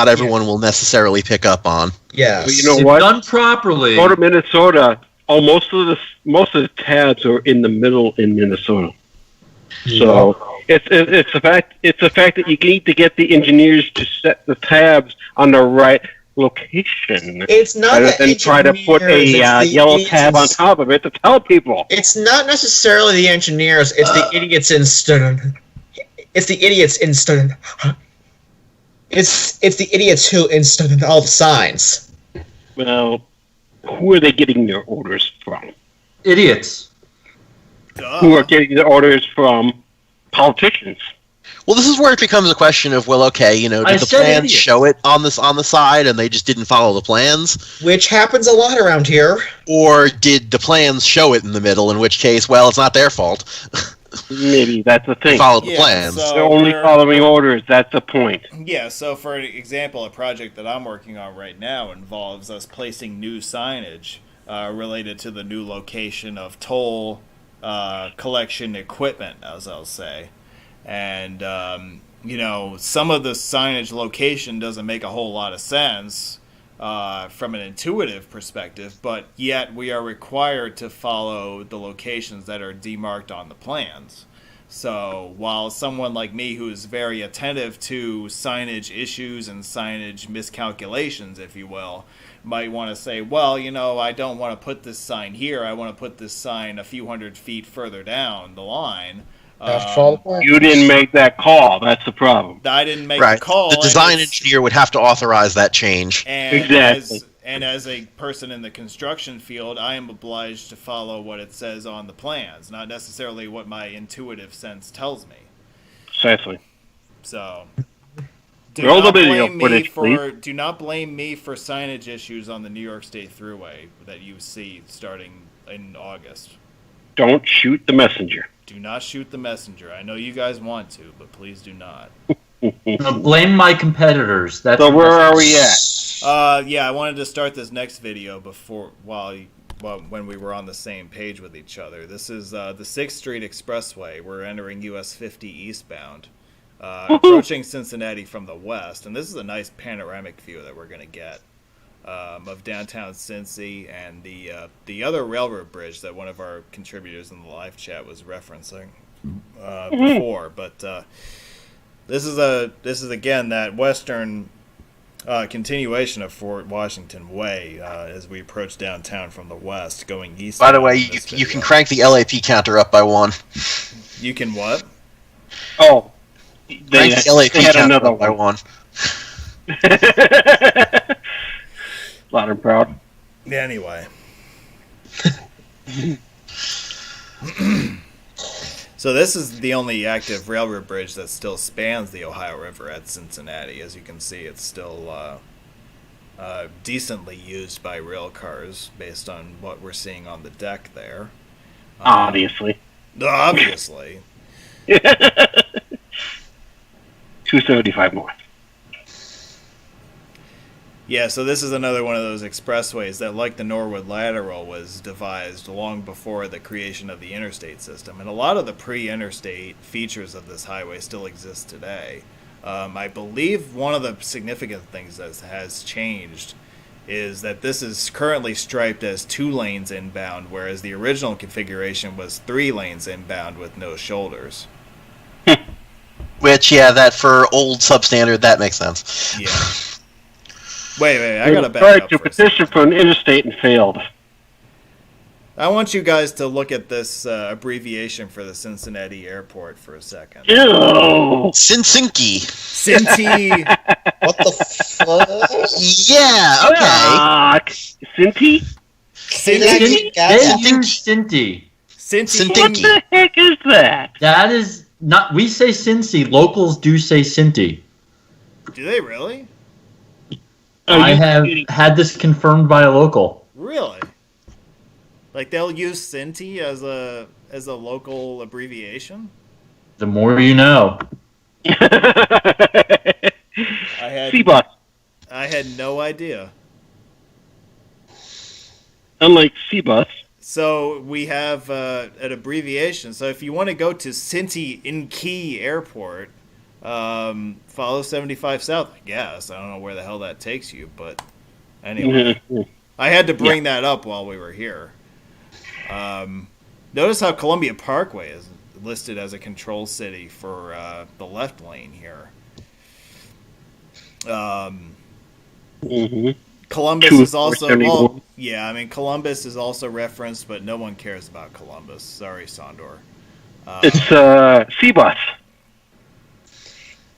everyone will necessarily pick up on. yes. But you know If what? done properly, Go to Minnesota. Oh, most of the tabs are in the middle in Minnesota. So it's a fact. It's a fact that you need to get the engineers to set the tabs on the right location, It's not rather that than try to put a engineers, it's the yellow idiots tab on top of it to tell people. It's not necessarily the engineers. It's the idiots instead. It's the idiots instead. It's the idiots who installed all the signs. Well, who are they getting their orders from? idiots. Who are getting the orders from politicians? Well, this is where it becomes a question of, well, okay, did I the said plans idiot. show it on the side, and they just didn't follow the plans, Which happens a lot around here. or did the plans show it in the middle? In which case, well, it's not their fault. Maybe that's the They thing. followed the Yeah, plans. so- They're only we're- following orders. That's the point. Yeah, so for example, a project that I'm working on right now involves us placing new signage related to the new location of toll collection equipment, as I'll say. And, some of the signage location doesn't make a whole lot of sense from an intuitive perspective, but yet we are required to follow the locations that are demarked on the plans. So while someone like me who is very attentive to signage issues and signage miscalculations, if you will, might want to say, well, I don't want to put this sign here. I want to put this sign a few hundred feet further down the line. You didn't make that call. That's the problem. I didn't make Right. the call. The and design it's- engineer would have to authorize that change. And Exactly. as a person in the construction field, I am obliged to follow what it says on the plans, not necessarily what my intuitive sense tells me. Precisely. So, Roll the video footage, do not blame me for signage issues on the New York State Thruway that you see starting in August. Don't shoot the messenger. Do not shoot the messenger. I know you guys want to, but please do not. Blame my competitors. That's So where are we at? I wanted to start this next video when we were on the same page with each other. This is the 6th Street Expressway. We're entering US 50 eastbound, approaching Cincinnati from the west, and this is a nice panoramic view that we're going to get of downtown Cincy and the other railroad bridge that one of our contributors in the live chat was referencing before. But This is again that western continuation of Fort Washington Way as we approach downtown from the west, going east. By the way, you can crank the LAP counter up by 1. You can what? Oh, Crank the LAP they had counter another up by 1. Loud and proud. Anyway. So this is the only active railroad bridge that still spans the Ohio River at Cincinnati. As you can see, it's still decently used by rail cars based on what we're seeing on the deck there. Obviously. 275 north. Yeah, so this is another one of those expressways that, like the Norwood lateral, was devised long before the creation of the interstate system. And a lot of the pre-interstate features of this highway still exist today. I believe one of the significant things that has changed is that this is currently striped as 2 lanes inbound, whereas the original configuration was 3 lanes inbound with no shoulders. Which, that for old substandard, that makes sense. Yeah. Wait, I gotta back tried up to for a second. petition for an interstate and failed. I want you guys to look at this abbreviation for the Cincinnati airport for a second. Ew! Cincinki. Cinti. What the fuck? Yeah, okay. Cinti? Cinti. They use Cinti. Cinti. What the heck is that? That is not. We say Cincy. Locals do say Cinti. Do they really? I have had this confirmed by a local. Really? Like they'll use Cinti as a local abbreviation? The more you know. C-bus. I had no idea. Unlike C-bus. So we have an abbreviation. So if you want to go to Cinti in Key Airport, follow 75 South, I guess. I don't know where the hell that takes you, but anyway. I had to bring that up while we were here. Notice how Columbia Parkway is listed as a control city for the left lane here. Columbus is also Columbus is also referenced, but no one cares about Columbus. Sorry, Sondor. It's C-bus.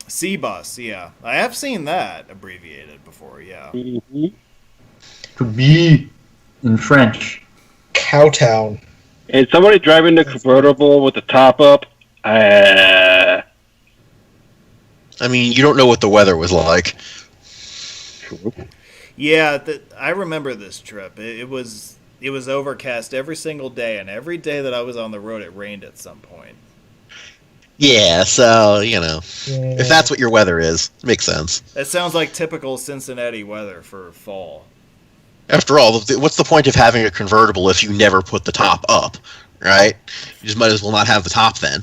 C-bus, yeah. I have seen that abbreviated before, yeah. To be in French. Cowtown. And somebody driving the convertible with the top up. I mean, you don't know what the weather was like. Yeah, I remember this trip. It was overcast every single day, and every day that I was on the road, it rained at some point. Yeah, so, if that's what your weather is, it makes sense. That sounds like typical Cincinnati weather for fall. After all, what's the point of having a convertible if you never put the top up, right? You just might as well not have the top then.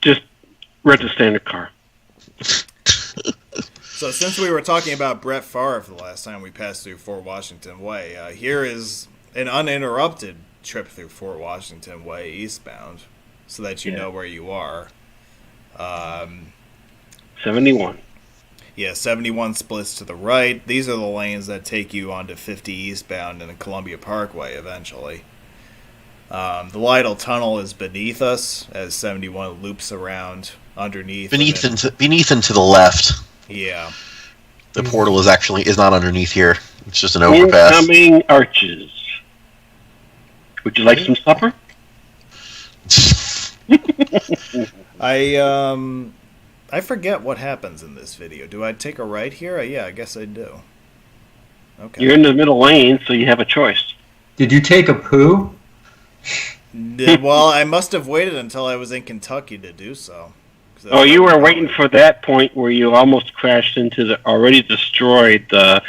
Just rent a standard car. So since we were talking about Brett Favre the last time we passed through Fort Washington Way, here is an uninterrupted trip through Fort Washington Way eastbound, so that you know where you are. 71. Yeah, 71 splits to the right. These are the lanes that take you onto 50 eastbound and the Columbia Parkway eventually. The Lytle Tunnel is beneath us as 71 loops around underneath. Beneath and to the left. Yeah. The portal is not underneath here. It's just an overpass. Incoming arches. Would you like some supper? I forget what happens in this video. Do I take a right here? Yeah, I guess I do. Okay. You're in the middle lane, so you have a choice. Did you take a poo? Well, I must have waited until I was in Kentucky to do so. Oh, you were waiting for that point where you almost crashed into the already destroyed fence.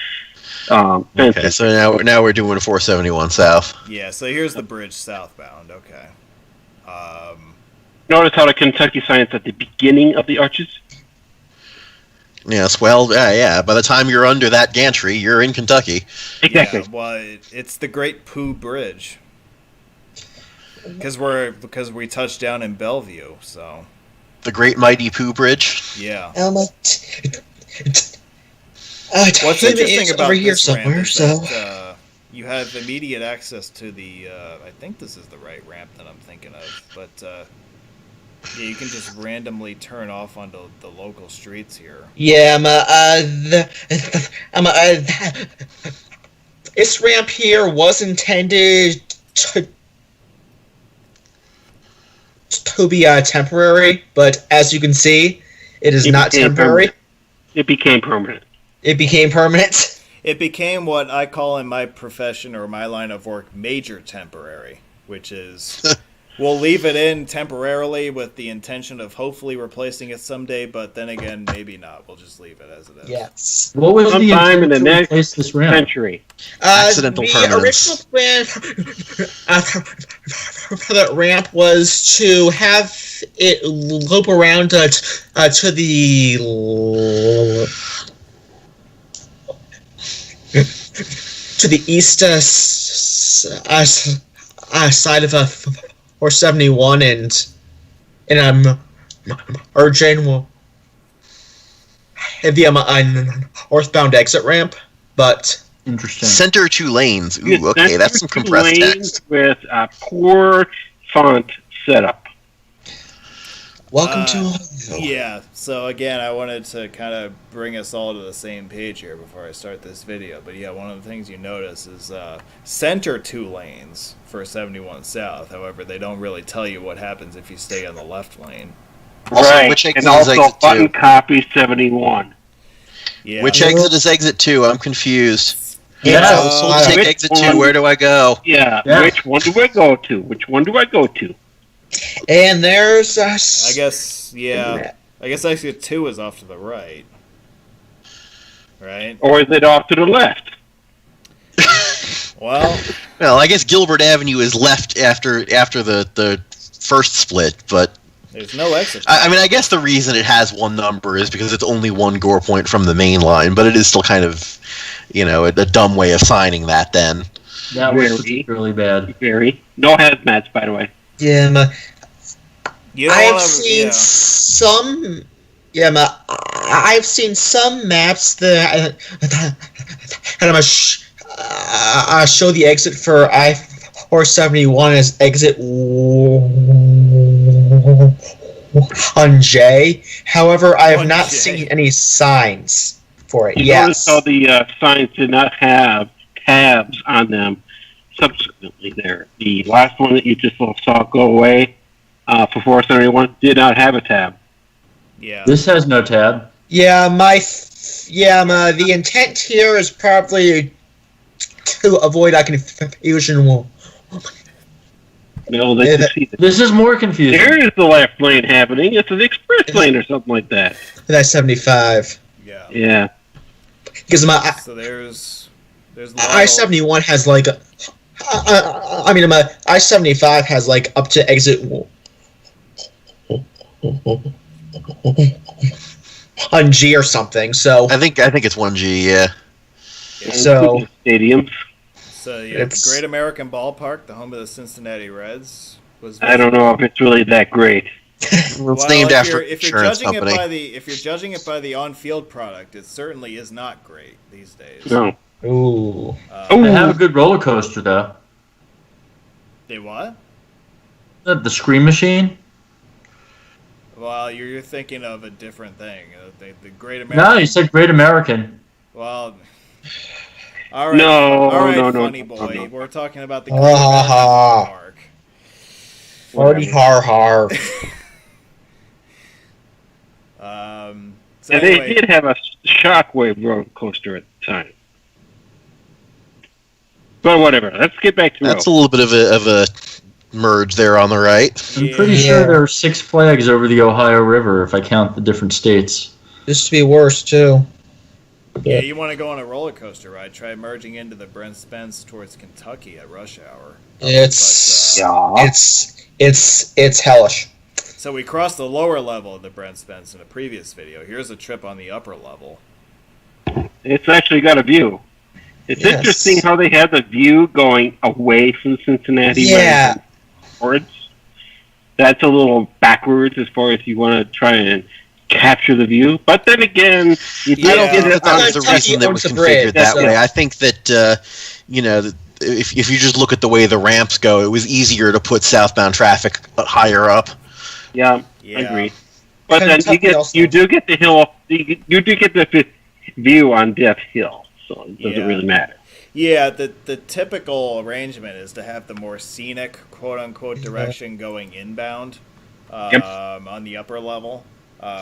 Okay, so now we're doing 471 south. Yeah, so here's the bridge southbound. Okay. Notice how the Kentucky sign is at the beginning of the arches? Yes, well, yeah. By the time you're under that gantry, you're in Kentucky. Exactly. Yeah, well, it's the Great Pooh Bridge. Because we touched down in Bellevue, so. The Great Mighty Pooh Bridge. Yeah. What's What's interesting about over here this ramp somewhere, is so that you have immediate access to the. I think this is the right ramp that I'm thinking of, but yeah, you can just randomly turn off onto the local streets here. yeah, this ramp here was intended to be temporary, but as you can see, it is not temporary. It became permanent. It became permanent. It became what I call in my profession or my line of work major temporary, which is we'll leave it in temporarily with the intention of hopefully replacing it someday, but then again, maybe not. We'll just leave it as it is. Yes. What was the Sometime in intent the to next replace this ramp? century. Accidental the permanence. original plan for that ramp was to have it loop around to the east side of 471 and urging the northbound exit ramp, but Interesting. Center 2 lanes. Ooh, okay, that's some compressed text. With a poor font setup. welcome to Yeah, so again, I wanted to kind of bring us all to the same page here before I start this video. But yeah, one of the things you notice is center 2 lanes for 71 South. However, they don't really tell you what happens if you stay on the left lane. Also, Right, which exit and is also exit button 2? copy 71. Yeah. Which exit is exit 2? I'm confused. Yeah. I was told to take Which exit one? 2. Where do I go? Yeah, Yeah. which one do I go to? Which one do I go to? and there's I guess, yeah. I guess exit 2 is off to the right. Right? Or is it off to the left? Well, Well, I guess Gilbert Avenue is left after the first split, but there's no exit. I mean, I guess the reason it has one number is because it's only one gore point from the main line, but it is still kind of, a dumb way of signing that then. That was Very. particularly bad. Very. No hazmats, by the way. yeah, You don't I've wanna- seen yeah. some. Yeah, I've seen some maps that I'm gonna show the exit for I-471 as exit 1J. However, I have not 1J. seen any signs for it. You Yes. notice how the signs did not have tabs on them subsequently there. The last one that you just saw go away for 471 did not have a tab. Yeah. This has no tab. The intent here is probably to avoid confusion. No, they can see that. This is more confusing. There is the left lane happening. It's an express lane or something like that. That's 75. Yeah. Yeah. Because So there's I-71 has like I-75 has like up to exit 1G or something. So I think it's 1G, yeah. So- Stadiums. So yeah, the It's- Great American Ballpark, the home of the Cincinnati Reds, was. I don't know if it's really that great. Well, it's named after an if you're insurance judging company. it by if you're judging it by the on-field product, it certainly is not great these days. No. ooh. They have a good roller coaster, though. They what? The Scream Machine? Well, you're thinking of a different thing. The Great American. No, you said Great American. Well. All right. No, all right, no, funny no, boy. no. We're talking about the Great American Ah. Ballpark. Hardy har har. So And anyway, they did have a Shockwave roller coaster at the time. But whatever. Let's get back to That's a road. little bit of a merge there on the right. I'm pretty Yeah. sure there are 6 flags over the Ohio River if I count the different states. Used to be worse too. yeah, you want to go on a roller coaster ride? Try merging into the Brent Spence towards Kentucky at rush hour. It's Yeah. it's hellish. So we crossed the lower level of the Brent Spence in a previous video. Here's a trip on the upper level. It's actually got a view. It's Yes. interesting how they have the view going away from Cincinnati Yeah. rather than towards. that's a little backwards as far as you want to try and capture the view. But then again, I don't think that was the reason that was configured that way. I think that if you just look at the way the ramps go, it was easier to put southbound traffic higher up. Yeah, I agree. But then you do get the hill. You do get the view on Death Hill, so it doesn't really matter. Yeah, the typical arrangement is to have the more scenic, quote-unquote, direction going inbound on the upper level.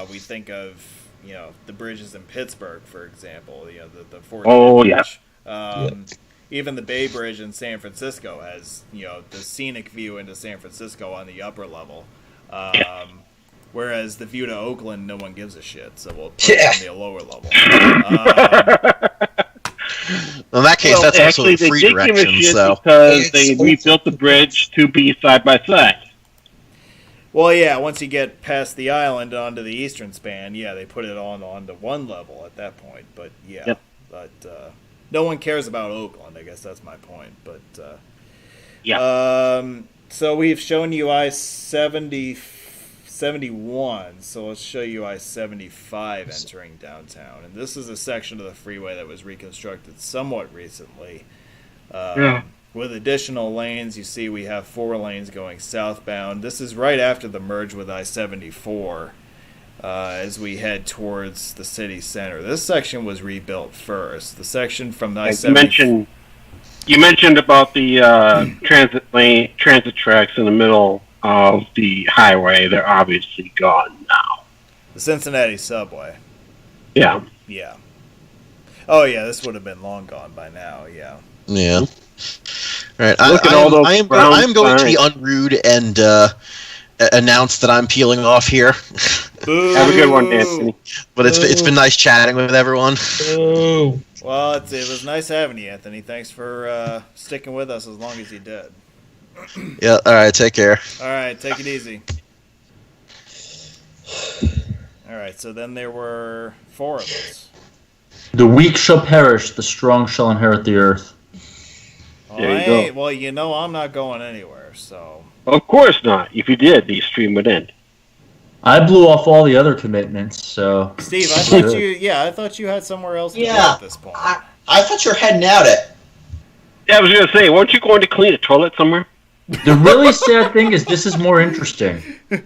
We think of, the bridges in Pittsburgh, for example, the 14th bridge. Even the Bay Bridge in San Francisco has, the scenic view into San Francisco on the upper level. Whereas the view to Oakland, no one gives a shit, so we'll put it on the lower level. In that case, that's actually also a free direction. Because they rebuilt the bridge to be side by side. Well, yeah, once you get past the island onto the eastern span, they put it onto one level at that point. But but no one cares about Oakland. I guess that's my point. But so we've shown you I-71, so let's show you I-75 entering downtown. And this is a section of the freeway that was reconstructed somewhat recently. With additional lanes, you see we have 4 lanes going southbound. This is right after the merge with I-74 as we head towards the city center. This section was rebuilt first. The section from I-74... You mentioned about the transit tracks in the middle of the highway. They're obviously gone now. The Cincinnati subway. Yeah. Yeah. Oh, yeah, this would have been long gone by now, yeah. Yeah. All right. I am going to be unrude and announce that I'm peeling off here. Have a good one, Anthony. But it's been nice chatting with everyone. Well, it was nice having you, Anthony. Thanks for sticking with us as long as you did. Yeah, all right, take care. All right, take it easy. All right, so then there were 4 of us. The weak shall perish, the strong shall inherit the earth. There you go. Well, I'm not going anywhere, so... Of course not. If you did, the stream would end. I blew off all the other commitments, so... Steve, I thought you had somewhere else to go at this point. I thought you were heading out I was going to say, weren't you going to clean a toilet somewhere? The really sad thing is this is more interesting. Well,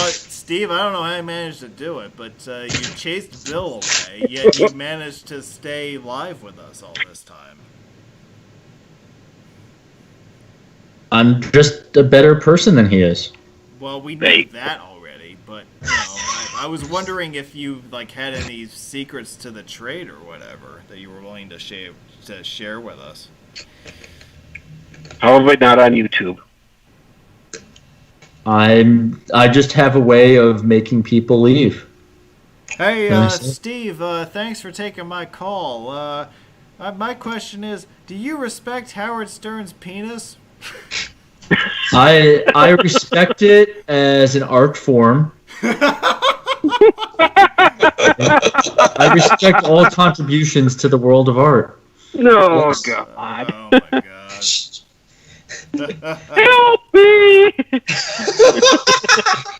Steve, I don't know how you managed to do it, but you chased Bill away, yet you managed to stay live with us all this time. I'm just a better person than he is. Well, we know that already, but I was wondering if you had any secrets to the trade or whatever that you were willing to share with us. Probably not on YouTube. I just have a way of making people leave. Hey, Steve, thanks for taking my call. My question is, do you respect Howard Stern's penis? I respect it as an art form. I respect all contributions to the world of art. No, Yes. God. Oh, my gosh. Help me!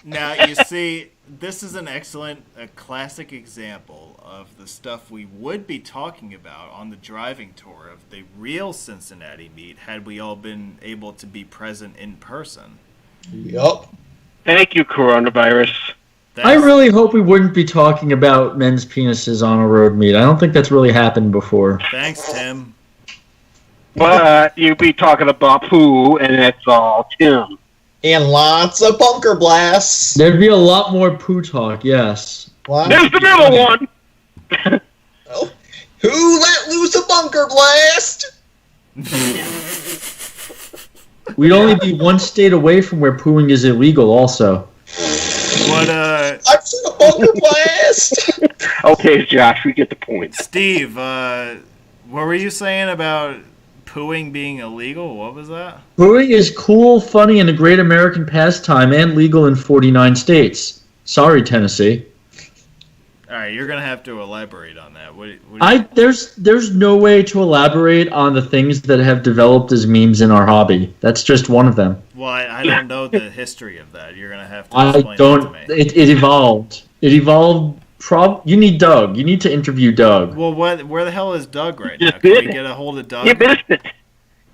Now, you see, this is a classic example of the stuff we would be talking about on the driving tour of the real Cincinnati meet had we all been able to be present in person. Yup. Thank you, coronavirus. I really hope we wouldn't be talking about men's penises on a road meet. I don't think that's really happened before. Thanks, Tim. But you'd be talking about poo, and it's all Tim. And lots of bunker blasts. There'd be a lot more poo talk, yes. There's the middle one! Who let loose a bunker blast? We'd only be one state away from where pooing is illegal also. What, I've seen a bunker blast! Okay, Josh, we get the point. Steve, what were you saying about pooing being illegal? What was that? Pooing is cool, funny, and a great American pastime and legal in 49 states. Sorry, Tennessee. All right, you're gonna have to elaborate on that. What There's no way to elaborate on the things that have developed as memes in our hobby. That's just one of them. Well, I don't know the history of that. You're gonna have to I explain don't. that to me. It evolved. It evolved. You need Doug. You need to interview Doug. Well, where the hell is Doug right now? Just Can we did. get a hold of Doug? You missed it.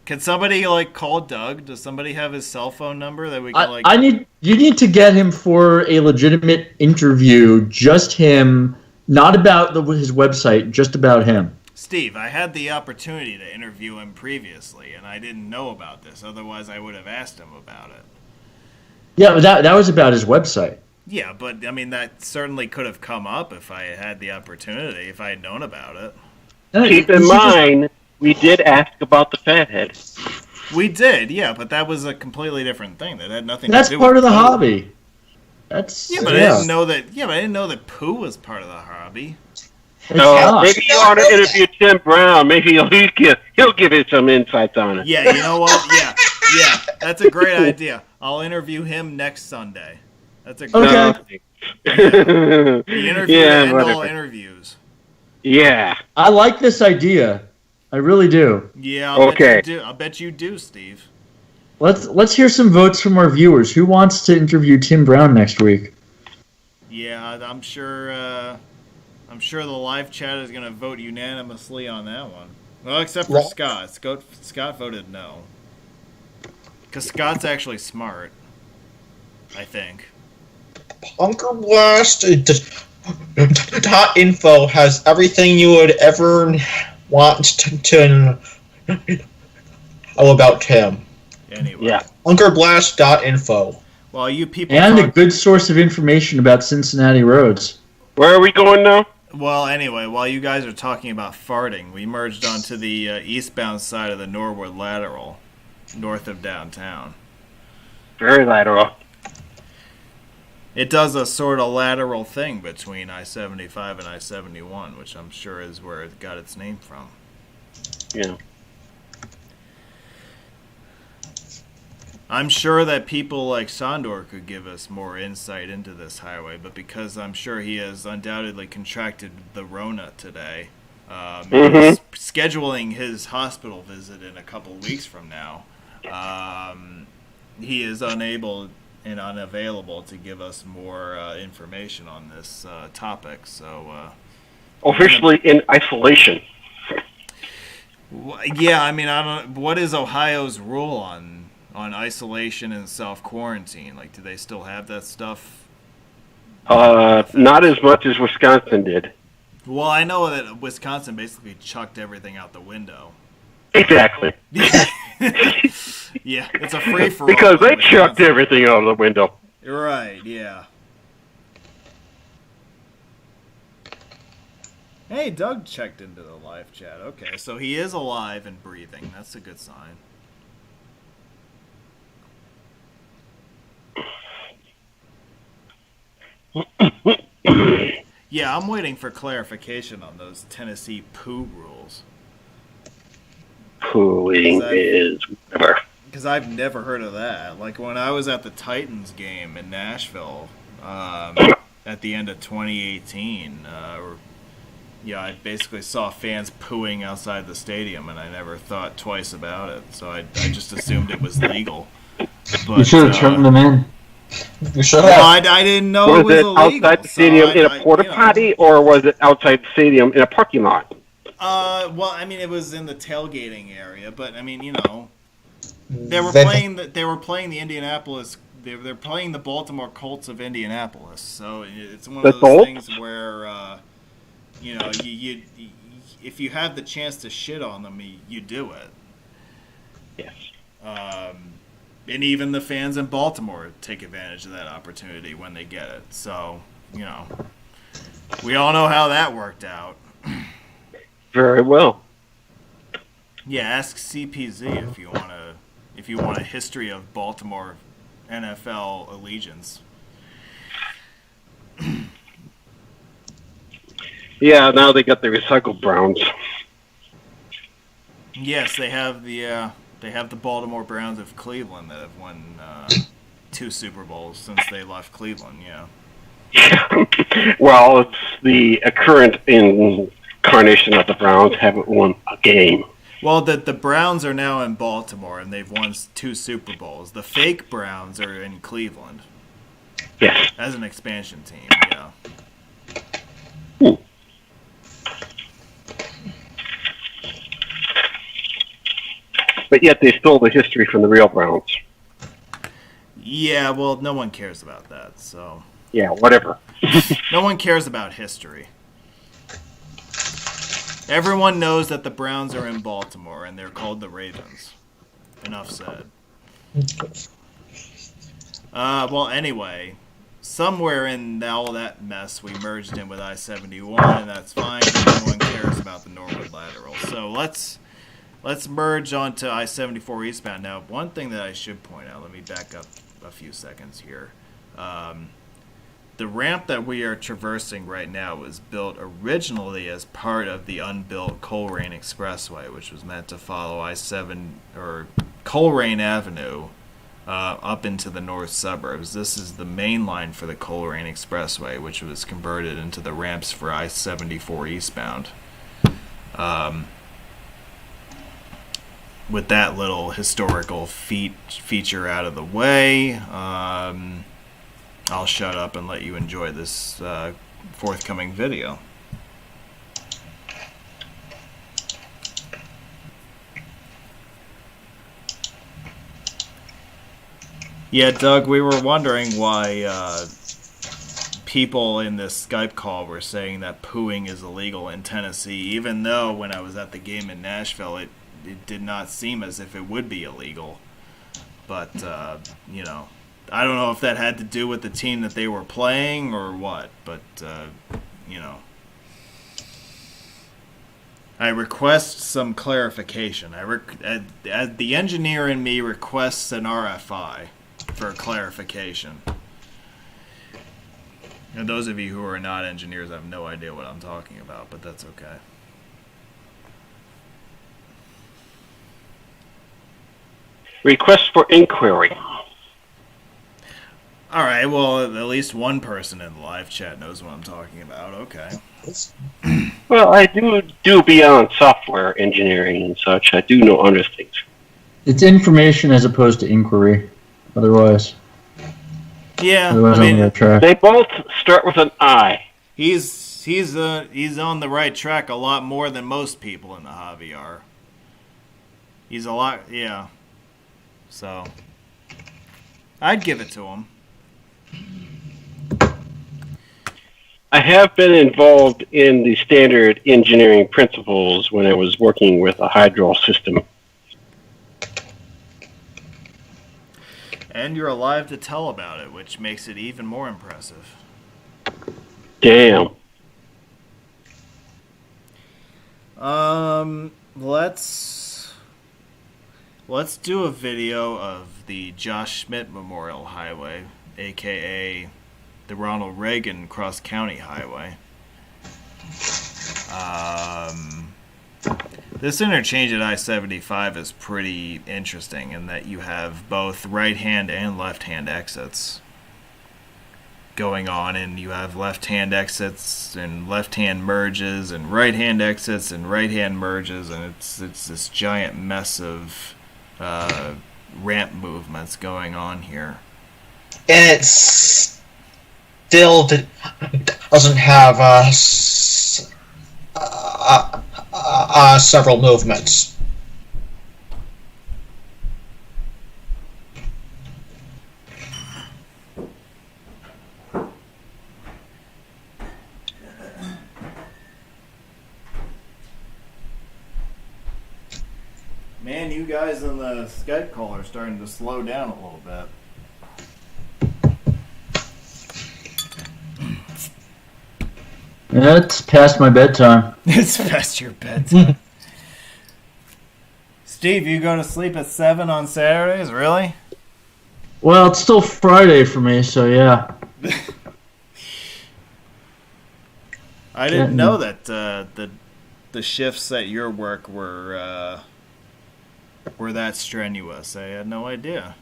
Can somebody call Doug? Does somebody have his cell phone number that we can You need to get him for a legitimate interview. Just him, not about his website, just about him. Steve, I had the opportunity to interview him previously, and I didn't know about this. Otherwise, I would have asked him about it. Yeah, but that was about his website. Yeah, but I mean that certainly could have come up if I had the opportunity, if I had known about it. Keep in mind, we did ask about the fathead. We did, yeah, but that was a completely different thing. That had nothing That's to do part with of the poo. hobby. That's Yeah, but I didn't know that. Yeah, but I didn't know that poo was part of the hobby. It's No, not. maybe you ought to interview Tim Brown. Maybe he'll give you some insights on it. Yeah, you know what? Yeah, that's a great idea. I'll interview him next Sunday. That's a great Okay. The interview Yeah, and all whatever. interviews. Yeah. I like this idea. I really do. Yeah, Okay. I bet you do, Steve. Let's hear some votes from our viewers. Who wants to interview Tim Brown next week? Yeah, I'm sure. I'm sure the live chat is going to vote unanimously on that one. Well, except for Scott. Scott voted no. Because Scott's actually smart, I think. Punkerblast.info has everything you would ever want to know about Tim. Anyway. Yeah. Punkerblast.info. While you people And a talk, good source of information about Cincinnati roads. Where are we going now? well, anyway, while you guys are talking about farting, we merged onto the eastbound side of the Norwood lateral, north of downtown. Very lateral. It does a sort of lateral thing between I-75 and I-71, which I'm sure is where it got its name from. Yeah. I'm sure that people like Sandor could give us more insight into this highway, but because I'm sure he has undoubtedly contracted the Rona today, he's scheduling his hospital visit in a couple weeks from now. He is unable and unavailable to give us more information on this topic. So, Officially in isolation. yeah, I mean, I don't. What is Ohio's rule on isolation and self-quarantine? Like, do they still have that stuff? Not as much as Wisconsin did. Well, I know that Wisconsin basically chucked everything out the window. Exactly. Yeah, it's a free-for-all. Because they in chucked Wisconsin. everything out of the window. Right, yeah. Hey, Doug checked into the live chat. Okay, so he is alive and breathing. That's a good sign. Yeah, I'm waiting for clarification on those Tennessee poo rules. Pooing is whatever. Because I've never heard of that. Like, when I was at the Titans game in Nashville at the end of 2018, I basically saw fans pooing outside the stadium, and I never thought twice about it. So I just assumed it was legal. But, You should have turned them in. You should well, have. I didn't know Was it was it illegal. outside the so stadium I- in a I- porta you know. potty, or was it outside the stadium in a parking lot? Well, I mean, it was in the tailgating area, but I mean, you know, they were They- playing the Indianapolis. They're playing the Baltimore Colts of Indianapolis, so it's one The of those Colts? things where, you know, you if you have the chance to shit on them, you do it. Yes. And even the fans in Baltimore take advantage of that opportunity when they get it. So, you know, we all know how that worked out. Very well. Yeah, ask CPZ if you want a history of Baltimore NFL allegiance. Yeah, now they got the recycled Browns. Yes, they have the Baltimore Browns of Cleveland that have won 2 Super Bowls since they left Cleveland. Yeah. Well, it's the current incarnation of the Browns haven't won a game. Well, the Browns are now in Baltimore, and they've won 2 Super Bowls. The fake Browns are in Cleveland. Yes. As an expansion team, yeah. But yet they stole the history from the real Browns. Yeah, well, no one cares about that, so... Yeah, whatever. No one cares about history. Everyone knows that the Browns are in Baltimore, and they're called the Ravens. Enough said. Well, anyway, somewhere in all that mess, we merged in with I-71, and that's fine, because no one cares about the Norwood lateral. So let's merge onto I-74 eastbound. Now, one thing that I should point out, let me back up a few seconds here. The ramp that we are traversing right now was built originally as part of the unbuilt Coleraine Expressway, which was meant to follow I-7 or Coleraine Avenue up into the north suburbs. This is the main line for the Coleraine Expressway, which was converted into the ramps for I-74 eastbound. With that little historical feature out of the way, I'll shut up and let you enjoy this forthcoming video. Yeah, Doug, we were wondering why people in this Skype call were saying that pooing is illegal in Tennessee, even though when I was at the game in Nashville, it did not seem as if it would be illegal. But, you know, I don't know if that had to do with the team that they were playing or what, but, you know. I request some clarification. The engineer in me requests an RFI for clarification. And those of you who are not engineers have no idea what I'm talking about, but that's okay. Request for inquiry. All right, well, at least one person in the live chat knows what I'm talking about. Okay. Well, I do beyond software engineering and such. I do know other things. It's information as opposed to inquiry. Otherwise, Yeah, otherwise I on mean, the right track. They both start with an I. he's on the right track a lot more than most people in the hobby are. He's a lot, yeah. So, I'd give it to him. I have been involved in the standard engineering principles when I was working with a hydro system. And you're alive to tell about it, which makes it even more impressive. Damn. Let's do a video of the Josh Schmidt Memorial Highway, aka the Ronald Reagan Cross County Highway. This interchange at I-75 is pretty interesting in that you have both right-hand and left-hand exits going on, and you have left-hand exits and left-hand merges and right-hand exits and right-hand merges, and it's this giant mess of ramp movements going on here. And it still doesn't have several movements. Man, you guys in the Skype call are starting to slow down a little bit. Yeah, it's past my bedtime. It's past your bedtime. Steve, you go to sleep at 7 on Saturdays? Really? Well, it's still Friday for me, so yeah. I didn't know that the shifts at your work were that strenuous. I had no idea.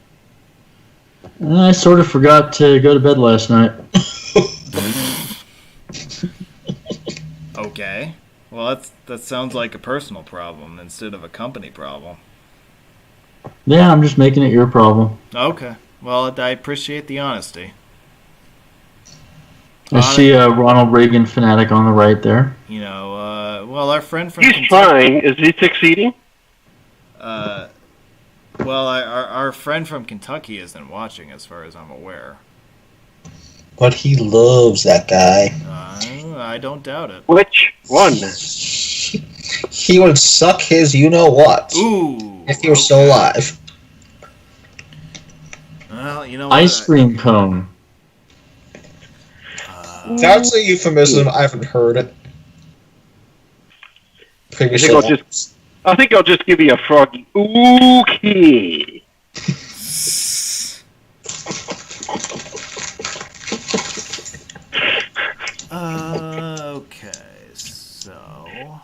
I sort of forgot to go to bed last night. Okay. Well, that sounds like a personal problem instead of a company problem. Yeah, I'm just making it your problem. Okay. Well, I appreciate the honesty. I see a Ronald Reagan fanatic on the right there. You know, well, our friend from He's trying. Is he succeeding? Well, our friend from Kentucky isn't watching, as far as I'm aware. But he loves that guy. I don't doubt it. Which one? He would suck his you-know-what. Ooh. If he were still alive. Well, you know what? Ice cream cone. That's a euphemism. I haven't heard it. I think I'll just give you a froggy. Okay. Okay, so...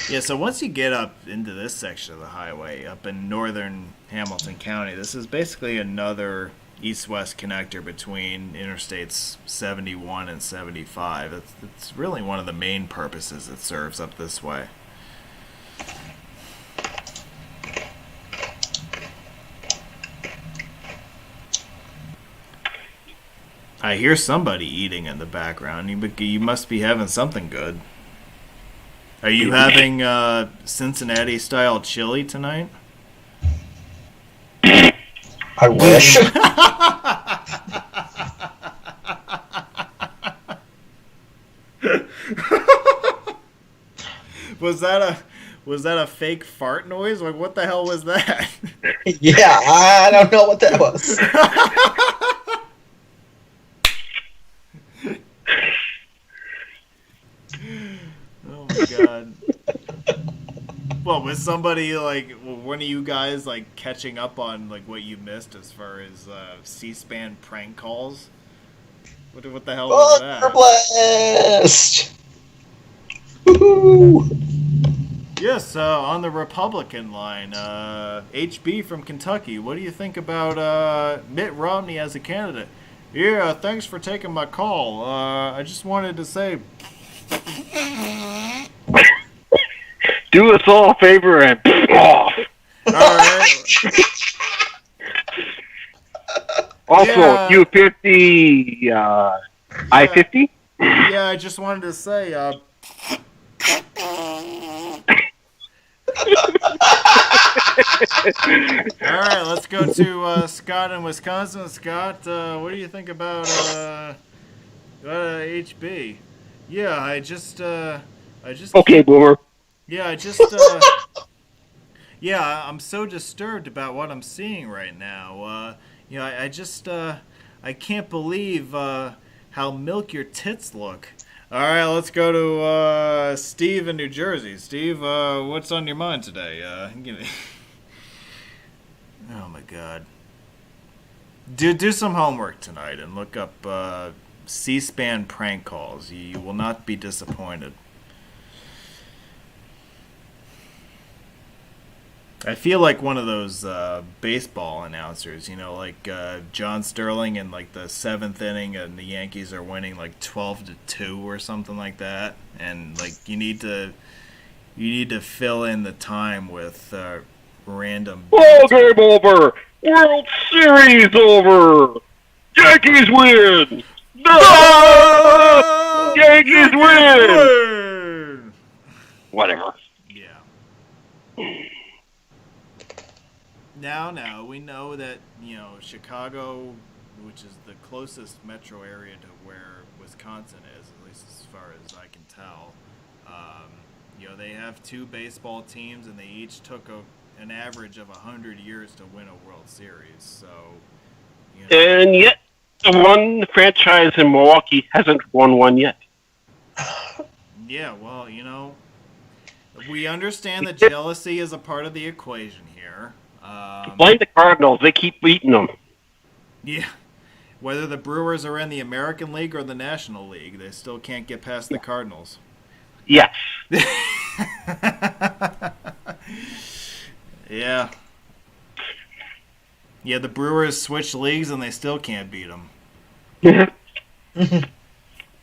Yeah, so once you get up into this section of the highway, up in northern Hamilton County, this is basically another east-west connector between Interstates 71 and 75. It's really one of the main purposes it serves up this way. I hear somebody eating in the background. You must be having something good. Are you having Cincinnati-style chili tonight? I wish. Was that a fake fart noise? Like, what the hell was that? Yeah, I don't know what that was. Oh my god. Well, was somebody like one of you guys like catching up on like what you missed as far as C-SPAN prank calls? What the hell was that? Blast! Woohoo! Yes, on the Republican line, HB from Kentucky. What do you think about Mitt Romney as a candidate? Yeah, thanks for taking my call. I just wanted to say, do us all a favor and off. All right. Also, Yeah. U50, I-50? Yeah, I just wanted to say, all right, let's go to Scott in Wisconsin. Scott, what do you think about HB? Yeah, I just. Okay, Boomer. Yeah, yeah, I'm so disturbed about what I'm seeing right now. I can't believe how milk your tits look. All right, let's go to Steve in New Jersey. Steve, what's on your mind today? Oh my God. Do some homework tonight and look up C-SPAN prank calls. You will not be disappointed. I feel like one of those baseball announcers, like John Sterling in like the 7th inning, and the Yankees are winning like 12-2 or something like that, and like you need to fill in the time with random. Ball game over. World Series over. Yankees win. No! Yankees win. Whatever. Yeah. Now, we know that, Chicago, which is the closest metro area to where Wisconsin is, at least as far as I can tell, they have 2 baseball teams, and they each took an average of 100 years to win a World Series. So, And yet, the one franchise in Milwaukee hasn't won one yet. Yeah, well, we understand that jealousy is a part of the equation here. Blame the Cardinals. They keep beating them. Yeah. Whether the Brewers are in the American League or the National League, they still can't get past the Cardinals. Yes. Yeah. Yeah, the Brewers switch leagues and they still can't beat them.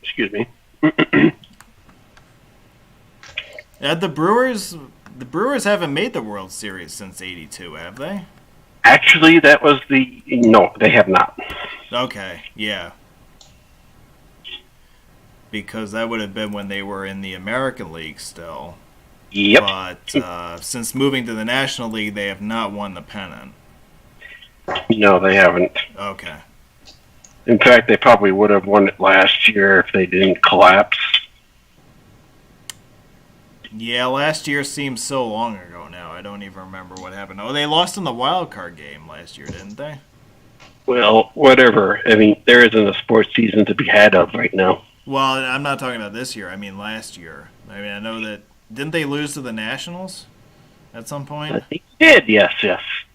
Excuse me. The Brewers haven't made the World Series since '82, have they? Actually, that was no, they have not. Okay, yeah. Because that would have been when they were in the American League still. Yep. But since moving to the National League, they have not won the pennant. No, they haven't. Okay. In fact, they probably would have won it last year if they didn't collapse. Yeah, last year seems so long ago now. I don't even remember what happened. Oh, they lost in the wild card game last year, didn't they? Well, whatever. I mean, there isn't a sports season to be had of right now. Well, I'm not talking about this year. I mean last year. I mean, I know that... Didn't they lose to the Nationals at some point? They did, yes.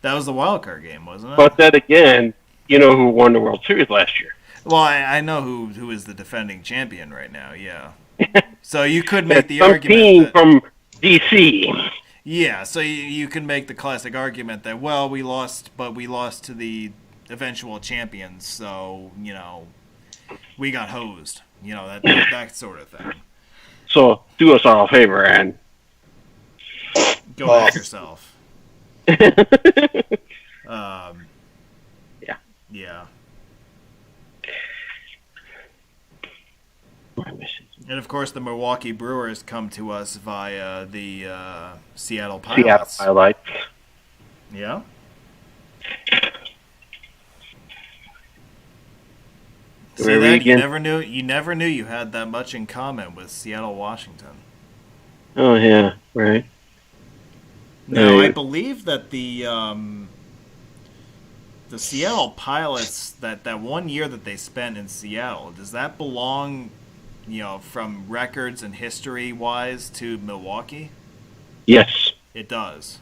That was the wild card game, wasn't it? But then again, you know who won the World Series last year? Well, I know who is the defending champion right now, yeah. So you could make the some argument team that, from D.C. Yeah, so you can make the classic argument that, well, we lost to the eventual champions, so, you know, we got hosed. You know, that sort of thing. So do us all a favor and go back yourself. Yeah. Yeah. And of course, the Milwaukee Brewers come to us via the Seattle Pilots. Seattle Pilots. Yeah. See that? You never knew you had that much in common with Seattle, Washington. Oh yeah, right. No, I believe that the Seattle Pilots, that 1 year that they spent in Seattle, does that belong, you know, from records and history wise to Milwaukee? Yes. It does.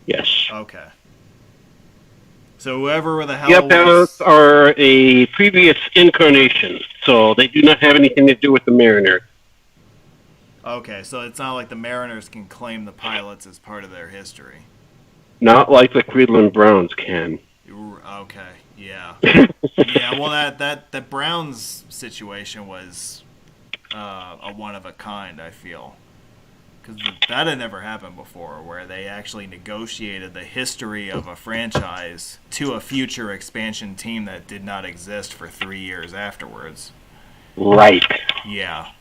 Yes. Okay. So whoever the hell The Pilots are a previous incarnation, so they do not have anything to do with the Mariners. Okay, so it's not like the Mariners can claim the Pilots as part of their history. Not like the Cleveland Browns can. Okay, yeah. Yeah, well, that Browns situation was a one of a kind, I feel. Because that had never happened before, where they actually negotiated the history of a franchise to a future expansion team that did not exist for 3 years afterwards. Right. Yeah.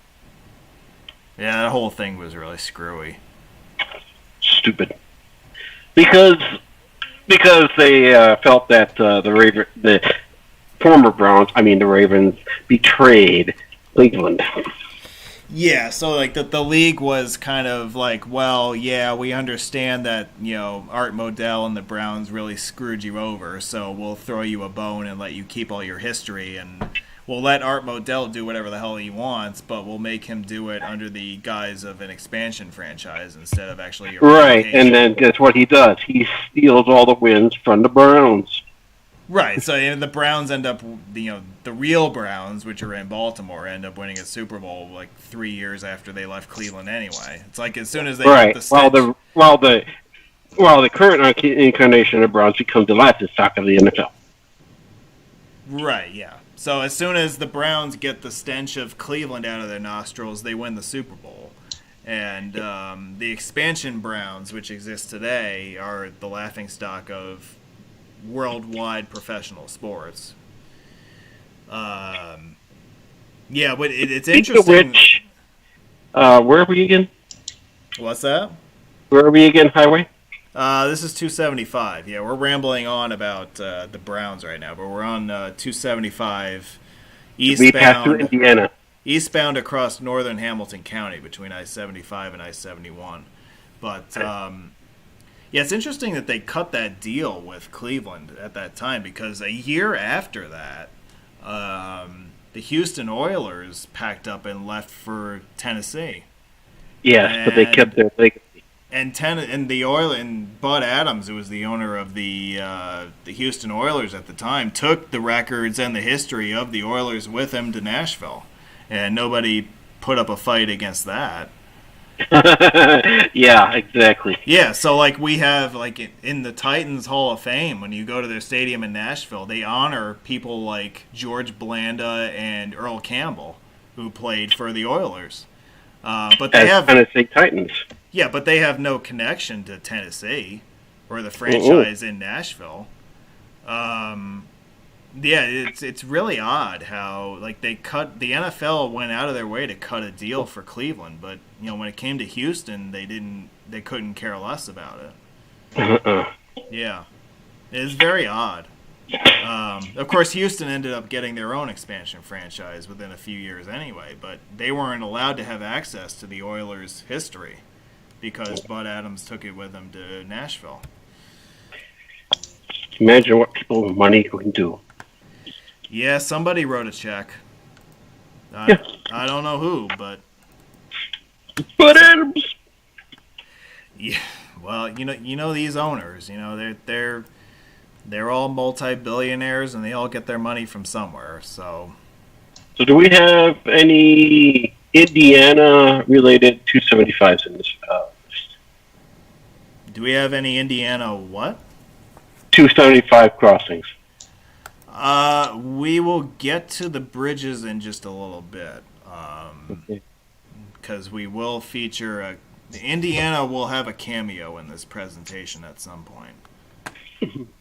Yeah, that whole thing was really screwy. Stupid. Because they felt that the former Browns, the Ravens, betrayed Cleveland. Yeah, so like the league was kind of like, well, yeah, we understand that, you know, Art Modell and the Browns really screwed you over, so we'll throw you a bone and let you keep all your history, and we'll let Art Modell do whatever the hell he wants, but we'll make him do it under the guise of an expansion franchise instead of actually a right, and then guess what he does? He steals all the wins from the Browns. Right, so the Browns end up, you know, the real Browns, which are in Baltimore, end up winning a Super Bowl like 3 years after they left Cleveland anyway. It's like as soon as they right, get the while the current incarnation of Browns becomes the laughing stock of the NFL. Right, yeah. So as soon as the Browns get the stench of Cleveland out of their nostrils, they win the Super Bowl. And the expansion Browns, which exist today, are the laughingstock of worldwide professional sports. Yeah, but it's interesting. Which, where are we again? What's that? Where are we again, Highway? This is 275. Yeah, we're rambling on about the Browns right now, but we're on 275 eastbound. We passed through Indiana. Eastbound across northern Hamilton County between I-75 and I-71. But yeah, it's interesting that they cut that deal with Cleveland at that time, because a year after that, the Houston Oilers packed up and left for Tennessee. Yes, but they kept their legacy. And Bud Adams, who was the owner of the Houston Oilers at the time, took the records and the history of the Oilers with him to Nashville, and nobody put up a fight against that. Yeah, exactly. Yeah, so like we have like in the Titans Hall of Fame, when you go to their stadium in Nashville, they honor people like George Blanda and Earl Campbell, who played for the Oilers. But they have Tennessee Titans. Yeah, but they have no connection to Tennessee or the franchise in Nashville. Yeah, it's really odd how like the NFL went out of their way to cut a deal for Cleveland, but when it came to Houston, they couldn't care less about it. Yeah, it is very odd. Of course, Houston ended up getting their own expansion franchise within a few years anyway, but they weren't allowed to have access to the Oilers' history because Bud Adams took it with him to Nashville. Imagine what people with money can do. Yeah, somebody wrote a check. I don't know who, but Bud Adams. Yeah, well, you know these owners. They're all multi-billionaires, and they all get their money from somewhere. So do we have any Indiana-related 275s in this list? Do we have any Indiana what? 275 crossings. We will get to the bridges in just a little bit, because we will feature Indiana will have a cameo in this presentation at some point.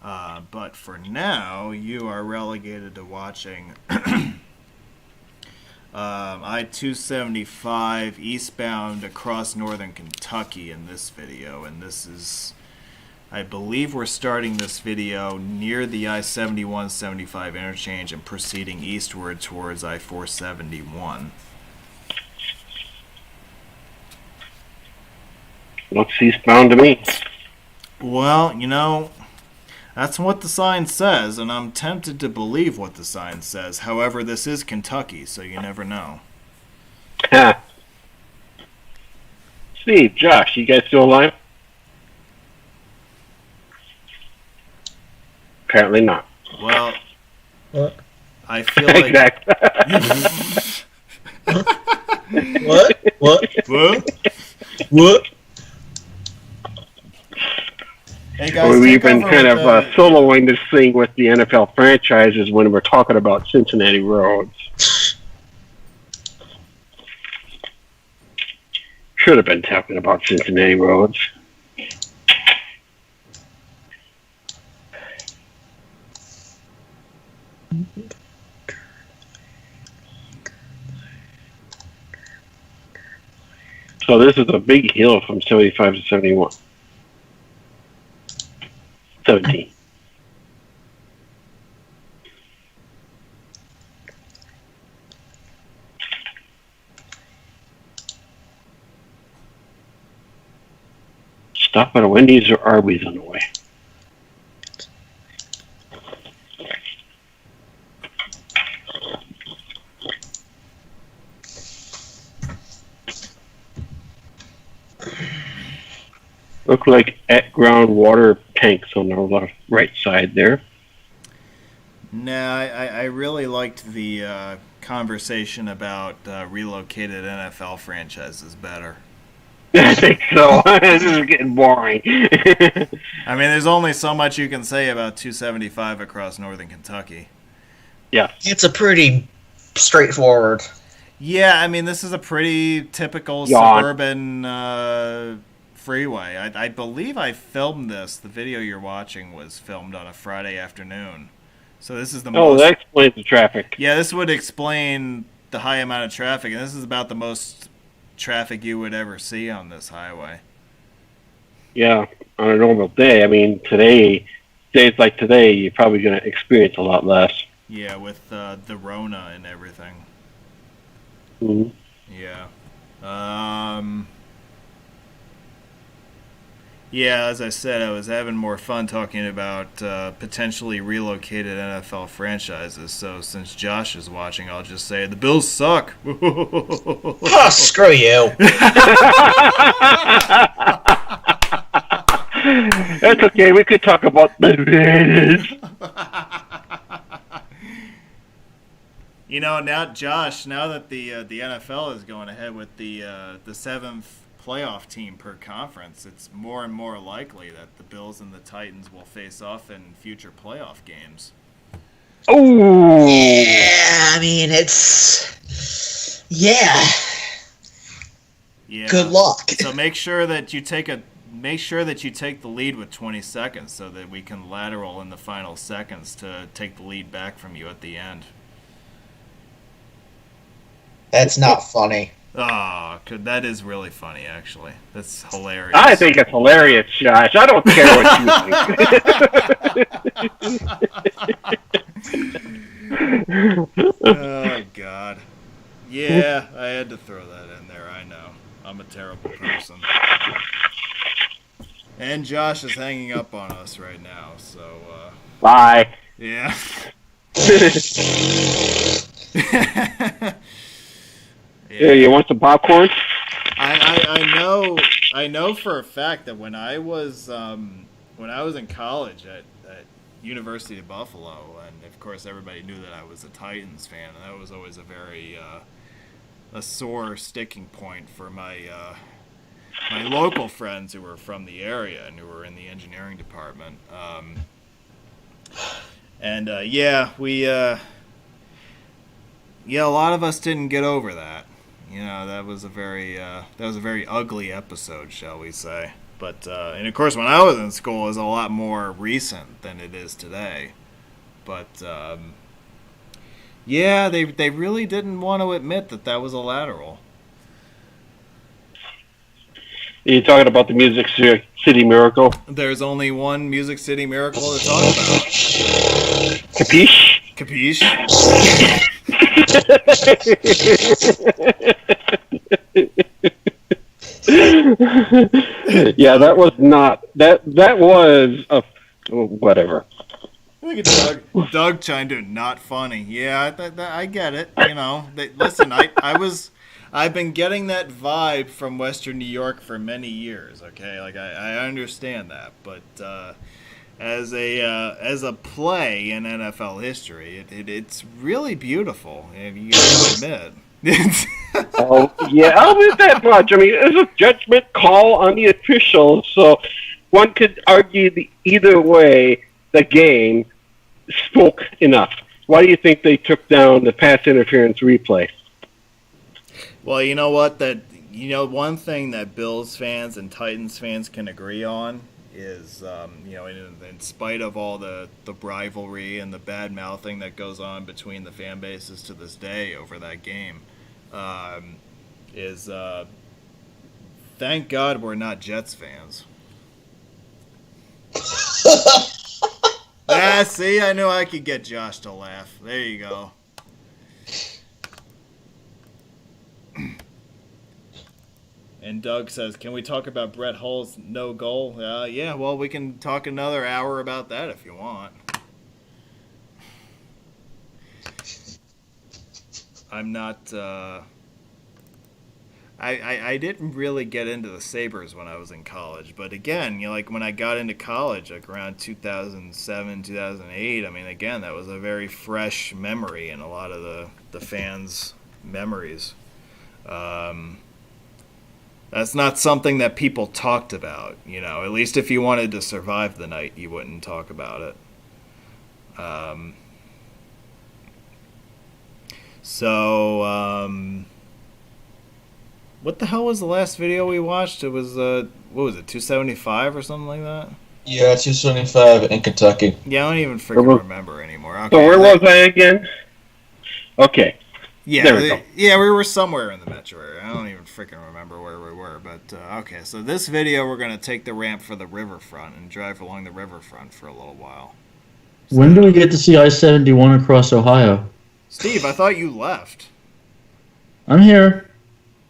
But for now, you are relegated to watching I-275 eastbound across northern Kentucky in this video, and this is, I believe we're starting this video near the I-71-75 interchange and proceeding eastward towards I-471. Looks eastbound to me. Well, that's what the sign says, and I'm tempted to believe what the sign says. However, this is Kentucky, so you never know. Steve, Josh, you guys still alive? Apparently not. Well, What? I feel like... Exactly. What? What? What? Hey guys, We've take been over kind with of soloing this thing with the NFL franchises when we're talking about Cincinnati roads. Should have been talking about Cincinnati roads. So this is a big hill from 75 to 71. 17. Stop at a Wendy's or Arby's on the way. Look like at-ground water tanks on the left, right side there. Nah, I really liked the conversation about relocated NFL franchises better. I think so. This is getting boring. I mean, there's only so much you can say about 275 across northern Kentucky. Yeah. It's a pretty straightforward. Yeah, I mean, this is a pretty typical Yawn. suburban freeway. I believe I filmed this. The video you're watching was filmed on a Friday afternoon. So this is the most... that explains the traffic. Yeah, this would explain the high amount of traffic, and this is about the most traffic you would ever see on this highway. Yeah, on a normal day. I mean, days like today, you're probably going to experience a lot less. Yeah, with the Rona and everything. Mm-hmm. Yeah. Yeah, as I said, I was having more fun talking about potentially relocated NFL franchises. So since Josh is watching, I'll just say the Bills suck. Oh, screw you. That's okay. We could talk about the Raiders. Now, Josh, now that the NFL is going ahead with the seventh playoff team per conference, it's more and more likely that the Bills and the Titans will face off in future playoff games. Oh, Yeah, I mean, it's... Yeah. Yeah. Good luck. So make sure that you take the lead with 20 seconds so that we can lateral in the final seconds to take the lead back from you at the end. That's not funny. Oh, that is really funny, actually. That's hilarious. I think it's hilarious, Josh. I don't care what you think. Oh, God. Yeah, I had to throw that in there. I know. I'm a terrible person. And Josh is hanging up on us right now, so, Bye. yeah. Yeah, you want some popcorn? I know for a fact that when I was in college at University of Buffalo, and of course everybody knew that I was a Titans fan, and that was always a very a sore sticking point for my my local friends who were from the area and who were in the engineering department. A lot of us didn't get over that. You know, that was a very ugly episode, shall we say. But and of course, when I was in school, it was a lot more recent than it is today. But they really didn't want to admit that was a lateral. Are you talking about the Music City Miracle? There's only one Music City Miracle to talk about. Capiche? Capiche? Yeah, that was not that was a whatever. Look at Doug chimed in, not funny. Yeah, I get it. You know, listen, I've been getting that vibe from Western New York for many years. Okay, like I understand that, but as a play in NFL history, it's really beautiful. You got to admit. Oh yeah, I'll admit that much. I mean, it's a judgment call on the officials, so one could argue either way the game spoke enough. Why do you think they took down the pass interference replay? Well, you know what? One thing that Bills fans and Titans fans can agree on is, in spite of all the rivalry and the bad mouthing that goes on between the fan bases to this day over that game, thank God we're not Jets fans. See, I knew I could get Josh to laugh. There you go. And Doug says, can we talk about Brett Hull's no goal? Yeah, well, we can talk another hour about that if you want. I'm not... I didn't really get into the Sabres when I was in college. But again, like when I got into college, like around 2007, 2008, I mean, again, that was a very fresh memory in a lot of the fans' memories. That's not something that people talked about, at least if you wanted to survive the night, you wouldn't talk about it. What the hell was the last video we watched? It was, what was it, 275 or something like that? Yeah, 275 in Kentucky. Yeah, I don't even freaking remember anymore. Okay, so where was I again? Okay. Yeah, there we go. Yeah, we were somewhere in the metro area. I don't even freaking remember where we were. But, okay, so this video, we're going to take the ramp for the Riverfront and drive along the Riverfront for a little while. So, when do we get to see I-71 across Ohio? Steve, I thought you left. I'm here.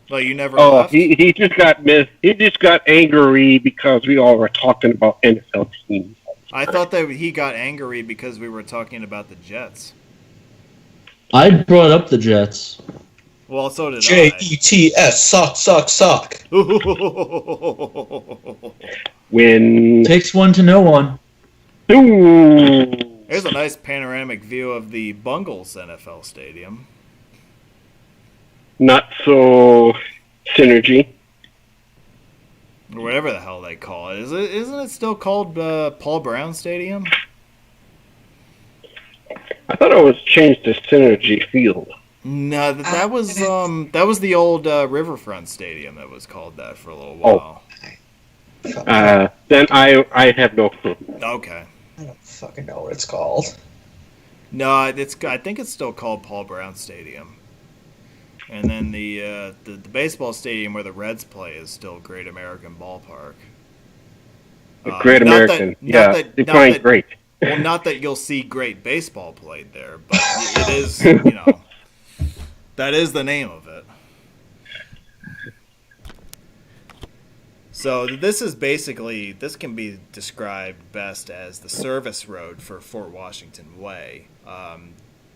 Well, you never left? He just got missed. He just got angry because we all were talking about NFL teams. I thought that he got angry because we were talking about the Jets. I brought up the Jets. Well, so did Jets, suck. When takes one to know one. Ooh. Here's a nice panoramic view of the Bungles NFL Stadium. Not so synergy. Or whatever the hell they call it. Isn't it still called Paul Brown Stadium? I thought it was changed to Synergy Field. No, that was the old Riverfront Stadium that was called that for a little while. Then I have no clue. Okay. I don't fucking know what it's called. No, I think it's still called Paul Brown Stadium. And then the baseball stadium where the Reds play is still Great American Ballpark. Great American, define great. Well, not that you'll see great baseball played there, but it is, you know, that is the name of it. So this can be described best as the service road for Fort Washington Way.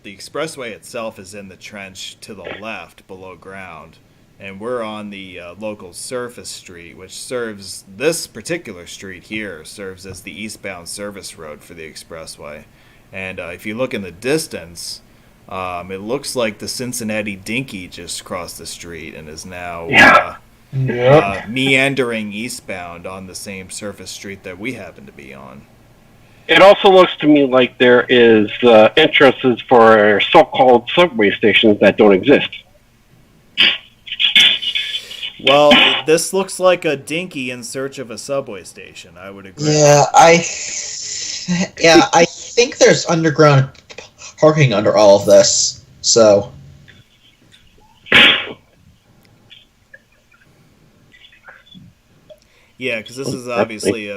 The expressway itself is in the trench to the left below ground, and we're on the local surface street, which serves, this particular street here serves as the eastbound service road for the expressway. And if you look in the distance, it looks like the Cincinnati Dinky just crossed the street and is now meandering eastbound on the same surface street that we happen to be on. It also looks to me like there is entrances for so-called subway stations that don't exist. Well, this looks like a dinky in search of a subway station. I would agree. Yeah, I think there's underground parking under all of this. So. Yeah, because this is obviously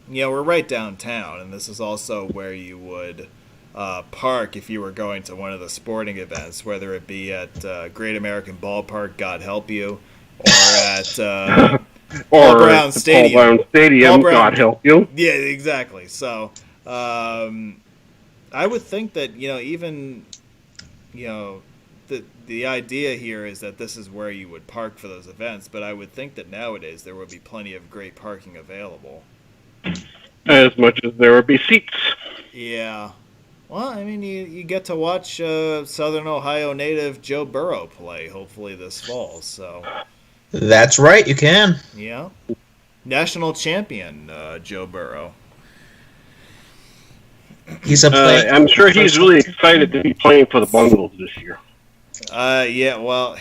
we're right downtown, and this is also where you would park if you were going to one of the sporting events, whether it be at Great American Ballpark, God help you, or at Paul Brown Stadium. Paul Brown Stadium, God help you. Yeah, exactly. So I would think that, even, the idea here is that this is where you would park for those events, but I would think that nowadays there would be plenty of great parking available. As much as there would be seats. Yeah. Well, I mean, you get to watch Southern Ohio native Joe Burrow play, hopefully this fall, so... That's right, you can. Yeah. National champion, Joe Burrow. He's a player. I'm sure he's really excited to be playing for the Bungles this year. Yeah, well...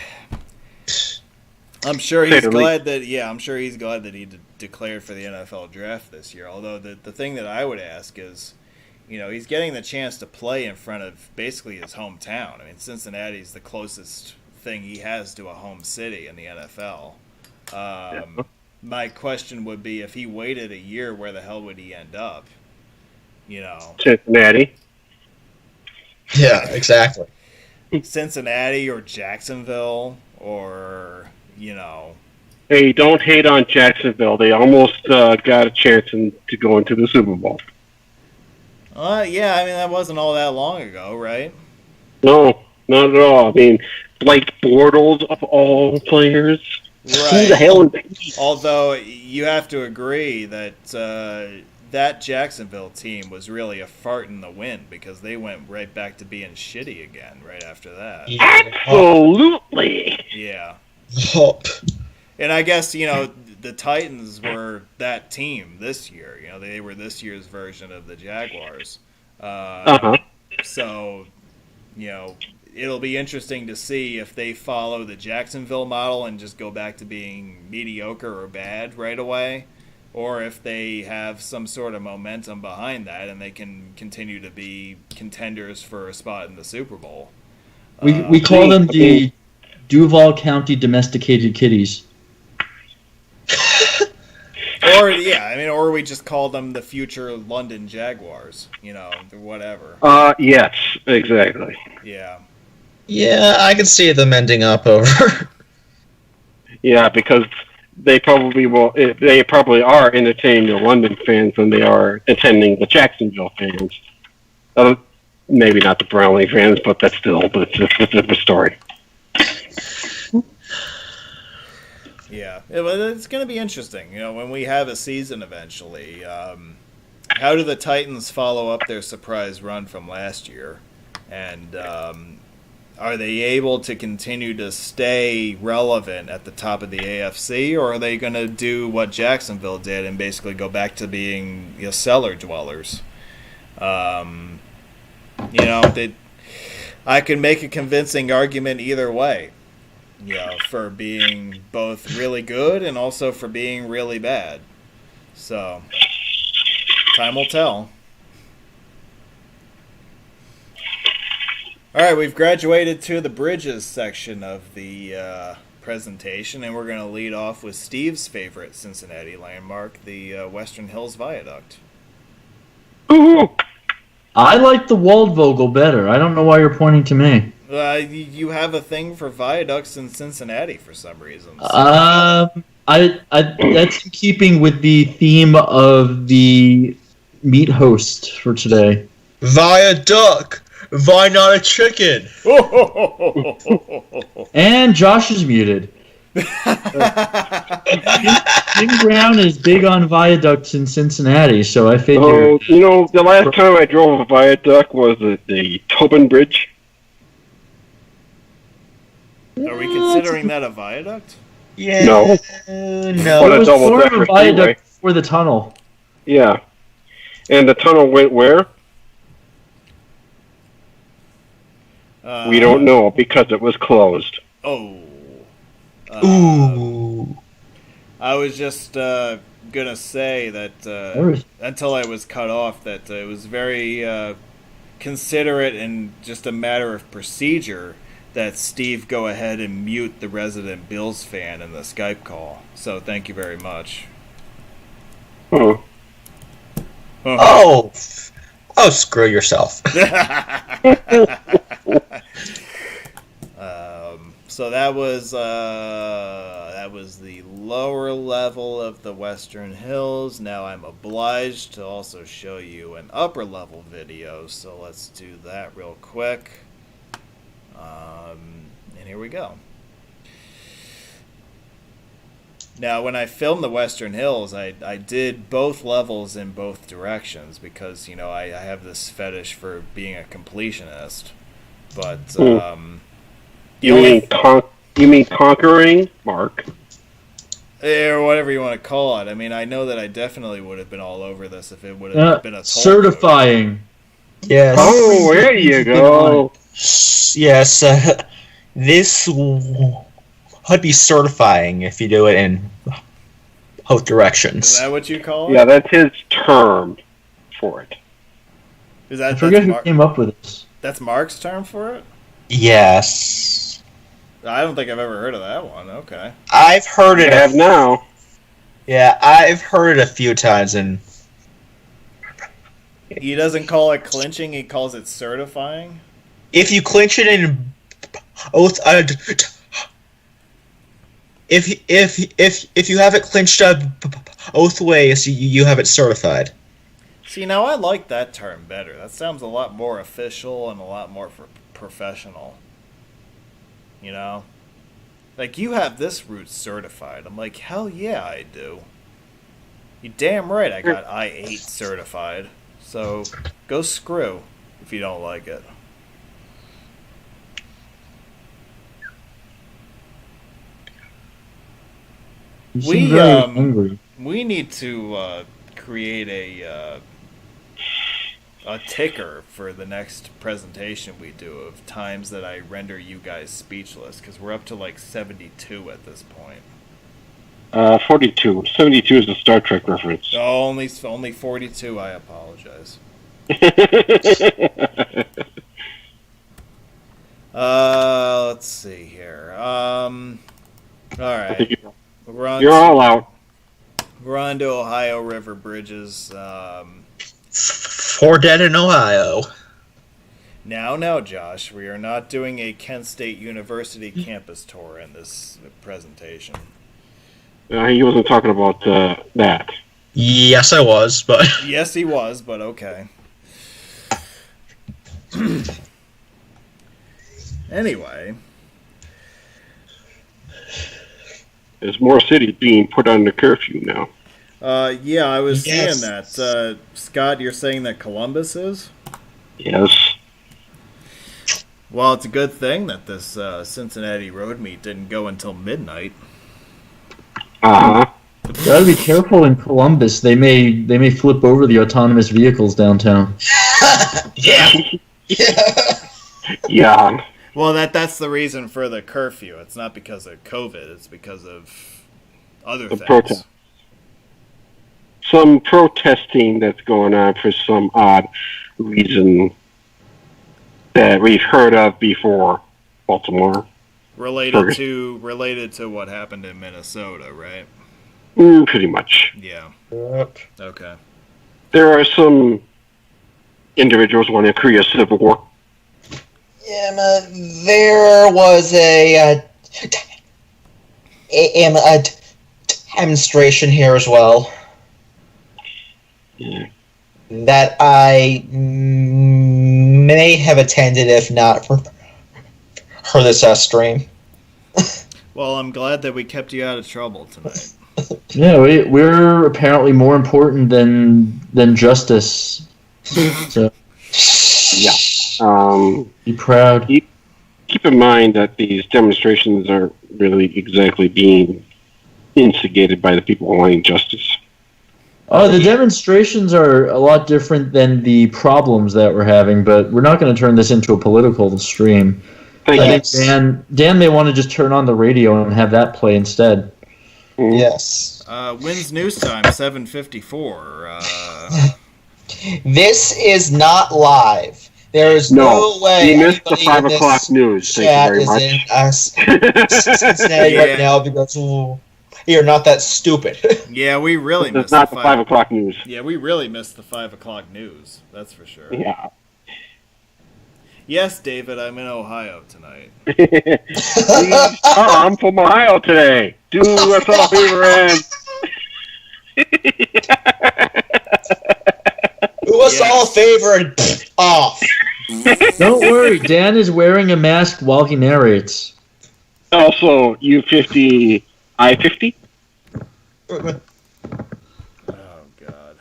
I'm sure he's glad that he declared for the NFL draft this year. Although the thing that I would ask is, he's getting the chance to play in front of basically his hometown. I mean, Cincinnati's the closest thing he has to a home city in the NFL. My question would be, if he waited a year, where the hell would he end up? Cincinnati. Yeah, exactly. Cincinnati or Jacksonville or... Hey, don't hate on Jacksonville. They almost got a chance to go into the Super Bowl. Yeah, I mean, that wasn't all that long ago, right? No, not at all. I mean, Blake Bortles, of all players. Right. Who the hell? Although, you have to agree that that Jacksonville team was really a fart in the wind, because they went right back to being shitty again right after that. Absolutely. Yeah. Hop. And I guess, the Titans were that team this year. They were this year's version of the Jaguars. So, it'll be interesting to see if they follow the Jacksonville model and just go back to being mediocre or bad right away, or if they have some sort of momentum behind that and they can continue to be contenders for a spot in the Super Bowl. We call them the Duval County domesticated kitties. Or we just call them the future London Jaguars, whatever. Yes, exactly. Yeah. Yeah, I can see them ending up over. Yeah, because they probably will. They probably are entertaining the London fans than they are attending the Jacksonville fans. Maybe not the Brownlee fans, but that's it's a different story. Yeah, it's going to be interesting. When we have a season eventually, how do the Titans follow up their surprise run from last year? And are they able to continue to stay relevant at the top of the AFC, or are they going to do what Jacksonville did and basically go back to being cellar dwellers? I can make a convincing argument either way. You know, for being both really good and also for being really bad. So, time will tell. All right, we've graduated to the bridges section of the presentation, and we're going to lead off with Steve's favorite Cincinnati landmark, the Western Hills Viaduct. Ooh. I like the Waldvogel better. I don't know why you're pointing to me. You have a thing for viaducts in Cincinnati for some reason. So. I that's in keeping with the theme of the meat host for today. Viaduct. Why not a chicken? And Josh is muted. Jim Brown is big on viaducts in Cincinnati, so I figured. Oh, you know, the last time I drove a viaduct was at the Tobin Bridge. Are we considering that a viaduct? Yeah. No. No. It was double sort of decker a viaduct freeway. for the tunnel. Yeah. And the tunnel went where? We don't know because it was closed. Oh. Ooh. I was just gonna say that until I was cut off, that it was very considerate and just a matter of procedure that Steve go ahead and mute the resident Bills fan in the Skype call. So thank you very much. Oh. Oh. Oh, screw yourself. So that was the lower level of the Western Hills. Now I'm obliged to also show you an upper level video. So let's do that real quick. And here we go. Now, when I filmed the Western Hills, I did both levels in both directions because, you know, I have this fetish for being a completionist. But You mean conquering, Mark? or whatever you want to call it. I mean, I know that I definitely would have been all over this if it would have been a toll certifying. Yes. Oh, there you go. Yes. This would be certifying if you do it in both directions. Is that what you call it? Yeah, that's his term for it. Is that I forget who came up with this. That's Mark's term for it? Yes. I don't think I've ever heard of that one. Okay. I've heard I it. have now. Yeah, I've heard it a few times, and He doesn't call it clinching, he calls it certifying? if you clinch it in both, if you have it clinched up both ways, you have it certified. See, now I like that term better. That sounds a lot more official and a lot more professional. You know? Like, you have this route certified. I'm like, hell yeah, I do. You damn right I got I-8 certified. So, go screw if you don't like it. You seem very angry. We need to create a ticker for the next presentation we do of times that I render you guys speechless, because we're up to like 72 at this point. 42. 72 is a Star Trek reference. Oh, only 42. I apologize. Let's see here. All right. You're all out. We're on to Ohio River bridges. For dead in Ohio. Now, Josh, we are not doing a Kent State University campus tour in this presentation. He wasn't talking about that. Yes, I was, but Yes, he was, but okay. Anyway. There's more cities being put under curfew now. Yeah, I was Yes. seeing that. Scott, you're saying that Columbus is? Yes. Well, it's a good thing that this Cincinnati road meet didn't go until midnight. Uh-huh. Gotta be careful in Columbus. They may flip over the autonomous vehicles downtown. yeah. Yeah. Yeah. Well, that's the reason for the curfew. It's not because of COVID. It's because of other The things. protest. Some protesting that's going on for some odd reason that we've heard of before. Baltimore. Related to what happened in Minnesota, right? Pretty much. Yeah. Yep. Okay. There are some individuals wanting to create a civil war. Yeah, there was a demonstration here as well. Yeah. That I may have attended if not for this stream. Well, I'm glad that we kept you out of trouble tonight. Yeah, we're apparently more important than justice. So Yeah. be proud. Keep in mind that these demonstrations aren't really exactly being instigated by the people wanting justice. Oh, the demonstrations are a lot different than the problems that we're having, but we're not going to turn this into a political stream. Thank I you. think Dan may want to just turn on the radio and have that play instead. Yes. When's news time? 7:54. This is not live. There is no way. You missed the anybody 5 in this o'clock news. Thank chat you is very in much. Cincinnati Yeah. right now because you're not that stupid. Yeah, we really It's missed not the 5 o'clock news. Yeah, we really missed the 5 o'clock news. That's for sure. Yeah. Yes, David, I'm in Ohio tonight. I'm from Ohio today. Do us all a favor and Do us all a favor and off. Don't worry, Dan is wearing a mask while he narrates. also U50 I-50. Oh, God.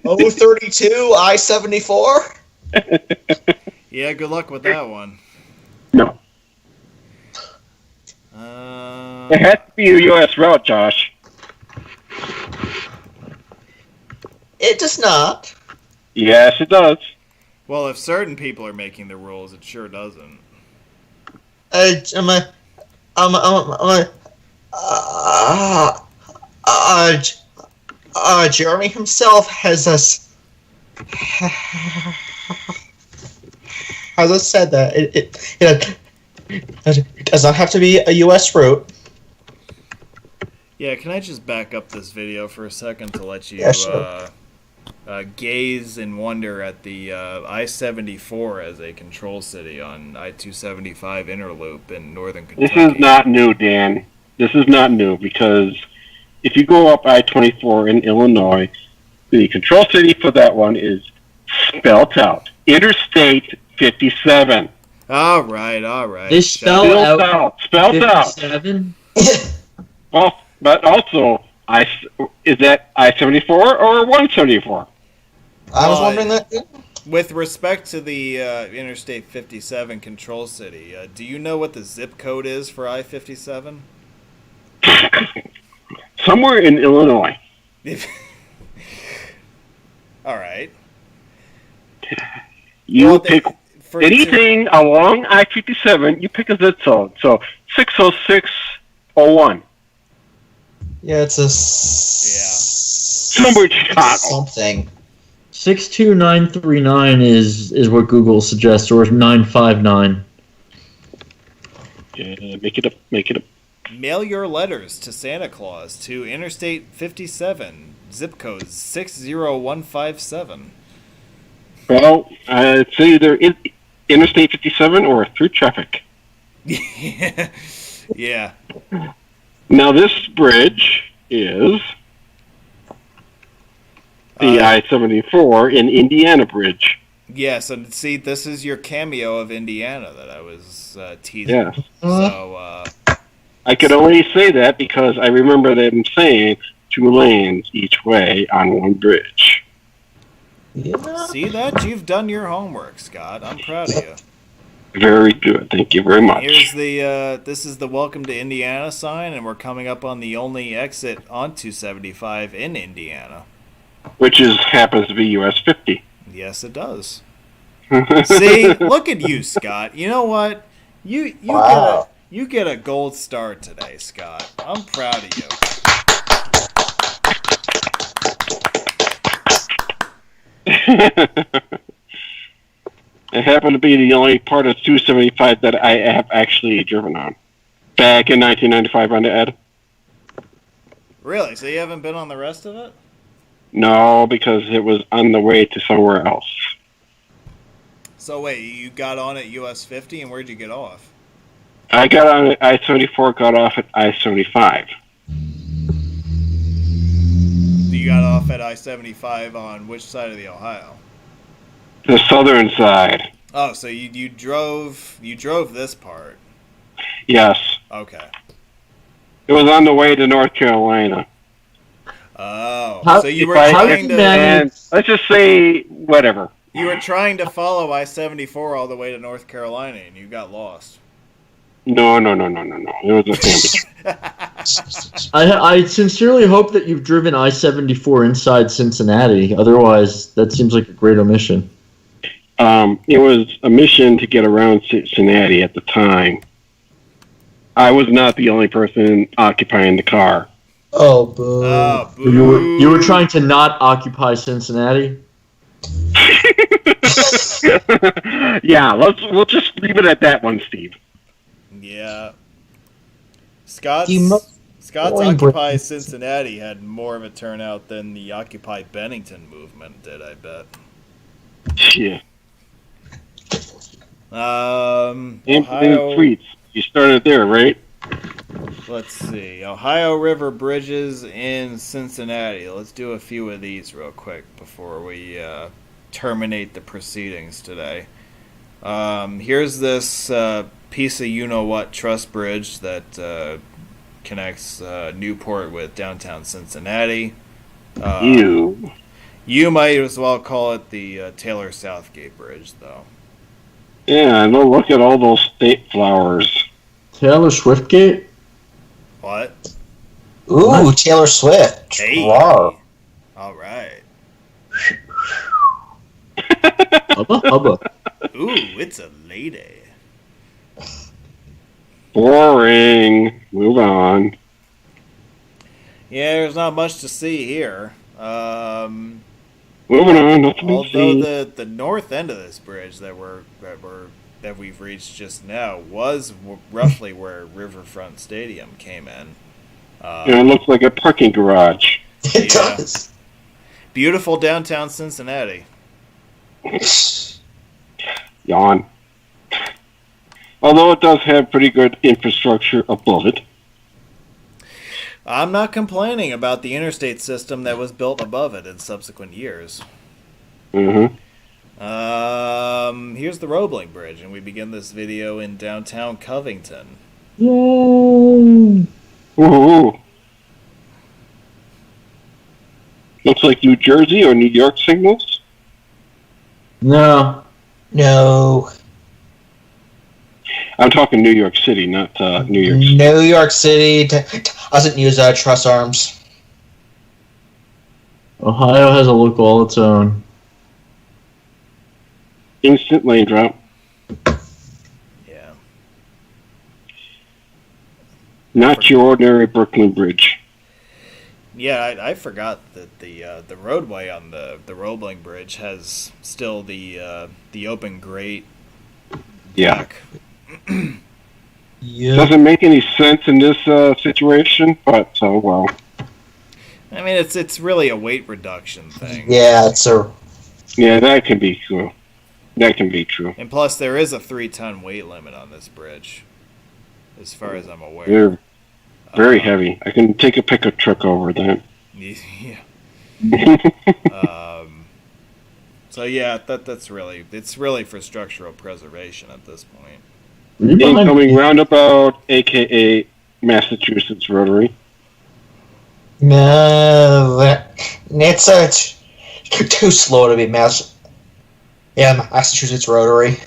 032 I-74. Yeah, good luck with that one. No. It has to be a U.S. route, Josh. It does not. Yes, it does. Well, if certain people are making the rules, it sure doesn't. Jeremy himself has said that it does not have to be a U.S. route. Yeah, can I just back up this video for a second to let you Yeah, sure. gaze in wonder at the I-74 as a control city on I-275 Interloop in northern This Kentucky? is not new, Dan. This is not new because if you go up I-24 in Illinois, the control city for that one is spelt out. Interstate 57. All right. They spell out Spelt out. 57? Well, but also, is that I-74 or 174? I was wondering that. With respect to the Interstate 57 control city, do you know what the zip code is for I-57? Somewhere in Illinois. All right. You Well, pick for anything along I-57, you pick a zip code. So 60601. Yeah, it's a Somewhere in Chicago. something. 62939 is what Google suggests, or 959. Yeah, make it up. Make it up. Mail your letters to Santa Claus to Interstate 57, zip code 60157. Well, it's either Interstate 57 or through traffic. Yeah. Now, this bridge is the I-74 in Indiana Bridge. Yes, and see, this is your cameo of Indiana that I was teasing. Yes. So, I could only say that because I remember them saying 2 lanes each way on one bridge. Yeah. see that? You've done your homework, Scott. I'm proud of you. Very good. Thank you very much. Here's the, this is the Welcome to Indiana sign, and we're coming up on the only exit on 275 in Indiana. Which happens to be US 50. Yes, it does. See, look at you, Scott. You know what? You Wow. get a gold star today, Scott. I'm proud of you. It happened to be the only part of 275 that I have actually driven on. Back in 1995 on the Ed. Really? So you haven't been on the rest of it? No, because it was on the way to somewhere else. So wait, you got on at US 50, and where'd you get off? I got on at I-74, got off at I-75. You got off at I-75 on which side of the Ohio? The southern side. Oh, so you drove this part. Yes. Okay. It was on the way to North Carolina. Oh, How- so you were how trying did to And let's just say whatever. you were trying to follow I-74 all the way to North Carolina, and you got lost. No. It was a family. I sincerely hope that you've driven I-74 inside Cincinnati. Otherwise, that seems like a great omission. It was a mission to get around Cincinnati at the time. I was not the only person occupying the car. Oh, boo. Oh, boo. You were trying to not occupy Cincinnati? Yeah, we'll just leave it at that one, Steve. Yeah. Scott's You mu- boring Occupy Cincinnati had more of a turnout than the Occupy Bennington movement did, I bet. Yeah. Ohio, Tweets. You started there, right? let's see. Ohio River bridges in Cincinnati. Let's do a few of these real quick before we terminate the proceedings today. Here's this piece of you-know-what truss bridge that connects Newport with downtown Cincinnati. You might as well call it the Taylor Southgate Bridge, though. Yeah, and look at all those state flowers. Taylor Swiftgate? What? Ooh, What? Taylor Swift. Hey. Rawr. All right. Hubba. Ooh, it's a lady. Boring. Move on. Yeah, there's not much to see here. Moving on. Nothing to Although see. the north end of this bridge that we've reached just now was roughly where Riverfront Stadium came in. And it looks like a parking garage. It Yeah. does. Beautiful downtown Cincinnati. Yawn. Although it does have pretty good infrastructure above it. I'm not complaining about the interstate system that was built above it in subsequent years. Mm-hmm. Here's the Roebling Bridge, and we begin this video in downtown Covington. Yay! Ooh. Looks like New Jersey or New York signals. No. No. I'm talking New York City, not New York City. New York City doesn't use truss arms. Ohio has a look all its own. Instant lane drop. Yeah. Not your ordinary Brooklyn Bridge. Yeah, I forgot that the roadway on the Roebling Bridge has still the open grate Yeah. deck. Yeah. Doesn't make any sense in this situation, but well. I mean, it's really a weight reduction thing. Yeah, it's a. Yeah, that can be true. That can be true. And plus, there is a 3-ton weight limit on this bridge, as far as I'm aware. They're very heavy. I can take a pickup truck over that. Yeah. So yeah, it's really for structural preservation at this point. Incoming roundabout, aka Massachusetts Rotary. No, it's too slow to be Massachusetts Rotary.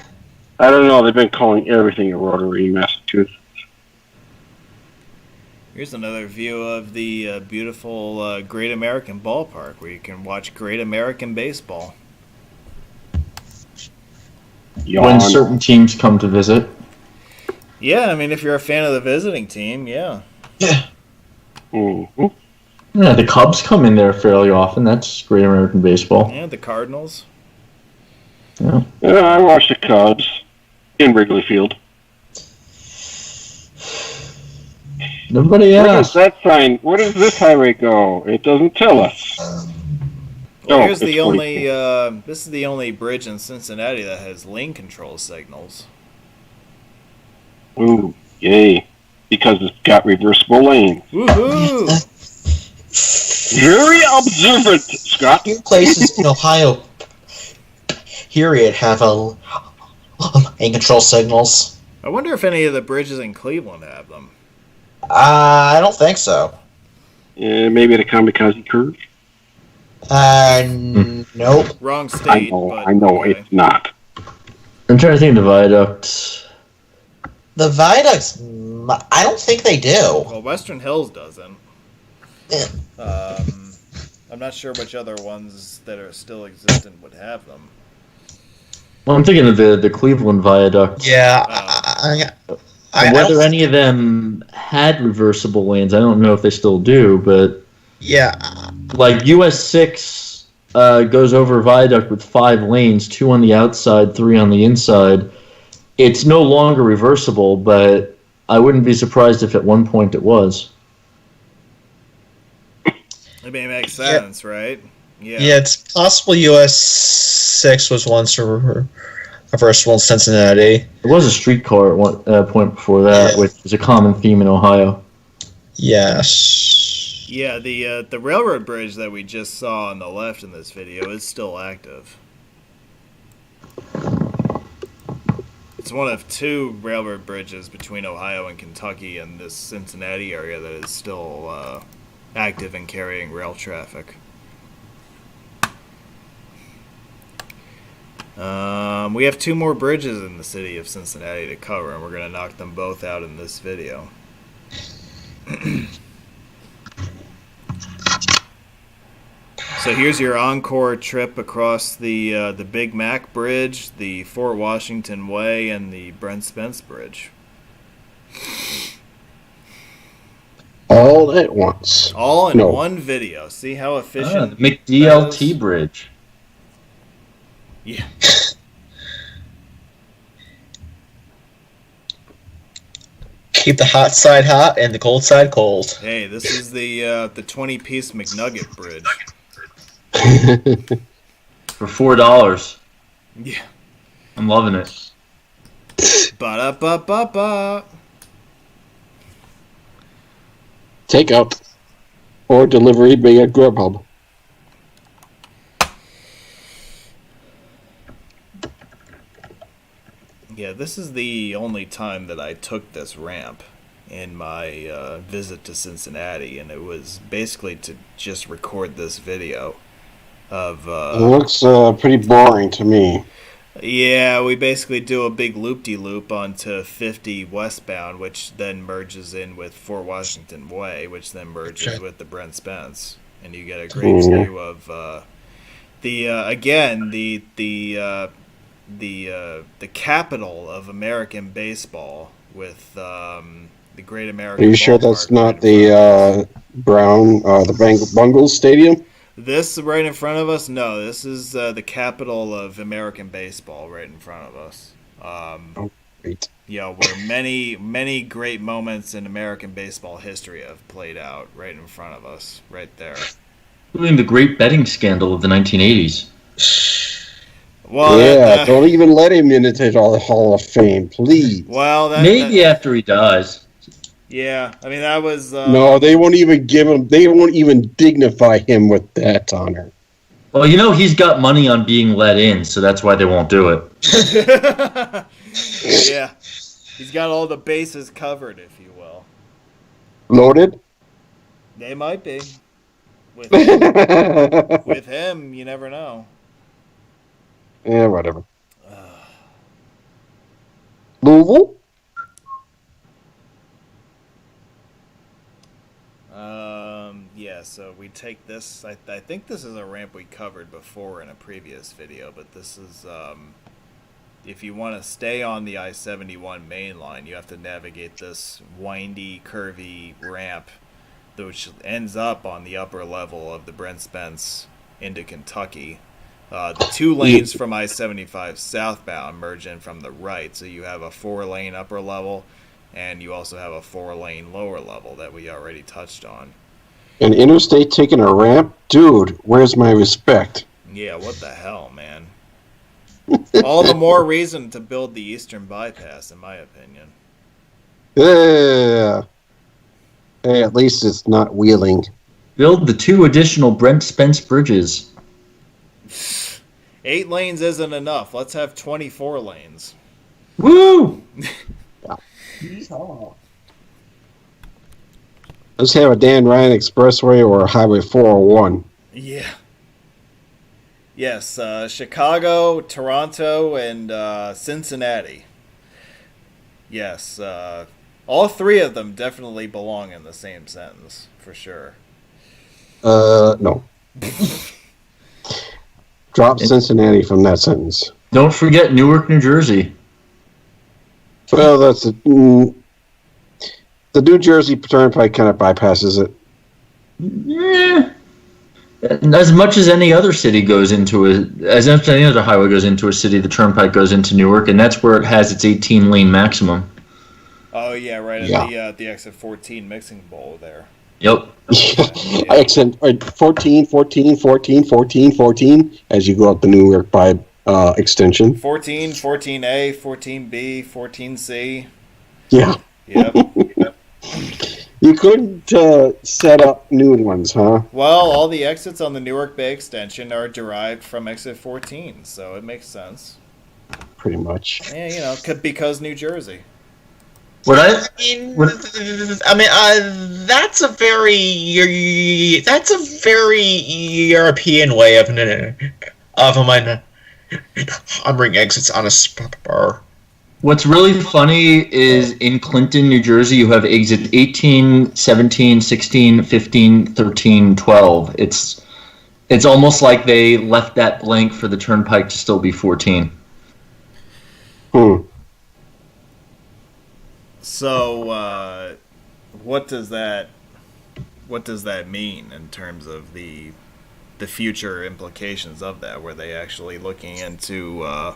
I don't know. They've been calling everything a Rotary in Massachusetts. Here's another view of the beautiful Great American Ballpark, where you can watch Great American Baseball. when certain teams come to visit. Yeah, I mean, if you're a fan of the visiting team, yeah. Yeah. Mm-hmm. Yeah, the Cubs come in there fairly often. That's great American baseball. Yeah, the Cardinals. Yeah. I watched the Cubs in Wrigley Field. Nobody Where does asked. that sign? Where does this highway go? It doesn't tell us. Well, Oh, here's it's the only. 42. This is the only bridge in Cincinnati that has lane control signals. Ooh, yay! Because it's got reversible lanes. Woohoo! Very observant, Scott. Few places in Ohio, period, have a lane control signals. I wonder if any of the bridges in Cleveland have them. I don't think so. Maybe the kamikaze curve. Nope. Wrong state. I know, okay. it's not. I'm trying to think of the viaduct. The viaducts, I don't think they do. Well, Western Hills doesn't. Yeah. I'm not sure which other ones that are still existent would have them. Well, I'm thinking of the Cleveland viaduct. Yeah. Whether any of them had reversible lanes, I don't know if they still do, but Yeah. like US 6 goes over a viaduct with 5 lanes, 2 on the outside, 3 on the inside. It's no longer reversible, but I wouldn't be surprised if at one point it was. I mean, it makes sense, right? Yeah. Yeah, it's possible US 6 was once reversible in Cincinnati. There was a streetcar at one point before that, Yeah. which is a common theme in Ohio. Yes. Yeah, the railroad bridge that we just saw on the left in this video is still active. It's one of 2 railroad bridges between Ohio and Kentucky and this Cincinnati area that is still active and carrying rail traffic. We have 2 more bridges in the city of Cincinnati to cover, and we're going to knock them both out in this video. So here's your encore trip across the Big Mac Bridge, the Fort Washington Way, and the Brent Spence Bridge. All at once. All in one video. See how efficient? The McDLT Bridge. Yeah. Keep the hot side hot and the cold side cold. Hey, this is the 20-piece McNugget Bridge. For $4. Yeah. I'm loving it. Ba-da-ba-ba-ba. Takeout or delivery via Grubhub. Yeah, this is the only time that I took this ramp in my visit to Cincinnati, and it was basically to just record this video of... It looks pretty boring to me. Yeah, we basically do a big loop-de-loop onto 50 westbound, which then merges in with Fort Washington Way, which then merges with the Brent Spence, and you get a great view of the capital of American baseball with the Great American. Are you sure that's not the the Bungles Stadium? This right in front of us? No, this is the capital of American baseball right in front of us. Great. Yeah, where many great moments in American baseball history have played out right in front of us, right there. Including the great betting scandal of the 1980s. Well, don't even let him into the Hall of Fame, please. Well, maybe after he dies. Yeah, I mean that was. No, they won't even give him. They won't even dignify him with that honor. Well, you know he's got money on being let in, so that's why they won't do it. Yeah, he's got all the bases covered, if you will. Loaded? They might be. With him, you never know. Yeah, whatever. Louisville? Yeah, so we take this. I think this is a ramp we covered before in a previous video, but this is if you want to stay on the I-71 main line, you have to navigate this windy, curvy ramp, which ends up on the upper level of the Brent Spence into Kentucky. The 2 lanes from I-75 southbound merge in from the right, so you have a 4-lane upper level, and you also have a 4-lane lower level that we already touched on. An interstate taking a ramp? Dude, where's my respect? Yeah, what the hell, man? All the more reason to build the Eastern Bypass, in my opinion. Yeah. Hey, at least it's not wheeling. Build the 2 additional Brent Spence bridges. 8 lanes isn't enough. Let's have 24 lanes. Woo! Let's have a Dan Ryan Expressway or Highway 401. Yeah. Yes, Chicago, Toronto, and Cincinnati. Yes, all 3 of them definitely belong in the same sentence, for sure. No. Drop Cincinnati from that sentence. Don't forget Newark, New Jersey. Well, that's the New Jersey Turnpike kind of bypasses it. Yeah. As much as any other city goes into as much as any other highway goes into a city, the Turnpike goes into Newark, and that's where it has its 18-lane maximum. Oh yeah, right at the exit 14 mixing bowl there. Yep. Exit 14, 14, 14, 14, 14 as you go up the Newark by extension. 14, 14A, 14B, 14C. Yeah. Yep. You couldn't set up new ones, huh? Well, all the exits on the Newark Bay extension are derived from exit 14, so it makes sense. Pretty much. Yeah, because New Jersey. That's a very European way of numbering exits on a spur. What's really funny is in Clinton, New Jersey, you have exit 18, 17, 16, 15, 13, 12. It's almost like they left that blank for the Turnpike to still be 14. So, what does that mean in terms of the future implications of that? Were they actually looking into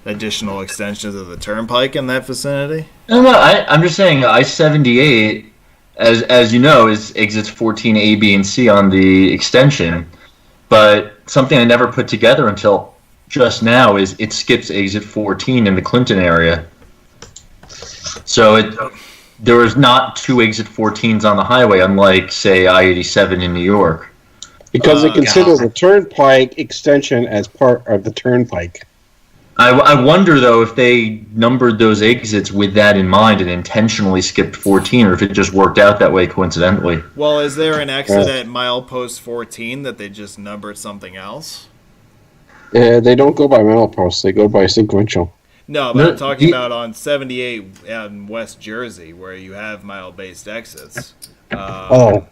additional extensions of the Turnpike in that vicinity? No, I'm just saying I-78, as you know, is exits 14 A, B, and C on the extension. But something I never put together until just now is it skips exit 14 in the Clinton area. So there was not 2 exit 14s on the highway, unlike, say, I-87 in New York. Because they consider the Turnpike extension as part of the Turnpike. I wonder, though, if they numbered those exits with that in mind and intentionally skipped 14, or if it just worked out that way coincidentally. Well, is there an exit at milepost 14 that they just numbered something else? They don't go by mileposts, they go by sequential. No, but I'm talking about on 78 in West Jersey, where you have mile-based exits. Like,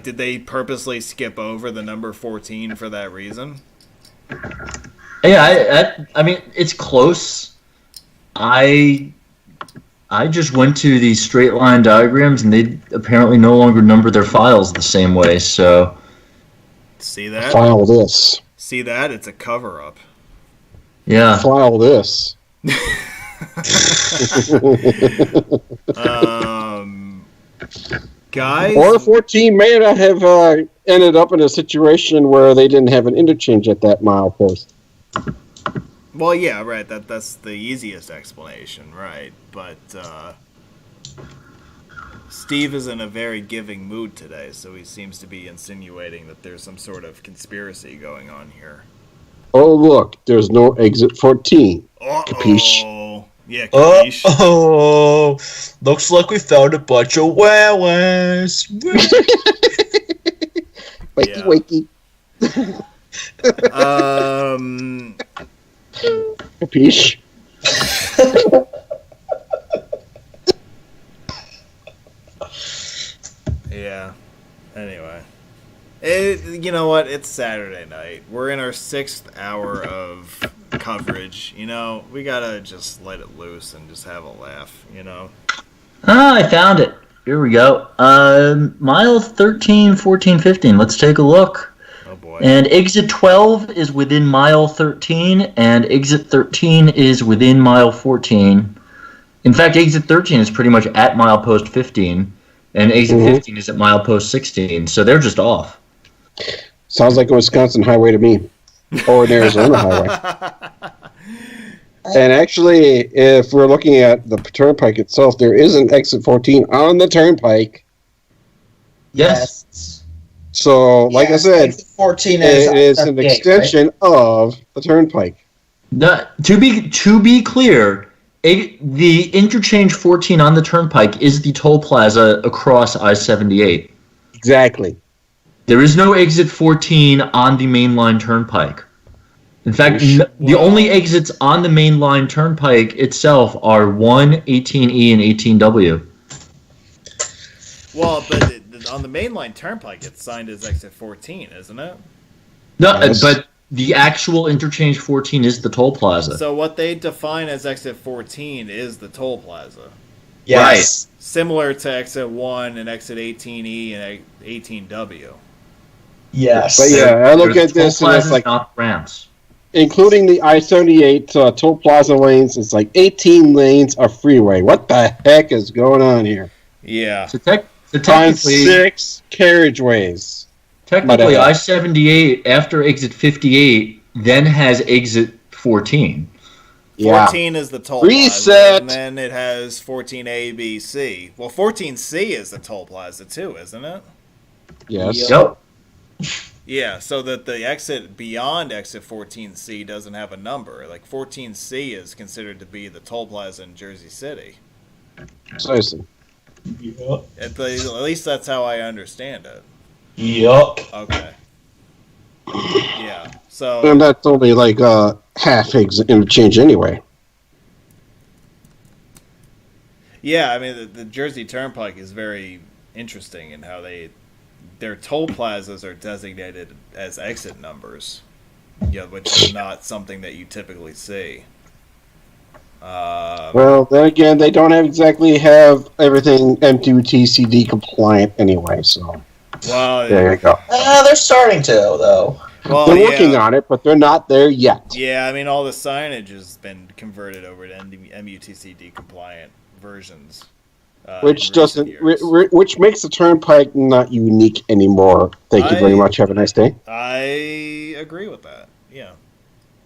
did they purposely skip over the number 14 for that reason? Yeah, I mean, it's close. I just went to these straight line diagrams, and they apparently no longer number their files the same way, so... See that? File this. See that? It's a cover-up. Yeah. File this. Guys? Or 14 may not have ended up in a situation where they didn't have an interchange at that milepost. Well, yeah, right. That's the easiest explanation, right? But Steve is in a very giving mood today, so he seems to be insinuating that there's some sort of conspiracy going on here. Oh, look, there's no exit 14. Uh-oh. Capiche? Yeah, capiche. Oh, looks like we found a bunch of whales. Wakey, wakey. Capiche? Yeah. Anyway. You know what? It's Saturday night. We're in our 6th hour of coverage. You know, we gotta just let it loose and just have a laugh. You know. Ah, I found it. Here we go. Mile 13, 14, 15. Let's take a look. Oh boy. And exit 12 is within mile 13, and exit 13 is within mile 14. In fact, exit 13 is pretty much at milepost 15, and exit 15 is at milepost 16, so they're just off. Sounds like a Wisconsin highway to me, or an Arizona highway. And actually, if we're looking at the turnpike itself, there is an exit 14 on the turnpike. Yes. So, like I said, exit 14 it is an Southgate, extension of the turnpike. To be clear, the interchange 14 on the turnpike is the toll plaza across I-78. Exactly. There is no exit 14 on the mainline turnpike. In fact, the only exits on the mainline turnpike itself are 1, 18E, and 18W. Well, but on the mainline turnpike, it's signed as exit 14, isn't it? No, but the actual interchange 14 is the toll plaza. So what they define as exit 14 is the toll plaza. Yes. Right. Similar to exit 1 and exit 18E and 18W. Yes. But yeah, I look at this and it's like, not ramps. including the I-78 toll plaza lanes, it's like 18 lanes of freeway. What the heck is going on here? Yeah. So On technically, 6 carriageways. technically I-78 after exit 58 then has exit 14. 14 is the toll Reset. plaza, and then it has 14A, B, C. Well, 14C is the toll plaza too, isn't it? Yes. Yep. Yeah, so that the exit beyond exit 14C doesn't have a number. Like 14C is considered to be the toll plaza in Jersey City. Precisely. Yup. At least that's how I understand it. Yup. Okay. Yeah. So And that's only like half exit interchange anyway. yeah, I mean the Jersey Turnpike is very interesting in how their toll plazas are designated as exit numbers. Yeah, which is not something that you typically see. Well, then again, they don't exactly have everything MTCD compliant anyway, so Well, there you go. They're starting to, though. well, They're yeah. working on it, but they're not there yet. Yeah, I mean, all the signage has been converted over to MUTCD compliant versions. Which in doesn't, recent years. which makes the turnpike not unique anymore. Thank you very much. Have a nice day. I agree with that. Yeah,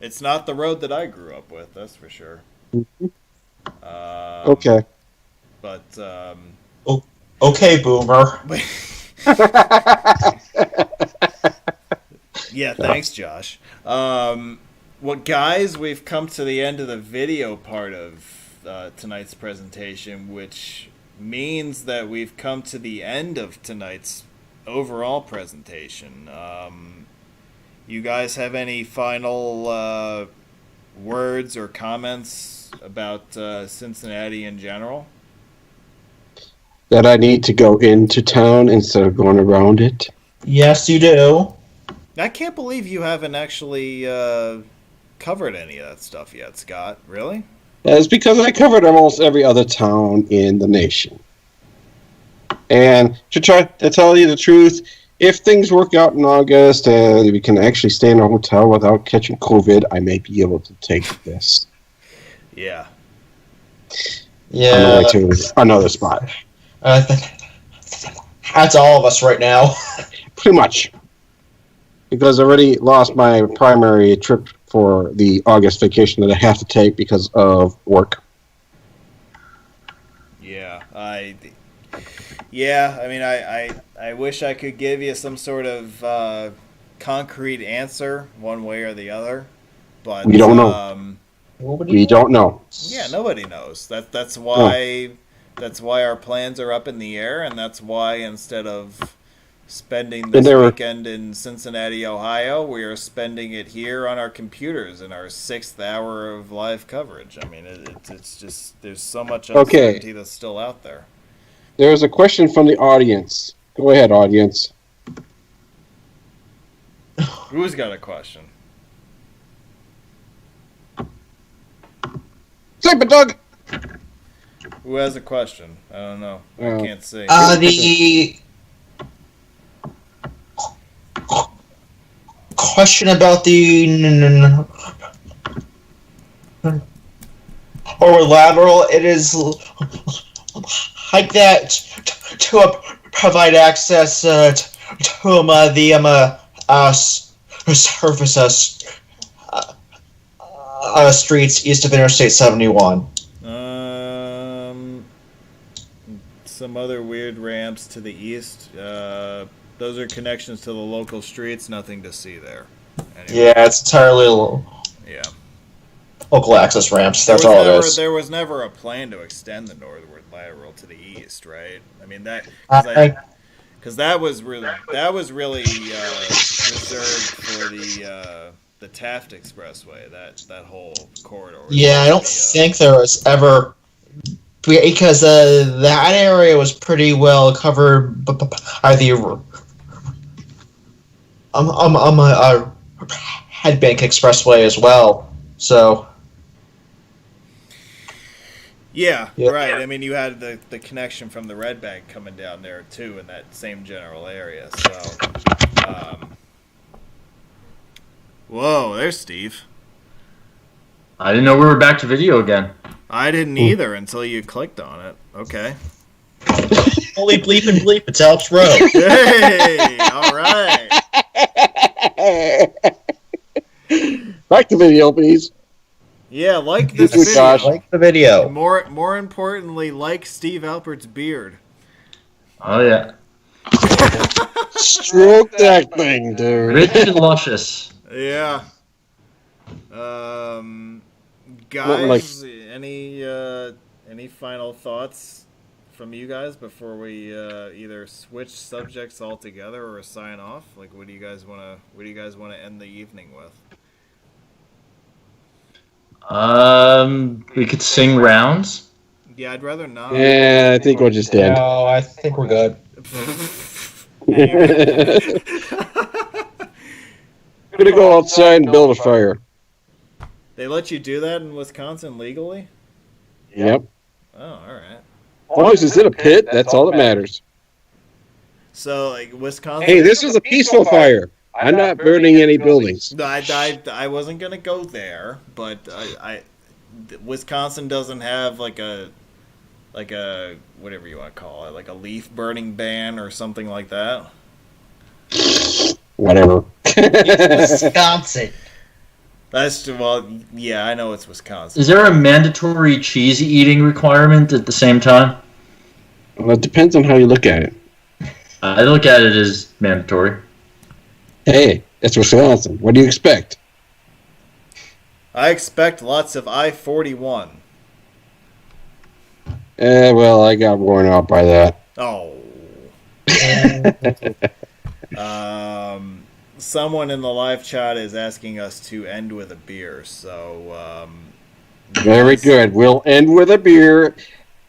it's not the road that I grew up with. That's for sure. Okay. But Okay, boomer. yeah, thanks, Josh. Well, guys, we've come to the end of the video part of tonight's presentation, which means that we've come to the end of tonight's overall presentation. You guys have any final words or comments about Cincinnati in general? That I need to go into town instead of going around it. Yes, you do. I can't believe you haven't actually covered any of that stuff yet, Scott. Really? It's because I covered almost every other town in the nation. And to try to tell you the truth, if things work out in August and we can actually stay in a hotel without catching COVID, I may be able to take this. Yeah. On the way to another spot. That's all of us right now. Pretty much. Because I already lost my primary trip for the August vacation that I have to take because of work. Yeah, I mean, I wish I could give you some sort of concrete answer one way or the other, but We don't know. We don't know. Yeah, nobody knows. That's why our plans are up in the air, and that's why instead of spending this weekend in Cincinnati, Ohio, we are spending it here on our computers in our 6th hour of live coverage. I mean, it's just there's so much uncertainty that's still out there. There's a question from the audience. Go ahead, audience. Who's got a question? Say, but Doug. Who has a question? I don't know. I can't see. The question about the or lateral, it is like that to provide access to the surfaces streets east of Interstate 71. Some other weird ramps to the east. Those are connections to the local streets. Nothing to see there. Anyway. Yeah, it's entirely Yeah. local access ramps. That's all it is. There was never a plan to extend the northward lateral to the east, right? I mean that because that was really reserved for the Taft Expressway. That whole corridor. Yeah, I don't think there was ever, because that area was pretty well covered by the Headbank Expressway as well. So. Yeah, Yeah. right. I mean, you had the connection from the Red Bank coming down there, too, in that same general area. So, whoa, there's Steve. I didn't know we were back to video again. I didn't either until you clicked on it. Okay. Holy bleep and bleep, it's Alps Road. Hey, all right. Back to video, please. Yeah, like this Good video. gosh. Like the video. More importantly, like Steve Alpert's beard. Oh, yeah. Stroke that thing, dude. Rich and luscious. Yeah. Guys, any final thoughts from you guys before we either switch subjects altogether or sign off? Like, what do you guys want to end the evening with? We could sing rounds. Yeah, I'd rather not. Yeah, I think we'll just end. No, I think we're good. I'm gonna go outside and build a fire. They let you do that in Wisconsin legally? Yep. Oh, all right. As long as it's in a pit, that's all that matters. So, like, Wisconsin... Hey, this is a peaceful fire. I'm not burning any buildings. No, I wasn't going to go there, but Wisconsin doesn't have, like a, whatever you want to call it, like a leaf burning ban or something like that? Whatever. Wisconsin. Well, yeah, I know it's Wisconsin. Is there a mandatory cheese eating requirement at the same time? Well, it depends on how you look at it. I look at it as mandatory. Hey, it's Wisconsin. What do you expect? I expect lots of I-41. Well, I got worn out by that. Oh. Someone in the live chat is asking us to end with a beer, so Very good. We'll end with a beer.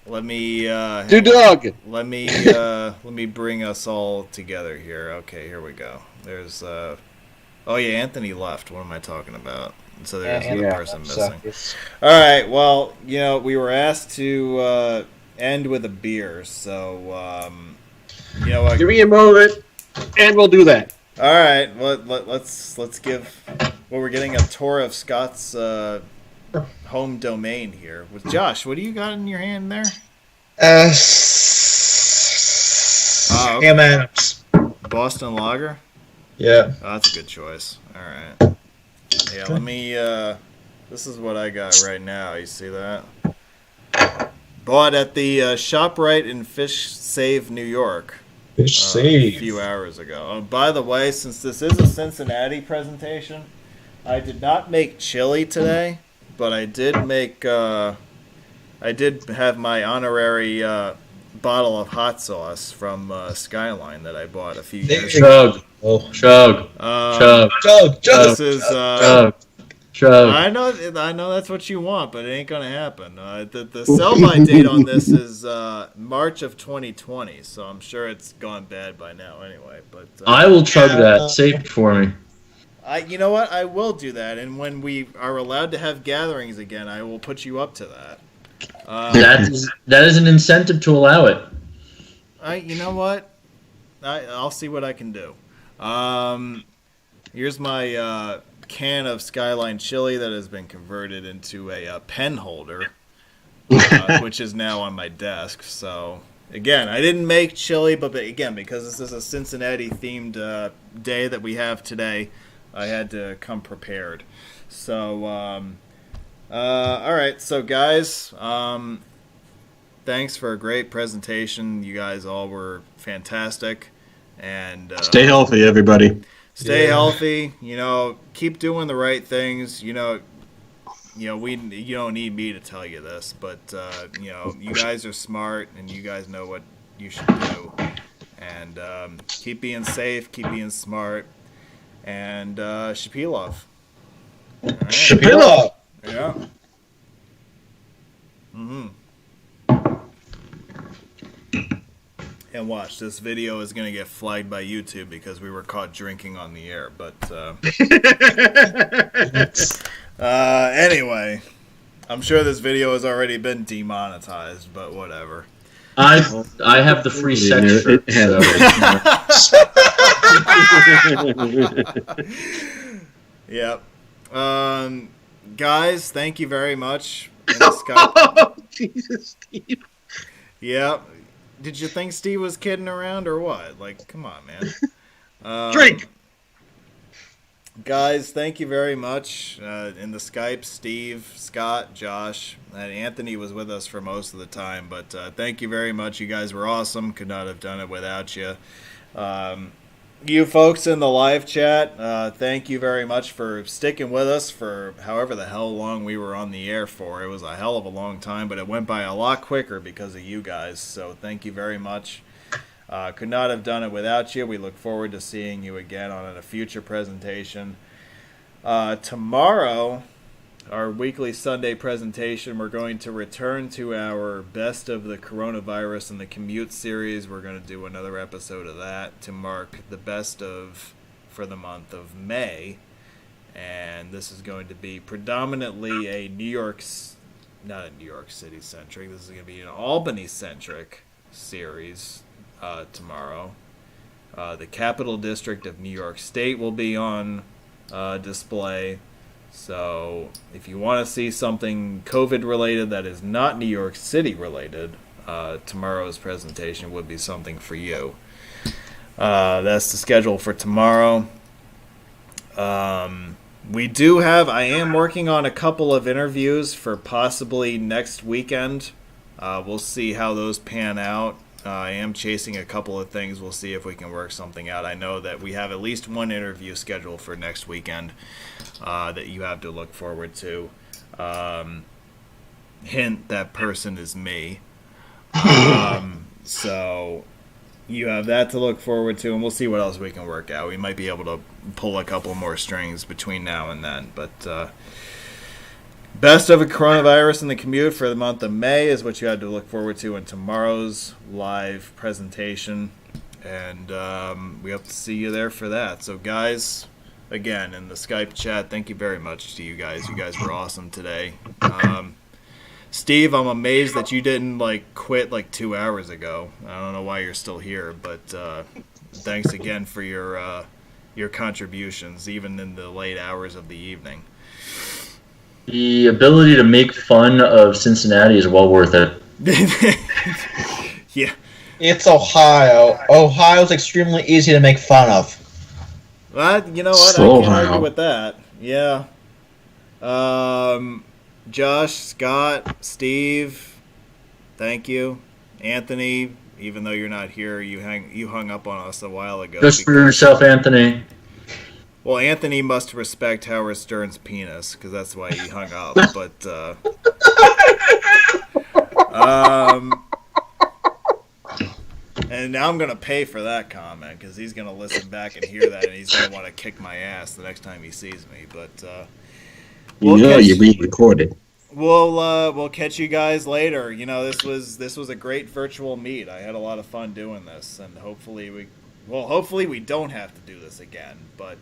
let me To Doug. let me bring us all together here. Okay, here we go. There's oh yeah, Anthony left. What am I talking about? So there's the person missing. All right, well, we were asked to end with a beer, so you know what? Give me a moment, and we'll do that. All right, let's give. Well, we're getting a tour of Scott's home domain here. With Josh, what do you got in your hand there? Okay. M&M's. Boston Lager. Yeah. Oh, that's a good choice. All right. Yeah, let me. This is what I got right now. You see that? Bought at the ShopRite in Fish Save, New York. Fish Save. A few hours ago. Oh, by the way, since this is a Cincinnati presentation, I did not make chili today, but I did make. I did have my honorary bottle of hot sauce from Skyline that I bought a few years ago. Chug. Chug. Chug. This is. Chug. I know that's what you want, but it ain't gonna happen. The sell-by date on this is March of 2020, so I'm sure it's gone bad by now anyway. But I will chug that. Save it for me. You know what? I will do that, and when we are allowed to have gatherings again, I will put you up to that. That is an incentive to allow it. You know what? I'll see what I can do. Here's my can of Skyline chili that has been converted into a pen holder, which is now on my desk. So again, I didn't make chili, but again, because this is a Cincinnati themed day that we have today, I had to come prepared. So all right, so guys, thanks for a great presentation. You guys all were fantastic, and Stay healthy, everybody. Stay healthy. Keep doing the right things. You don't need me to tell you this, but you guys are smart and you guys know what you should do. And keep being safe, keep being smart, and Shapilov. Right. Shapilov. Yeah. Mm-hmm. And watch, this video is going to get flagged by YouTube because we were caught drinking on the air. But anyway, I'm sure this video has already been demonetized, but whatever. I have the free sex shirt. Yep. Guys, thank you very much. Oh, Jesus, Steve. Yep. Did you think Steve was kidding around or what? Like, come on, man. Drink. Guys, thank you very much. In the Skype, Steve, Scott, Josh, and Anthony was with us for most of the time. But thank you very much. You guys were awesome. Could not have done it without you. You folks in the live chat, thank you very much for sticking with us for however the hell long we were on the air for. It was a hell of a long time, but it went by a lot quicker because of you guys. So thank you very much. Could not have done it without you. We look forward to seeing you again on a future presentation. Tomorrow, our weekly Sunday presentation, we're going to return to our Best of the Coronavirus and the Commute series. We're going to do another episode of that to mark the best of for the month of May. And this is going to be predominantly a not a New York City centric. This is going to be an Albany centric series tomorrow. The Capital District of New York State will be on display. So if you want to see something COVID related that is not New York City related, tomorrow's presentation would be something for you. That's the schedule for tomorrow. I am working on a couple of interviews for possibly next weekend. We'll see how those pan out. I am chasing a couple of things. We'll see if we can work something out. I know that we have at least one interview scheduled for next weekend that you have to look forward to. Hint, that person is me. So you have that to look forward to, and we'll see what else we can work out. We might be able to pull a couple more strings between now and then. But Best of a Coronavirus in the Commute for the month of May is what you had to look forward to in tomorrow's live presentation. And we hope to see you there for that. So, guys, again, in the Skype chat, thank you very much to you guys. You guys were awesome today. Steve, I'm amazed that you didn't quit 2 hours ago. I don't know why you're still here, but thanks again for your contributions, even in the late hours of the evening. The ability to make fun of Cincinnati is well worth it. Yeah. It's Ohio. Ohio's extremely easy to make fun of. Well, you know what? I can't argue with that. Yeah. Josh, Scott, Steve, thank you. Anthony, even though you're not here, you hung up on us a while ago. Just for yourself, Anthony. Well, Anthony must respect Howard Stern's penis, because that's why he hung up. But and now I'm gonna pay for that comment because he's gonna listen back and hear that, and he's gonna want to kick my ass the next time he sees me. But you're being recorded. We'll catch you guys later. This was a great virtual meet. I had a lot of fun doing this, and hopefully well, hopefully we don't have to do this again, but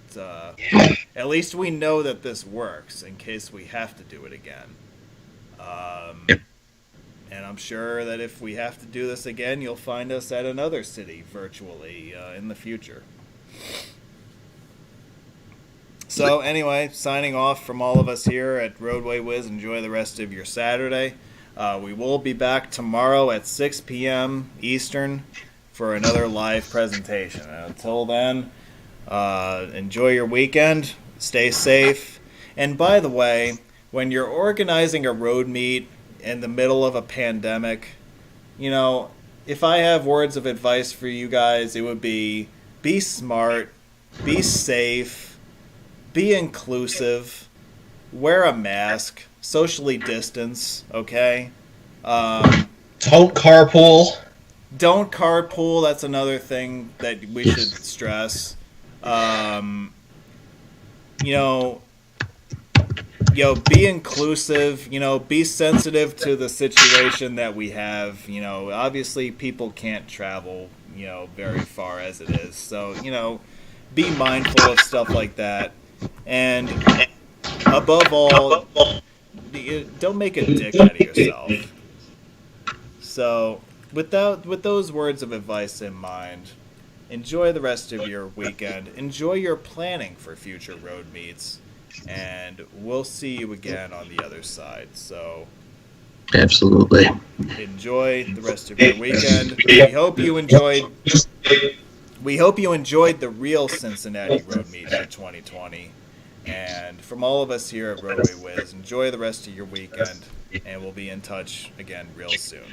at least we know that this works in case we have to do it again. And I'm sure that if we have to do this again, you'll find us at another city virtually in the future. So anyway, signing off from all of us here at Roadway Wiz. Enjoy the rest of your Saturday. We will be back tomorrow at 6 p.m. Eastern for another live presentation. And until then, enjoy your weekend. Stay safe. And by the way, when you're organizing a road meet in the middle of a pandemic, if I have words of advice for you guys, it would be smart, be safe, be inclusive, wear a mask, socially distance, okay? Don't carpool. Don't carpool, that's another thing that we should stress. Be inclusive, be sensitive to the situation that we have. Obviously people can't travel, very far as it is. So, be mindful of stuff like that. And above all, don't make a dick out of yourself. So, with those words of advice in mind, enjoy the rest of your weekend. Enjoy your planning for future road meets. And we'll see you again on the other side. So, Absolutely. enjoy the rest of your weekend. We hope you enjoyed the real Cincinnati road meet for 2020. And from all of us here at Roadway Wiz, enjoy the rest of your weekend, and we'll be in touch again real soon.